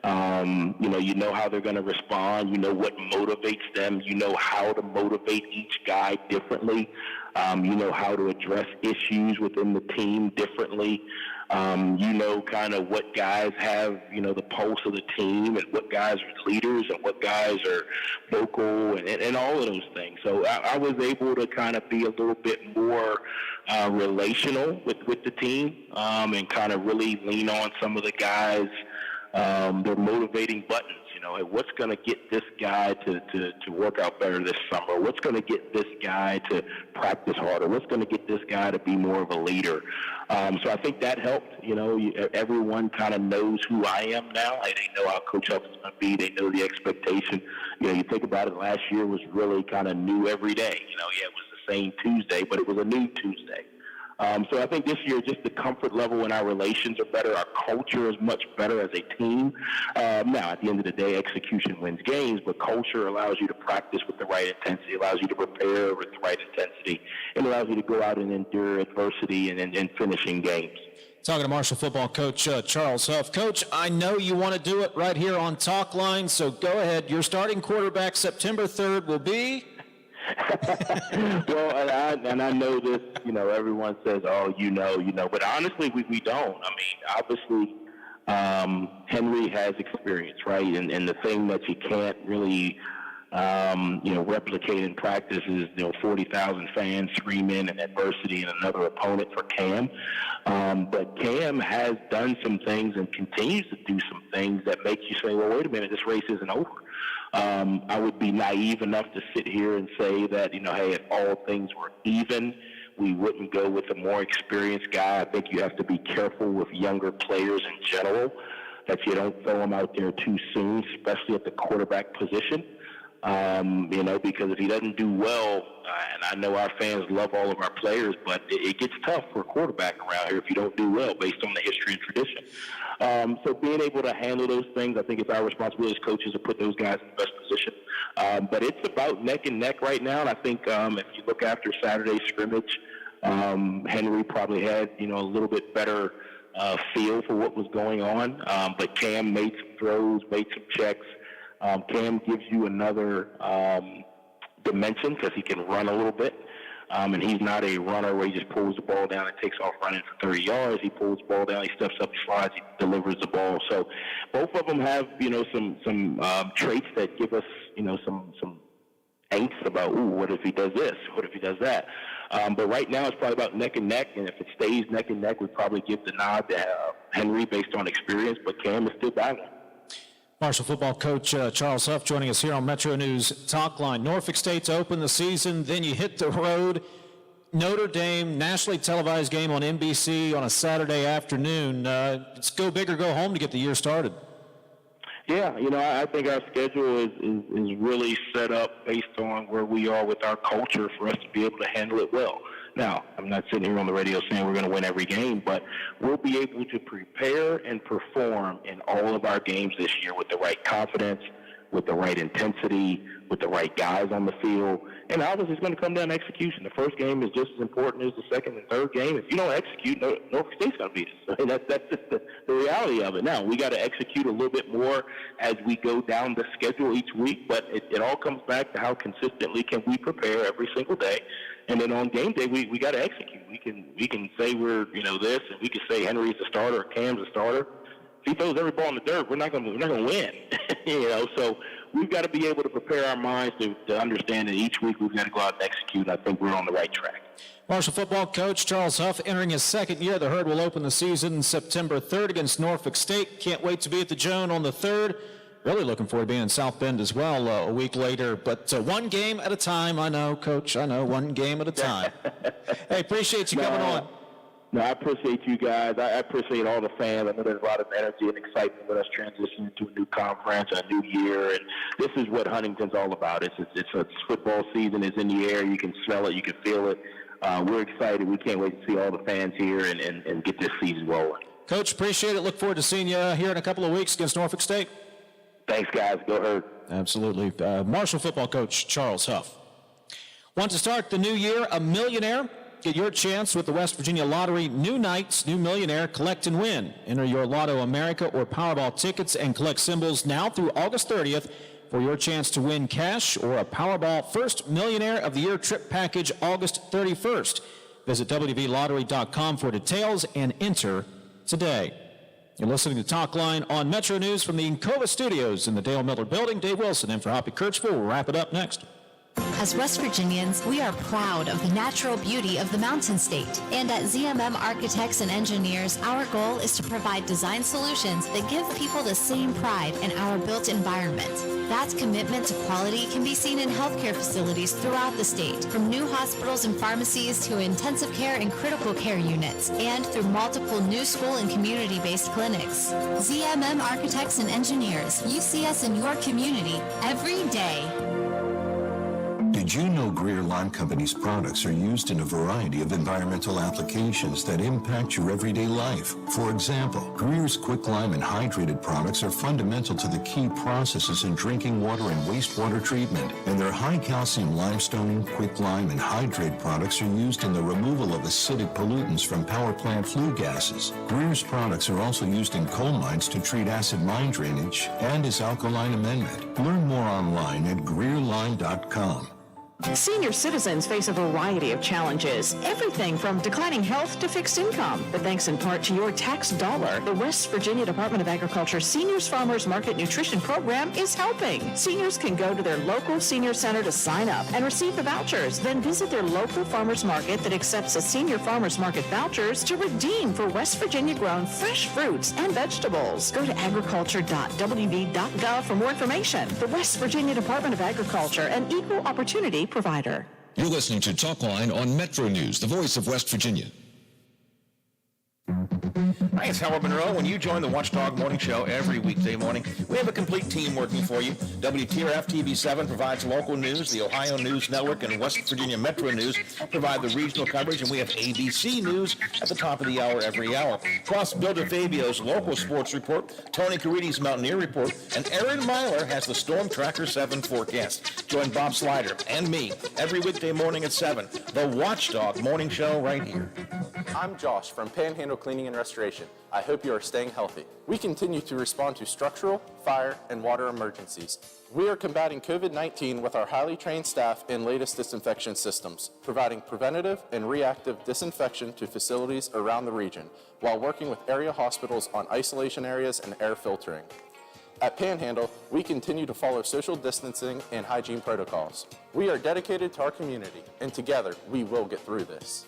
You know how they're going to respond. You know what motivates them. You know how to motivate each guy differently. You know how to address issues within the team differently. You know kind of what guys have, the pulse of the team and what guys are leaders and what guys are vocal and all of those things. So I was able to kind of be a little bit more relational with the team and kind of really lean on some of the guys, their motivating buttons. What's going to get this guy to work out better this summer? What's going to get this guy to practice harder? What's going to get this guy to be more of a leader? So I think that helped. Everyone kind of knows who I am now. They know how Coach Huff is going to be. They know the expectation. You think about it, last year was really kind of new every day. It was the same Tuesday, but it was a new Tuesday. So I think this year just the comfort level in our relations are better. Our culture is much better as a team. Now, at the end of the day, execution wins games, but culture allows you to practice with the right intensity, allows you to prepare with the right intensity, and allows you to go out and endure adversity and finishing games. Talking to Marshall football coach Charles Huff. Coach, I know you want to do it right here on Talk Line, so go ahead. Your starting quarterback September 3rd will be... Well, and I know this, everyone says, oh, but honestly, we don't. I mean, obviously, Henry has experience, right? And the thing that you can't really, replicate in practice is, 40,000 fans screaming and adversity and another opponent for Cam. But Cam has done some things and continues to do some things that make you say, well, wait a minute, this race isn't over. I would be naive enough to sit here and say that, hey, if all things were even, we wouldn't go with a more experienced guy. I think you have to be careful with younger players in general, that you don't throw them out there too soon, especially at the quarterback position. Because if he doesn't do well, and I know our fans love all of our players, but it gets tough for a quarterback around here if you don't do well based on the history and tradition. So being able to handle those things, I think it's our responsibility as coaches to put those guys in the best position. But it's about neck and neck right now, and I think if you look after Saturday's scrimmage, Henry probably had, a little bit better feel for what was going on. But Cam made some throws, made some checks. Cam gives you another dimension because he can run a little bit. And he's not a runner where he just pulls the ball down and takes off running for 30 yards. He pulls the ball down, he steps up, he slides, he delivers the ball. So both of them have, some traits that give us, some angst about, what if he does this? What if he does that? But right now it's probably about neck and neck, and if it stays neck and neck, we'd probably give the nod to Henry based on experience, but Cam is still battling. Marshall football coach Charles Huff joining us here on Metro News Talk Line. Norfolk State's open the season, then you hit the road. Notre Dame, nationally televised game on NBC on a Saturday afternoon. It's go big or go home to get the year started. Yeah, I think our schedule is really set up based on where we are with our culture for us to be able to handle it well. Now, I'm not sitting here on the radio saying we're going to win every game, but we'll be able to prepare and perform in all of our games this year with the right confidence, with the right intensity, with the right guys on the field. And obviously it's going to come down to execution. The first game is just as important as the second and third game. If you don't execute, Norfolk State's going to beat us. I mean, that's just the reality of it. Now, we got to execute a little bit more as we go down the schedule each week, but it all comes back to how consistently can we prepare every single day. And then on game day, we got to execute. We can say we're this, and we can say Henry's a starter or Cam's a starter. If he throws every ball in the dirt, we're not going to win. So we've got to be able to prepare our minds to understand that each week we've got to go out and execute. And I think we're on the right track. Marshall football coach Charles Huff entering his second year. The Herd will open the season September 3rd against Norfolk State. Can't wait to be at the Joan on the 3rd. Really looking forward to being in South Bend as well a week later. But one game at a time. I know, Coach. I know, one game at a time. Hey, appreciate you coming on. No, I appreciate you guys. I appreciate all the fans. I know there's a lot of energy and excitement with us transitioning to a new conference, a new year, and this is what Huntington's all about. It's football season is in the air. You can smell it. You can feel it. We're excited. We can't wait to see all the fans here and get this season rolling. Coach, appreciate it. Look forward to seeing you here in a couple of weeks against Norfolk State. Thanks, guys. Go Herd. Absolutely. Marshall football coach Charles Huff. Want to start the new year a millionaire? Get your chance with the West Virginia Lottery. New nights, new millionaire, collect and win. Enter your Lotto America or Powerball tickets and collect symbols now through August 30th for your chance to win cash or a Powerball First Millionaire of the Year trip package August 31st. Visit WVLottery.com for details and enter today. You're listening to Talk Line on Metro News from the Encova Studios in the Dale Miller Building. Dave Wilson in for Hoppy Kirchville. We'll wrap it up next. As West Virginians, we are proud of the natural beauty of the Mountain State. And at ZMM Architects and Engineers, our goal is to provide design solutions that give people the same pride in our built environment. That commitment to quality can be seen in healthcare facilities throughout the state, from new hospitals and pharmacies to intensive care and critical care units, and through multiple new school and community-based clinics. ZMM Architects and Engineers, you see us in your community every day. Did you know Greer Lime Company's products are used in a variety of environmental applications that impact your everyday life? For example, Greer's Quick Lime and Hydrated products are fundamental to the key processes in drinking water and wastewater treatment, and their high-calcium limestone, Quick Lime, and Hydrate products are used in the removal of acidic pollutants from power plant flue gases. Greer's products are also used in coal mines to treat acid mine drainage and as alkaline amendment. Learn more online at GreerLine.com. Senior citizens face a variety of challenges, everything from declining health to fixed income. But thanks in part to your tax dollar, the West Virginia Department of Agriculture Seniors Farmers Market Nutrition Program is helping. Seniors can go to their local senior center to sign up and receive the vouchers, then visit their local farmers market that accepts a senior farmers market vouchers to redeem for West Virginia grown fresh fruits and vegetables. Go to agriculture.wv.gov for more information. The West Virginia Department of Agriculture, an equal opportunity provider. You're listening to Talk Line on Metro News, the voice of West Virginia. Hi, it's Howard Monroe. When you join the Watchdog Morning Show every weekday morning, we have a complete team working for you. WTRF TV7 provides local news. The Ohio News Network and West Virginia Metro News provide the regional coverage, and we have ABC News at the top of the hour every hour. Plus, Bill DeFabio's local sports report, Tony Caridi's Mountaineer report, and Aaron Myler has the Storm Tracker 7 forecast. Join Bob Slider and me every weekday morning at 7. The Watchdog Morning Show right here. I'm Josh from Panhandle Cleaning and restoration. I hope you are staying healthy. We continue to respond to structural, fire, and water emergencies. We are combating COVID-19 with our highly trained staff and latest disinfection systems, providing preventative and reactive disinfection to facilities around the region, while working with area hospitals on isolation areas and air filtering. At Panhandle, we continue to follow social distancing and hygiene protocols. We are dedicated to our community, and together, we will get through this.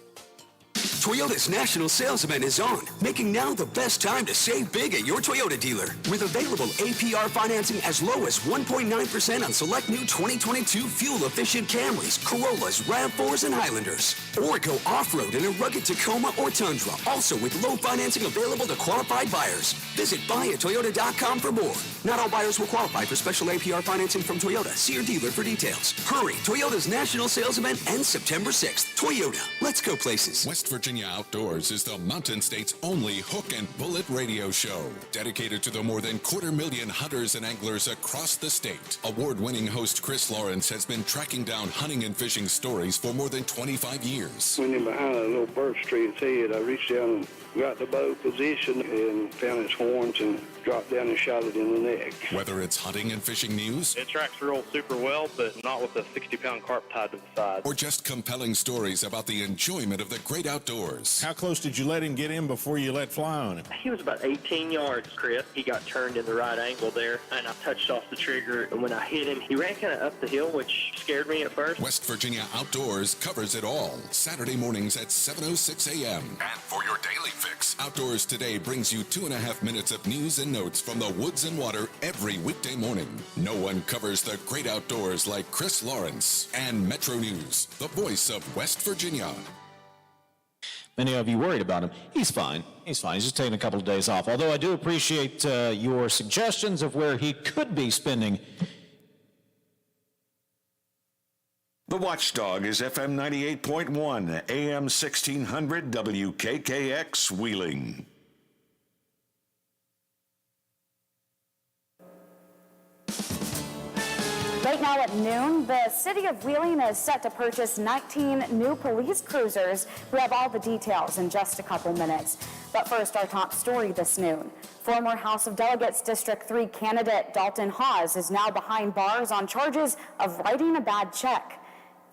Toyota's national sales event is on, making now the best time to save big at your Toyota dealer. With available APR financing as low as 1.9% on select new 2022 fuel-efficient Camrys, Corollas, RAV4s, and Highlanders. Or go off-road in a rugged Tacoma or Tundra, also with low financing available to qualified buyers. Visit buyatoyota.com for more. Not all buyers will qualify for special APR financing from Toyota. See your dealer for details. Hurry! Toyota's national sales event ends September 6th. Toyota, let's go places. West Virginia Outdoors is the Mountain State's only hook and bullet radio show, dedicated to the more than 250,000 hunters and anglers across the state. Award-winning host Chris Lawrence has been tracking down hunting and fishing stories for more than 25 years. Went in behind a little birch tree in its head. I reached down and got the bow position and found its horns and dropped down and shot it in the neck. Whether it's hunting and fishing news, it tracks real super well, but not with a 60-pound carp tied to the side. Or just compelling stories about the enjoyment of the great outdoors. How close did you let him get in before you let fly on him? He was about 18 yards, Chris. He got turned in the right angle there, and I touched off the trigger. And when I hit him, he ran kind of up the hill, which scared me at first. West Virginia Outdoors covers it all. Saturday mornings at 7:06 a.m. And for your daily fix, Outdoors Today brings you 2.5 minutes of news and notes from the woods and water every weekday morning. No one covers the great outdoors like Chris Lawrence. And Metro News, the voice of West Virginia. Many of you worried about him. He's fine. He's fine. He's just taking a couple of days off. Although I do appreciate your suggestions of where he could be spending. The Watchdog is FM 98.1, AM 1600, WKKX, Wheeling. Right now at noon, the city of Wheeling is set to purchase 19 new police cruisers. We have all the details in just a couple minutes. But first, our top story this noon. Former House of Delegates District 3 candidate Dalton Hawes is now behind bars on charges of writing a bad check.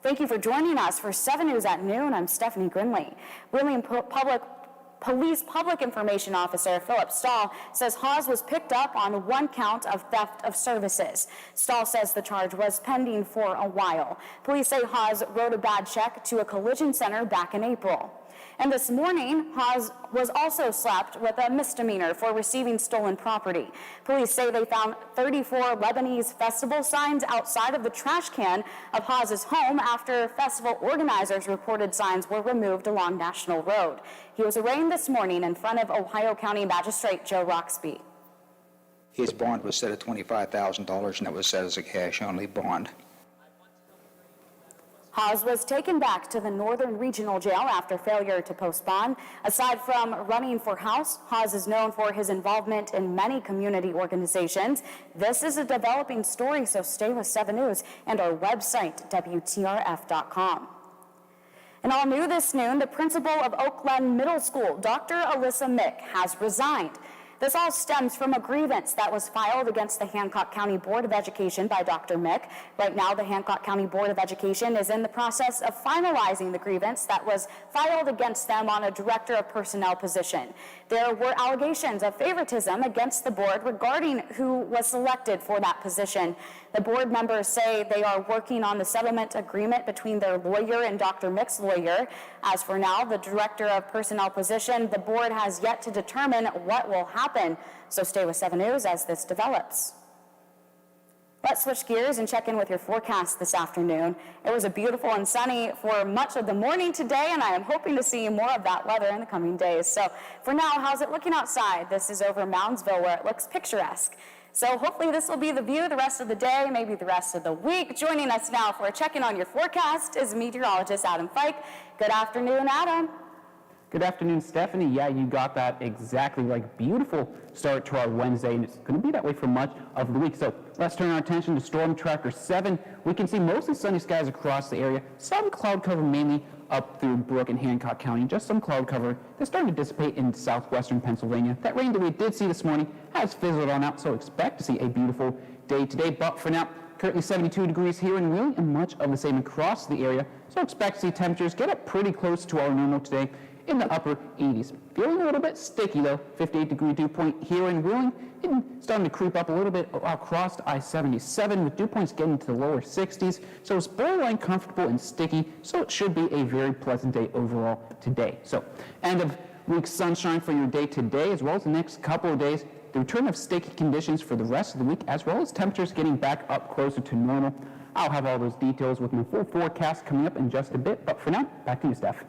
Thank you for joining us for 7 News at noon. I'm Stephanie Grinley. Wheeling Police Public Information Officer Philip Stahl says Hawes was picked up on one count of theft of services. Stahl says the charge was pending for a while. Police say Hawes wrote a bad check to a collision center back in April. And this morning, Hawes was also slapped with a misdemeanor for receiving stolen property. Police say they found 34 Lebanese festival signs outside of the trash can of Hawes' home after festival organizers reported signs were removed along National Road. He was arraigned this morning in front of Ohio County Magistrate Joe Roxby. His bond was set at $25,000, and it was set as a cash-only bond. Hawes was taken back to the Northern Regional Jail after failure to post bond. Aside from running for House, Hawes is known for his involvement in many community organizations. This is a developing story, so stay with 7 News and our website, WTRF.com. And all new this noon, the principal of Oak Glen Middle School, Dr. Alyssa Mick, has resigned. This all stems from a grievance that was filed against the Hancock County Board of Education by Dr. Mick. Right now, the Hancock County Board of Education is in the process of finalizing the grievance that was filed against them on a director of personnel position. There were allegations of favoritism against the board regarding who was selected for that position. The board members say they are working on the settlement agreement between their lawyer and Dr. Mick's lawyer. As for now, the director of personnel position, the board has yet to determine what will happen. So stay with 7 News as this develops. Let's switch gears and check in with your forecast this afternoon. It was a beautiful and sunny for much of the morning today, and I am hoping to see more of that weather in the coming days. So for now, how's it looking outside? This is over Moundsville, where it looks picturesque. So hopefully this will be the view the rest of the day, maybe the rest of the week. Joining us now for a check-in on your forecast is meteorologist Adam Fike. Good afternoon, Adam. Good afternoon, Stephanie. Yeah, you got that exactly right. Beautiful start to our Wednesday, and it's going to be that way for much of the week. So let's turn our attention to Storm Tracker 7. We can see mostly sunny skies across the area. Some cloud cover mainly up through Brooke and Hancock County. Just some cloud cover that's starting to dissipate in southwestern Pennsylvania. That rain that we did see this morning has fizzled on out, so expect to see a beautiful day today. But for now, currently 72 degrees here in Wheeling and much of the same across the area. So expect to see temperatures get up pretty close to our normal today in the upper 80s. Feeling a little bit sticky though, 58-degree dew point here in Wheeling, and starting to creep up a little bit across I-77 with dew points getting to the lower 60s. So it's borderline comfortable and sticky, so it should be a very pleasant day overall today. So end of week sunshine for your day today, as well as the next couple of days. The return of sticky conditions for the rest of the week, as well as temperatures getting back up closer to normal. I'll have all those details with my full forecast coming up in just a bit, but for now, back to you, Steph.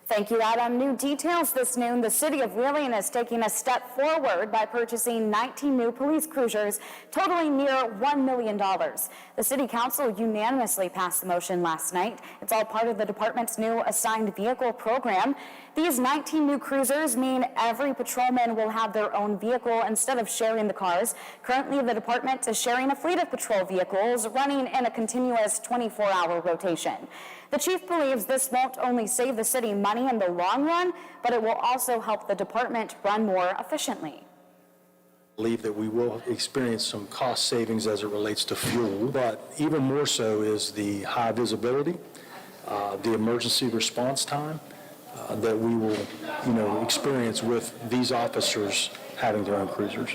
Thank you, Adam. New details this noon. The city of Wheeling is taking a step forward by purchasing 19 new police cruisers, totaling near $1 million. The city council unanimously passed the motion last night. It's all part of the department's new assigned vehicle program. These 19 new cruisers mean every patrolman will have their own vehicle instead of sharing the cars. Currently, the department is sharing a fleet of patrol vehicles running in a continuous 24-hour rotation. The chief believes this won't only save the city money in the long run, but it will also help the department run more efficiently. I believe that we will experience some cost savings as it relates to fuel, but even more so is the high visibility, the emergency response time that we will, experience with these officers having their own cruisers.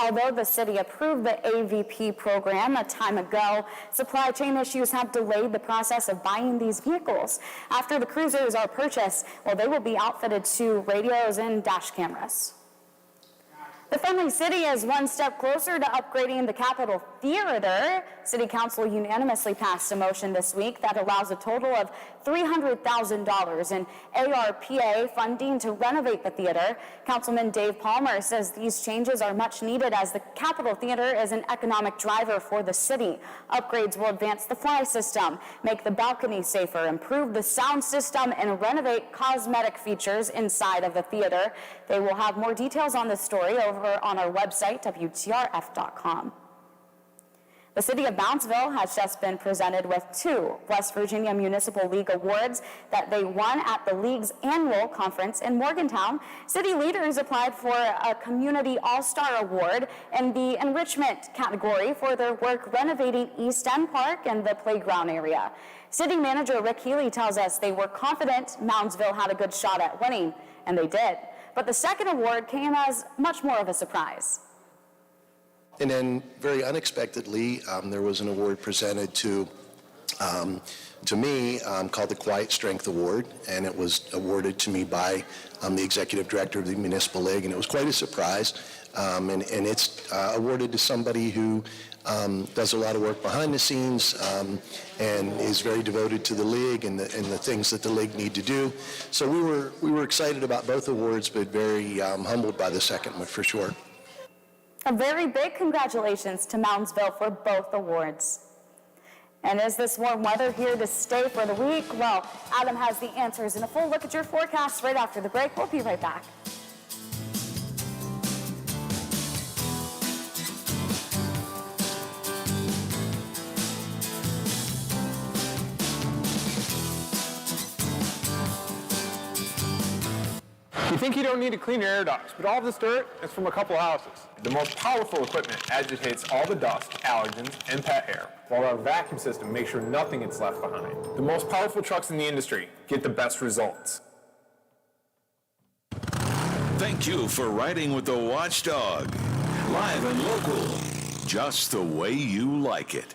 Although the city approved the AVP program a time ago, supply chain issues have delayed the process of buying these vehicles. After the cruisers are purchased, they will be outfitted to radios and dash cameras. The Friendly City is one step closer to upgrading the Capitol Theater. City Council unanimously passed a motion this week that allows a total of $300,000 in ARPA funding to renovate the theater. Councilman Dave Palmer says these changes are much needed as the Capitol Theater is an economic driver for the city. Upgrades will advance the fly system, make the balcony safer, improve the sound system, and renovate cosmetic features inside of the theater. They will have more details on this story over on our website, WTRF.com. The city of Moundsville has just been presented with 2 West Virginia Municipal League awards that they won at the league's annual conference in Morgantown. City leaders applied for a Community All-Star Award in the enrichment category for their work renovating East End Park and the playground area. City manager Rick Healy tells us they were confident Moundsville had a good shot at winning, and they did. But the second award came as much more of a surprise. And then very unexpectedly, there was an award presented to me called the Quiet Strength Award, and it was awarded to me by the executive director of the Municipal League, and it was quite a surprise. And it's awarded to somebody who does a lot of work behind the scenes and is very devoted to the league and the things that the league need to do. So we were excited about both awards, but very humbled by the second one for sure. A very big congratulations to Moundsville for both awards. And is this warm weather here to stay for the week? Well, Adam has the answers and a full look at your forecast right after the break. We'll be right back. You think you don't need to clean your air ducts, but all this dirt is from a couple houses. The most powerful equipment agitates all the dust, allergens, and pet hair, while our vacuum system makes sure nothing gets left behind. The most powerful trucks in the industry get the best results. Thank you for riding with the Watchdog. Live and local, just the way you like it.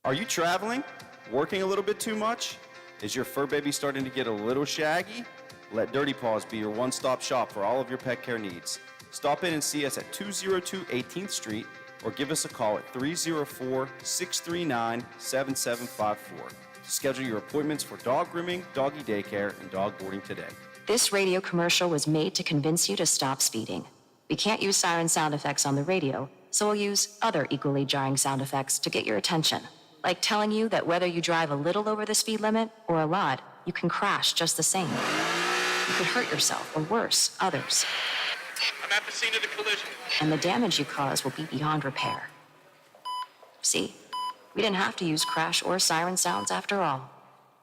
Are you traveling? Working a little bit too much? Is your fur baby starting to get a little shaggy? Let Dirty Paws be your one-stop shop for all of your pet care needs. Stop in and see us at 202 18th Street or give us a call at 304-639-7754 to schedule your appointments for dog grooming, doggy daycare, and dog boarding today. This radio commercial was made to convince you to stop speeding. We can't use siren sound effects on the radio, So we'll use other equally jarring sound effects to get your attention, like telling you that whether you drive a little over the speed limit or a lot, you can crash just the same. You could hurt yourself, or worse, others. I'm at the scene of the collision. And the damage you cause will be beyond repair. See? We didn't have to use crash or siren sounds after all.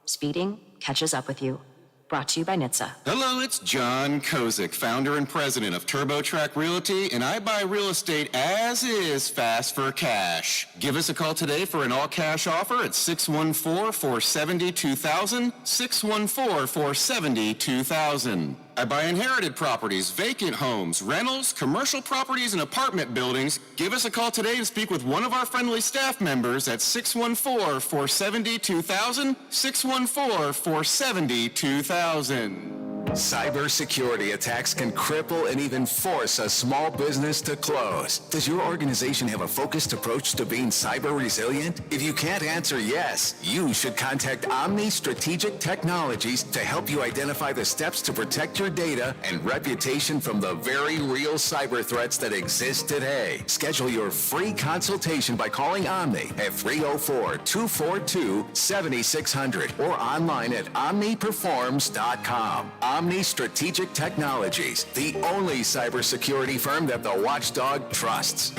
Speeding catches up with you. Brought to you by NHTSA. Hello, it's John Kozik, founder and president of TurboTrack Realty, and I buy real estate as is, fast for cash. Give us a call today for an all-cash offer at 614-470-2000, 614-470-2000. I buy inherited properties, vacant homes, rentals, commercial properties, and apartment buildings. Give us a call today to speak with one of our friendly staff members at 614-470-2000, 614-470-2000. Cybersecurity attacks can cripple and even force a small business to close. Does your organization have a focused approach to being cyber resilient? If you can't answer yes, you should contact Omni Strategic Technologies to help you identify the steps to protect your data and reputation from the very real cyber threats that exist today. Schedule your free consultation by calling Omni at 304-242-7600 or online at omniperforms.com. Omni Strategic Technologies, the only cybersecurity firm that the Watchdog trusts.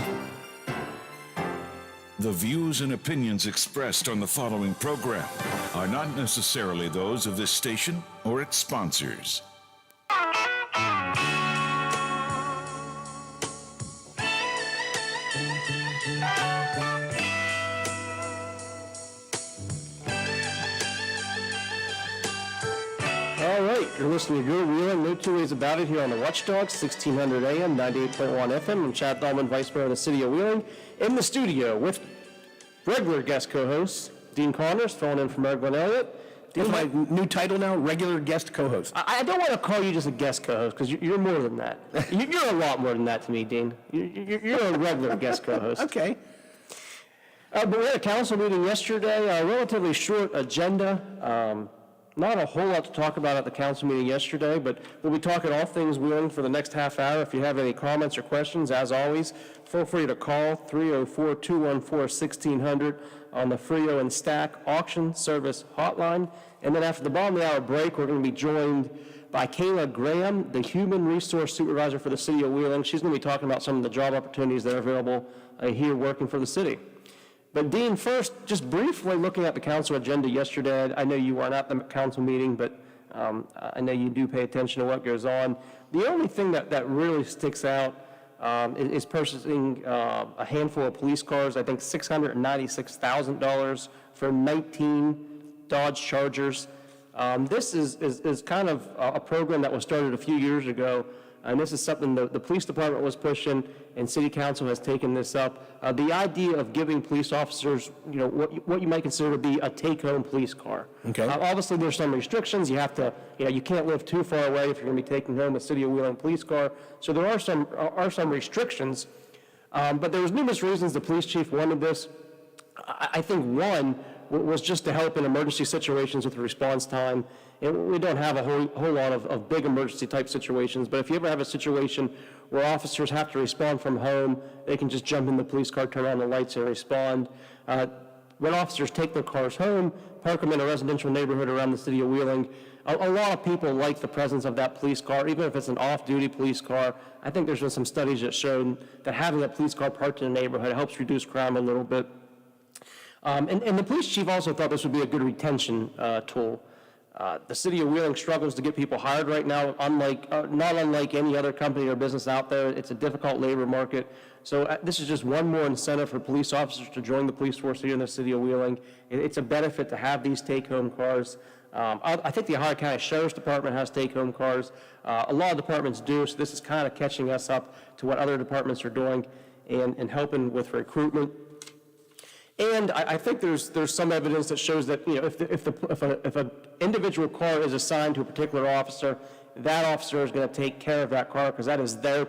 The views and opinions expressed on the following program are not necessarily those of this station or its sponsors. All right, you're listening to Your Wheeling, no two ways about it, here on the Watchdog, 1600 AM, 98.1 FM. I'm Chad Dahlman, Vice Mayor of the City of Wheeling, in the studio with regular guest co-host Dean Connors, filling in for Mayor Glenn Elliott. Dean, my new title now, regular guest co-host. I don't want to call you just a guest co-host, because you're more than that. You're a lot more than that to me, Dean. You're a regular guest co-host. Okay. But we had a council meeting yesterday, a relatively short agenda. Not a whole lot to talk about at the council meeting yesterday, but we'll be talking all things Wheeling for the next half hour. If you have any comments or questions, as always, feel free to call 304-214-1600 on the Frio and Stack Auction Service Hotline. And then after the bottom of the hour break, we're going to be joined by Kayla Graham, the Human Resource Supervisor for the City of Wheeling. She's going to be talking about some of the job opportunities that are available here working for the city. But Dean, first, just briefly looking at the council agenda yesterday, I know you weren't at the council meeting, but I know you do pay attention to what goes on. The only thing that really sticks out is purchasing a handful of police cars, I think $696,000 for 19 Dodge Chargers. This is kind of a program that was started a few years ago, and this is something the police department was pushing, and city council has taken this up. The idea of giving police officers, what you might consider to be a take-home police car. Okay. Obviously, there's some restrictions. You have to, you can't live too far away if you're going to be taking home a City of Wheeling police car. So there are some restrictions, but there was numerous reasons the police chief wanted this. I think one was just to help in emergency situations with response time. And we don't have a whole lot of big emergency type situations, but if you ever have a situation where officers have to respond from home, they can just jump in the police car, turn on the lights, and respond. When officers take their cars home, park them in a residential neighborhood around the City of Wheeling, a lot of people like the presence of that police car, even if it's an off-duty police car. I think there's been some studies that showed that having a police car parked in a neighborhood helps reduce crime a little bit. And the police chief also thought this would be a good retention tool. The City of Wheeling struggles to get people hired right now, not unlike any other company or business out there. It's a difficult labor market. So this is just one more incentive for police officers to join the police force here in the City of Wheeling. It's a benefit to have these take-home cars. I think the Ohio County Sheriff's Department has take-home cars. A lot of departments do, so this is kind of catching us up to what other departments are doing and helping with recruitment. And I think there's some evidence that shows that if an individual car is assigned to a particular officer, that officer is going to take care of that car because that is their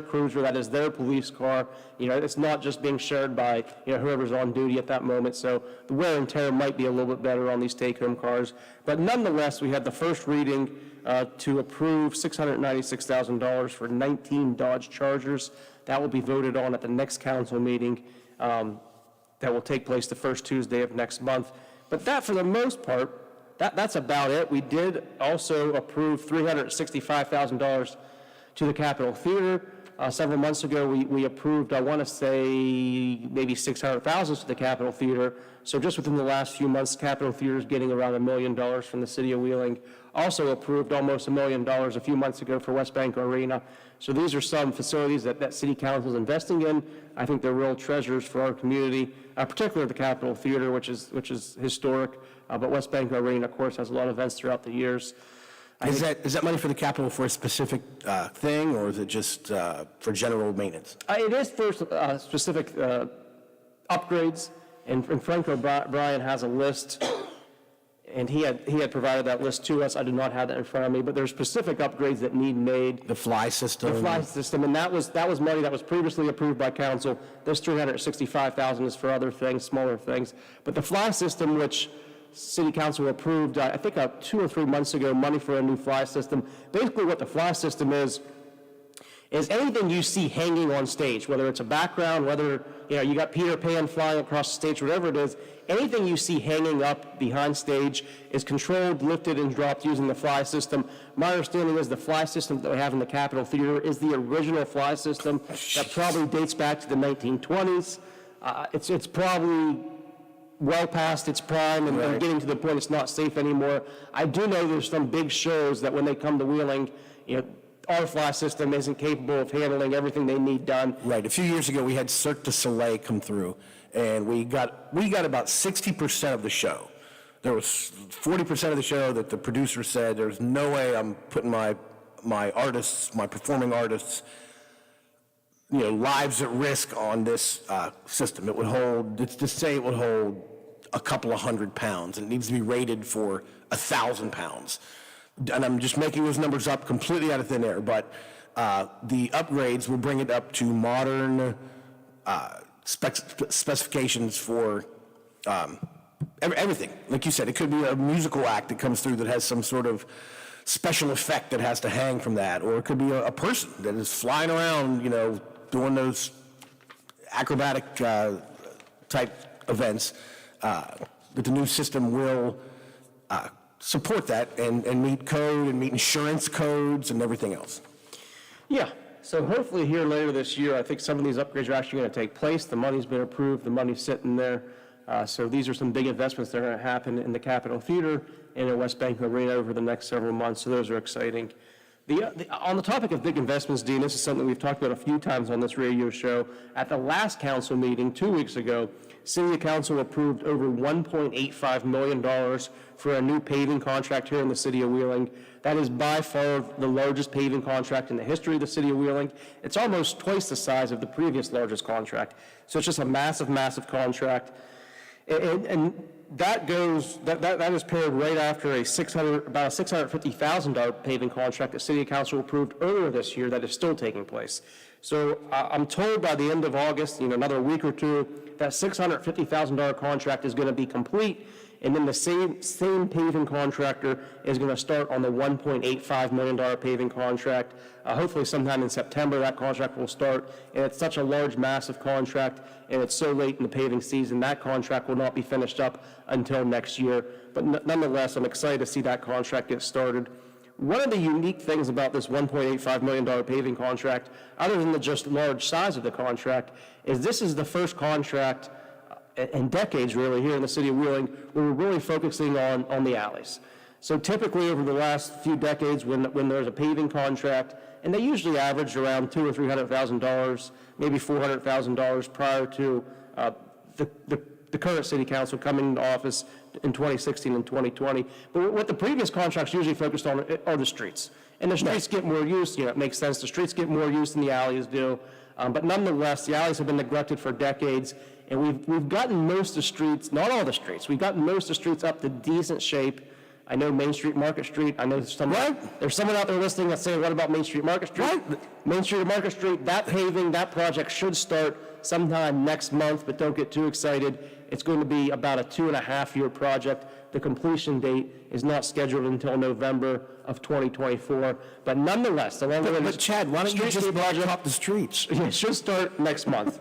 cruiser, that is their police car. It's not just being shared by whoever's on duty at that moment. So the wear and tear might be a little bit better on these take-home cars. But nonetheless, we had the first reading to approve $696,000 for 19 Dodge Chargers. That will be voted on at the next council meeting that will take place the first Tuesday of next month. But that, for the most part, that's about it. We did also approve $365,000 to the Capitol Theater. Several months ago, we approved, I want to say, maybe $600,000 to the Capitol Theater. So just within the last few months, Capitol Theater is getting around $1 million from the city of Wheeling. Also approved almost $1 million a few months ago for West Bank Arena. So these are some facilities that City Council is investing in. I think they're real treasures for our community, particularly the Capitol Theater, which is historic. But West Bank Arena, of course, has a lot of events throughout the years. Is that money for the Capitol for a specific thing, or is it just for general maintenance? It is for specific upgrades, and Frank O'Brien has a list, and he had provided that list to us. I do not have that in front of me, but there's specific upgrades that need made. The fly system. The fly system, and that was money that was previously approved by council. This $365,000 is for other things, smaller things, but the fly system, which City Council approved, I think 2 or 3 months ago, money for a new fly system. Basically what the fly system is anything you see hanging on stage, whether it's a background, whether you got Peter Pan flying across the stage, whatever it is, anything you see hanging up behind stage is controlled, lifted, and dropped using the fly system. My understanding is the fly system that we have in the Capitol Theater is the original fly system that probably dates back to the 1920s. It's probably well past its prime and getting to the point it's not safe anymore. I do know there's some big shows that when they come to Wheeling, our fly system isn't capable of handling everything they need done. Right. A few years ago, we had Cirque du Soleil come through, and we got about 60% of the show. There was 40% of the show that the producer said, there's no way I'm putting my artists, my performing artists, lives at risk on this system. It would hold, let's say it would hold a couple of 100 pounds, and it needs to be rated for 1,000 pounds. And I'm just making those numbers up completely out of thin air, but the upgrades will bring it up to modern specifications for everything. Like you said, it could be a musical act that comes through that has some sort of special effect that has to hang from that, or it could be a person that is flying around, doing those acrobatic type events. That the new system will support that and meet code and meet insurance codes and everything else. Yeah, so hopefully here later this year, I think some of these upgrades are actually going to take place. The money's been approved, the money's sitting there. So these are some big investments that are going to happen in the Capitol Theater and in West Bank Arena over the next several months, so those are exciting. On the topic of big investments, Dean, this is something we've talked about a few times on this radio show. At the last council meeting 2 weeks ago, City Council approved over $1.85 million for a new paving contract here in the city of Wheeling. That is by far the largest paving contract in the history of the city of Wheeling. It's almost twice the size of the previous largest contract. So it's just a massive, massive contract. And that is paired right after about a $650,000 paving contract that City Council approved earlier this year that is still taking place. So I'm told by the end of August, another week or two, that $650,000 contract is going to be complete, and then the same paving contractor is going to start on the $1.85 million paving contract. Hopefully sometime in September that contract will start, and it's such a large, massive contract, and it's so late in the paving season, that contract will not be finished up until next year. But nonetheless, I'm excited to see that contract get started. One of the unique things about this $1.85 million paving contract, other than the just large size of the contract, is this is the first contract in decades, really, here in the city of Wheeling, where we're really focusing on the alleys. So typically over the last few decades, when there's a paving contract, and they usually average around $200,000 or $300,000, maybe $400,000 prior to the current city council coming into office in 2016 and 2020. But what the previous contracts usually focused on are the streets. And the streets get more use, it makes sense. The streets get more use than the alleys do. But nonetheless, the alleys have been neglected for decades, and we've gotten most of the streets, not all the streets, we've gotten most of the streets up to decent shape. I know Main Street, Market Street. I know there's someone out there listening that's saying, what about Main Street, Market Street? Main Street and Market Street, that paving, that project should start sometime next month, but don't get too excited. It's going to be about a 2.5-year project. The completion date is not scheduled until November of 2024. But nonetheless, But Chad, why don't you just blacktop the streets? It should start next month.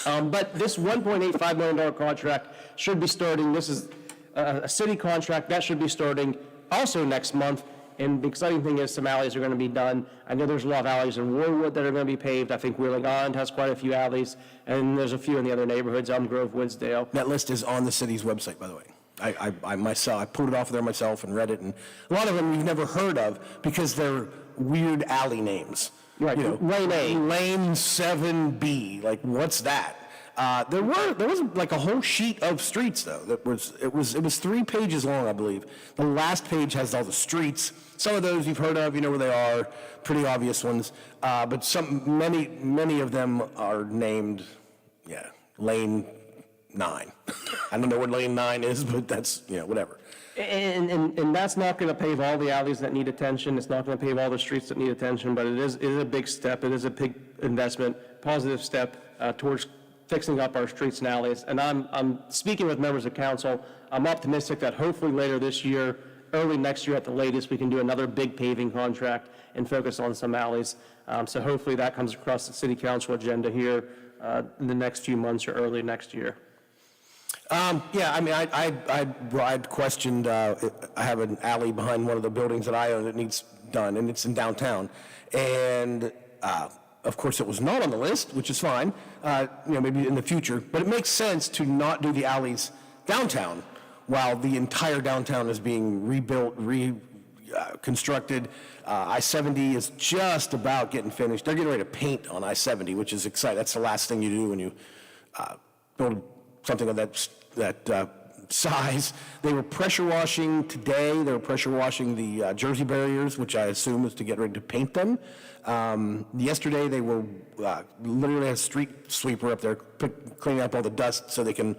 But this $1.85 million contract should be starting. This is a city contract that should be starting also next month. And the exciting thing is some alleys are going to be done. I know there's a lot of alleys in Warwood that are going to be paved. I think Wheeling Island has quite a few alleys, and there's a few in the other neighborhoods, Elm Grove, Woodsdale. That list is on the city's website, by the way. I pulled it off there myself and read it, and a lot of them you've never heard of because they're weird alley names. Right, Lane A. Lane 7B, like what's that? There was like a whole sheet of streets though. It was 3 pages long, I believe. The last page has all the streets. Some of those you've heard of, you know where they are, pretty obvious ones. But many of them are named, Lane 9. I don't know what Lane 9 is, but that's whatever. And that's not going to pave all the alleys that need attention. It's not going to pave all the streets that need attention, but it is a big step. It is a big investment, positive step towards fixing up our streets and alleys. And I'm speaking with members of council. I'm optimistic that hopefully later this year, early next year at the latest, we can do another big paving contract and focus on some alleys. So hopefully that comes across the city council agenda here in the next few months or early next year. I'd questioned, I have an alley behind one of the buildings that I own that needs done, and it's in downtown. And of course, it was not on the list, which is fine, maybe in the future. But it makes sense to not do the alleys downtown while the entire downtown is being rebuilt, reconstructed. I-70 is just about getting finished. They're getting ready to paint on I-70, which is exciting. That's the last thing you do when you build something of that size. They were pressure washing today. They were pressure washing the Jersey barriers, which I assume is to get ready to paint them. Yesterday they were literally a street sweeper up there cleaning up all the dust so they can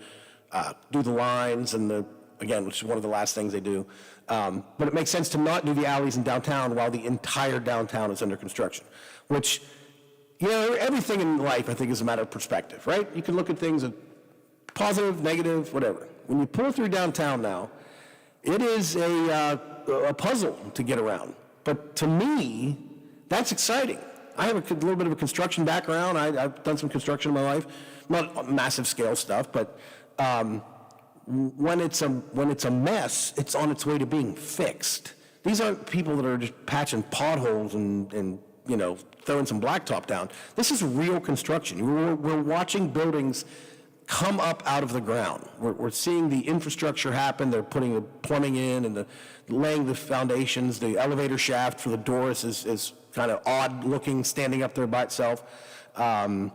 do the lines and which is one of the last things they do. But it makes sense to not do the alleys in downtown while the entire downtown is under construction, which, everything in life I think is a matter of perspective, right? You can look at things positive, negative, whatever. When you pull through downtown now, it is a puzzle to get around. But to me, that's exciting. I have a little bit of a construction background. I've done some construction in my life, not massive scale stuff, but when it's a mess, it's on its way to being fixed. These aren't people that are just patching potholes and throwing some blacktop down. This is real construction. We're watching buildings come up out of the ground. We're seeing the infrastructure happen. They're putting the plumbing in and laying the foundations. The elevator shaft for the doors is kind of odd looking, standing up there by itself. The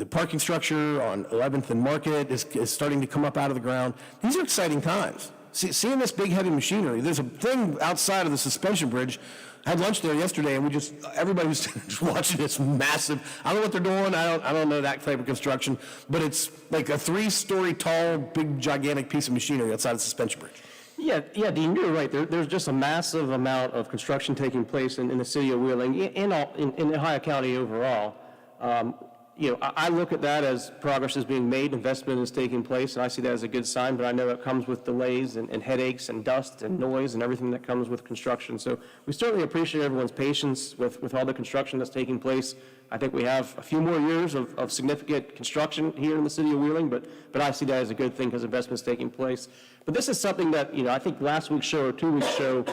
parking structure on 11th and Market is starting to come up out of the ground. These are exciting times. Seeing this big heavy machinery, there's a thing outside of the suspension bridge. I had lunch there yesterday, and everybody was just watching this massive. I don't know what they're doing. I don't know that type of construction, but it's like a 3-story tall, big, gigantic piece of machinery outside the suspension bridge. Yeah, Dean, you're right. There's just a massive amount of construction taking place in the city of Wheeling, in Ohio County overall. I look at that as progress is being made, investment is taking place, and I see that as a good sign, but I know it comes with delays and headaches and dust and noise and everything that comes with construction. So we certainly appreciate everyone's patience with all the construction that's taking place. I think we have a few more years of significant construction here in the city of Wheeling, but I see that as a good thing because investment's taking place. But this is something that, I think last week's show or 2 weeks show,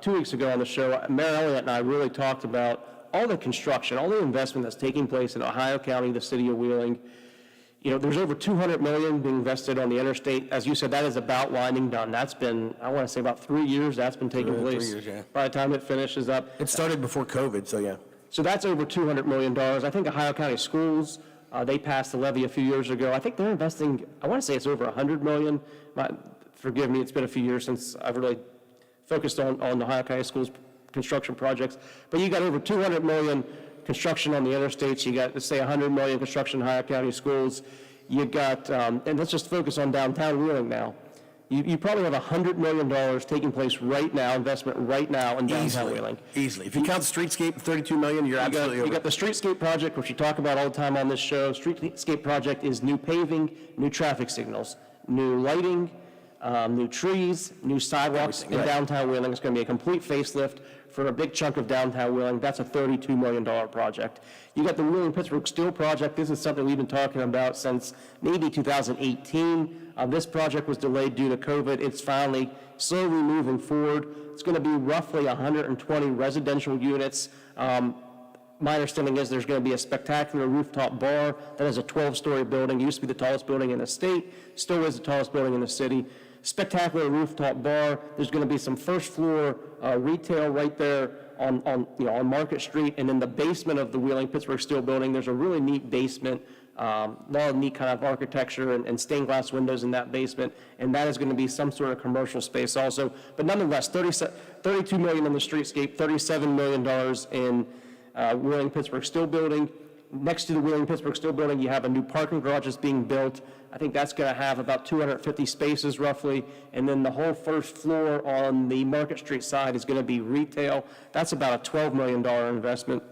2 weeks ago on the show, Mayor Elliott and I really talked about all the construction, all the investment that's taking place in Ohio County, the city of Wheeling. There's over $200 million being invested on the interstate. As you said, that is about winding down. That's been, I want to say about 3 years that's been taking place. 3 years, yeah. By the time it finishes up. It started before COVID, so yeah. So that's over $200 million. I think Ohio County Schools, they passed the levy a few years ago. I think they're investing, I want to say it's over $100 million. Forgive me, it's been a few years since I've really focused on the Ohio County Schools construction projects, but you got over $200 million construction on the interstates. You got, let's say, $100 million construction in Ohio County Schools. You got, and let's just focus on downtown Wheeling now. You probably have $100 million taking place right now, investment right now in downtown Wheeling. Easily. If you count the streetscape, $32 million, you're absolutely You over. got the streetscape project, which you talk about all the time on this show. Streetscape project is new paving, new traffic signals, new lighting, new trees, new sidewalks in downtown Wheeling. It's going to be a complete facelift for a big chunk of downtown Wheeling. That's a $32 million project. You got the Wheeling-Pittsburgh Steel project. This is something we've been talking about since maybe 2018. This project was delayed due to COVID. It's finally slowly moving forward. It's going to be roughly 120 residential units. My understanding is there's going to be a spectacular rooftop bar that is a 12-story building. It used to be the tallest building in the state, still is the tallest building in the city. Spectacular rooftop bar. There's going to be some first-floor retail right there on Market Street, and in the basement of the Wheeling-Pittsburgh Steel building, there's a really neat basement. A lot of neat kind of architecture and stained glass windows in that basement, and that is going to be some sort of commercial space also. But nonetheless, $32 million in the streetscape, $37 million in Wheeling-Pittsburgh Steel building. Next to the Wheeling-Pittsburgh Steel building, you have a new parking garage that's being built. I think that's going to have about 250 spaces roughly, and then the whole first floor on the Market Street side is going to be retail. That's about a $12 million investment.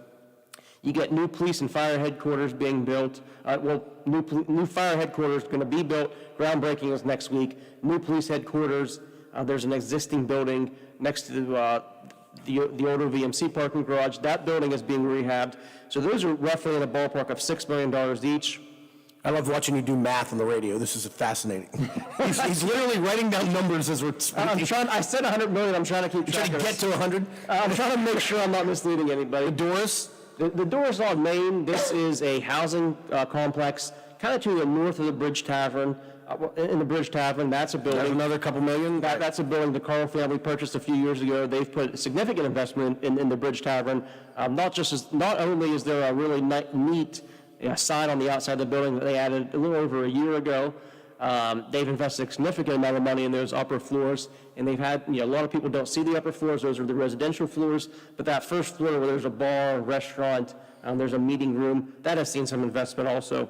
You get new police and fire headquarters being built. New fire headquarters going to be built. Groundbreaking is next week. New police headquarters. There's an existing building next to the older VMC parking garage. That building is being rehabbed. So those are roughly in a ballpark of $6 million each. I love watching you do math on the radio. This is fascinating. He's literally writing down numbers as we're speaking. I said 100 million. I'm trying to keep track. Trying to get to 100? I'm trying to make sure I'm not misleading anybody. The Doris? The Doris on Main, this is a housing complex kind of to the north of the Bridge Tavern. In the Bridge Tavern, that's a building. That's another couple million? That's a building the Carl family purchased a few years ago. They've put significant investment in the Bridge Tavern. Not only is there a really neat sign on the outside of the building that they added a little over a year ago, they've invested a significant amount of money in those upper floors, and they've had, a lot of people don't see the upper floors. Those are the residential floors, but that first floor where there's a bar, restaurant, there's a meeting room, that has seen some investment also.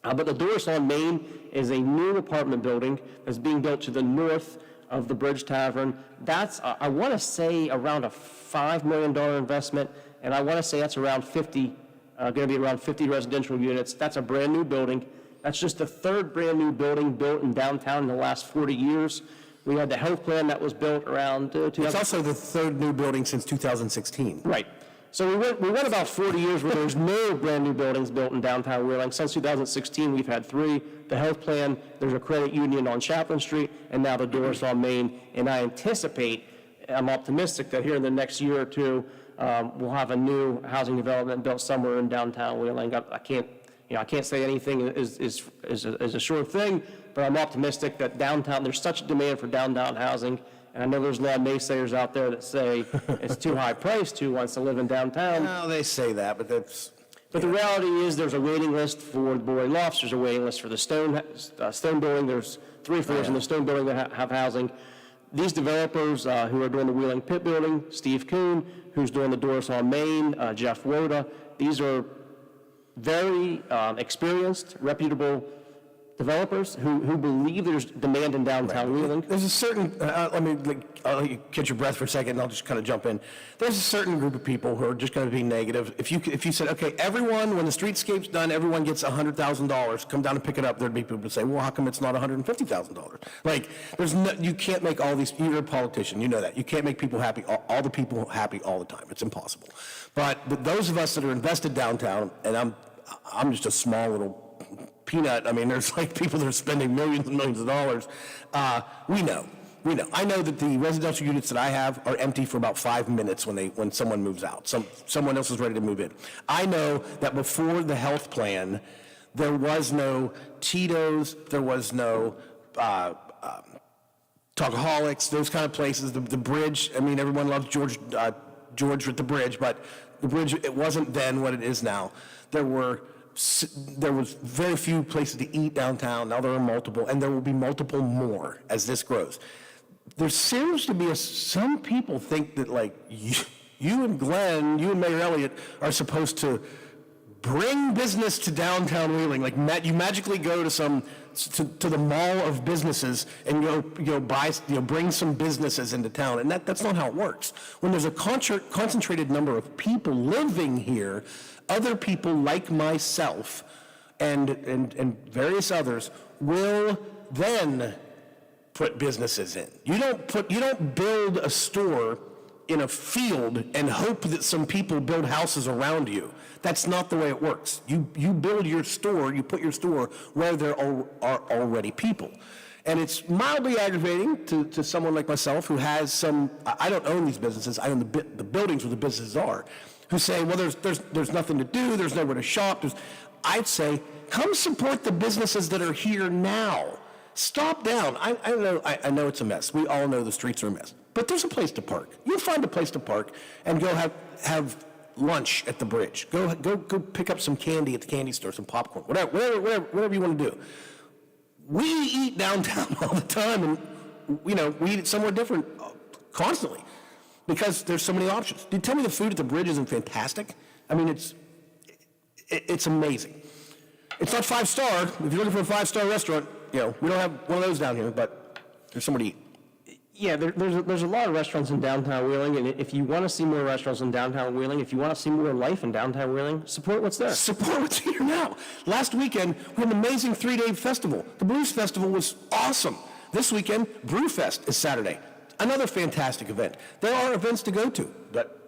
But the Doris on Main is a new apartment building that's being built to the north of the Bridge Tavern. That's, I want to say, around a $5 million investment, and I want to say that's around 50, going to be around 50 residential units. That's a brand new building. That's just the third brand new building built in downtown in the last 40 years. We had the health plan that was built around 2000. It's also the third new building since 2016. Right. So we went about 40 years where there's no brand new buildings built in downtown Wheeling. Since 2016, we've had 3. The health plan, there's a credit union on Chaplin Street, and now the Doris on Main. And I'm optimistic that here in the next year or two, we'll have a new housing development built somewhere in downtown Wheeling. I can't say anything is a sure thing, but I'm optimistic that downtown, there's such a demand for downtown housing. And I know there's a lot of naysayers out there that say it's too high priced, who wants to live in downtown. No, they say that, but that's... But the reality is there's a waiting list for the Boy Lofts, there's a waiting list for the Stone Building, there's 3 floors in the Stone Building that have housing. These developers who are doing the Wheeling Pit Building, Steve Kuhn, who's doing the Doris on Main, Jeff Woda, these are very experienced, reputable developers who believe there's demand in downtown Wheeling. There's a certain, I'll let you catch your breath for a second and I'll just kind of jump in. There's a certain group of people who are just going to be negative. If you said, okay, everyone, when the streetscape's done, everyone gets $100,000, come down and pick it up, there'd be people who say, well, how come it's not $150,000? Like, you can't make all these, you're a politician, you know that. You can't make people happy, all the people happy all the time. It's impossible. But those of us that are invested downtown, and I'm just a small little peanut. I mean, there's like people that are spending millions and millions of dollars. We know. I know that the residential units that I have are empty for about 5 minutes when someone moves out. Someone else is ready to move in. I know that before the health plan, there was no Tito's, there was no Talkaholics, those kind of places. The Bridge. I mean, everyone loves George with the Bridge, but the Bridge, it wasn't then what it is now. There was very few places to eat downtown. Now there are multiple, and there will be multiple more as this grows. There seems to be some people think that like you and Glenn, you and Mayor Elliott are supposed to bring business to downtown Wheeling. Like you magically go to the mall of businesses and bring some businesses into town, and that's not how it works. When there's a concentrated number of people living here, other people like myself and various others will then put businesses in. You don't build a store in a field and hope that some people build houses around you. That's not the way it works. You build your store, you put your store where there are already people. And it's mildly aggravating to someone like myself who has I don't own these businesses, I own the buildings where the businesses are, who say, well, there's nothing to do, there's nowhere to shop. I'd say, come support the businesses that are here now. Stop down. I know it's a mess. We all know the streets are a mess. But there's a place to park. You'll find a place to park and go have lunch at the bridge. Go pick up some candy at the candy store, some popcorn, whatever you want to do. We eat downtown all the time, and we eat it somewhere different constantly because there's so many options. Do you tell me the food at the bridge isn't fantastic? I mean, it's amazing. It's not 5-star. If you're looking for a 5-star restaurant, we don't have one of those down here, but there's somewhere to eat. Yeah, there's a lot of restaurants in downtown Wheeling, and if you want to see more restaurants in downtown Wheeling, if you want to see more life in downtown Wheeling, support what's there. Support what's here now. Last weekend, we had an amazing 3-day festival. The Blues Festival was awesome. This weekend, Brewfest is Saturday. Another fantastic event. There are events to go to, but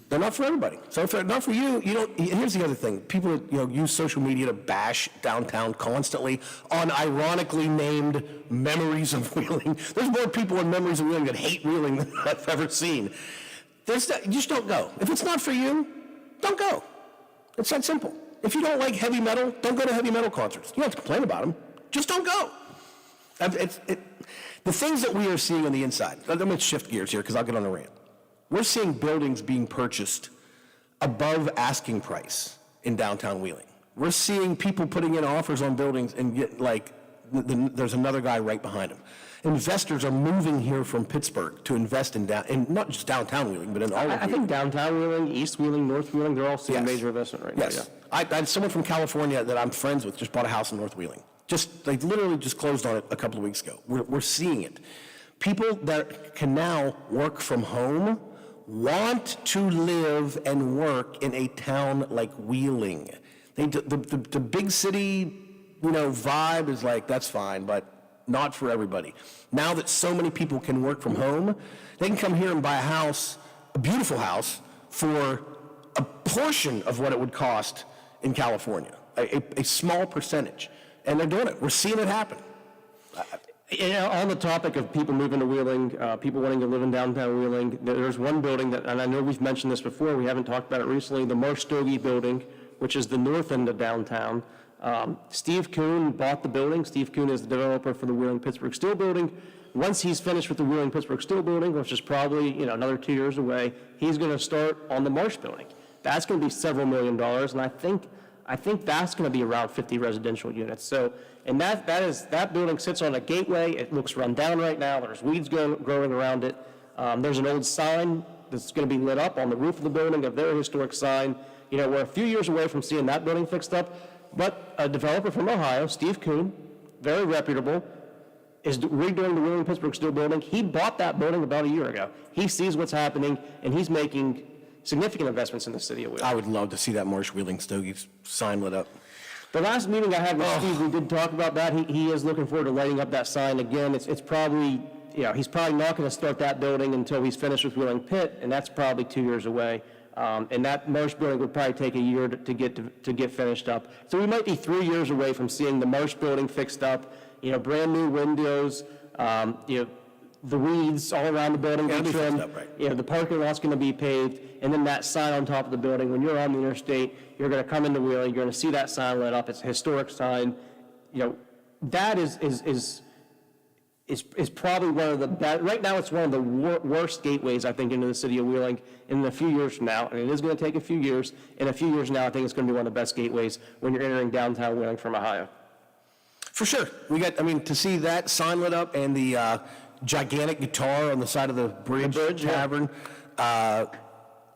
they're not for everybody. So if they're not for you, and here's the other thing. People use social media to bash downtown constantly on ironically named Memories of Wheeling. There's more people in Memories of Wheeling that hate Wheeling than I've ever seen. You just don't go. If it's not for you, don't go. It's that simple. If you don't like heavy metal, don't go to heavy metal concerts. You don't have to complain about them. Just don't go. The things that we are seeing on the inside, I'm going to shift gears here because I'll get on a rant. We're seeing buildings being purchased above asking price in downtown Wheeling. We're seeing people putting in offers on buildings and there's another guy right behind him. Investors are moving here from Pittsburgh to invest in not just downtown Wheeling, but in all of Wheeling. I think downtown Wheeling, East Wheeling, North Wheeling, they're all seeing major investment right now. Yes. I had someone from California that I'm friends with just bought a house in North Wheeling. They literally just closed on it a couple of weeks ago. We're seeing it. People that can now work from home want to live and work in a town like Wheeling. The big city, vibe is like, that's fine, but not for everybody. Now that so many people can work from home, they can come here and buy a beautiful house, for a portion of what it would cost in California, a small percentage. And they're doing it. We're seeing it happen. On the topic of people moving to Wheeling, people wanting to live in downtown Wheeling, there's one building that, and I know we've mentioned this before, we haven't talked about it recently, the Marstogie building, which is the north end of downtown. Steve Kuhn bought the building. Steve Kuhn is the developer for the Wheeling-Pittsburgh Steel building. Once he's finished with the Wheeling-Pittsburgh Steel building, which is probably another 2 years away, he's going to start on the Marsh building. That's going to be several $1 million, and I think that's going to be around 50 residential units. So, and that building sits on a gateway. It looks run down right now. There's weeds growing around it. There's an old sign that's going to be lit up on the roof of the building, a very historic sign. We're a few years away from seeing that building fixed up, but a developer from Ohio, Steve Kuhn, very reputable, is redoing the Wheeling-Pittsburgh Steel building. He bought that building about a year ago. He sees what's happening, and he's making significant investments in the city of Wheeling. I would love to see that Marsh Wheeling Stogie sign lit up. The last meeting I had with Steve, we did talk about that. He is looking forward to lighting up that sign again. It's probably, he's probably not going to start that building until he's finished with Wheeling Pit, and that's probably 2 years away. And that Marsh building would probably take a year to get finished up. So we might be 3 years away from seeing the Marsh building fixed up. Brand new windows. The weeds all around the building are trimmed. Right. The parking lot's going to be paved, and then that sign on top of the building. When you're on the interstate, you're going to come into Wheeling. You're going to see that sign lit up. It's a historic sign. That is probably one of the best. Right now, it's one of the worst gateways I think into the city of Wheeling. In a few years from now, and it is going to take a few years. In a few years now, I think it's going to be one of the best gateways when you're entering downtown Wheeling from Ohio. For sure, to see that sign lit up and the gigantic guitar on the side of the bridge tavern.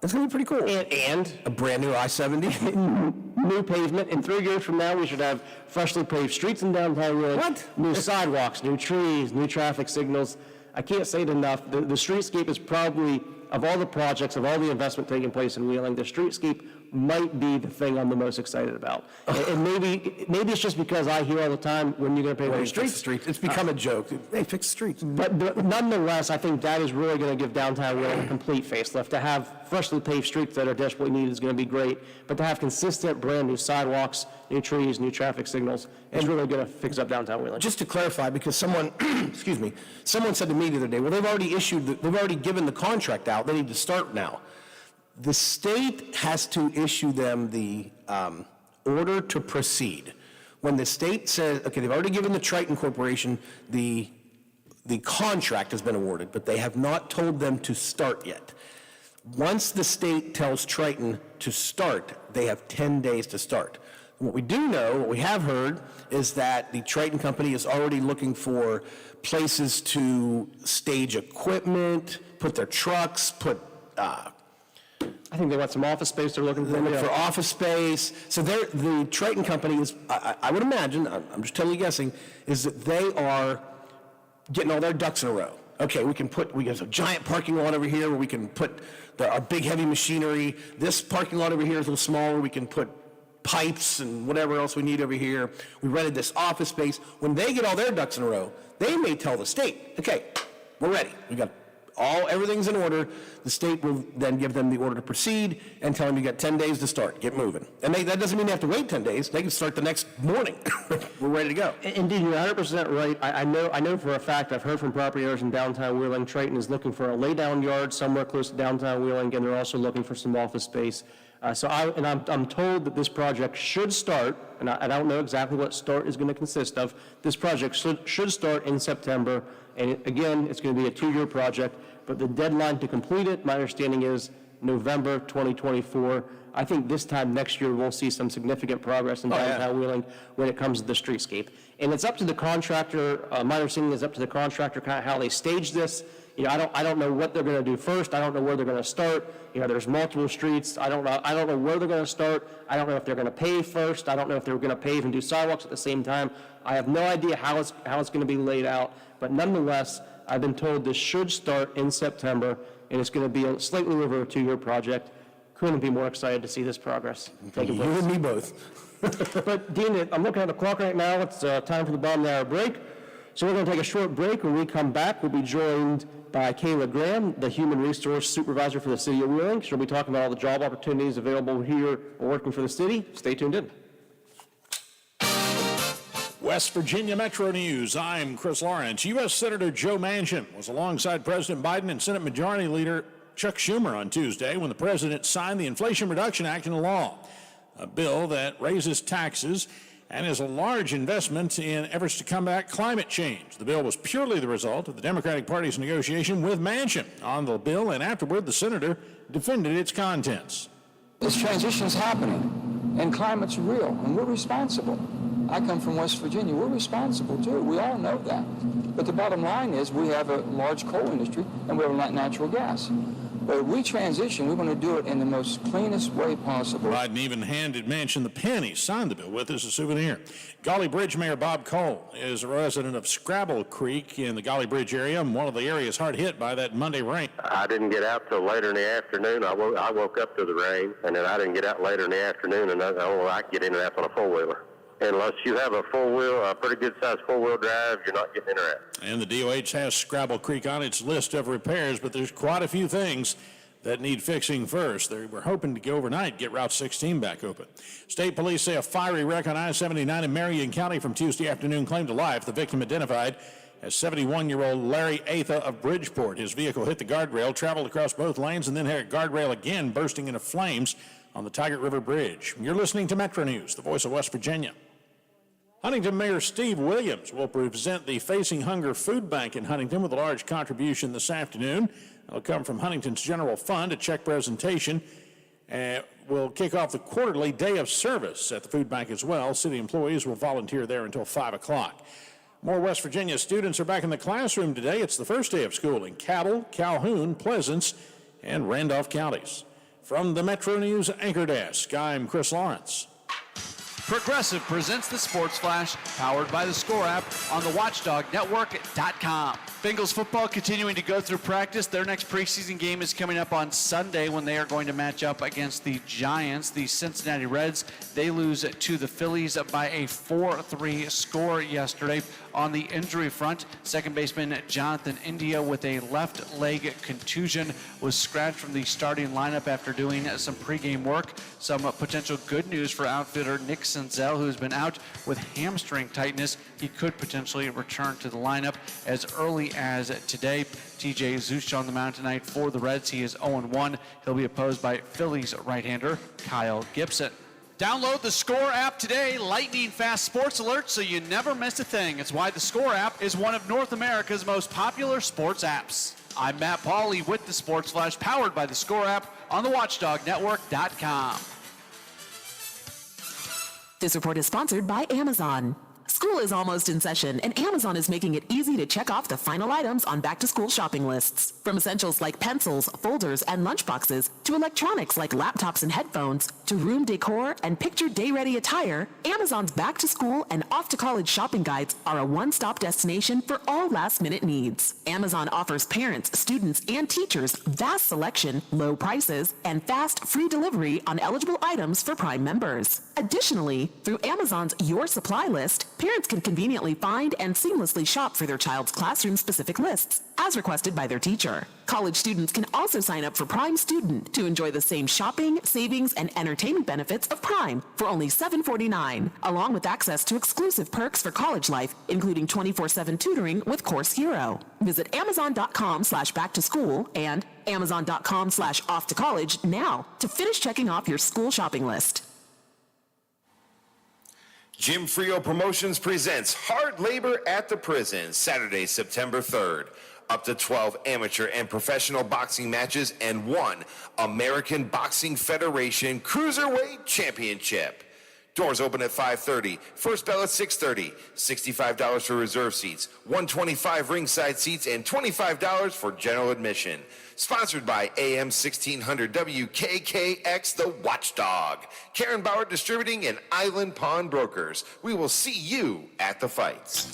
It's going to be pretty cool. And a brand new I-70. New pavement. In 3 years from now, we should have freshly paved streets in downtown Wheeling. What? New sidewalks, new trees, new traffic signals. I can't say it enough. The streetscape is probably, of all the projects, of all the investment taking place in Wheeling, the streetscape might be the thing I'm the most excited about. And maybe it's just because I hear all the time, when you're going to pave the streets. It's become a joke. They fix streets. But nonetheless, I think that is really going to give downtown Wheeling a complete facelift. To have freshly paved streets that are desperately needed is going to be great, but to have consistent brand new sidewalks, new trees, new traffic signals, is really going to fix up downtown Wheeling. Just to clarify, because someone, excuse me, someone said to me the other day, well, they've already given the contract out. They need to start now. The state has to issue them the order to proceed. When the state says, okay, they've already given the Triton Corporation the contract has been awarded, but they have not told them to start yet. Once the state tells Triton to start, they have 10 days to start. What we do know, what we have heard, is that the Triton Company is already looking for places to stage equipment, put their trucks, I think they want some office space they're looking for office space. So the Triton Company is, I would imagine, I'm just totally guessing, is that they are getting all their ducks in a row. Okay, we have a giant parking lot over here where we can put our big heavy machinery. This parking lot over here is a little smaller. We can put pipes and whatever else we need over here. We rented this office space. When they get all their ducks in a row, they may tell the state, okay, we're ready. We got everything's in order. The state will then give them the order to proceed and tell them you got 10 days to start. Get moving. And that doesn't mean they have to wait 10 days. They can start the next morning. We're ready to go. Indeed, you're 100% right. I know for a fact, I've heard from property owners in downtown Wheeling, Triton is looking for a laydown yard somewhere close to downtown Wheeling, and they're also looking for some office space. I'm told that this project should start, and I don't know exactly what start is going to consist of. This project should start in September, and again, it's going to be a 2-year project, but the deadline to complete it, my understanding is November 2024. I think this time next year we'll see some significant progress in downtown Wheeling when it comes to the streetscape. And it's up to the contractor, my understanding is up to the contractor kind of how they stage this. I don't know what they're going to do first. I don't know where they're going to start. There's multiple streets. I don't know where they're going to start. I don't know if they're going to pave first. I don't know if they're going to pave and do sidewalks at the same time. I have no idea how it's going to be laid out. But nonetheless, I've been told this should start in September, and it's going to be slightly over a 2-year project. Couldn't be more excited to see this progress taking place. You and me both. But Dean, I'm looking at the clock right now. It's time for the bottom of the hour break. So we're going to take a short break. When we come back, we'll be joined by Kayla Graham, the Human Resource Supervisor for the City of Wheeling. She'll be talking about all the job opportunities available here working for the city. Stay tuned in. West Virginia Metro News. I'm Chris Lawrence. U.S. Senator Joe Manchin was alongside President Biden and Senate Majority Leader Chuck Schumer on Tuesday when the president signed the Inflation Reduction Act into law, a bill that raises taxes and is a large investment in efforts to combat climate change. The bill was purely the result of the Democratic Party's negotiation with Manchin on the bill, and afterward the senator defended its contents. This transition's happening, and climate's real, and we're responsible. I come from West Virginia. We're responsible, too. We all know that. But the bottom line is we have a large coal industry, and we have natural gas. But if we transition, we want to do it in the most cleanest way possible. Biden even handed Manchin the pen he signed the bill with as a souvenir. Golly Bridge Mayor Bob Cole is a resident of Scrabble Creek in the Golly Bridge area, and one of the areas hard hit by that Monday rain. I didn't get out till later in the afternoon. I woke up to the rain, and then I didn't get out later in the afternoon, and I could get in and out on a four-wheeler. Unless you have a pretty good-sized four-wheel drive, you're not getting in or out. And the DOH has Scrabble Creek on its list of repairs, but there's quite a few things that need fixing first. They were hoping to go overnight, get Route 16 back open. State police say a fiery wreck on I-79 in Marion County from Tuesday afternoon claimed to life. The victim identified as 71-year-old Larry Atha of Bridgeport. His vehicle hit the guardrail, traveled across both lanes, and then hit a guardrail again, bursting into flames on the Tigert River Bridge. You're listening to Metro News, the voice of West Virginia. Huntington Mayor Steve Williams will present the Facing Hunger Food Bank in Huntington with a large contribution this afternoon. It'll come from Huntington's General Fund. A check presentation will kick off the quarterly day of service at the food bank as well. City employees will volunteer there until 5 o'clock. More West Virginia students are back in the classroom today. It's the first day of school in Cabell, Calhoun, Pleasants, and Randolph counties. From the Metro News Anchor Desk, I'm Chris Lawrence. Progressive presents the Sports Flash, powered by the Score app on the WatchdogNetwork.com. Bengals football continuing to go through practice. Their next preseason game is coming up on Sunday when they are going to match up against the Giants. The Cincinnati Reds, they lose to the Phillies by a 4-3 score yesterday. On the injury front, second baseman Jonathan India with a left leg contusion was scratched from the starting lineup after doing some pregame work. Some potential good news for outfielder Nick Senzel, who's been out with hamstring tightness. He could potentially return to the lineup as early as today. TJ Zusch on the mound tonight for the Reds. He is 0-1. He'll be opposed by Phillies right-hander Kyle Gibson. Download the Score app today. Lightning fast sports alerts so you never miss a thing. It's why the Score app is one of North America's most popular sports apps. I'm Matt Pauley with the Sports Flash, powered by the Score app on the WatchdogNetwork.com. This report is sponsored by Amazon. School is almost in session, and Amazon is making it easy to check off the final items on back-to-school shopping lists. From essentials like pencils, folders, and lunchboxes, to electronics like laptops and headphones, to room decor and picture day-ready attire, Amazon's back-to-school and off-to-college shopping guides are a one-stop destination for all last-minute needs. Amazon offers parents, students, and teachers vast selection, low prices, and fast, free delivery on eligible items for Prime members. Additionally, through Amazon's Your Supply list, parents can conveniently find and seamlessly shop for their child's classroom-specific lists, as requested by their teacher. College students can also sign up for Prime Student to enjoy the same shopping, savings, and entertainment benefits of Prime for only $7.49, along with access to exclusive perks for college life, including 24/7 tutoring with Course Hero. Visit Amazon.com/back-to-school and Amazon.com/off-to-college now to finish checking off your school shopping list. Jim Frio Promotions presents Hard Labor at the Prison, Saturday, September 3rd. Up to 12 amateur and professional boxing matches and one American Boxing Federation Cruiserweight Championship. Doors open at 5:30. First bell at 6:30. $65 for reserve seats, $125 ringside seats, and $25 for general admission. Sponsored by AM 1600 WKKX, The Watchdog, Karen Bauer Distributing, and Island Pond Brokers. We will see you at the fights.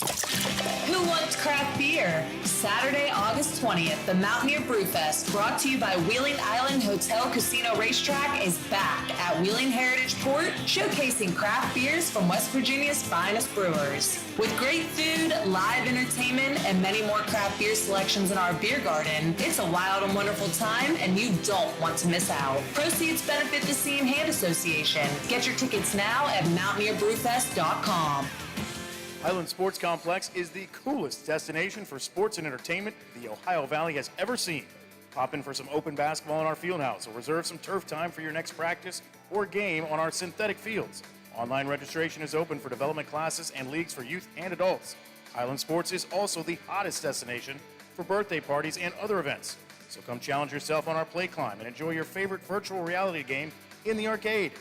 Who wants craft beer? Saturday, August 20th, the Mountaineer Brewfest, brought to you by Wheeling Island Hotel Casino Racetrack, is back at Wheeling Heritage Port, showcasing craft beers from West Virginia's finest brewers. With great food, live entertainment, and many more craft beer selections in our beer garden, it's a wild and wonderful time, and you don't want to miss out. Proceeds benefit the Seam Hand Association. Get your tickets now at MountaineerBrewfest.com. Highland Sports Complex is the coolest destination for sports and entertainment the Ohio Valley has ever seen. Pop in for some open basketball in our field house, or reserve some turf time for your next practice or game on our synthetic fields. Online registration is open for development classes and leagues for youth and adults. Highland Sports is also the hottest destination for birthday parties and other events. So come challenge yourself on our play climb and enjoy your favorite virtual reality game in the arcade.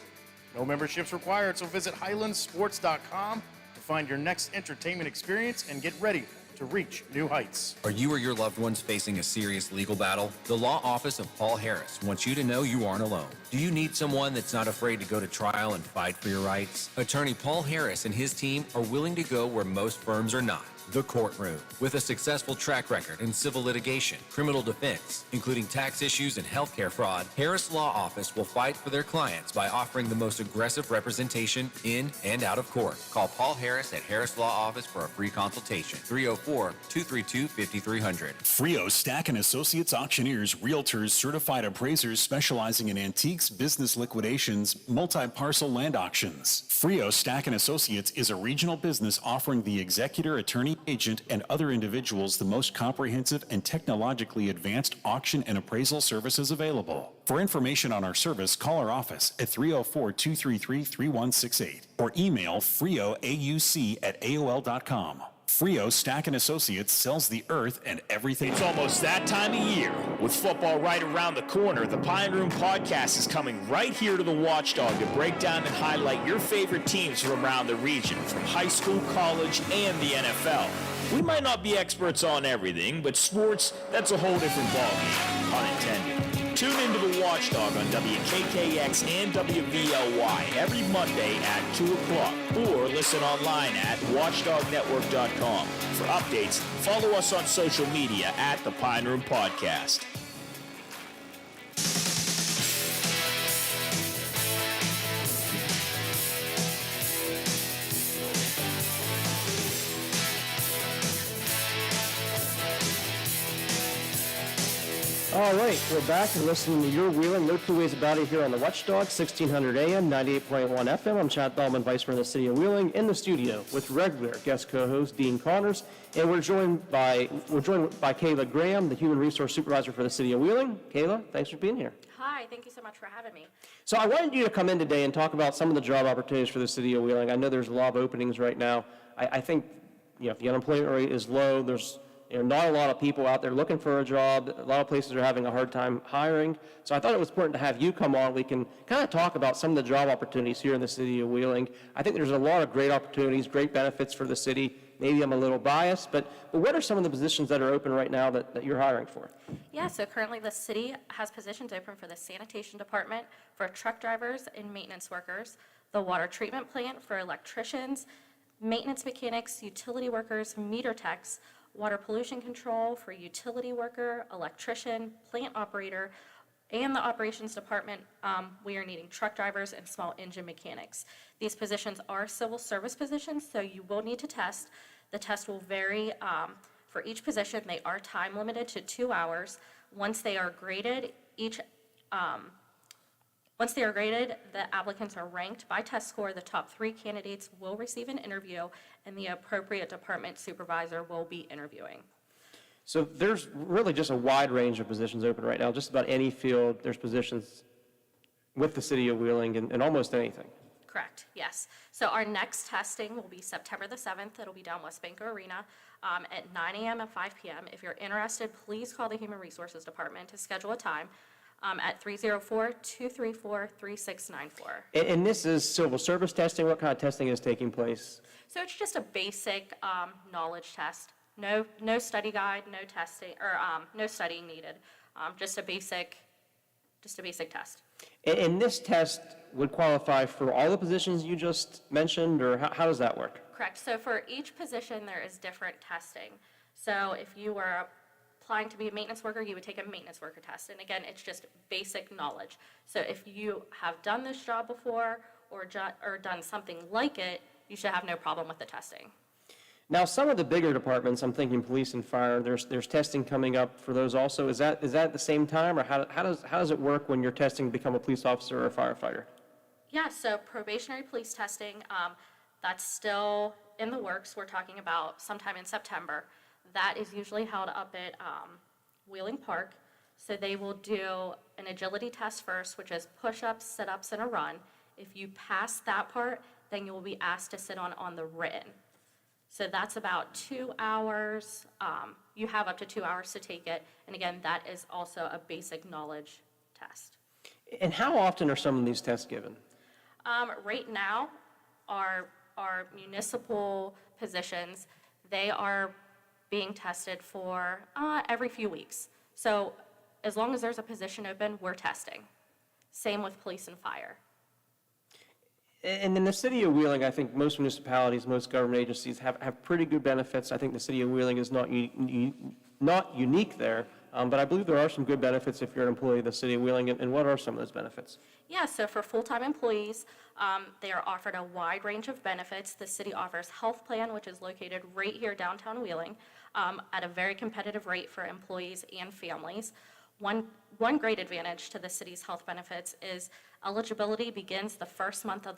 No memberships required, so visit highlandsports.com to find your next entertainment experience and get ready to reach new heights. Are you or your loved ones facing a serious legal battle? The law office of Paul Harris wants you to know you aren't alone. Do you need someone that's not afraid to go to trial and fight for your rights? Attorney Paul Harris and his team are willing to go where most firms are not. The courtroom. With a successful track record in civil litigation, criminal defense, including tax issues and healthcare fraud, Harris Law Office will fight for their clients by offering the most aggressive representation in and out of court. Call Paul Harris at Harris Law Office for a free consultation. 304-232-5300. Frio Stack and Associates Auctioneers, Realtors, Certified Appraisers specializing in antiques, business liquidations, multi-parcel land auctions. Frio Stack and Associates is a regional business offering the executor, attorney, agent, and other individuals the most comprehensive and technologically advanced auction and appraisal services available. For information on our service, call our office at 304-233-3168 or email frioauc@aol.com. Frio Stack and Associates sells the earth and everything. It's almost that time of year. With football right around the corner, the Pine Room Podcast is coming right here to the Watchdog to break down and highlight your favorite teams from around the region, from high school, college, and the NFL. We might not be experts on everything, but sports, that's a whole different ballgame, pun intended. Tune into the Watchdog on WKKX and WVLY every Monday at 2 o'clock, or listen online at watchdognetwork.com. For updates, follow us on social media at the Pine Room Podcast. All right, we're back and listening to Your Wheeling. No two ways about it here on the Watchdog, 1600 AM, 98.1 FM. I'm Chad Bellman, Vice Mayor of the City of Wheeling, in the studio with regular guest co-host Dean Connors, and we're joined by Kayla Graham, the Human Resource Supervisor for the City of Wheeling. Kayla, thanks for being here. Hi, thank you so much for having me. So I wanted you to come in today and talk about some of the job opportunities for the City of Wheeling. I know there's a lot of openings right now. I think if the unemployment rate is low, there's not a lot of people out there looking for a job. A lot of places are having a hard time hiring. So I thought it was important to have you come on. We can kind of talk about some of the job opportunities here in the City of Wheeling. I think there's a lot of great opportunities, great benefits for the city. Maybe I'm a little biased, but what are some of the positions that are open right now that you're hiring for? Yeah, so currently the city has positions open for the sanitation department, for truck drivers and maintenance workers, the water treatment plant for electricians, maintenance mechanics, utility workers, meter techs, water pollution control for utility worker, electrician, plant operator, and the operations department. We are needing truck drivers and small engine mechanics. These positions are civil service positions, so you will need to test. The test will vary for each position. They are time limited to 2 hours. Once they are graded, the applicants are ranked by test score. The top 3 candidates will receive an interview, and the appropriate department supervisor will be interviewing. So there's really just a wide range of positions open right now. Just about any field, there's positions with the City of Wheeling and almost anything. Correct, yes. So our next testing will be September the 7th. It'll be down West Banco Arena at 9 a.m. and 5 p.m. If you're interested, please call the Human Resources Department to schedule a time at 304-234-3694. And this is civil service testing. What kind of testing is taking place? So it's just a basic knowledge test. No study guide, no testing, or no studying needed. Just a basic test. And this test would qualify for all the positions you just mentioned, or how does that work? Correct. So for each position, there is different testing. So if you were applying to be a maintenance worker, you would take a maintenance worker test. And again, it's just basic knowledge. So if you have done this job before or done something like it, you should have no problem with the testing. Now, some of the bigger departments, I'm thinking police and fire, there's testing coming up for those also. Is that at the same time, or how does it work when you're testing to become a police officer or a firefighter? Yeah, so probationary police testing, that's still in the works. We're talking about sometime in September. That is usually held up at Wheeling Park. So they will do an agility test first, which is push-ups, sit-ups, and a run. If you pass that part, then you will be asked to sit on the written. So that's about 2 hours. You have up to 2 hours to take it. And again, that is also a basic knowledge test. And how often are some of these tests given? Right now, our municipal positions, they are being tested for every few weeks. So as long as there's a position open, we're testing. Same with police and fire. And in the City of Wheeling, I think most municipalities, most government agencies have pretty good benefits. I think the City of Wheeling is not unique there, but I believe there are some good benefits if you're an employee of the City of Wheeling. And what are some of those benefits? Yeah, so for full-time employees, they are offered a wide range of benefits. The city offers health plan, which is located right here downtown Wheeling, at a very competitive rate for employees and families. One great advantage to the city's health benefits is eligibility begins the first month of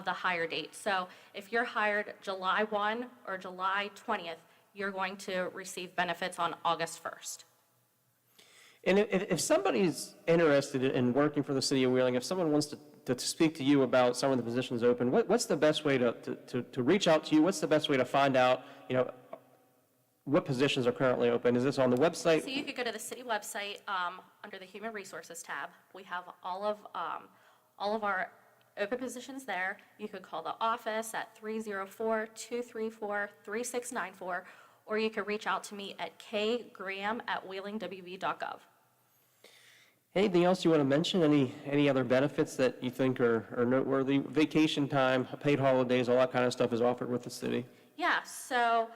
the hire date. So if you're hired July 1 or July 20th, you're going to receive benefits on August 1st. And if somebody's interested in working for the City of Wheeling, if someone wants to speak to you about some of the positions open, what's the best way to reach out to you? What's the best way to find out, what positions are currently open? Is this on the website? So you could go to the city website under the Human Resources tab. We have all of our open positions there. You could call the office at 304-234-3694, or you could reach out to me at kgraham@wheelingwv.gov. Anything else you want to mention? Any other benefits that you think are noteworthy? Vacation time, paid holidays, all that kind of stuff is offered with the city. Yeah, so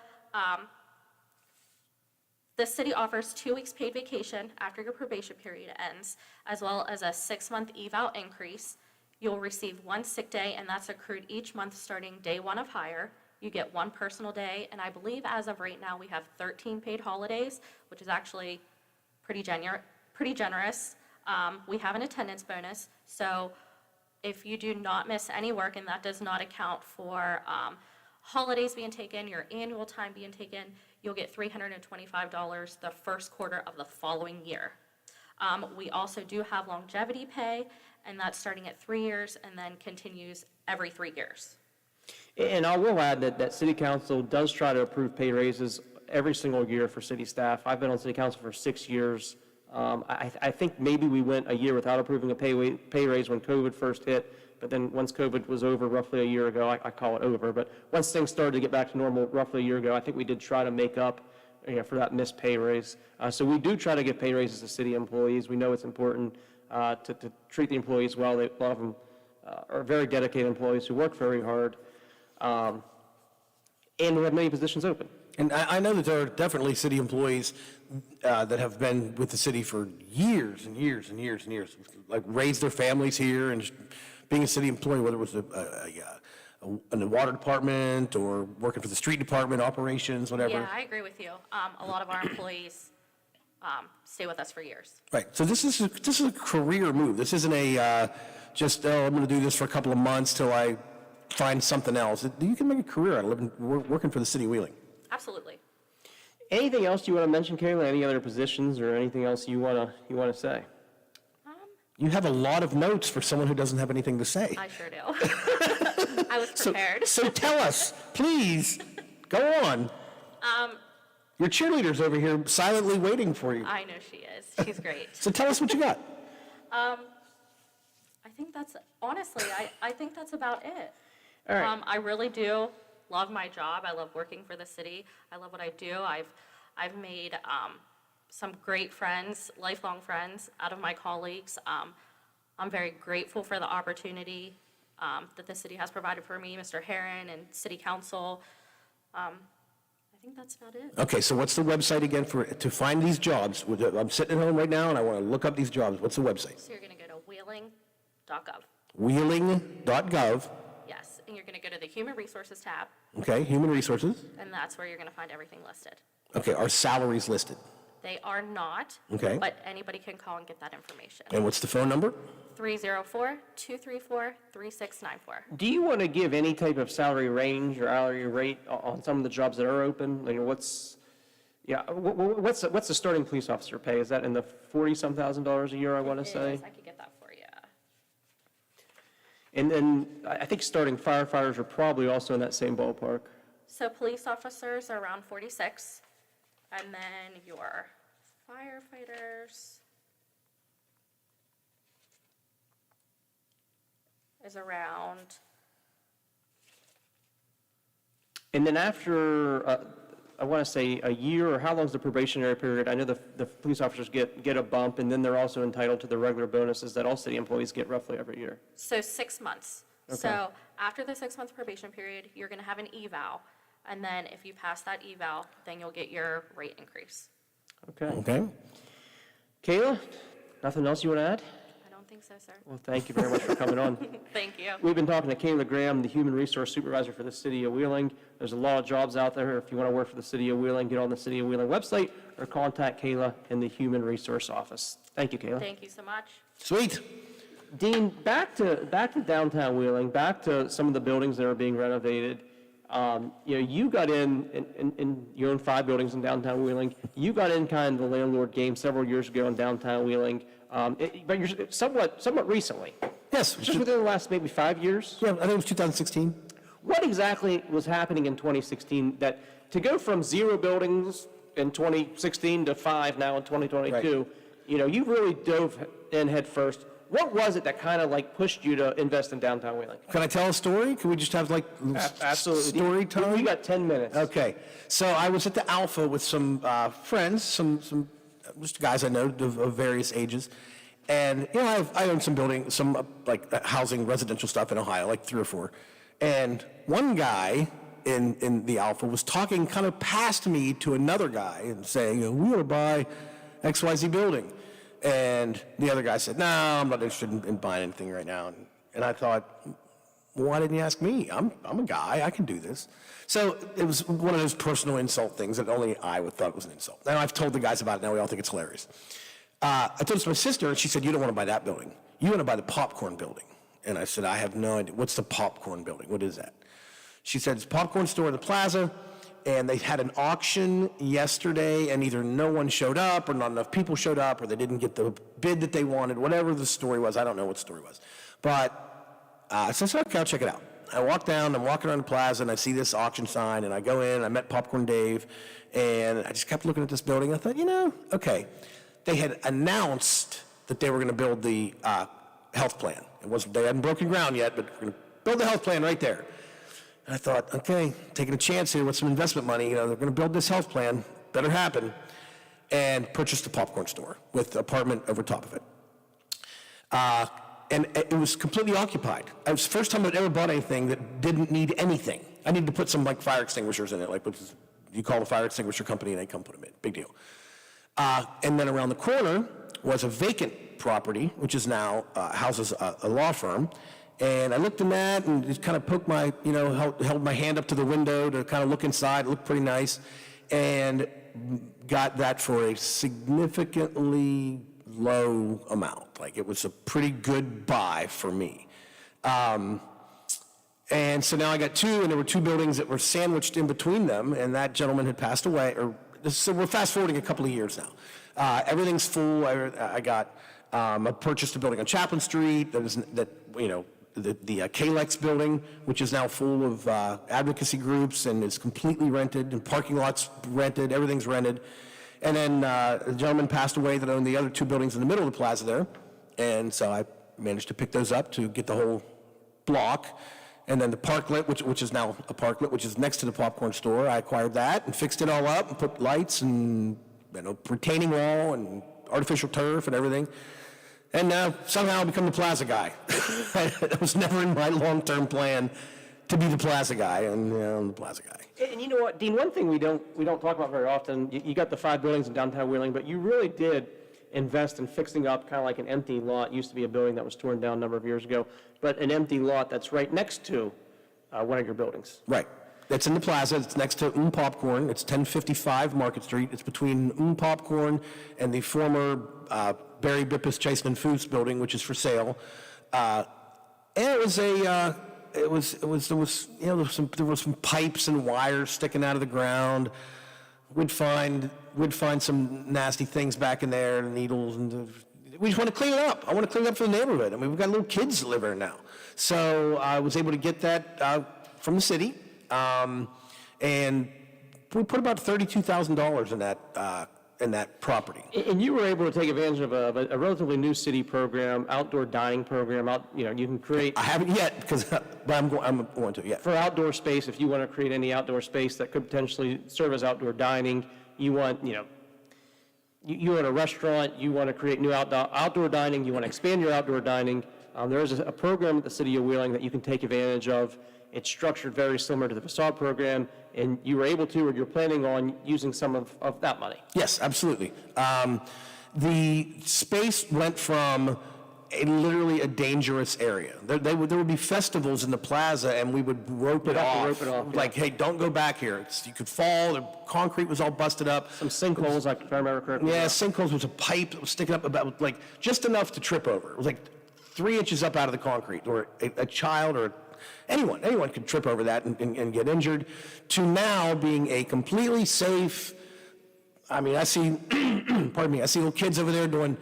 the city offers 2 weeks paid vacation after your probation period ends, as well as a 6-month eval increase. You'll receive 1 sick day, and that's accrued each month starting day 1 of hire. You get 1 personal day, and I believe as of right now, we have 13 paid holidays, which is actually pretty generous. We have an attendance bonus, so if you do not miss any work, and that does not account for holidays being taken, your annual time being taken, you'll get $325 the first quarter of the following year. We also do have longevity pay, and that's starting at 3 years and then continues every 3 years. And I will add that City Council does try to approve pay raises every single year for city staff. I've been on City Council for 6 years. I think maybe we went a year without approving a pay raise when COVID first hit, but then once COVID was over roughly a year ago, I call it over, but once things started to get back to normal roughly a year ago, I think we did try to make up for that missed pay raise. So we do try to give pay raises to city employees. We know it's important to treat the employees well. A lot of them are very dedicated employees who work very hard. And we have many positions open. And I know that there are definitely city employees that have been with the city for years and years and years and years, like raised their families here and just being a city employee, whether it was in the water department or working for the street department, operations, whatever. Yeah, I agree with you. A lot of our employees stay with us for years. Right. So this is a career move. This isn't a just, I'm going to do this for a couple of months till I find something else. You can make a career out of living, working for the city of Wheeling. Absolutely. Anything else you want to mention, Kayla? Any other positions or anything else you want to say? You have a lot of notes for someone who doesn't have anything to say. I sure do. I was prepared. So tell us, please. Go on. Your cheerleader's over here silently waiting for you. I know she is. She's great. So tell us what you got. I think that's, honestly, I think that's about it. All right. I really do love my job. I love working for the city. I love what I do. I've made some great friends, lifelong friends, out of my colleagues. I'm very grateful for the opportunity that the city has provided for me, Mr. Herron and City Council. I think that's about it. Okay, so what's the website again to find these jobs? I'm sitting at home right now and I want to look up these jobs. What's the website? So you're going to go to wheeling.gov. Wheeling.gov. Yes, and you're going to go to the Human Resources tab, Okay, human resources. and that's where you're going to find everything listed. Okay, our salaries listed. They are not, Okay. but anybody can call and get that information. And what's the phone number? 304-234-3694. Do you want to give any type of salary range or hourly rate on some of the jobs that are open? Like what's the starting police officer pay? Is that in the $40-some thousand a year, I want to say? Yes, I could get that for you. And then I think starting firefighters are probably also in that same ballpark. So police officers are around 46, and then your firefighters is around, And then after, I want to say a year, or how long's the probationary period? I know the police officers get a bump, and then they're also entitled to the regular bonuses that all city employees get roughly every year. so 6 months. Okay. So after the 6-month probation period, you're going to have an eval, and then if you pass that eval, then you'll get your rate increase. Okay. Okay. Kayla, nothing else you want to add? I don't think so, sir. Well, thank you very much for coming on. Thank you. We've been talking to Kayla Graham, the Human Resource Supervisor for the City of Wheeling. There's a lot of jobs out there. If you want to work for the City of Wheeling, get on the City of Wheeling website or contact Kayla in the Human Resource Office. Thank you, Kayla. Thank you so much. Sweet. Dean, back to downtown Wheeling, back to some of the buildings that are being renovated. You got in you own 5 buildings in downtown Wheeling. You got in kind of the landlord game several years ago in downtown Wheeling, but you're somewhat recently. Yes. Just within the last maybe 5 years? Yeah, I think it was 2016. What exactly was happening in 2016 that to go from 0 buildings in 2016 to 5 now in 2022, you really dove in head first. What was it that kind of like pushed you to invest in downtown Wheeling? Can I tell a story? Can we just have like Absolutely. story time? You got 10 minutes. Okay. So I was at the Alpha with some friends, some just guys I know of various ages, And, you know, I own some housing, residential stuff in Ohio, like 3 or 4. And one guy in the Alpha was talking kind of past me to another guy and saying, we want to buy XYZ building. And the other guy said, no, I'm not interested in buying anything right now. And I thought, well, why didn't you ask me? I'm a guy, I can do this. So it was one of those personal insult things that only I would thought was an insult. Now I've told the guys about it, now we all think it's hilarious. I told it to my sister, and she said, you don't want to buy that building. You want to buy the popcorn building. And I said, I have no idea. What's the popcorn building? What is that? She said, it's a popcorn store in the plaza, and they had an auction yesterday, and either no one showed up, or not enough people showed up, or they didn't get the bid that they wanted, whatever the story was. I don't know what the story was. But I said, okay, I'll check it out. I walk down, I'm walking around the plaza, and I see this auction sign, and I go in, I met Popcorn Dave, and I just kept looking at this building. I thought, okay. They had announced that they were going to build the health plan. They hadn't broken ground yet, but we're going to build the health plan right there. And I thought, okay, taking a chance here with some investment money, they're going to build this health plan, better happen, and purchased a popcorn store with an apartment over top of it. And it was completely occupied. It was the first time I'd ever bought anything that didn't need anything. I needed to put some fire extinguishers in it, you call the fire extinguisher company and they come put them in. Big deal. And then around the corner was a vacant property, which is now houses a law firm. And I looked in that and just kind of poked held my hand up to the window to kind of look inside. It looked pretty nice. And got that for a significantly low amount. It was a pretty good buy for me. And so now I got 2, and there were 2 buildings that were sandwiched in between them, and that gentleman had passed away. So we're fast forwarding a couple of years now. Everything's full. I purchased a building on Chaplin Street the Kalex building, which is now full of advocacy groups and is completely rented, and parking lots rented, everything's rented. And then a gentleman passed away that owned the other 2 buildings in the middle of the plaza there. And so I managed to pick those up to get the whole block. And then the parklet, which is now a parklet, which is next to the popcorn store, I acquired that and fixed it all up and put lights and retaining wall and artificial turf and everything. And somehow I become the plaza guy. It was never in my long-term plan to be the plaza guy, and I'm the plaza guy. And you know what, Dean, one thing we don't talk about very often, you got the 5 buildings in downtown Wheeling, but you really did invest in fixing up kind of like an empty lot. It used to be a building that was torn down a number of years ago, but an empty lot that's right next to one of your buildings. Right. That's in the plaza. It's next to Popcorn. It's 1055 Market Street. It's between Popcorn and the former Barry Bippus Chaseman Foods building, which is for sale. And it was there was some pipes and wires sticking out of the ground. We'd find some nasty things back in there, needles, and we just want to clean it up. I want to clean it up for the neighborhood. I mean, we've got little kids that live there now. So I was able to get that from the city, and we put about $32,000 in that property. And you were able to take advantage of a relatively new city program, outdoor dining program. You can create. I haven't yet, but I'm going to. Yeah. For outdoor space, if you want to create any outdoor space that could potentially serve as outdoor dining, you want you own a restaurant, you want to create new outdoor dining, you want to expand your outdoor dining. There is a program at the City of Wheeling that you can take advantage of. It's structured very similar to the facade program, and you were able to, or you're planning on using some of that money. Yes, absolutely. The space went from literally a dangerous area. There would be festivals in the plaza, and we would rope it off. Like, hey, don't go back here. You could fall. The concrete was all busted up. Some sinkholes, if I remember correctly. Yeah, sinkholes was a pipe that was sticking up about just enough to trip over. It was 3 inches up out of the concrete, or a child or anyone could trip over that and get injured, to now being a completely safe. I mean, I see, pardon me, I see little kids over there doing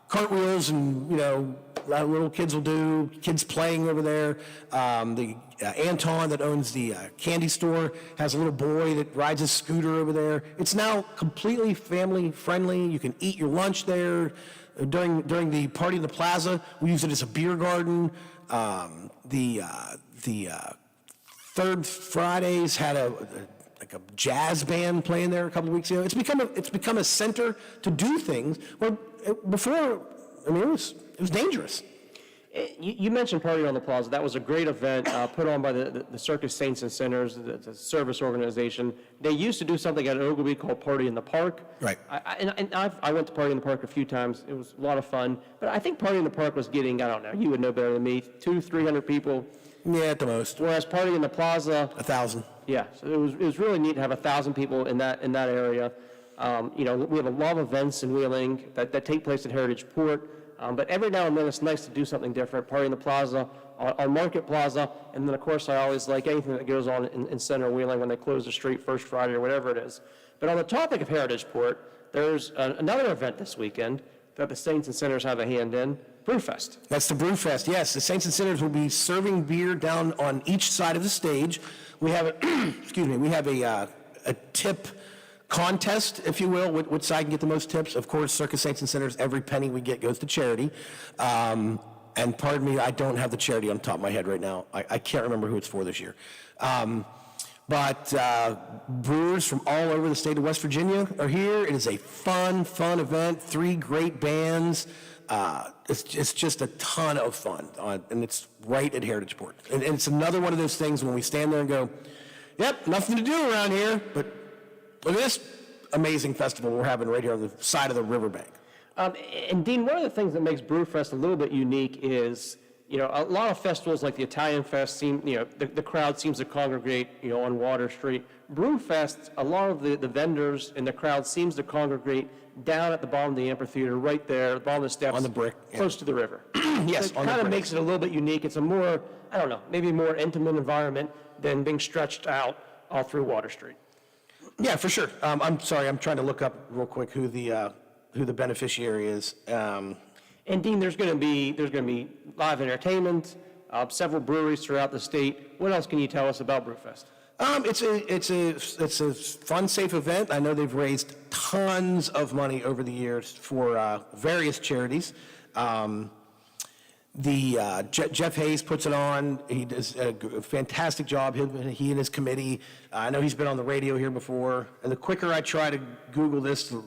cartwheels, and little kids will do, kids playing over there. The Anton that owns the candy store has a little boy that rides his scooter over there. It's now completely family friendly. You can eat your lunch there. During the party in the plaza, we use it as a beer garden. The Third Fridays had a jazz band playing there a couple of weeks ago. It's become a center to do things. Well, before I mean, it was dangerous. You mentioned Party on the Plaza. That was a great event put on by the Circus Saints and Sinners, the service organization. They used to do something at Ogilvy called Party in the Park. Right. I went to Party in the Park a few times. It was a lot of fun. But I think Party in the Park was getting, I don't know, you would know better than me, 200-300 people. Yeah, at the most. Whereas Party in the Plaza, 1,000. Yeah, so it was really neat to have 1,000 people in that area. We have a lot of events in Wheeling that take place at Heritage Port. But every now and then it's nice to do something different. Party in the Plaza, on Market Plaza, and then of course I always like anything that goes on in Center Wheeling when they close the street first Friday or whatever it is. But on the topic of Heritage Port, there's another event this weekend that the Saints and Sinners have a hand in, Brewfest. That's the Brewfest, yes. The Saints and Sinners will be serving beer down on each side of the stage. We have a tip contest, if you will, which side can get the most tips. Of course, Circus Saints and Sinners, every penny we get goes to charity. And pardon me, I don't have the charity on top of my head right now. I can't remember who it's for this year. But brewers from all over the state of West Virginia are here. It is a fun event, 3 great bands. It's just a ton of fun, and it's right at Heritage Port. And it's another one of those things when we stand there and go, yep, nothing to do around here, but look at this amazing festival we're having right here on the side of the riverbank. And Dean, one of the things that makes Brewfest a little bit unique is, a lot of festivals like the Italian Fest the crowd seems to congregate, on Water Street. Brewfest, a lot of the vendors and the crowd seems to congregate down at the bottom of the amphitheater, right there, at the bottom of the steps. On the brick. Close to the river. Yes, so it kind of makes it a little bit unique. It's a more, I don't know, maybe more intimate environment than being stretched out all through Water Street. Yeah, for sure. I'm sorry, I'm trying to look up real quick who the beneficiary is. And Dean, there's going to be live entertainment, several breweries throughout the state. What else can you tell us about Brewfest? It's a fun, safe event. I know they've raised tons of money over the years for various charities. Jeff Hayes puts it on. He does a fantastic job. He and his committee. I know he's been on the radio here before. And the quicker I try to Google this, the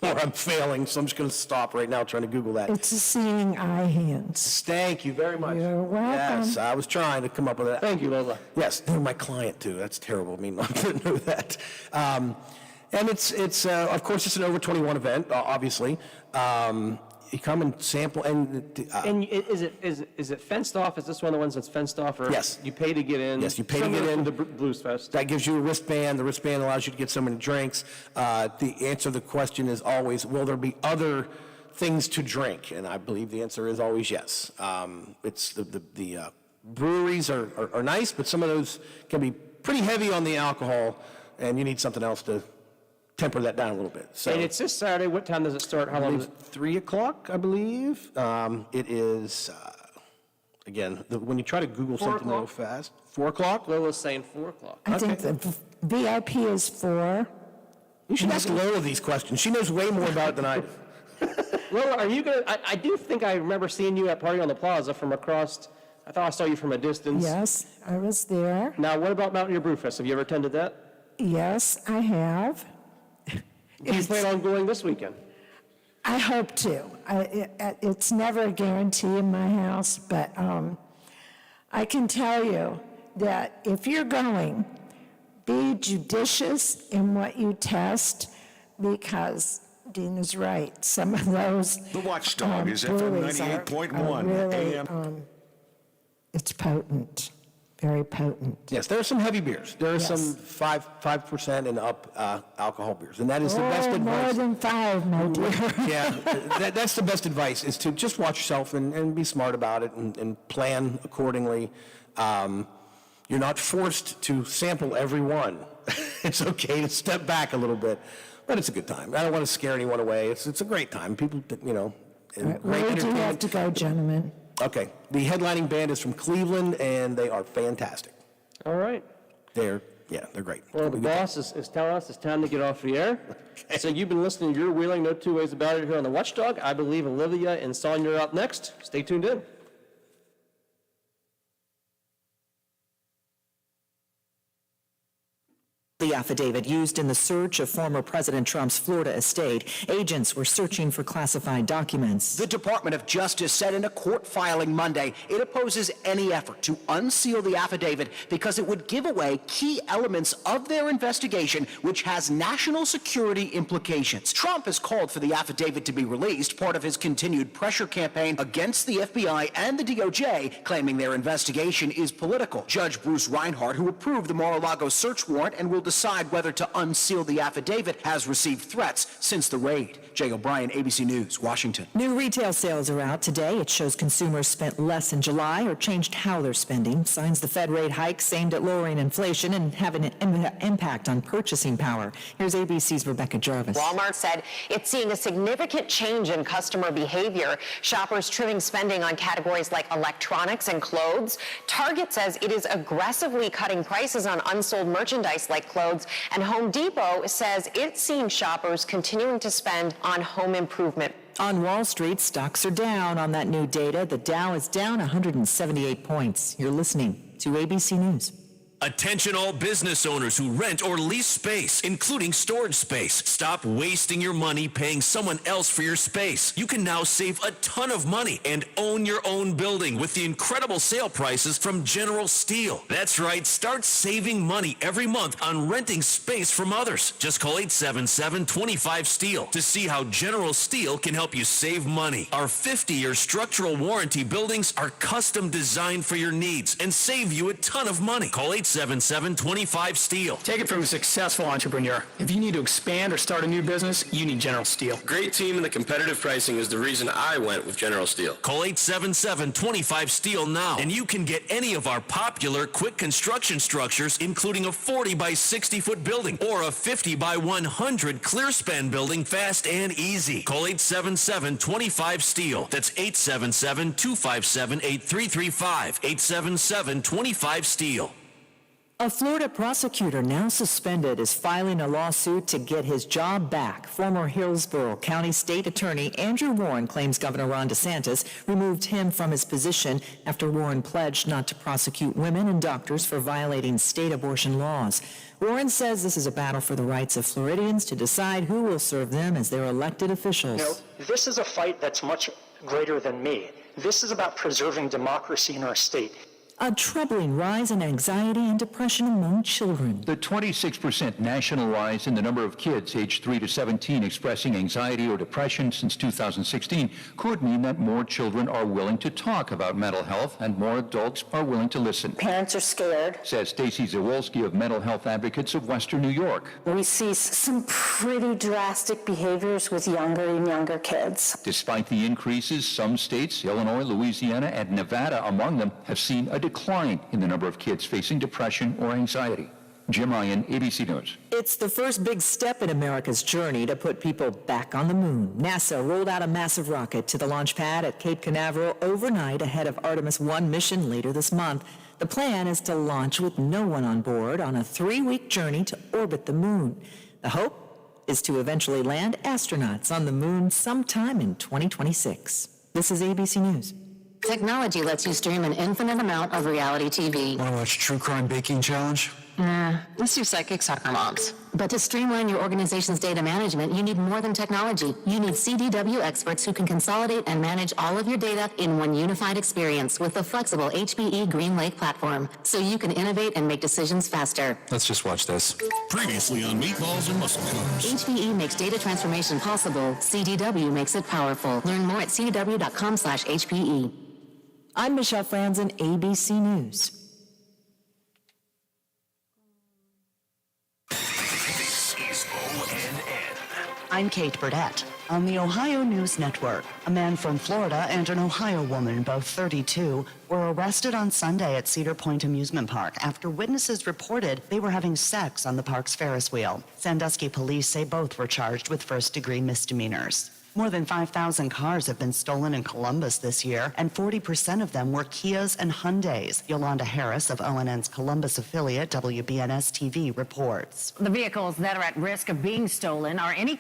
more I'm failing. So I'm just going to stop right now trying to Google that. It's a seeing eye hands. Thank you very much. You're welcome. Yes, I was trying to come up with that. Thank you, Lola. Yes, they're my client too. That's terrible. I mean, I didn't know that. And it's of course it's an over 21 event, obviously. You come and sample, and is it fenced off? Is this one of the ones that's fenced off? Or yes. You pay to get in. Yes, you pay to get in. The Blues Fest. That gives you a wristband. The wristband allows you to get so many drinks. The answer to the question is always, will there be other things to drink? And I believe the answer is always yes. It's the breweries are nice, but some of those can be pretty heavy on the alcohol, and you need something else to temper that down a little bit. So, and it's this Saturday. What time does it start? How long is it? 3 o'clock, I believe. It is, again, when you try to Google something real fast, 4 o'clock? Lola's saying 4 o'clock. I think the VIP is 4. You should ask Lola these questions. She knows way more about it than I do. Lola, are you going to, I do think I remember seeing you at Party on the Plaza from across, I thought I saw you from a distance. Yes, I was there. Now, what about Mountaineer Brewfest? Have you ever attended that? Yes, I have. Do you plan on going this weekend? I hope to. It's never a guarantee in my house, but I can tell you that if you're going, be judicious in what you test, because Dean is right. Some of those The Watchdog is FM 98.1 AM. It's potent. Very potent. Yes, there are some heavy beers. There are some 5% and up alcohol beers, and that is the best advice. More than 5, my dear. Yeah, that's the best advice, is to just watch yourself and be smart about it and plan accordingly. You're not forced to sample every one. It's okay to step back a little bit, but it's a good time. I don't want to scare anyone away. It's a great time. People, Where do you have to go, gentlemen? Okay, the headlining band is from Cleveland, and they are fantastic. All right. They're great. Well, the boss is telling us it's time to get off the air. Okay. So you've been listening to Your Wheeling, No Two Ways About It here on the Watchdog. I believe Olivia and Sonia are up next. Stay tuned in. the affidavit used in the search of former President Trump's Florida estate. Agents were searching for classified documents. The Department of Justice said in a court filing Monday it opposes any effort to unseal the affidavit because it would give away key elements of their investigation, which has national security implications. Trump has called for the affidavit to be released, part of his continued pressure campaign against the FBI and the DOJ, claiming their investigation is political. Judge Bruce Reinhardt, who approved the Mar-a-Lago search warrant and will decide whether to unseal the affidavit, has received threats since the raid. Jay O'Brien, ABC News, Washington. New retail sales are out today. It shows consumers spent less in July or changed how they're spending. Signs the Fed rate hikes aimed at lowering inflation and having an impact on purchasing power. Here's ABC's Rebecca Jarvis. Walmart said it's seeing a significant change in customer behavior. Shoppers trimming spending on categories like electronics and clothes. Target says it is aggressively cutting prices on unsold merchandise like clothes. And Home Depot says it's seeing shoppers continuing to spend on home improvement. On Wall Street, stocks are down on that new data. The Dow is down 178 points. You're listening to ABC News. Attention all business owners who rent or lease space, including storage space. Stop wasting your money paying someone else for your space. You can now save a ton of money and own your own building with the incredible sale prices from General Steel. That's right, start saving money every month on renting space from others. Just call 877-25-STEEL to see how General Steel can help you save money. Our 50-year structural warranty buildings are custom designed for your needs and save you a ton of money. Call 877-25-STEEL. Take it from a successful entrepreneur. If you need to expand or start a new business, you need General Steel. Great team and the competitive pricing is the reason I went with General Steel. Call 877-25-STEEL now, and you can get any of our popular quick construction structures, including a 40 by 60 foot building or a 50 by 100 clear span building fast and easy. Call 877-25-STEEL. That's 877-257-8335. 877-25-STEEL. A Florida prosecutor now suspended is filing a lawsuit to get his job back. Former Hillsborough County State Attorney Andrew Warren claims Governor Ron DeSantis removed him from his position after Warren pledged not to prosecute women and doctors for violating state abortion laws. Warren says this is a battle for the rights of Floridians to decide who will serve them as their elected officials. You know, this is a fight that's much greater than me. This is about preserving democracy in our state. A troubling rise in anxiety and depression among children. The 26% national rise in the number of kids aged 3 to 17 expressing anxiety or depression since 2016 could mean that more children are willing to talk about mental health and more adults are willing to listen. Parents are scared. Says Stacy Zawolski of Mental Health Advocates of Western New York. We see some pretty drastic behaviors with younger and younger kids. Despite the increases, some states, Illinois, Louisiana, and Nevada among them, have seen a decline in the number of kids facing depression or anxiety. Jim Ryan, ABC News. It's the first big step in America's journey to put people back on the moon. NASA rolled out a massive rocket to the launch pad at Cape Canaveral overnight ahead of Artemis 1 mission later this month. The plan is to launch with no one on board on a 3-week journey to orbit the moon. The hope is to eventually land astronauts on the moon sometime in 2026. This is ABC News. Technology lets you stream an infinite amount of reality TV. Want to watch True Crime Baking Challenge? Nah, let's do Psychic Soccer Moms. But to streamline your organization's data management, you need more than technology. You need CDW experts who can consolidate and manage all of your data in one unified experience with the flexible HPE GreenLake platform, so you can innovate and make decisions faster. Let's just watch this. Previously on Meatballs and Muscle Cars. HPE makes data transformation possible. CDW makes it powerful. Learn more at cdw.com/HPE. I'm Michelle Franzen, ABC News. This is ONN. I'm Kate Burdett. On the Ohio News Network, a man from Florida and an Ohio woman, both 32, were arrested on Sunday at Cedar Point Amusement Park after witnesses reported they were having sex on the park's Ferris wheel. Sandusky police say both were charged with first-degree misdemeanors. More than 5,000 cars have been stolen in Columbus this year, and 40% of them were Kias and Hyundais. Yolanda Harris of ONN's Columbus affiliate WBNS-TV reports. The vehicles that are at risk of being stolen are any